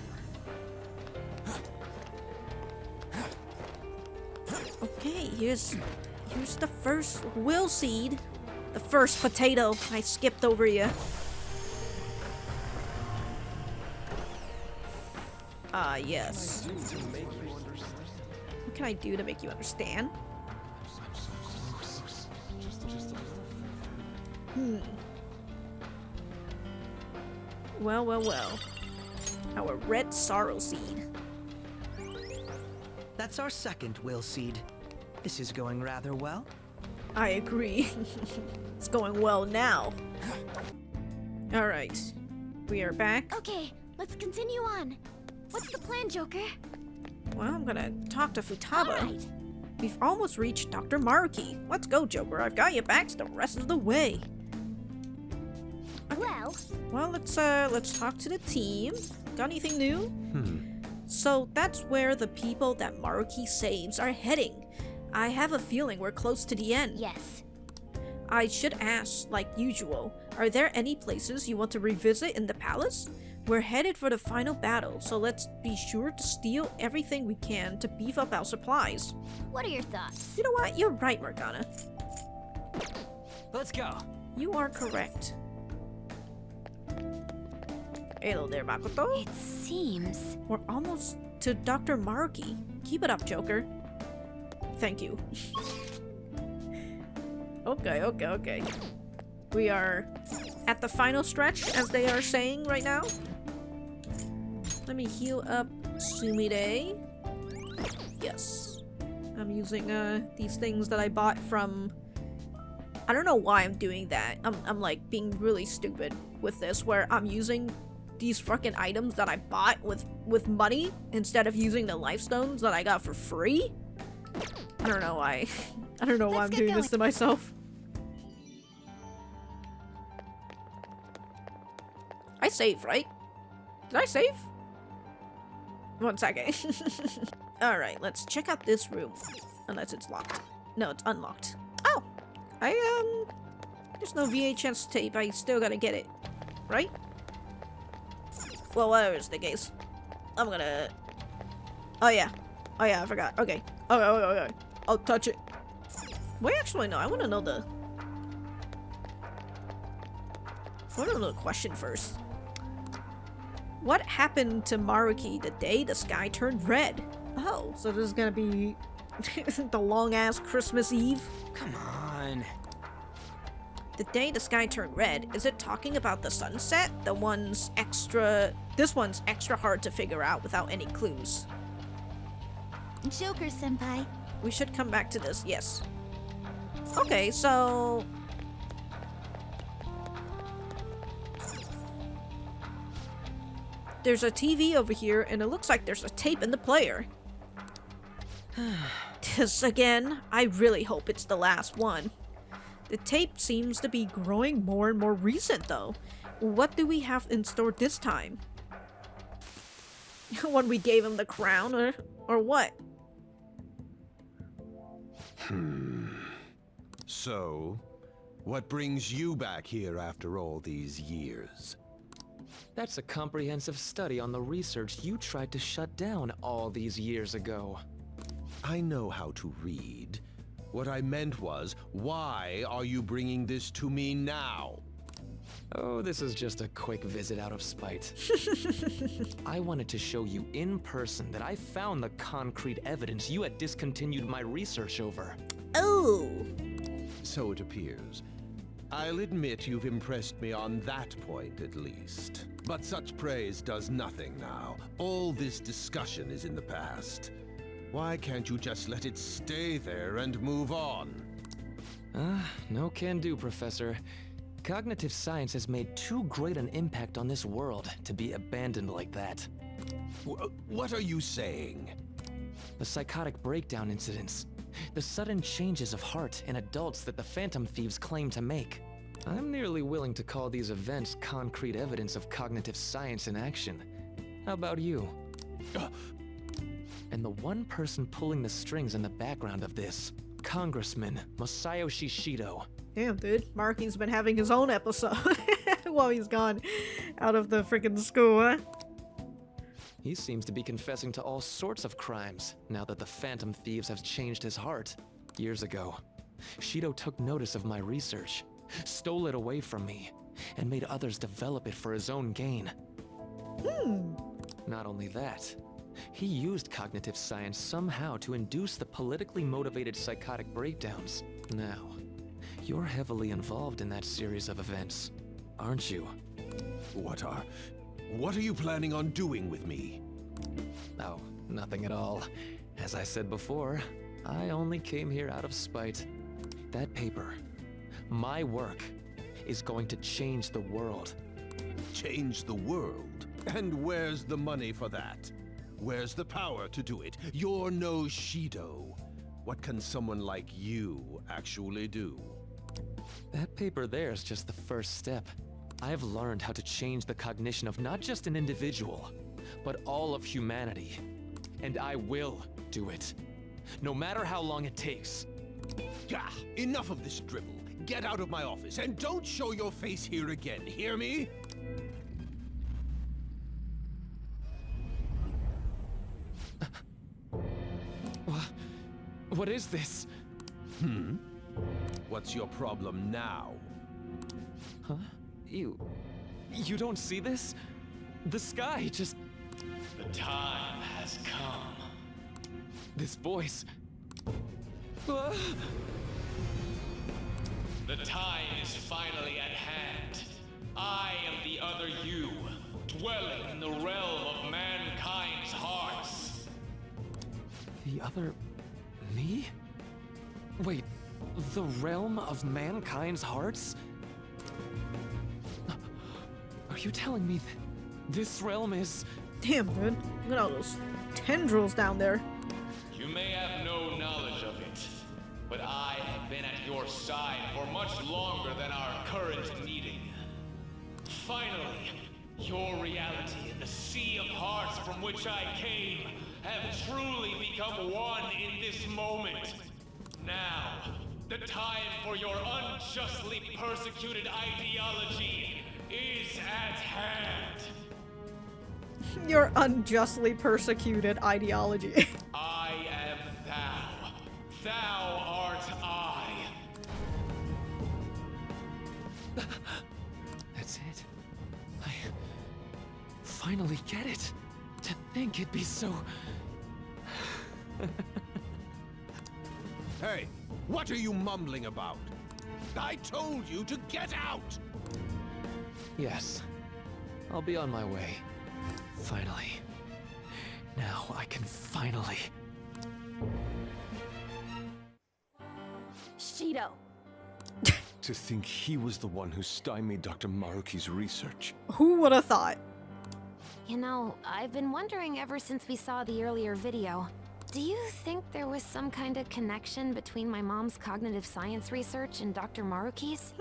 Okay, here's the first will seed. The first potato. I skipped over you. Yes. What can I do to make you understand? Well, well, well. Our red sorrow seed. That's our second will seed. This is going rather well. I agree. It's going well now. Alright. We are back. Okay, let's continue on. What's the plan, Joker? Well, I'm gonna talk to Futaba. Alright. We've almost reached Dr. Maruki. Let's go, Joker. I've got your backs the rest of the way. Well, let's talk to the team. Got anything new? So that's where the people that Maruki saves are heading. I have a feeling we're close to the end. Yes. I should ask, like usual, are there any places you want to revisit in the palace? We're headed for the final battle, so let's be sure to steal everything we can to beef up our supplies. What are your thoughts? You know what? You're right, Morgana. Let's go. You are correct. Hello there, Makoto. It seems... We're almost to Dr. Maruki. Keep it up, Joker. Thank you. Okay. We are at the final stretch, as they are saying right now. Let me heal up Sumire. Yes. I'm using these things that I bought from... I don't know why I'm doing that. I'm like being really stupid with this, where I'm using these fucking items that I bought with money instead of using the life stones that I got for free. I don't know why. I don't know why I'm doing this to myself. I saved, right? Did I save? 1 second. Alright, let's check out this room. Unless it's locked. No, it's unlocked. Oh! There's no VHS tape. I still gotta get it. Right? Well, whatever is the case. I'm gonna... Oh yeah, I forgot. Okay. Okay. I'll touch it. Wait, actually, no. I wanna know the... I wanna know the question first. What happened to Maruki the day the sky turned red? Oh, so this is gonna be the long-ass Christmas Eve? Come on. The day the sky turned red, is it talking about the sunset? This one's extra hard to figure out without any clues. Joker-senpai. We should come back to this, yes. Okay, so... There's a TV over here, and it looks like there's a tape in the player. This again, I really hope it's the last one. The tape seems to be growing more and more recent, though. What do we have in store this time? When we gave him the crown, or what? So, what brings you back here after all these years? That's a comprehensive study on the research you tried to shut down all these years ago. I know how to read. What I meant was, why are you bringing this to me now? Oh, this is just a quick visit out of spite. I wanted to show you in person that I found the concrete evidence you had discontinued my research over. Oh! So it appears. I'll admit you've impressed me on that point, at least. But such praise does nothing now. All this discussion is in the past. Why can't you just let it stay there and move on? No can do, Professor. Cognitive science has made too great an impact on this world to be abandoned like that. What are you saying? The psychotic breakdown incidents. The sudden changes of heart in adults that the Phantom Thieves claim to make. I'm nearly willing to call these events concrete evidence of cognitive science in action. How about you? And the one person pulling the strings in the background of this, Congressman Masayoshi Shido. Damn, dude. Maruki's been having his own episode while he's gone out of the freaking school, huh? He seems to be confessing to all sorts of crimes now that the Phantom Thieves have changed his heart. Years ago, Shido took notice of my research, stole it away from me, and made others develop it for his own gain. Not only that, he used cognitive science somehow to induce the politically motivated psychotic breakdowns. Now, you're heavily involved in that series of events, aren't you? What are you planning on doing with me? Oh, nothing at all. As I said before, I only came here out of spite. That paper, my work, is going to change the world. Change the world? And where's the money for that? Where's the power to do it? You're no Shido. What can someone like you actually do? That paper there is just the first step. I've learned how to change the cognition of not just an individual, but all of humanity. And I will do it. No matter how long it takes. Gah! Enough of this dribble. Get out of my office and don't show your face here again, hear me? What is this? What's your problem now? Huh? You don't see this? The sky just... The time has come. This voice... The time is finally at hand. I am the other you, dwelling in the realm of mankind's hearts. The other... me? Wait, the realm of mankind's hearts? Are you telling me this realm is... Damn, dude. Look at all those tendrils down there. You may have no knowledge of it, but I have been at your side for much longer than our current meeting. Finally, your reality and the sea of hearts from which I came have truly become one in this moment. Now, the time for your unjustly persecuted ideology is at hand. Your unjustly persecuted ideology. I am thou. Thou art I. That's it. I finally get it. To think it'd be so... Hey, what are you mumbling about? I told you to get out! Yes. I'll be on my way. Finally. Now I can finally... Shido. To think he was the one who stymied Dr. Maruki's research. Who would have thought? You know, I've been wondering ever since we saw the earlier video. Do you think there was some kind of connection between my mom's cognitive science research and Dr. Maruki's?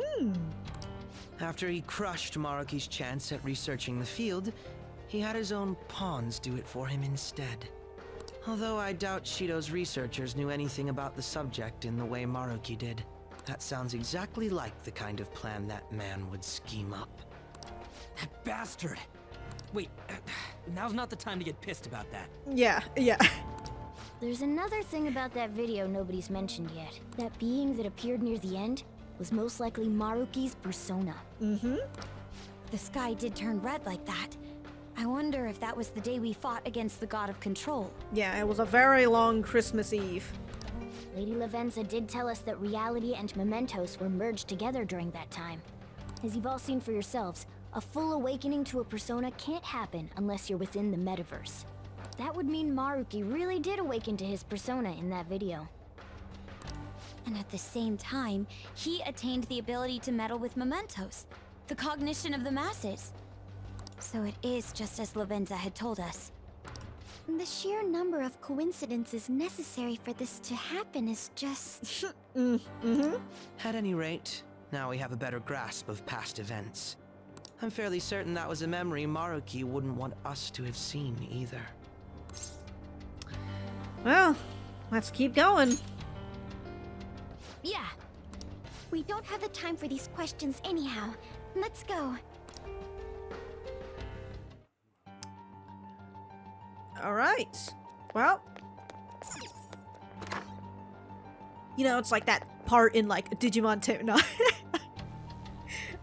After he crushed Maruki's chance at researching the field, he had his own pawns do it for him instead. Although I doubt Shido's researchers knew anything about the subject in the way Maruki did. That sounds exactly like the kind of plan that man would scheme up. That bastard! Wait, now's not the time to get pissed about that. Yeah. There's another thing about that video nobody's mentioned yet. That being that appeared near the end was most likely Maruki's persona. The sky did turn red like that. I wonder if that was the day we fought against the God of Control. Yeah, it was a very long Christmas Eve. Lady Lavenza did tell us that reality and mementos were merged together during that time. As you've all seen for yourselves, a full awakening to a persona can't happen unless you're within the metaverse. That would mean Maruki really did awaken to his persona in that video. And at the same time, he attained the ability to meddle with mementos, the cognition of the masses. So it is just as Lavenza had told us. The sheer number of coincidences necessary for this to happen is just... At any rate, now we have a better grasp of past events. I'm fairly certain that was a memory Maruki wouldn't want us to have seen either. Well, let's keep going. Yeah. We don't have the time for these questions anyhow. Let's go. Alright. Well. You know, it's like that part in, like, Digimon 2. No.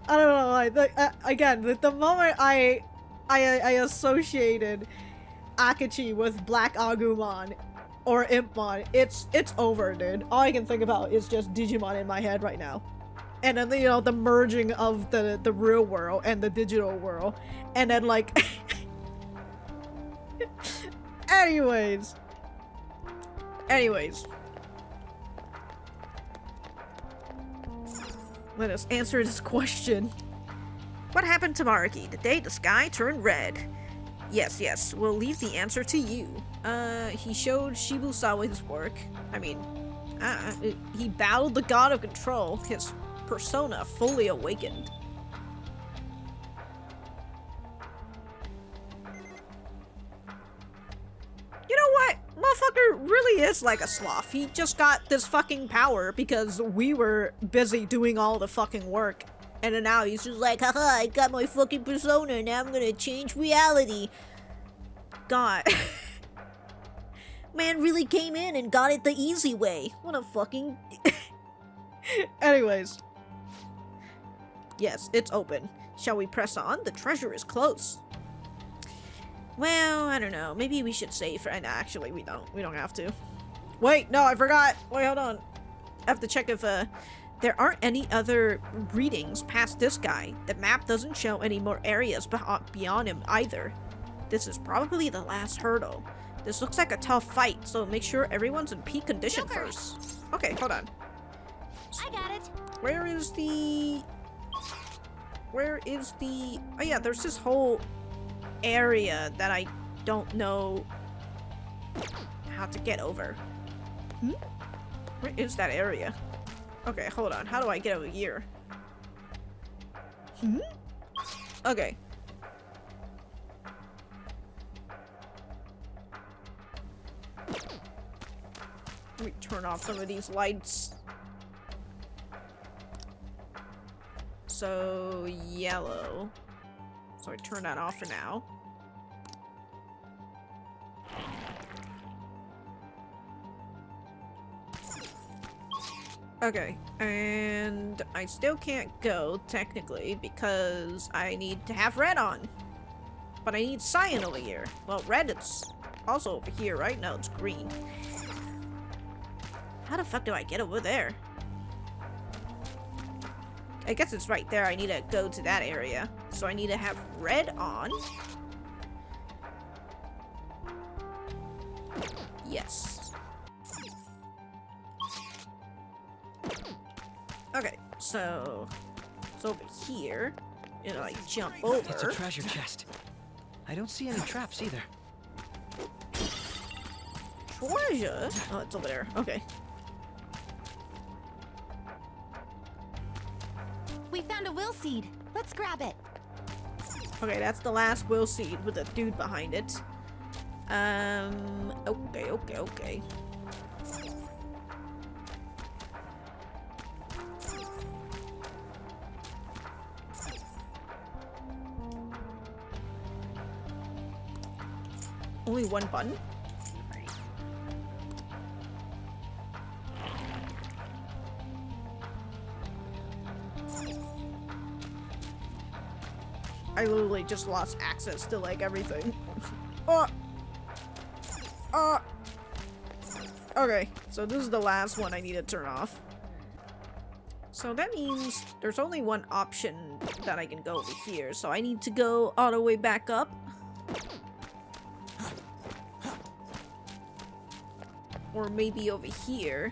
I don't know, again, the moment I associated Akachi with Black Agumon or Impmon, it's over, dude. All I can think about is just Digimon in my head right now. And then, you know, the merging of the real world and the digital world. And then, like... Anyways. Let us answer this question. What happened to Maruki the day the sky turned red? Yes, we'll leave the answer to you. He showed Shibusawa his work. I mean, he battled the god of control, his persona fully awakened. You know what? Motherfucker really is like a sloth. He just got this fucking power because we were busy doing all the fucking work. And then now he's just like, haha, I got my fucking persona, now I'm gonna change reality. God. Man really came in and got it the easy way. What a fucking... Anyways. Yes, it's open. Shall we press on? The treasure is close. Well, I don't know. Maybe we should save for... And actually, we don't. We don't have to. Wait, no, I forgot. Wait, hold on. I have to check if, there aren't any other readings past this guy. The map doesn't show any more areas beyond him either. This is probably the last hurdle. This looks like a tough fight, so make sure everyone's in peak condition first. Okay, hold on. I got it. Where is the... Oh yeah, there's this whole area that I don't know how to get over. Where is that area? Okay, hold on. How do I get over here? Okay. Let me turn off some of these lights. So, yellow. So I turn that off for now. Okay, and I still can't go, technically, because I need to have red on. But I need cyan over here. Well, red is also over here, right? No, it's green. How the fuck do I get over there? I guess it's right there. I need to go to that area. So I need to have red on. Yes. Okay, so it's over here. And I jump over. It's a treasure chest. I don't see any traps either. Treasure? Oh, it's over there. Okay. We found a will seed. Let's grab it. Okay, that's the last will seed with a dude behind it. Okay. Only one button? I literally just lost access to, like, everything. Okay, so this is the last one I need to turn off. So that means there's only one option that I can go over here, so I need to go all the way back up. Or maybe over here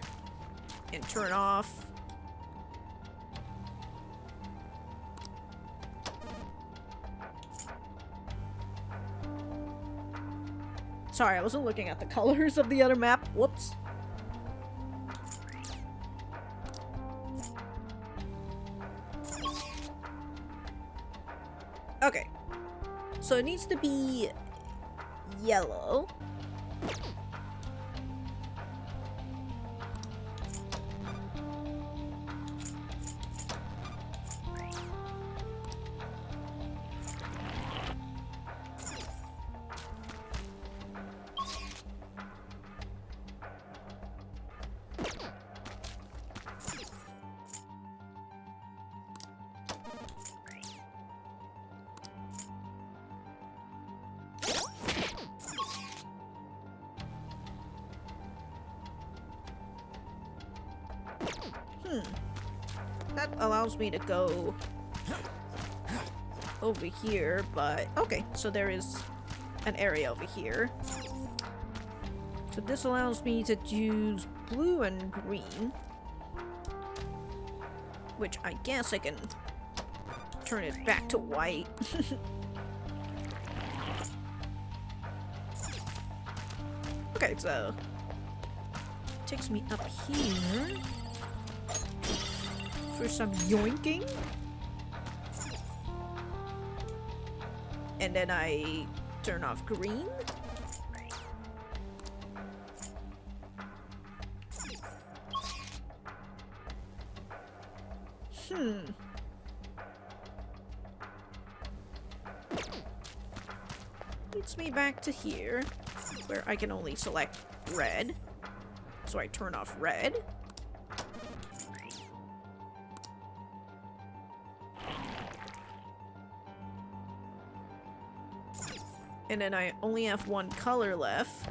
and turn off. Sorry, I wasn't looking at the colors of the other map. Whoops. Okay. So it needs to be yellow. That allows me to go over here, but okay, so there is an area over here. So this allows me to use blue and green, Which I guess I can turn it back to white. Okay, so takes me up here for some yoinking. And then I turn off green. Leads me back to here, where I can only select red. So I turn off red. And then I only have one color left.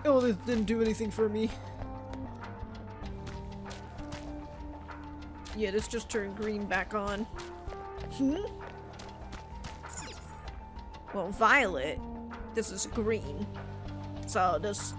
Oh, this didn't do anything for me. Yeah, this just turned green back on. Well, violet. This is green. So this...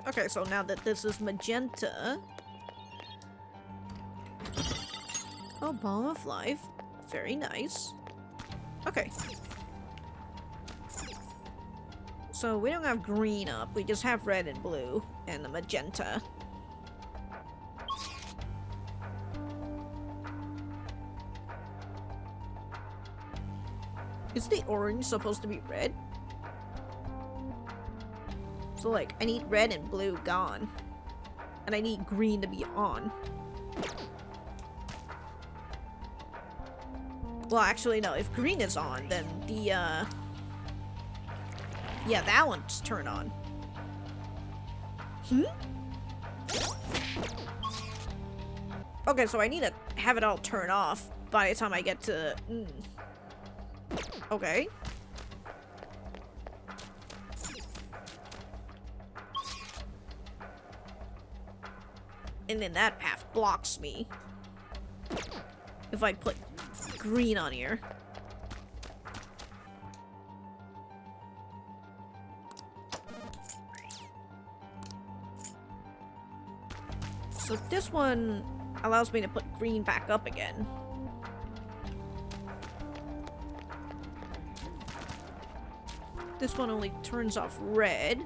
Okay, so now that this is magenta... Oh, Ball of Life. Very nice. Okay. So we don't have green up, we just have red and blue, and the magenta. Is the orange supposed to be red? So like, I need red and blue gone. And I need green to be on. Well, actually, no. If green is on, then the, yeah, that one's turned on. Okay, so I need to have it all turn off by the time I get to... Okay. And then that path blocks me. If I put green on here. So this one allows me to put green back up again. This one only turns off red.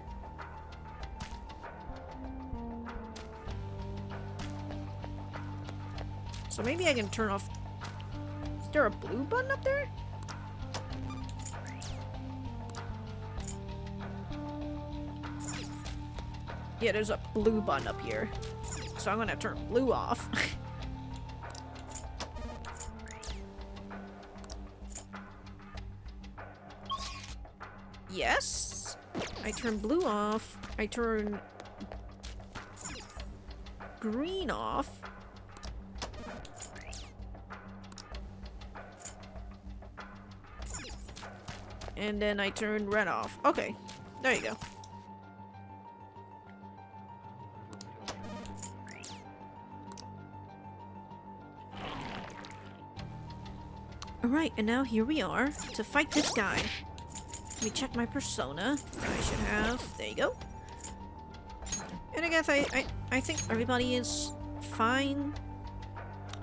So maybe I can turn off... Is there a blue button up there? Yeah, there's a blue button up here. So I'm gonna turn blue off. Yes. I turn blue off. I turn green off. And then I turn red off. Okay, there you go. Alright, and now here we are to fight this guy. Let me check my persona. I should have. There you go. And I guess I think everybody is fine.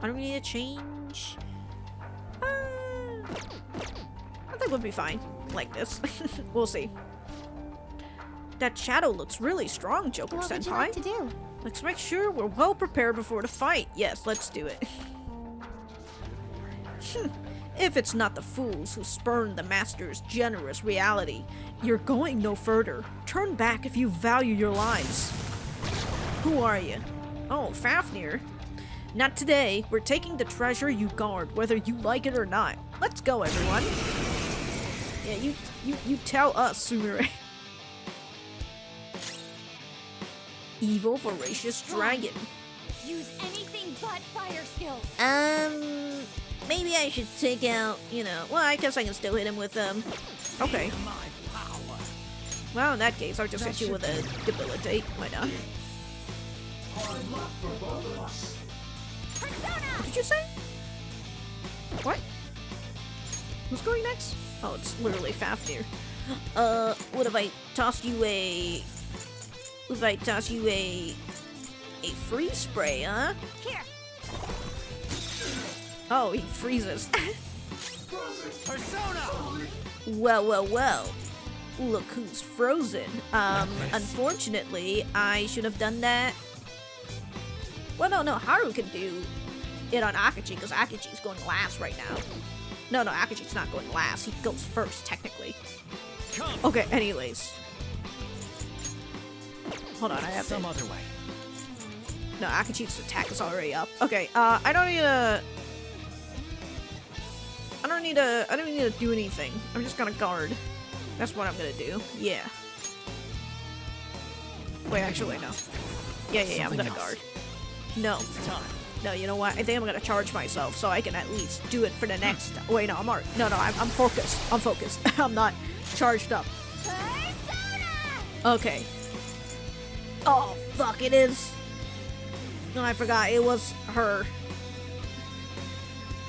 I don't need to change. I think we'll be fine like this. We'll see. That shadow looks really strong, Joker What Senpai. would you like to do? Let's make sure we're well prepared before the fight. Yes, let's do it. If it's not the fools who spurn the Master's generous reality, you're going no further. Turn back if you value your lives. Who are you? Oh, Fafnir. Not today. We're taking the treasure you guard, whether you like it or not. Let's go, everyone. Yeah, you tell us, Sumire. Evil, voracious dragon. Use anything but fire skills. Maybe I should take out, well, I guess I can still hit him with, okay. Well, in that case, I'll just hit you with a debilitate. Why not? What did you say? What? Who's going next? Oh, it's literally Fafnir. What if I tossed you a... What if I toss you a freeze spray, huh? Here. Oh, he freezes. Persona! Well. Look who's frozen. Unfortunately, I should have done that. Well, no, Haru can do it on Akachi, because Akachi's going last right now. No, Akachi's not going last. He goes first, technically. Okay, anyways. Hold on, I have some other way. No, Akachi's attack is already up. Okay, I don't need to do anything. I'm just gonna guard. That's what I'm gonna do. Yeah. Wait, actually, no. Yeah, I'm gonna guard. No. No, you know what? I think I'm gonna charge myself so I can at least do it for the next. Wait, no, I'm already. No, I'm focused. I'm focused. I'm not charged up. Okay. Oh, fuck, it is. No, I forgot. It was her.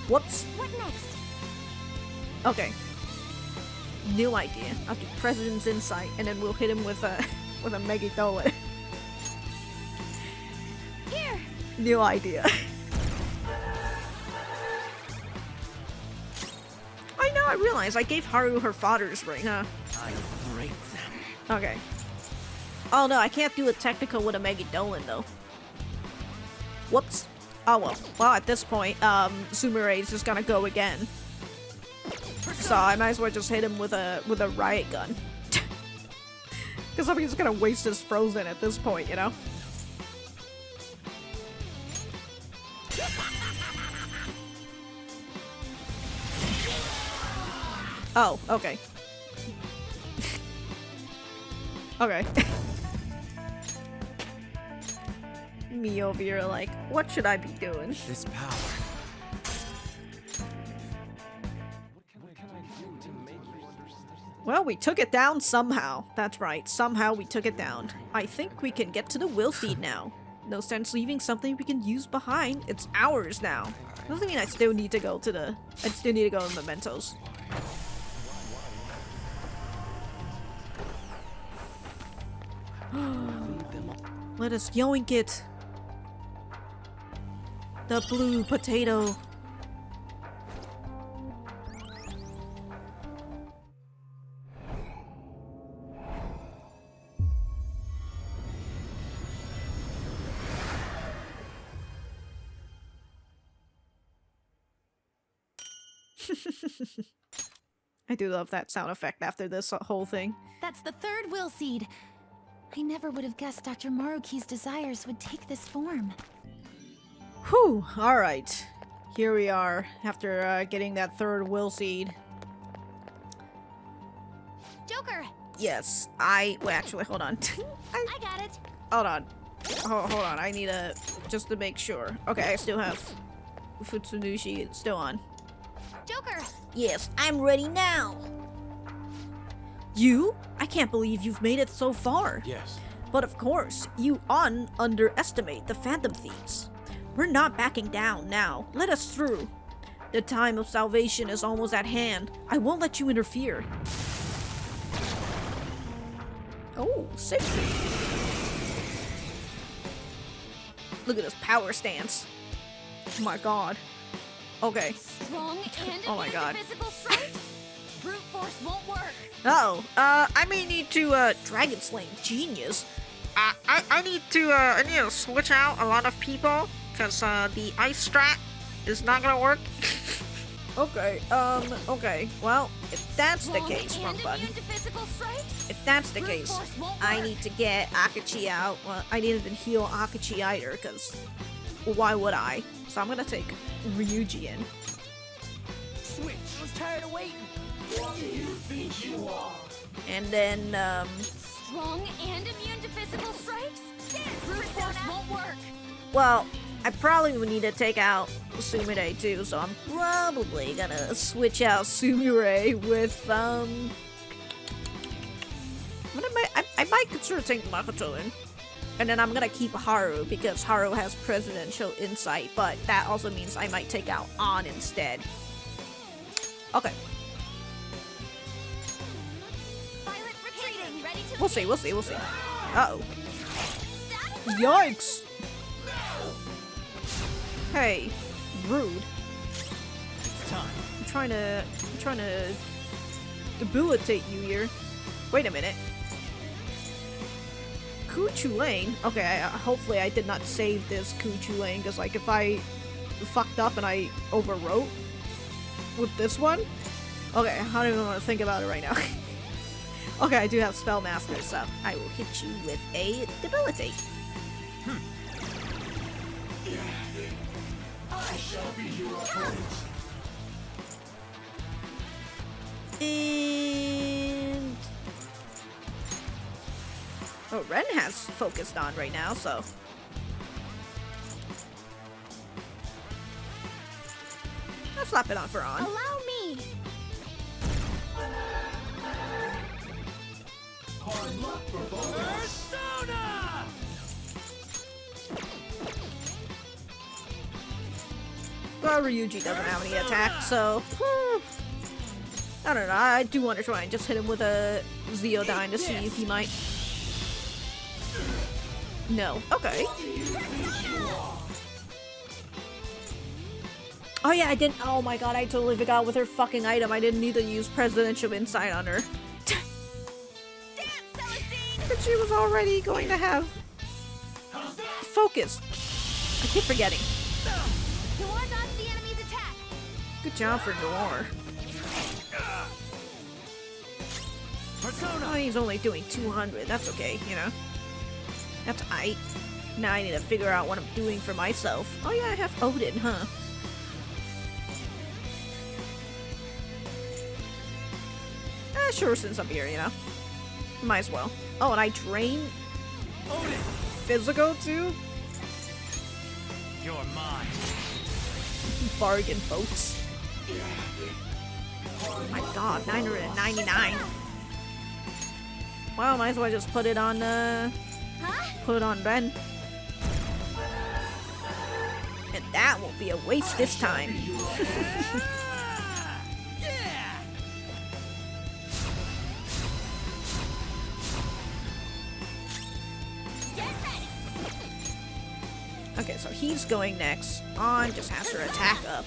Whoops. What next? Okay. New idea. I'll do President's Insight, and then we'll hit him with a Megidolin. Here. New idea. I know. I realized I gave Haru her father's ring, huh? I break them. Okay. Oh no, I can't do a technical with a Megidolin though. Whoops. Oh well. Well, at this point, Sumire is just gonna go again. So I might as well just hit him with a riot gun. Because I'm just gonna waste his frozen at this point, you know? Oh, okay. Okay. Me over here like, what should I be doing? This power. Well, we took it down somehow. That's right, somehow we took it down. I think we can get to the will seed now. No sense leaving something we can use behind. It's ours now. Doesn't mean I still need to go to the... I still need to go to Mementos. Let us yoink it. The blue potato. I do love that sound effect after this whole thing. That's the third will seed. I never would have guessed Dr. Maruki's desires would take this form. Whew, alright. Here we are, after getting that third will seed. Joker! Yes, wait, actually, hold on. I got it. Hold on. Hold on, I need to... just to make sure. Okay, I still have Futsunushi still on. Joker! Yes, I'm ready now! You? I can't believe you've made it so far. Yes. But of course, you underestimate the Phantom Thieves. We're not backing down now. Let us through. The time of salvation is almost at hand. I won't let you interfere. Oh, Siegfried. Look at this power stance. Oh my god. Okay. Strong and oh my god. Physical strength? Brute force won't work. Oh, I may need to, Dragon Slaying Genius. I need to switch out a lot of people, because, the ice strat is not gonna work. Okay, okay. Well, if that's the case, wrong button. If that's the case, I need to get Akachi out. Well, I didn't even heal Akachi either, because why would I? So I'm gonna take Ryuji in. Switch! I was tired of waiting! What do you think you are? And then, Strong and immune to physical strikes? Brute force won't work. well, I probably would need to take out Sumire too, so I'm probably gonna switch out Sumire with, I might consider taking Makoto in. And then I'm gonna keep Haru, because Haru has presidential insight, but that also means I might take out An instead. Okay. Violet retreating. Ready to We'll see, we'll see, we'll see. Uh-oh. Yikes! Hey, rude. It's time. I'm trying to debilitate you here. Wait a minute. Kuchu Lane? Okay, hopefully I did not save this Kuchu Lane, because like if I fucked up and I overwrote with this one, okay, I don't even want to think about it right now. Okay, I do have Spellmaster, so I will hit you with a debilitate. I shall be your opponent. And oh, Ren has focused on right now, so I'll slap it on for On. allow me. Hard luck for both of us. Persona! Well, Ryuji doesn't have any attack, so I don't know. I do want to try and just hit him with a Zeodyne to see if he might. No. Okay. Oh yeah, I didn't. Oh my god, I totally forgot with her fucking item. I didn't need to use Presidential Insight on her. But she was already going to have focus. I keep forgetting. Noir dodged the enemy's attack. Good job for Noir. Persona! Oh, he's only doing 200. That's okay, you know. That's aight. Now I need to figure out what I'm doing for myself. Oh yeah, I have Odin, huh? Sure, since I'm here, you know. Might as well. Oh, and I drain Odin! Physical too? You're mine. Bargain, folks. Oh my god, 999. Well, might as well just put it on, put it on Ren. And that won't be a waste this time. Okay, so he's going next. On just has her attack up.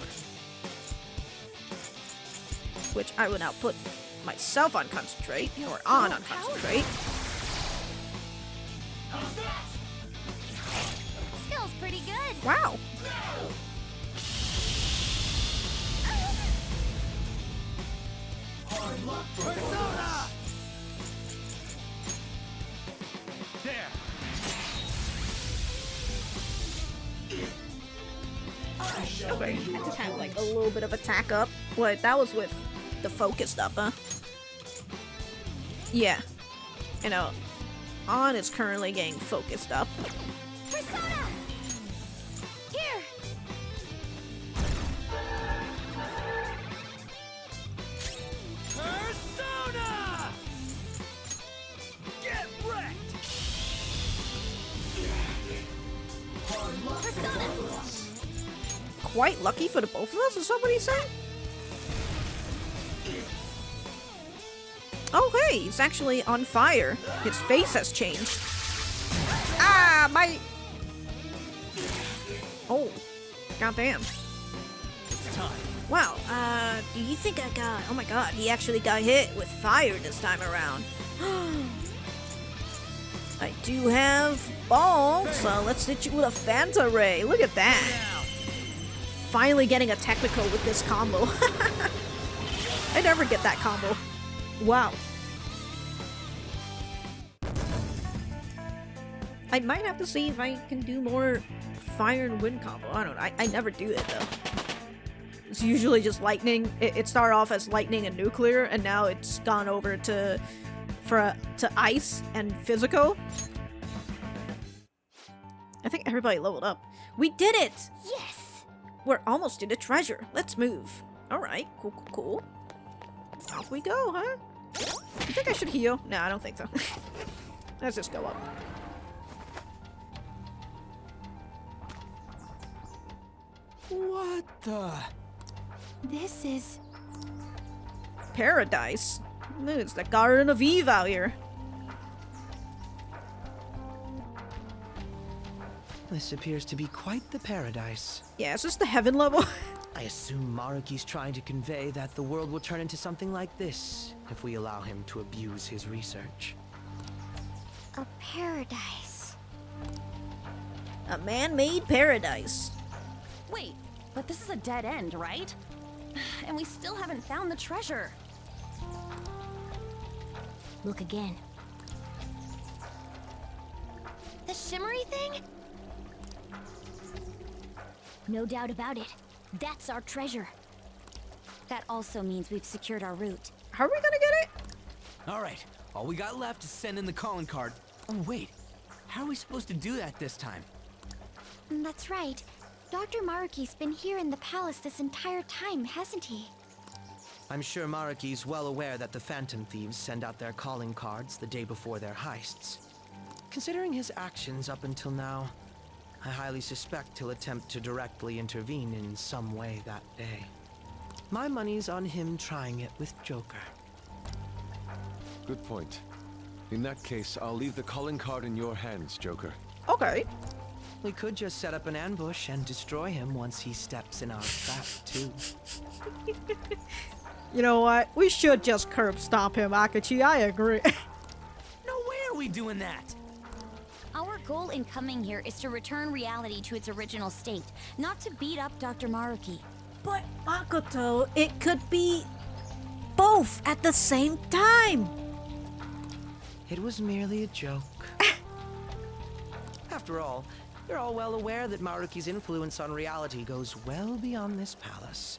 Which I will now put myself on concentrate, or on concentrate. Skill's pretty good. Wow. Persona! There. Okay, I just have like a little bit of attack up. What? That was with the focused up, huh? Yeah. You know, On is currently getting focused up. Persona! Here! Persona! Get wrecked! Persona! Quite lucky for the both of us, is that what he's saying? Oh hey, he's actually on fire. His face has changed. Ah, my... Oh, goddamn. It's time. Wow, do you think I got... Oh my god, he actually got hit with fire this time around. I do have balls, so let's hit you with a Phanta Ray. Look at that. finally getting a technical with this combo. I never get that combo. Wow. I might have to see if I can do more fire and wind combo. I don't know. I never do it though. It's usually just lightning. It started off as lightning and nuclear, and now it's gone over to ice and physical. I think everybody leveled up. We did it! Yes! We're almost to the treasure. Let's move. Alright, cool. Off we go, huh? You think I should heal? No, I don't think so. Let's just go up. What the? This is... Paradise. It's the Garden of Eve out here. This appears to be quite the paradise. Yeah, is this the heaven level? I assume Maruki's trying to convey that the world will turn into something like this if we allow him to abuse his research. A paradise. A man-made paradise. Wait, but this is a dead end, right? And we still haven't found the treasure. Look again. The shimmery thing? No doubt about it. That's our treasure. That also means we've secured our route. How are we gonna get it? Alright, all we got left is send in the calling card. Oh wait, how are we supposed to do that this time? That's right. Dr. Maruki's been here in the palace this entire time, hasn't he? I'm sure Maruki's well aware that the Phantom Thieves send out their calling cards the day before their heists. Considering his actions up until now, I highly suspect he'll attempt to directly intervene in some way that day. My money's on him trying it with Joker. Good point. In that case, I'll leave the calling card in your hands, Joker. Okay. We could just set up an ambush and destroy him once he steps in our trap, too. You know what? We should just curb stomp him, Akachi. I agree. No way are we doing that! Our goal in coming here is to return reality to its original state, not to beat up Dr. Maruki. But, Makoto, it could be both at the same time. It was merely a joke. After all, you're all well aware that Maruki's influence on reality goes well beyond this palace.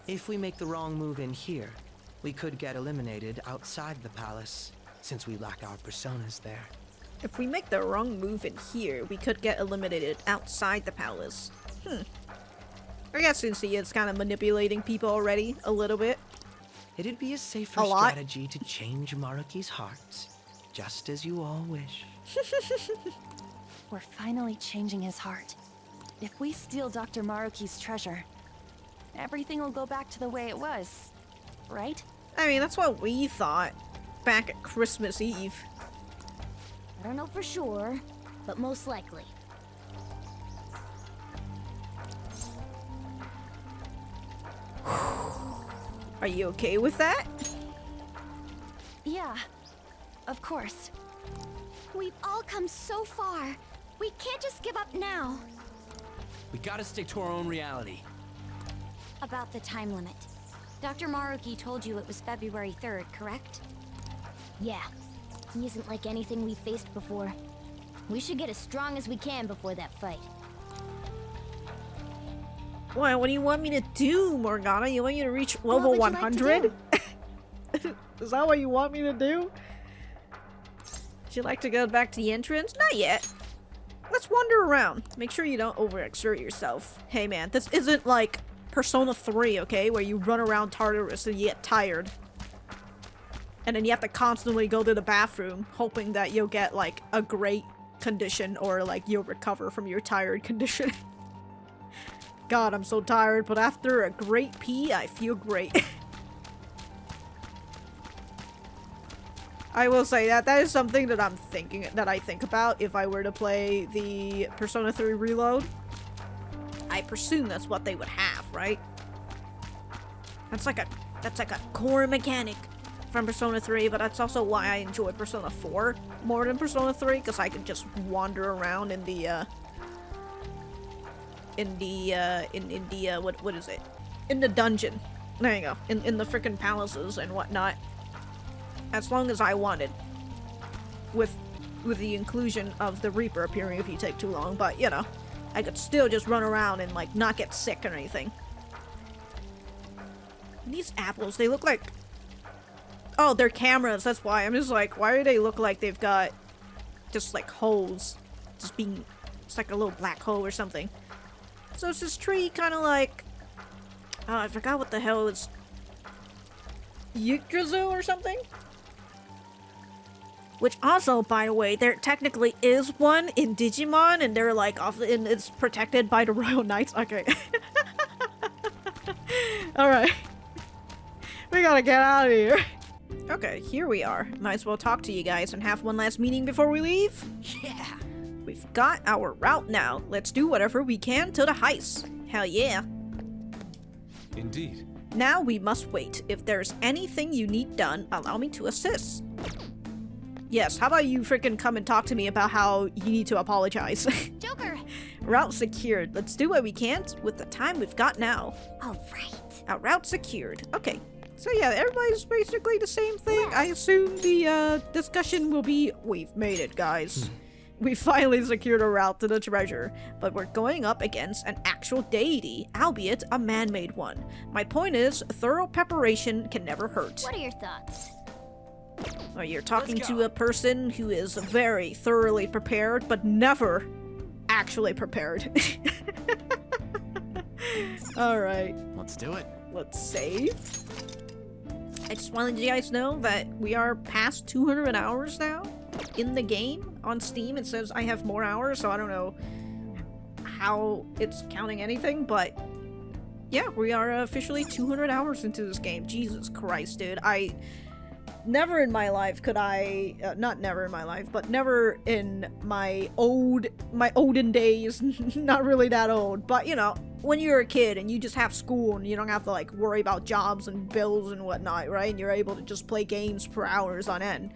If we make the wrong move in here, we could get eliminated outside the palace, since we lack our personas there. If we make the wrong move in here, we could get eliminated outside the palace. I guess since he is kind of manipulating people already, a little bit. It'd be a safer strategy to change Maruki's heart, just as you all wish. We're finally changing his heart. If we steal Dr. Maruki's treasure, everything will go back to the way it was, right? I mean, that's what we thought back at Christmas Eve. I don't know for sure, but most likely. Are you okay with that? Yeah, of course. We've all come so far. We can't just give up now. We gotta stick to our own reality. About the time limit. Dr. Maruki told you it was February 3rd, correct? Yeah. He isn't like anything we've faced before. We should get as strong as we can before that fight. What do you want me to do, Morgana? You want me to reach level 100? Is that what you want me to do? Would you like to go back to the entrance? Not yet. Let's wander around. Make sure you don't overexert yourself. Hey man, this isn't like Persona 3, okay? Where you run around Tartarus and you get tired. And then you have to constantly go to the bathroom, hoping that you'll get like a great condition or like you'll recover from your tired condition. God, I'm so tired, but after a great pee, I feel great. I will say that is something that I think about if I were to play the Persona 3 Reload. I presume that's what they would have, right? That's like a core mechanic from Persona 3, but that's also why I enjoy Persona 4 more than Persona 3, because I can just wander around in the in the what is it? In the dungeon. There you go. In the frickin' palaces and whatnot. As long as I wanted. With the inclusion of the Reaper appearing if you take too long, but you know, I could still just run around and like not get sick or anything. These apples, they look like... Oh, they're cameras, that's why. I'm just like, why do they look like they've got just like holes? Just being... It's like a little black hole or something. So is this tree kind of like... Oh, I forgot what the hell it's... Yggdrasil or something? Which also, by the way, there technically is one in Digimon, and they're like off, and it's protected by the Royal Knights. Okay. Alright. We gotta get out of here. Okay, here we are. Might as well talk to you guys and have one last meeting before we leave. Yeah. We've got our route now. Let's do whatever we can to the heist. Hell yeah. Indeed. Now we must wait. If there's anything you need done, allow me to assist. Yes, how about you freaking come and talk to me about how you need to apologize? Joker! Route secured. Let's do what we can with the time we've got now. Alright. Our route secured. Okay. So yeah, everybody's basically the same thing. I assume the discussion will be, we've made it, guys. We finally secured a route to the treasure, but we're going up against an actual deity, albeit a man-made one. My point is, thorough preparation can never hurt. What are your thoughts? Well, you're talking to a person who is very thoroughly prepared, but never actually prepared. Alright. Let's do it. Let's save. I just wanted you guys to know that we are past 200 hours now in the game. On Steam, it says I have more hours, so I don't know how it's counting anything, but yeah, we are officially 200 hours into this game. Jesus Christ, dude. Never in my life could I, not never in my life, but never in my olden days, not really that old, but you know, when you're a kid and you just have school and you don't have to like worry about jobs and bills and whatnot, right? And you're able to just play games for hours on end.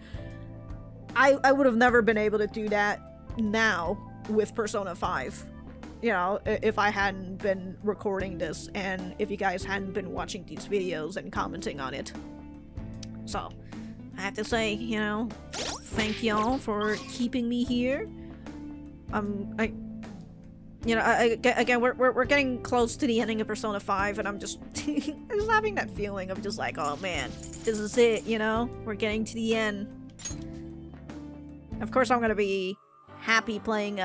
I would have never been able to do that now with Persona 5. You know, if I hadn't been recording this and if you guys hadn't been watching these videos and commenting on it. So, I have to say, you know, thank y'all for keeping me here. Again, we're getting close to the ending of Persona 5, and I'm just, just having that feeling of just like, oh man, this is it, you know? We're getting to the end. Of course, I'm gonna be happy playing,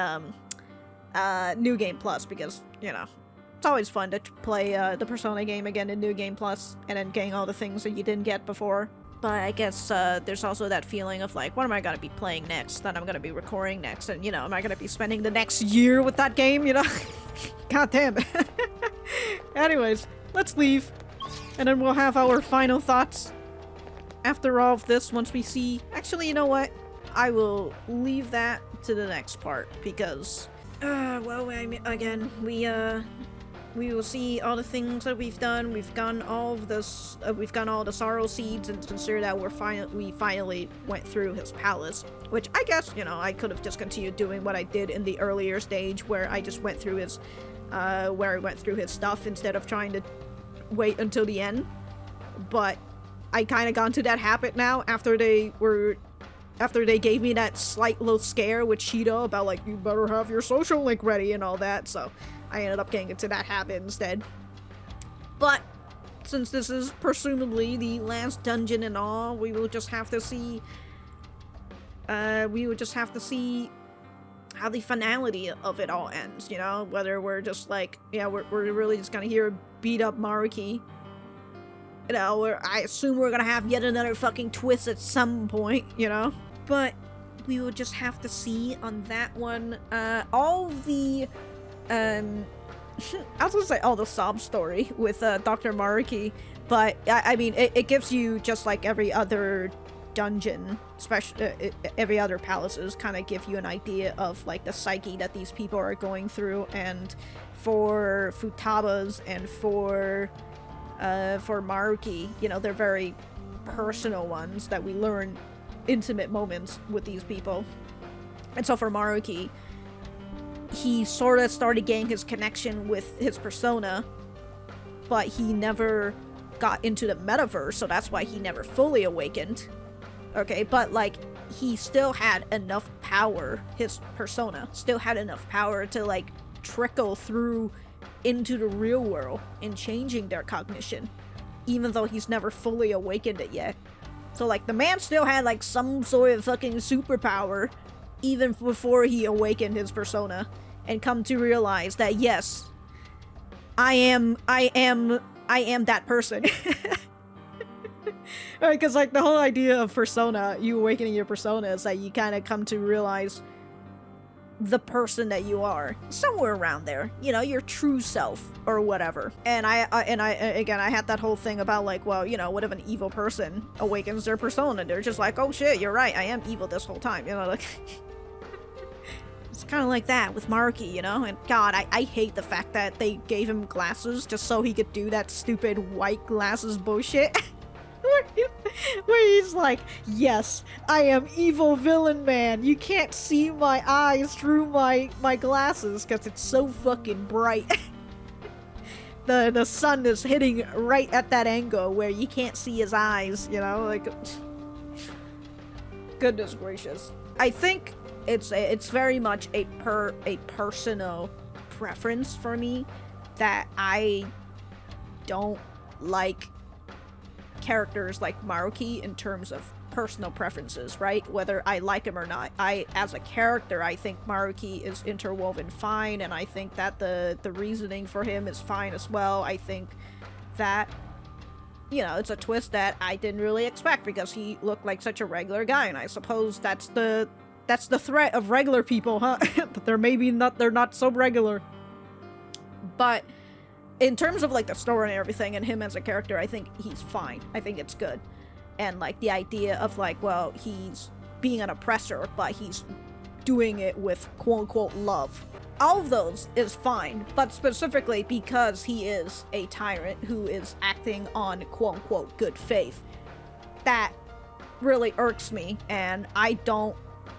New Game Plus, because, you know, it's always fun to play, the Persona game again in New Game Plus, and then getting all the things that you didn't get before. But I guess, there's also that feeling of like, what am I gonna be playing next? That I'm gonna be recording next, and, you know, am I gonna be spending the next year with that game, you know? God damn it. Anyways, let's leave, and then we'll have our final thoughts after all of this once we see... Actually, you know what? I will leave that to the next part, because, well, I mean, again, we will see all the things that we've done. We've done all of this, we've done all the sorrow seeds, and consider that we finally went through his palace, which I guess, you know, I could have just continued doing what I did in the earlier stage, where I just went through his, stuff instead of trying to wait until the end. But I kind of got into that habit now after they gave me that slight little scare with Cheetah about like, you better have your social link ready and all that, so I ended up getting into that habit instead. But since this is presumably the last dungeon and all, we will just have to see how the finality of it all ends, you know? Whether we're just like, yeah, we're really just gonna hear beat up Maruki. You know, I assume we're gonna have yet another fucking twist at some point, you know? But we will just have to see on that one. All the, I was gonna say all the sob story with Dr. Maruki, but I mean, it gives you, just like every other dungeon, especially every other palaces, kind of give you an idea of like the psyche that these people are going through, and for Futaba's and for Maruki, you know, they're very personal ones that we learn intimate moments with these people. And so for Maruki, he sort of started getting his connection with his persona, but he never got into the metaverse, so that's why he never fully awakened. Okay, but like, he still had enough power, his persona still had enough power to like trickle through into the real world and changing their cognition, even though he's never fully awakened it yet. So like, the man still had like some sort of fucking superpower even before he awakened his persona and come to realize that yes, I am that person. Right, because like the whole idea of persona, you awakening your persona, is that you kind of come to realize the person that you are somewhere around there, you know, your true self or whatever. And I had that whole thing about like, well, you know, what if an evil person awakens their persona? They're just like, oh shit, you're right, I am evil this whole time, you know, like it's kind of like that with Maruki, you know. And god, I hate the fact that they gave him glasses just so he could do that stupid white glasses bullshit. Where he's like, yes, I am evil villain man. You can't see my eyes through my glasses because it's so fucking bright. the sun is hitting right at that angle where you can't see his eyes, you know, like goodness gracious. I think it's very much a personal preference for me that I don't like characters like Maruki in terms of personal preferences, right? Whether I like him or not. As a character, I think Maruki is interwoven fine, and I think that the reasoning for him is fine as well. I think that, you know, it's a twist that I didn't really expect because he looked like such a regular guy, and I suppose that's the threat of regular people, huh? That they're not so regular. But in terms of like the story and everything and him as a character, I think he's fine. I think it's good. And like the idea of like, well, he's being an oppressor, but he's doing it with quote-unquote love. All of those is fine, but specifically because he is a tyrant who is acting on quote-unquote good faith. That really irks me, and I don't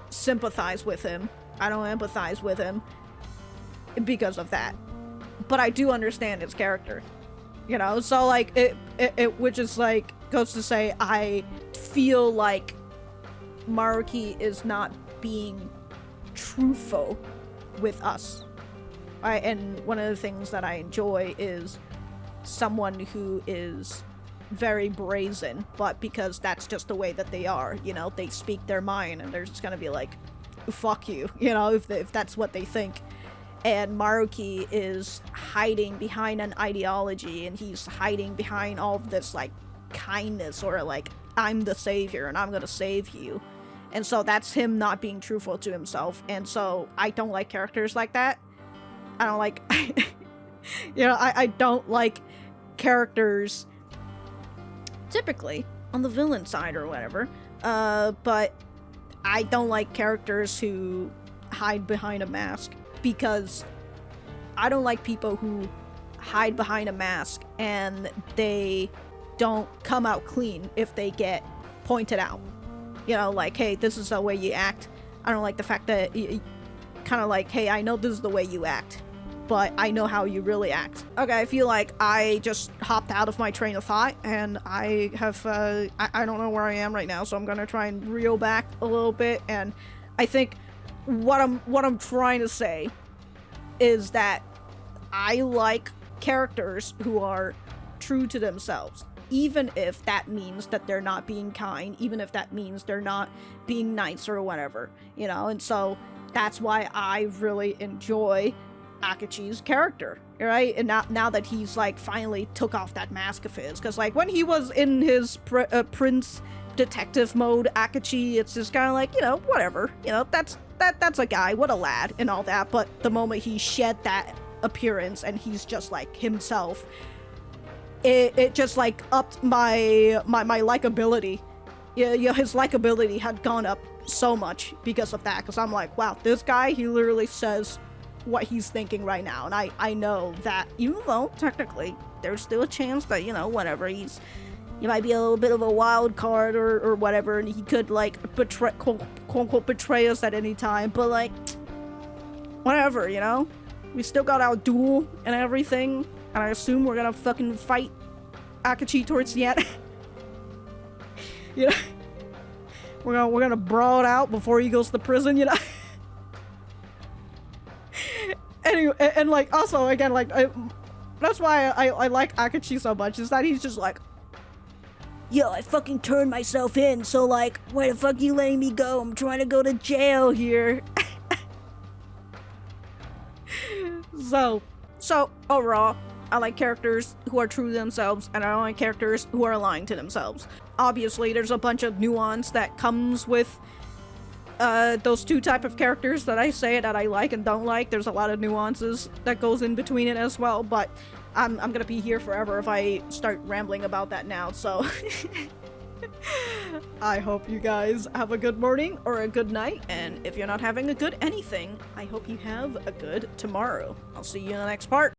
sympathize with him. I don't empathize with him because of that. But I do understand his character, you know, so like it which is like goes to say I feel like Maruki is not being truthful with us. And one of the things that I enjoy is someone who is very brazen, but because that's just the way that they are, you know, they speak their mind and they're just gonna be like, fuck you, you know, if that's what they think. And Maruki is hiding behind an ideology, and he's hiding behind all of this, like, kindness, or like, I'm the savior, and I'm gonna save you. And so that's him not being truthful to himself, and so I don't like characters like that. I don't like, you know, I don't like characters, typically, on the villain side or whatever, but I don't like characters who hide behind a mask. Because I don't like people who hide behind a mask and they don't come out clean if they get pointed out. You know, like, hey, this is the way you act. I don't like the fact that kind of like, hey, I know this is the way you act, but I know how you really act. Okay, I feel like I just hopped out of my train of thought, and I have, I don't know where I am right now, so I'm gonna try and reel back a little bit, and I think what I'm trying to say is that I like characters who are true to themselves, even if that means that they're not being kind, even if that means they're not being nice or whatever, you know. And so that's why I really enjoy Akachi's character, right? And now that he's like finally took off that mask of his, because like when he was in his prince detective mode, Akachi, it's just kind of like, you know, whatever, you know, that's a guy, what a lad, and all that. But the moment he shed that appearance and he's just like himself, it just like upped my likability. Yeah, his likability had gone up so much because of that, because I'm like, wow, this guy, he literally says what he's thinking right now, and I know that even though technically there's still a chance that, you know, whatever, he might be a little bit of a wild card or whatever, and he could like betray, quote unquote, betray us at any time, but like, whatever, you know? We still got our duel and everything, and I assume we're gonna fucking fight Akachi towards the end. You know? We're gonna brawl it out before he goes to prison, you know? Anyway, and like, also, again, like, that's why I like Akachi so much, is that he's just like, yo, I fucking turned myself in, so like, where the fuck you letting me go? I'm trying to go to jail here. So overall, I like characters who are true to themselves, and I don't like characters who are lying to themselves. Obviously, there's a bunch of nuance that comes with those two type of characters that I say that I like and don't like. There's a lot of nuances that goes in between it as well, but I'm gonna be here forever if I start rambling about that now, so I hope you guys have a good morning or a good night, and if you're not having a good anything, I hope you have a good tomorrow. I'll see you in the next part.